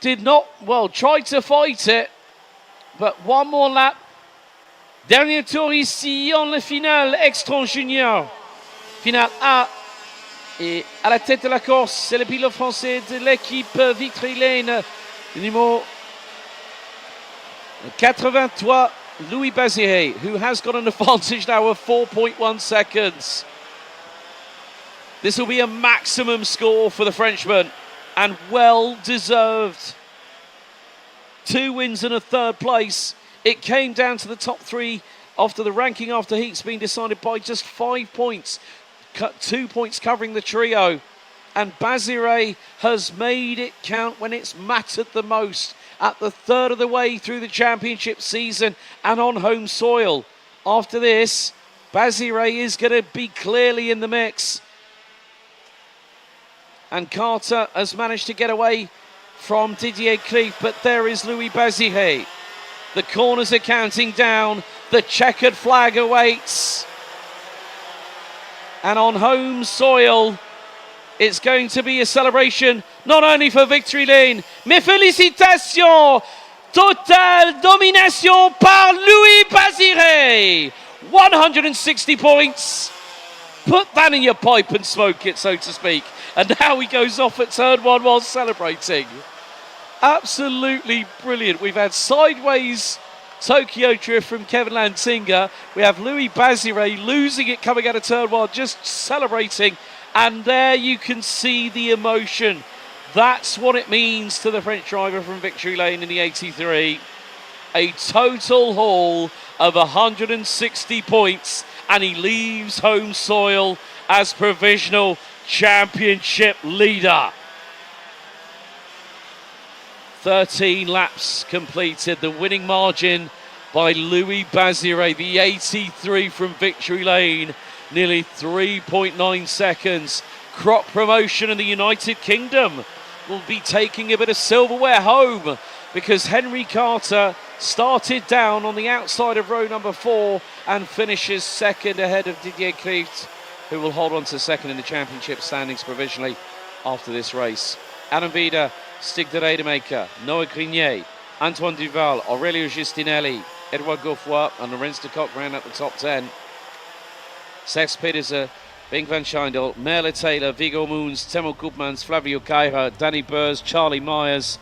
did not, well, try to fight it. But one more lap. Dernier tour ici en la finale X30 Junior. Finale A. Et à la tête de la course, c'est le pilote français de l'équipe Vitry-Lane, le numéro 83, Louis Baziré, who has got an advantage now of 4.1 seconds. This will be a maximum score for the Frenchman, and well deserved. 2 wins and a 3rd place. It came down to the top 3 after the ranking after heats being decided by just 5 points. 2 points covering the trio. And Baziré has made it count when it's mattered the most at the 3rd of the way through the championship season and on home soil. After this, Baziré is going to be clearly in the mix. And Carter has managed to get away from Didier Cleef, but there is Louis Baziré. The corners are counting down. The checkered flag awaits. And on home soil, it's going to be a celebration, not only for Victory Lane, mais félicitations! Total domination par Louis Baziré. 160 points. Put that in your pipe and smoke it, so to speak. And now he goes off at turn 1 while celebrating. Absolutely brilliant. We've had sideways Tokyo drift from Kevin Lantinga. We have Louis Baziré losing it coming out of turn 1, just celebrating. And there you can see the emotion. That's what it means to the French driver from Victory Lane in the 83. A total haul of 160 points, and he leaves home soil as provisional championship leader. 13 laps completed. The winning margin by Louis Baziré, the 83 from Victory Lane, nearly 3.9 seconds. Crop Promotion in the United Kingdom will be taking a bit of silverware home, because Henry Carter started down on the outside of row number 4 and finishes 2nd ahead of Didier Cleef, who will hold on to 2nd in the championship standings provisionally after this race. Adam Vida, Stig de Rademacher, Noah Grenier, Antoine Duval, Aurelio Giustinelli, Edouard Gouffoy and Lorenz de Kock round out the top 10. Sex Pedersen, Bing van Schindel, Merle Taylor, Viggo Moons, Temo Koopmans, Flavio Caira, Danny Burrs, Charlie Myers,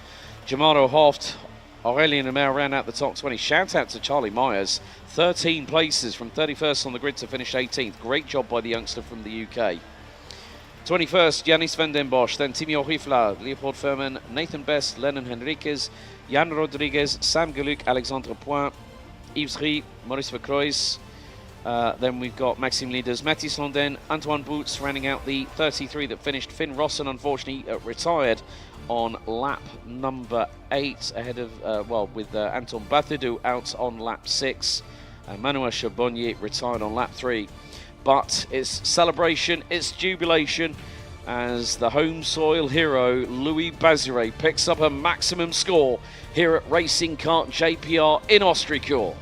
Jamaro Hoft, Aurelien Lemaire round out the top 20. Shout out to Charlie Myers, 13 places from 31st on the grid to finish 18th. Great job by the youngster from the UK. 21st, Yanis van den Bosch, then Timio Rifla, Leopold Furman, Nathan Best, Lennon Henriquez, Jan Rodriguez, Sam Geluc, Alexandre Point, Yves Rie, Maurice Vercroys. Then we've got Maxime Leaders, Mathis London, Antoine Boots rounding out the 33 that finished. Finn Rossen unfortunately retired on lap number 8 ahead of, with Anton Bathidou out on lap 6. Manuel Charbonnier retired on lap 3. But it's celebration, it's jubilation as the home soil hero Louis Baziré picks up a maximum score here at Racing Kart JPR in Ostricourt.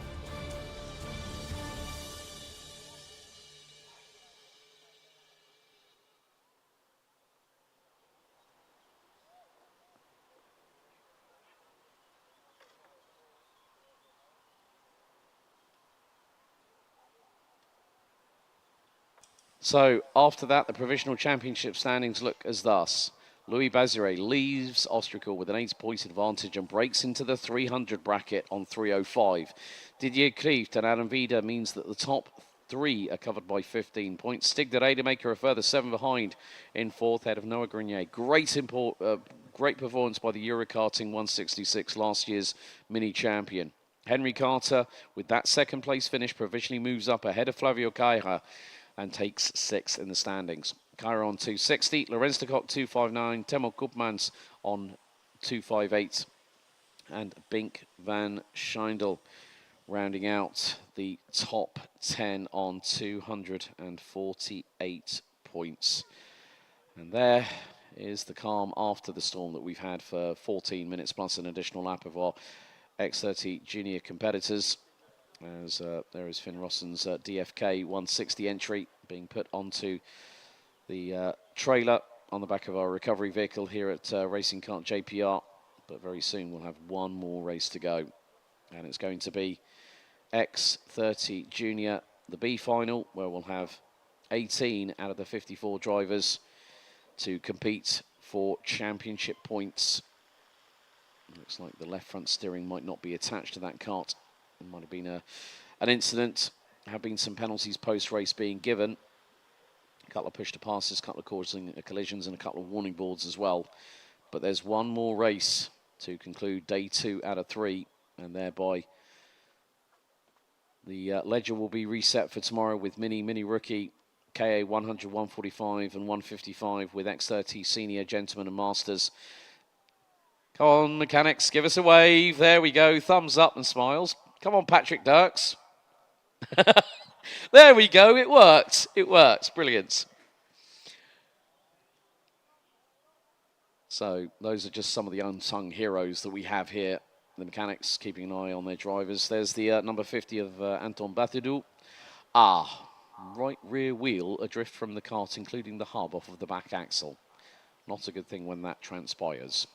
So after that, the provisional championship standings look as thus. Louis Baziré leaves Ostricourt with an 8-point advantage and breaks into the 300 bracket on 305. Didier Cleef and Adam Vida means that the top 3 are covered by 15 points. Stig de Rademacher a further 7 behind in 4th, head of Noah Grenier. Great performance by the Eurokarting 166, last year's mini champion. Henry Carter, with that 2nd place finish, provisionally moves up ahead of Flavio Caira and takes 6th in the standings. Caira on 260, Lorenz de Kock 259, Temo Koopmans on 258, and Bink van Schindel rounding out the top 10 on 248 points. And there is the calm after the storm that we've had for 14 minutes plus an additional lap of our X30 Junior competitors. As there is Finn Rossen's DFK 160 entry being put onto the trailer on the back of our recovery vehicle here at Racing Kart JPR. But very soon we'll have one more race to go. And it's going to be X30 Junior, the B final, where we'll have 18 out of the 54 drivers to compete for championship points. Looks like the left front steering might not be attached to that kart. It might have been an incident. There have been some penalties post-race being given. A couple of push-to-passes, a couple of causing collisions, and a couple of warning boards as well. But there's one more race to conclude day 2 out of 3, and thereby the ledger will be reset for tomorrow with Mini Rookie, KA 100, 145 and 155 with X30 Senior, Gentlemen and Masters. Come on, mechanics, give us a wave. There we go, thumbs up and smiles. Come on, Patrick Dirks. There we go, it worked. It works, brilliant. So those are just some of the unsung heroes that we have here. The mechanics keeping an eye on their drivers. There's the number 50 of Anton Batidou. Right rear wheel adrift from the kart, including the hub off of the back axle. Not a good thing when that transpires.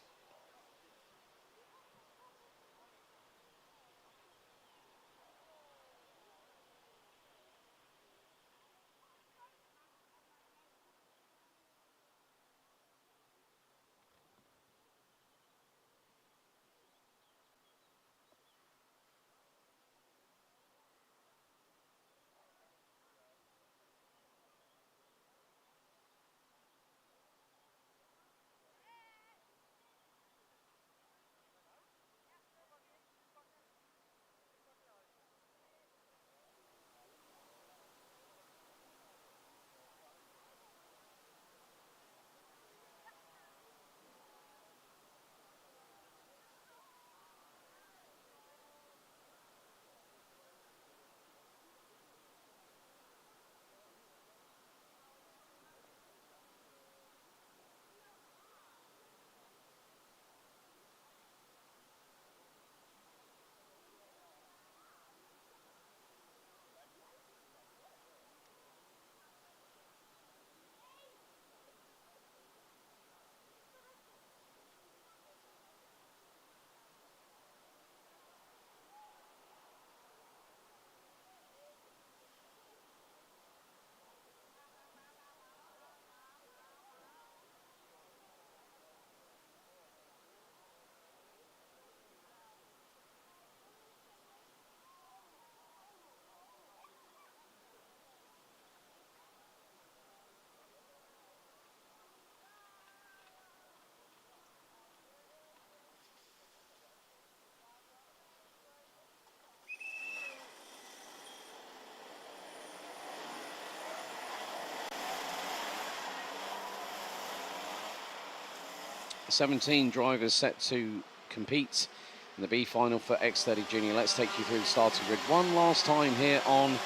$17 drivers set to compete in the B final for X30 Junior. Let's take you through the starting grid one last time here on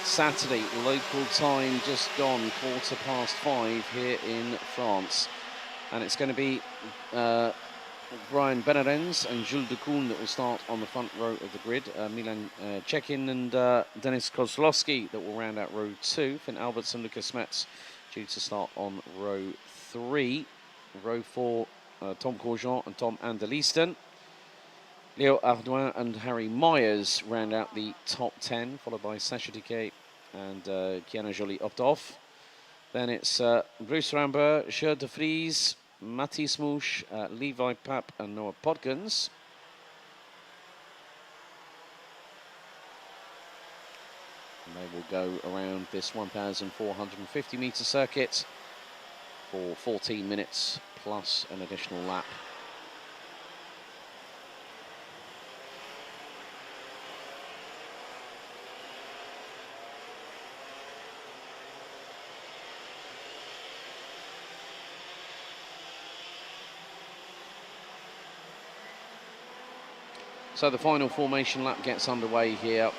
Saturday. Local time just gone, 5:15 here in France. And it's going to be Brian Benarens and Jules de Koon that will start on the front row of the grid. Milan Chekin and Denis Kozlowski that will round out row 2. Finn Alberts and Lucas Smets due to start on row 3. Row 4, Tom Corjean and Tom Anderleesten. Leo Ardouin and Harry Myers round out the top 10, followed by Sacha Diquet and Kiana Jolie opt-off. Then it's Bruce Rambert, Gert de Vries, Mathies Mouche, Levi Papp and Noah Podkins. And they will go around this 1,450 metre circuit for 14 minutes plus an additional lap. So the final formation lap gets underway here.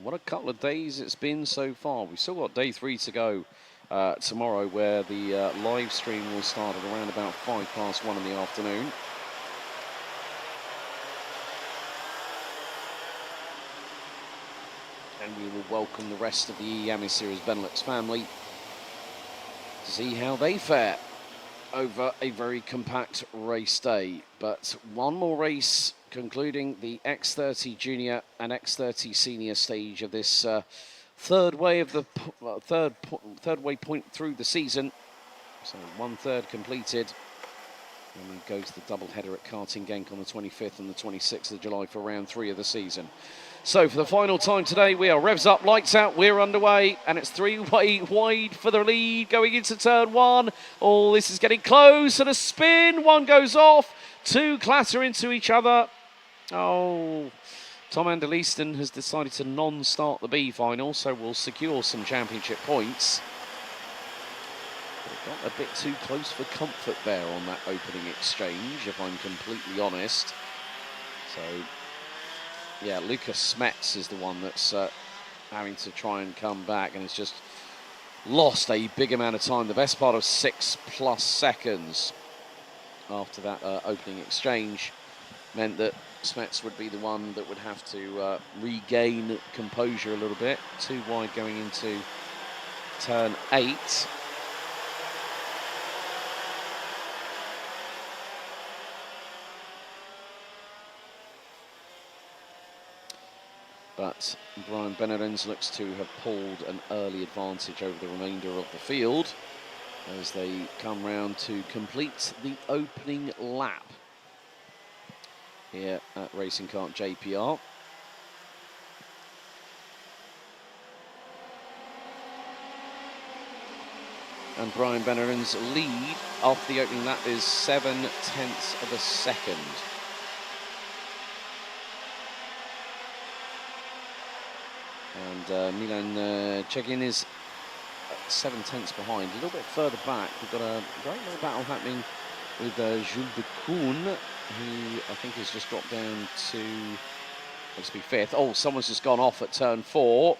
what a couple of days it's been so far. We've still got day 3 to go tomorrow, where the live stream will start at around about 1:05 in the afternoon. And we will welcome the rest of the Iame Series Benelux family to see how they fare over a very compact race day. But one more race concluding the X30 Junior and X30 Senior stage of this third way of the third way point through the season. So 1/3 completed. And we go to the double header at Karting Genk on the 25th and the 26th of July for round 3 of the season. So for the final time today, we are revs up, lights out, we're underway, and it's 3-way wide for the lead going into turn 1. Oh, this is getting close, and a spin, 1 goes off, 2 clatter into each other. Oh, Tom Anderleesten has decided to non-start the B final, so we'll secure some championship points. But it got a bit too close for comfort there on that opening exchange, if I'm completely honest. So yeah, Lucas Smets is the one that's having to try and come back, and has just lost a big amount of time, the best part of 6+ seconds after that opening exchange. Meant that Smets would be the one that would have to regain composure a little bit. 2 wide going into turn 8. But Brian Benelux looks to have pulled an early advantage over the remainder of the field as they come round to complete the opening lap here at Racing Kart JPR. And Brian Benelux lead after the opening lap is 0.7 of a second. And Milan Chegin is 0.7 behind. A little bit further back, we've got a great little battle happening with Jules de Koon, who I think has just dropped down to, let's be 5th. Oh, someone's just gone off at turn 4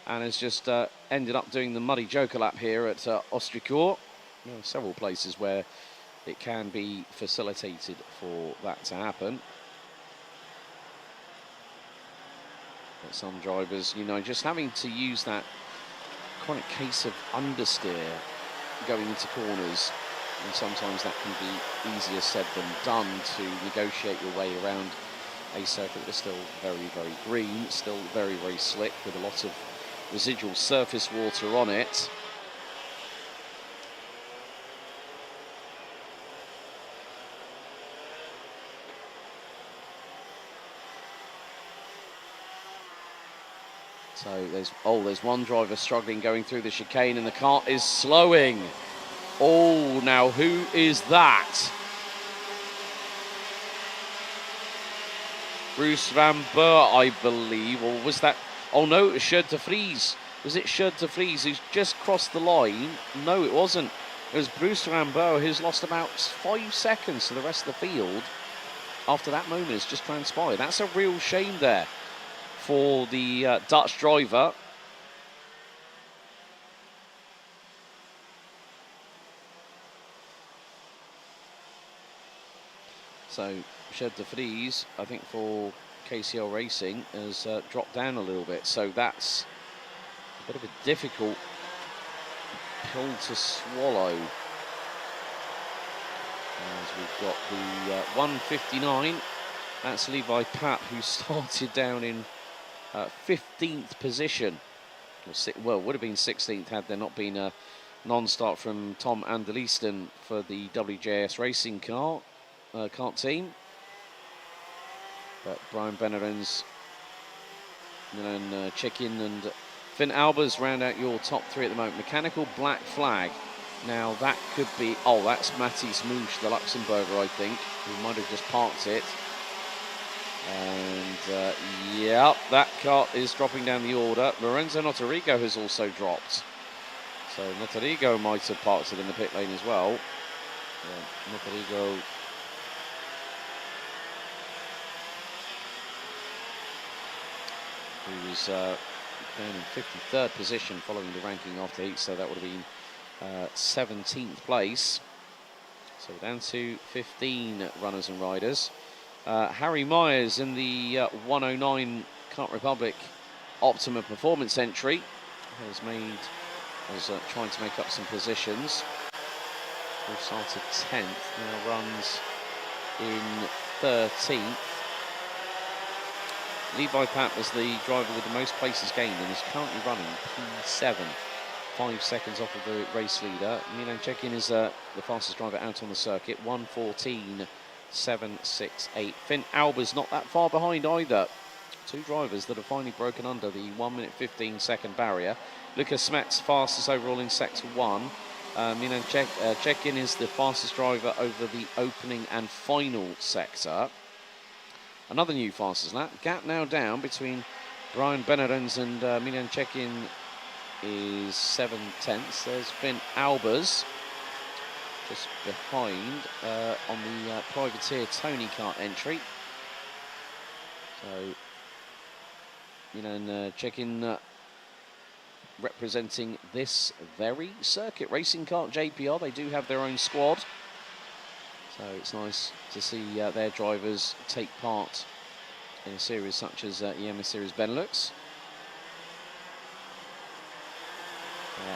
and has just ended up doing the muddy joker lap here at Ostricourt. There are several places where it can be facilitated for that to happen. But some drivers, you know, just having to use that chronic case of understeer going into corners, and sometimes that can be easier said than done to negotiate your way around a circuit that's still very, very green, still very, very slick with a lot of residual surface water on it. So there's one driver struggling going through the chicane, and the kart is slowing. Oh, now who is that? Bruce Rambert, I believe, or was that? Oh no, it was Shirt de Vries. Was it Shirt de Vries who's just crossed the line? No, it wasn't. It was Bruce Rambert who's lost about 5 seconds to the rest of the field after that moment has just transpired. That's a real shame there for the Dutch driver. So Shirt de Vries, I think for KCL Racing, has dropped down a little bit. So that's a bit of a difficult pill to swallow. As we've got the 159, that's Levi Papp, who started down in 15th position. Well, would have been 16th had there not been a non-start from Tom Anderleesten for the WJS Racing Kart team. But Brian Benelux, Milan Chegin and Finn Albers round out your top 3 at the moment. Mechanical black flag. Now that could be, oh, that's Mathis Mouche, the Luxembourger, I think, who might have just parked it. And yeah, that kart is dropping down the order. Lorenzo Notorigo has also dropped. So Notorigo might have parked it in the pit lane as well. Yeah, Notorigo. Who was down in 53rd position following the ranking after heat, so that would have been 17th place. So down to 15 runners and riders. Harry Myers in the 109 Kart Republic Optimum Performance entry was trying to make up some positions. He started 10th, now runs in 13th. Levi Papp was the driver with the most places gained and is currently running P7, 5 seconds off of the race leader. Milan Cekin is the fastest driver out on the circuit, 1:14.768. Finn Alber's not that far behind either. Two drivers that have finally broken under the 1 minute 15 second barrier. Lucas Smets fastest overall in sector 1. Milan Cekin is the fastest driver over the opening and final sector. Another new fastest lap. Gap now down between Brian Benarens and Milan Cekin is 7/10. There's Finn Albers just behind on the privateer Tony Kart entry. So Milan Cekin representing this very circuit. Racing Kart JPR, they do have their own squad. So it's nice to see their drivers take part in a series such as Iame Series Benelux.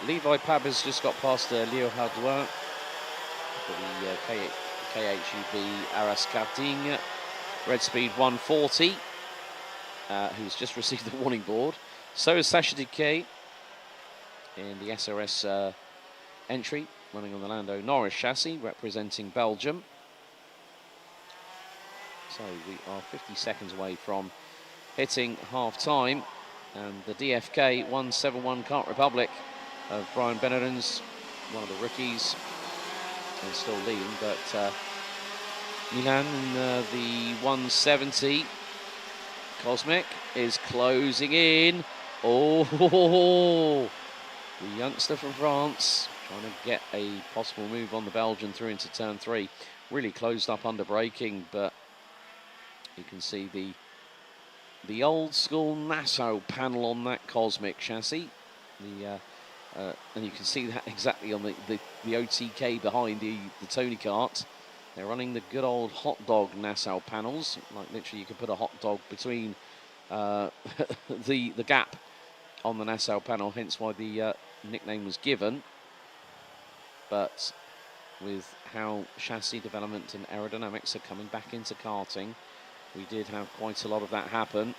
Levi Papp has just got past Leo Hardouin for the KHUB Aras Karting Red Speed 140, who's just received the warning board. So is Sacha Decay in the SRS entry, running on the Lando Norris chassis, representing Belgium. So we are 50 seconds away from hitting half-time, and the DFK 171 Kart Republic of Brian Benarens, one of the rookies, and still leading, but Milan in the 170 Cosmic is closing in. Oh, the youngster from France trying to get a possible move on the Belgian through into turn 3. Really closed up under braking, but you can see the old school Nassau panel on that Cosmic chassis. And you can see that exactly on the OTK behind the Tony Kart. They're running the good old hot dog Nassau panels. Like literally you could put a hot dog between the gap on the Nassau panel, hence why the nickname was given. But with how chassis development and aerodynamics are coming back into karting, we did have quite a lot of that happen.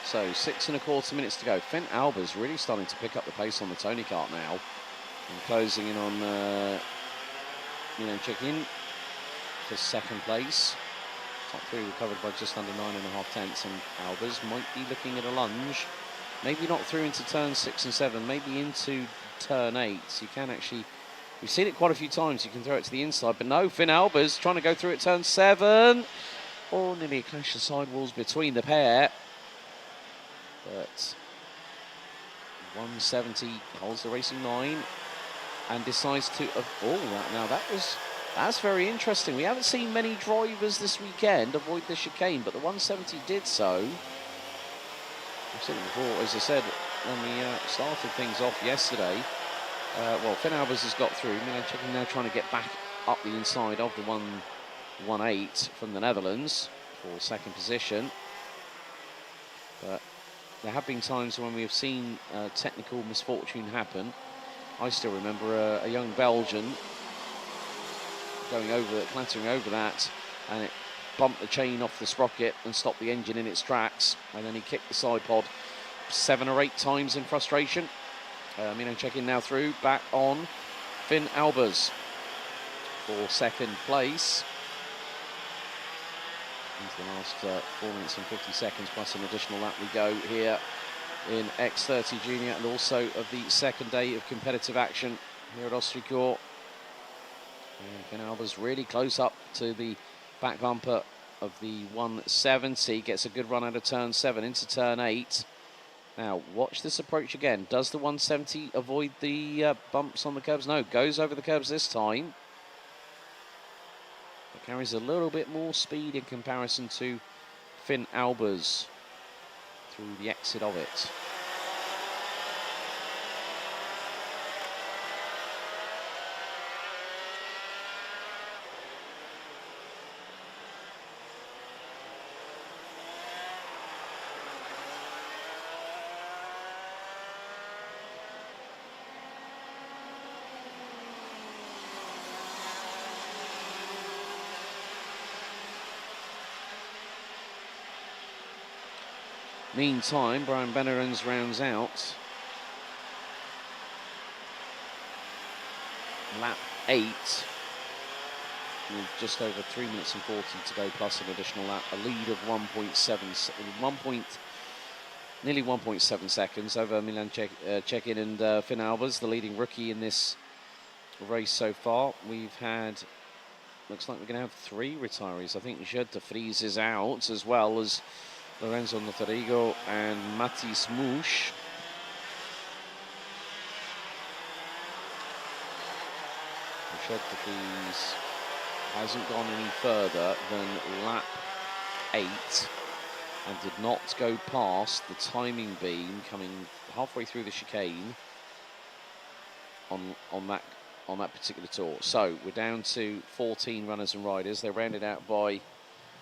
So 6.25 minutes to go. Finn Albers really starting to pick up the pace on the Tony Kart now, and closing in on Milan Cekin for second place. Top 3 recovered by just under 9.5 tenths, and Albers might be looking at a lunge. Maybe not through into turn 6 and 7, maybe into turn 8. So you can actually, we've seen it quite a few times, you can throw it to the inside, but no, Finn Albers trying to go through at turn 7. Oh, nearly a clash of sidewalls between the pair. But 170 holds the racing line and decides to. That's very interesting. We haven't seen many drivers this weekend avoid the chicane, but the 170 did so. I've seen it before, as I said when we started things off yesterday. Well, Finn Albers has got through. Milan Cekin now trying to get back up the inside of the 118 from the Netherlands for second position. But there have been times when we have seen technical misfortune happen. I still remember a young Belgian clattering over that, and it bumped the chain off the sprocket and stopped the engine in its tracks, and then he kicked the side pod 7 or 8 times in frustration. Milan Cekin now through, back on Finn Albers for second place. Into the last 4 minutes and 50 seconds plus an additional lap we go here in X30 Junior, and also of the second day of competitive action here at Ostricourt. And Finn Albers really close up to the back bumper of the 170, gets a good run out of turn 7 into turn 8. Now, watch this approach again. Does the 170 avoid the bumps on the curbs? No, goes over the curbs this time. It carries a little bit more speed in comparison to Finn Albers through the exit of it. Meantime, Brian Benarens rounds out lap 8 with just over 3 minutes and 40 to go, plus an additional lap. A lead of nearly 1.7 seconds over Milan Cekin and Finn Albers, the leading rookie in this race so far. We've had, looks like we're going to have 3 retirees. I think Gerd de Vries is out, as well as Lorenzo Notorigo and Mathis Mouche. Gerd de Vries hasn't gone any further than lap 8 and did not go past the timing beam coming halfway through the chicane on that particular tour. So we're down to 14 runners and riders. They're rounded out by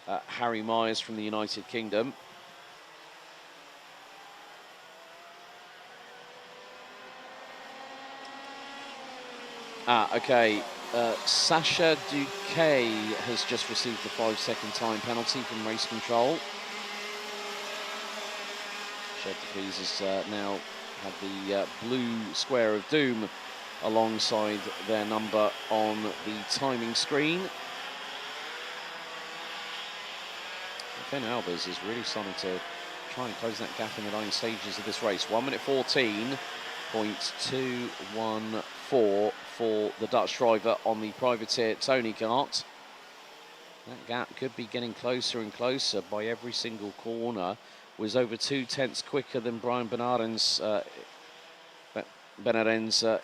Harry Myers from the United Kingdom. Okay. Sacha Duquet has just received a 5-second time penalty from race control. Gerd de Vries has now had the blue square of doom alongside their number on the timing screen. Finn Albers is really starting to try and close that gap in the dying stages of this race. 1 minute 14.214 for the Dutch driver on the privateer Tony Kart. That gap could be getting closer and closer by every single corner. Was over 2 tenths quicker than Brian Benarens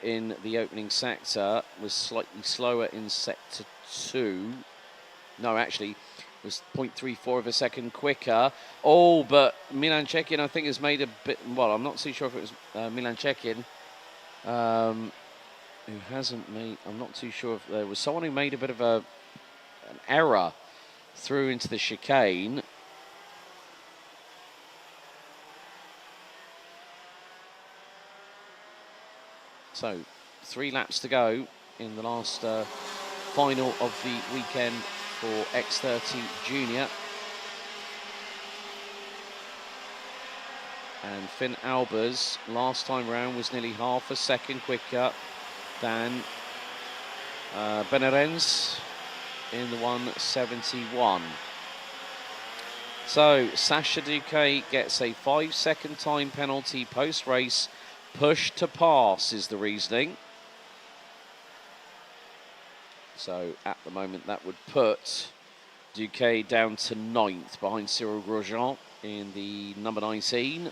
in the opening sector. Was slightly slower in sector 2. No, actually, was 0.34 of a second quicker. Oh, but Milan Cekin, I think, has made a bit... Well, I'm not too sure if it was Milan Cekin who hasn't made... I'm not too sure if there was someone who made a bit of an error through into the chicane. So, 3 laps to go in the last final of the weekend for X30 Junior. And Finn Albers, last time round, was nearly half a second quicker than Benarens in the 171. So, Sacha Duquet gets a 5-second time penalty post-race. Push to pass is the reasoning. So at the moment that would put Duquet down to 9th behind Cyril Grosjean in the number 19.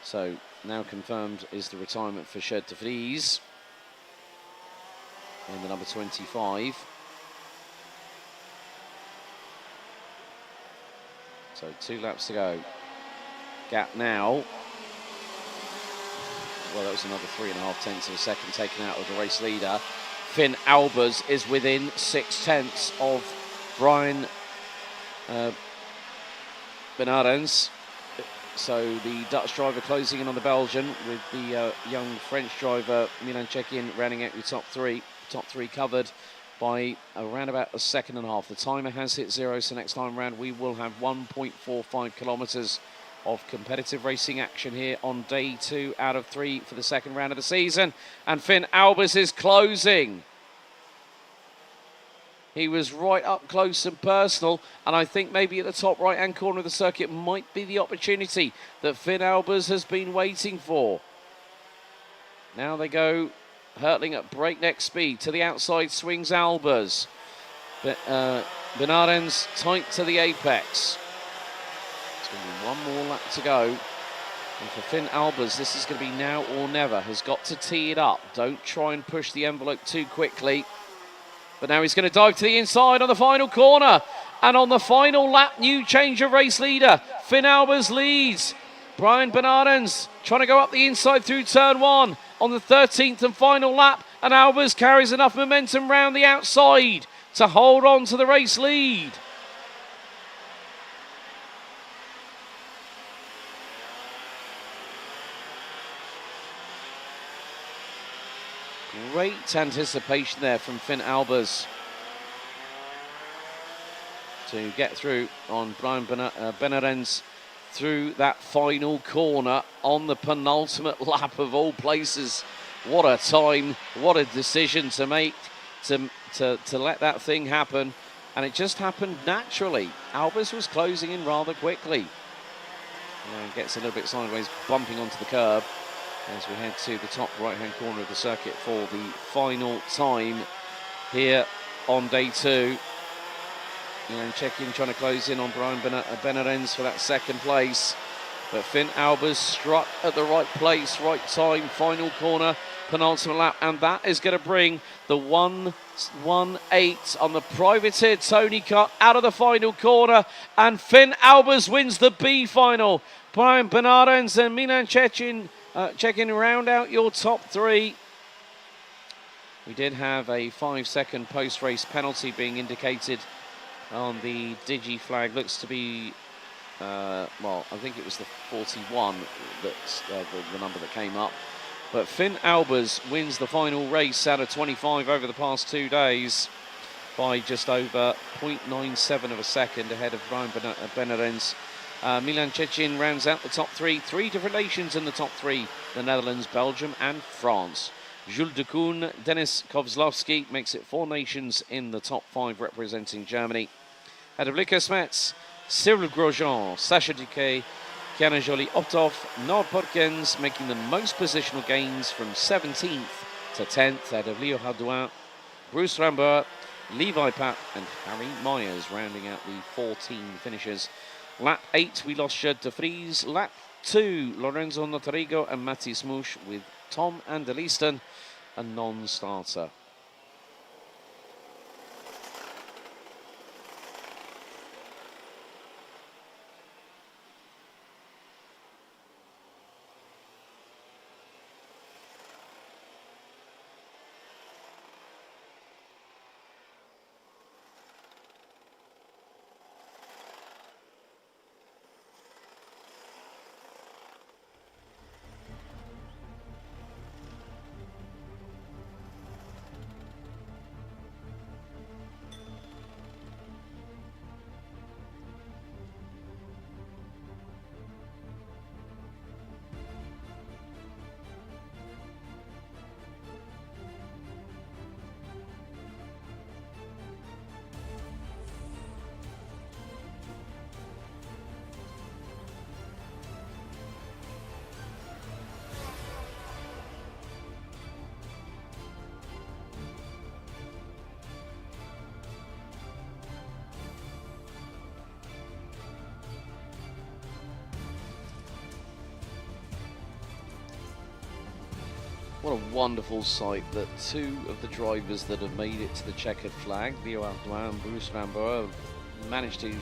So now confirmed is the retirement for Gerd de Vries in the number 25. So 2 laps to go. Gap now. Well, that was another 3.5 tenths of a second taken out of the race leader. Finn Albers is within 6 tenths of Brian Benarens. So the Dutch driver closing in on the Belgian, with the young French driver Milan Cekin rounding out your top three covered by around about a second and a half. The timer has hit 0, so next time round we will have 1.45 kilometres of competitive racing action here on day 2 out of 3 for the second round of the season. And Finn Albers is closing. He was right up close and personal, and I think maybe at the top right-hand corner of the circuit might be the opportunity that Finn Albers has been waiting for. Now they go hurtling at breakneck speed. To the outside swings Albers. Benarens tight to the apex. It's going to be one more lap to go. And for Finn Albers, this is going to be now or never. Has got to tee it up. Don't try and push the envelope too quickly. But now he's going to dive to the inside on the final corner. And on the final lap, new change of race leader. Finn Albers leads. Brian Benarens trying to go up the inside through turn 1 on the 13th and final lap. And Albers carries enough momentum round the outside to hold on to the race lead. Great anticipation there from Finn Albers to get through on Brian Benarens through that final corner on the penultimate lap of all places. What a time, what a decision to make to let that thing happen. And it just happened naturally. Albers was closing in rather quickly. And gets a little bit sideways, bumping onto the curb as we head to the top right-hand corner of the circuit for the final time here on day 2. Check-in trying to close in on Brian Benarens for that second place. But Finn Albers struck at the right place, right time, final corner, penultimate lap. And that is going to bring the 1-1-8 on the privateer Tony Kart out of the final corner. And Finn Albers wins the B final. Brian Benarens and Milan Chekin round out your top 3. We did have a 5-second post-race penalty being indicated on the Digi flag. Looks to be, well, I think it was the 41 that's the number that came up. But Finn Albers wins the final race out of 25 over the past 2 days by just over 0.97 of a second ahead of Brian Benarens. Milan Chekin rounds out the top 3. 3 different nations in the top 3. The Netherlands, Belgium and France. Jules de Koen, Denis Kozlowski makes it 4 nations in the top 5 representing Germany. Ahead of Lucas Metz, Cyril Grosjean, Sacha Duquet, Kiana Joly-Optov, Nord Porkens making the most positional gains from 17th to 10th. Ahead of Leo Hardouin, Bruce Rambert, Levi Papp and Harry Myers rounding out the 14 finishers. Lap 8, we lost Gerd de Vries. Lap 2, Lorenzo Notarrigo and Matthias Musch with Tom Anderleisten, a non-starter. What a wonderful sight that 2 of the drivers that have made it to the checkered flag, Leo Hardouin and Bruce Rambert, have managed to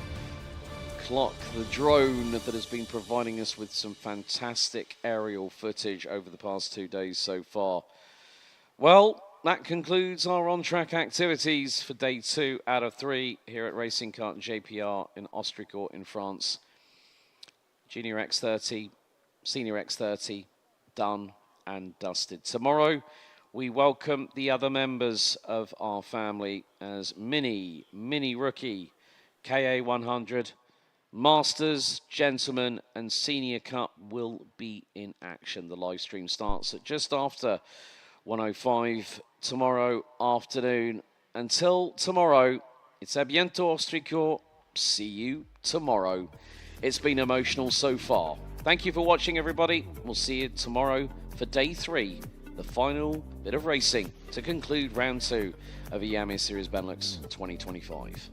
clock the drone that has been providing us with some fantastic aerial footage over the past 2 days so far. Well, that concludes our on-track activities for day 2 out of 3 here at Racing Kart and JPR in Ostricourt in France. Junior X30, Senior X30, done and dusted. Tomorrow we welcome the other members of our family as Mini Rookie, KA100, Masters, Gentlemen and Senior Cup will be in action. The live stream starts at just after 1:05 tomorrow afternoon. Until tomorrow, it's à bientôt Ostricourt. See you tomorrow. It's been emotional so far. Thank you for watching, everybody. We'll see you tomorrow for day 3, the final bit of racing to conclude round 2 of Iame Series Benelux 2025.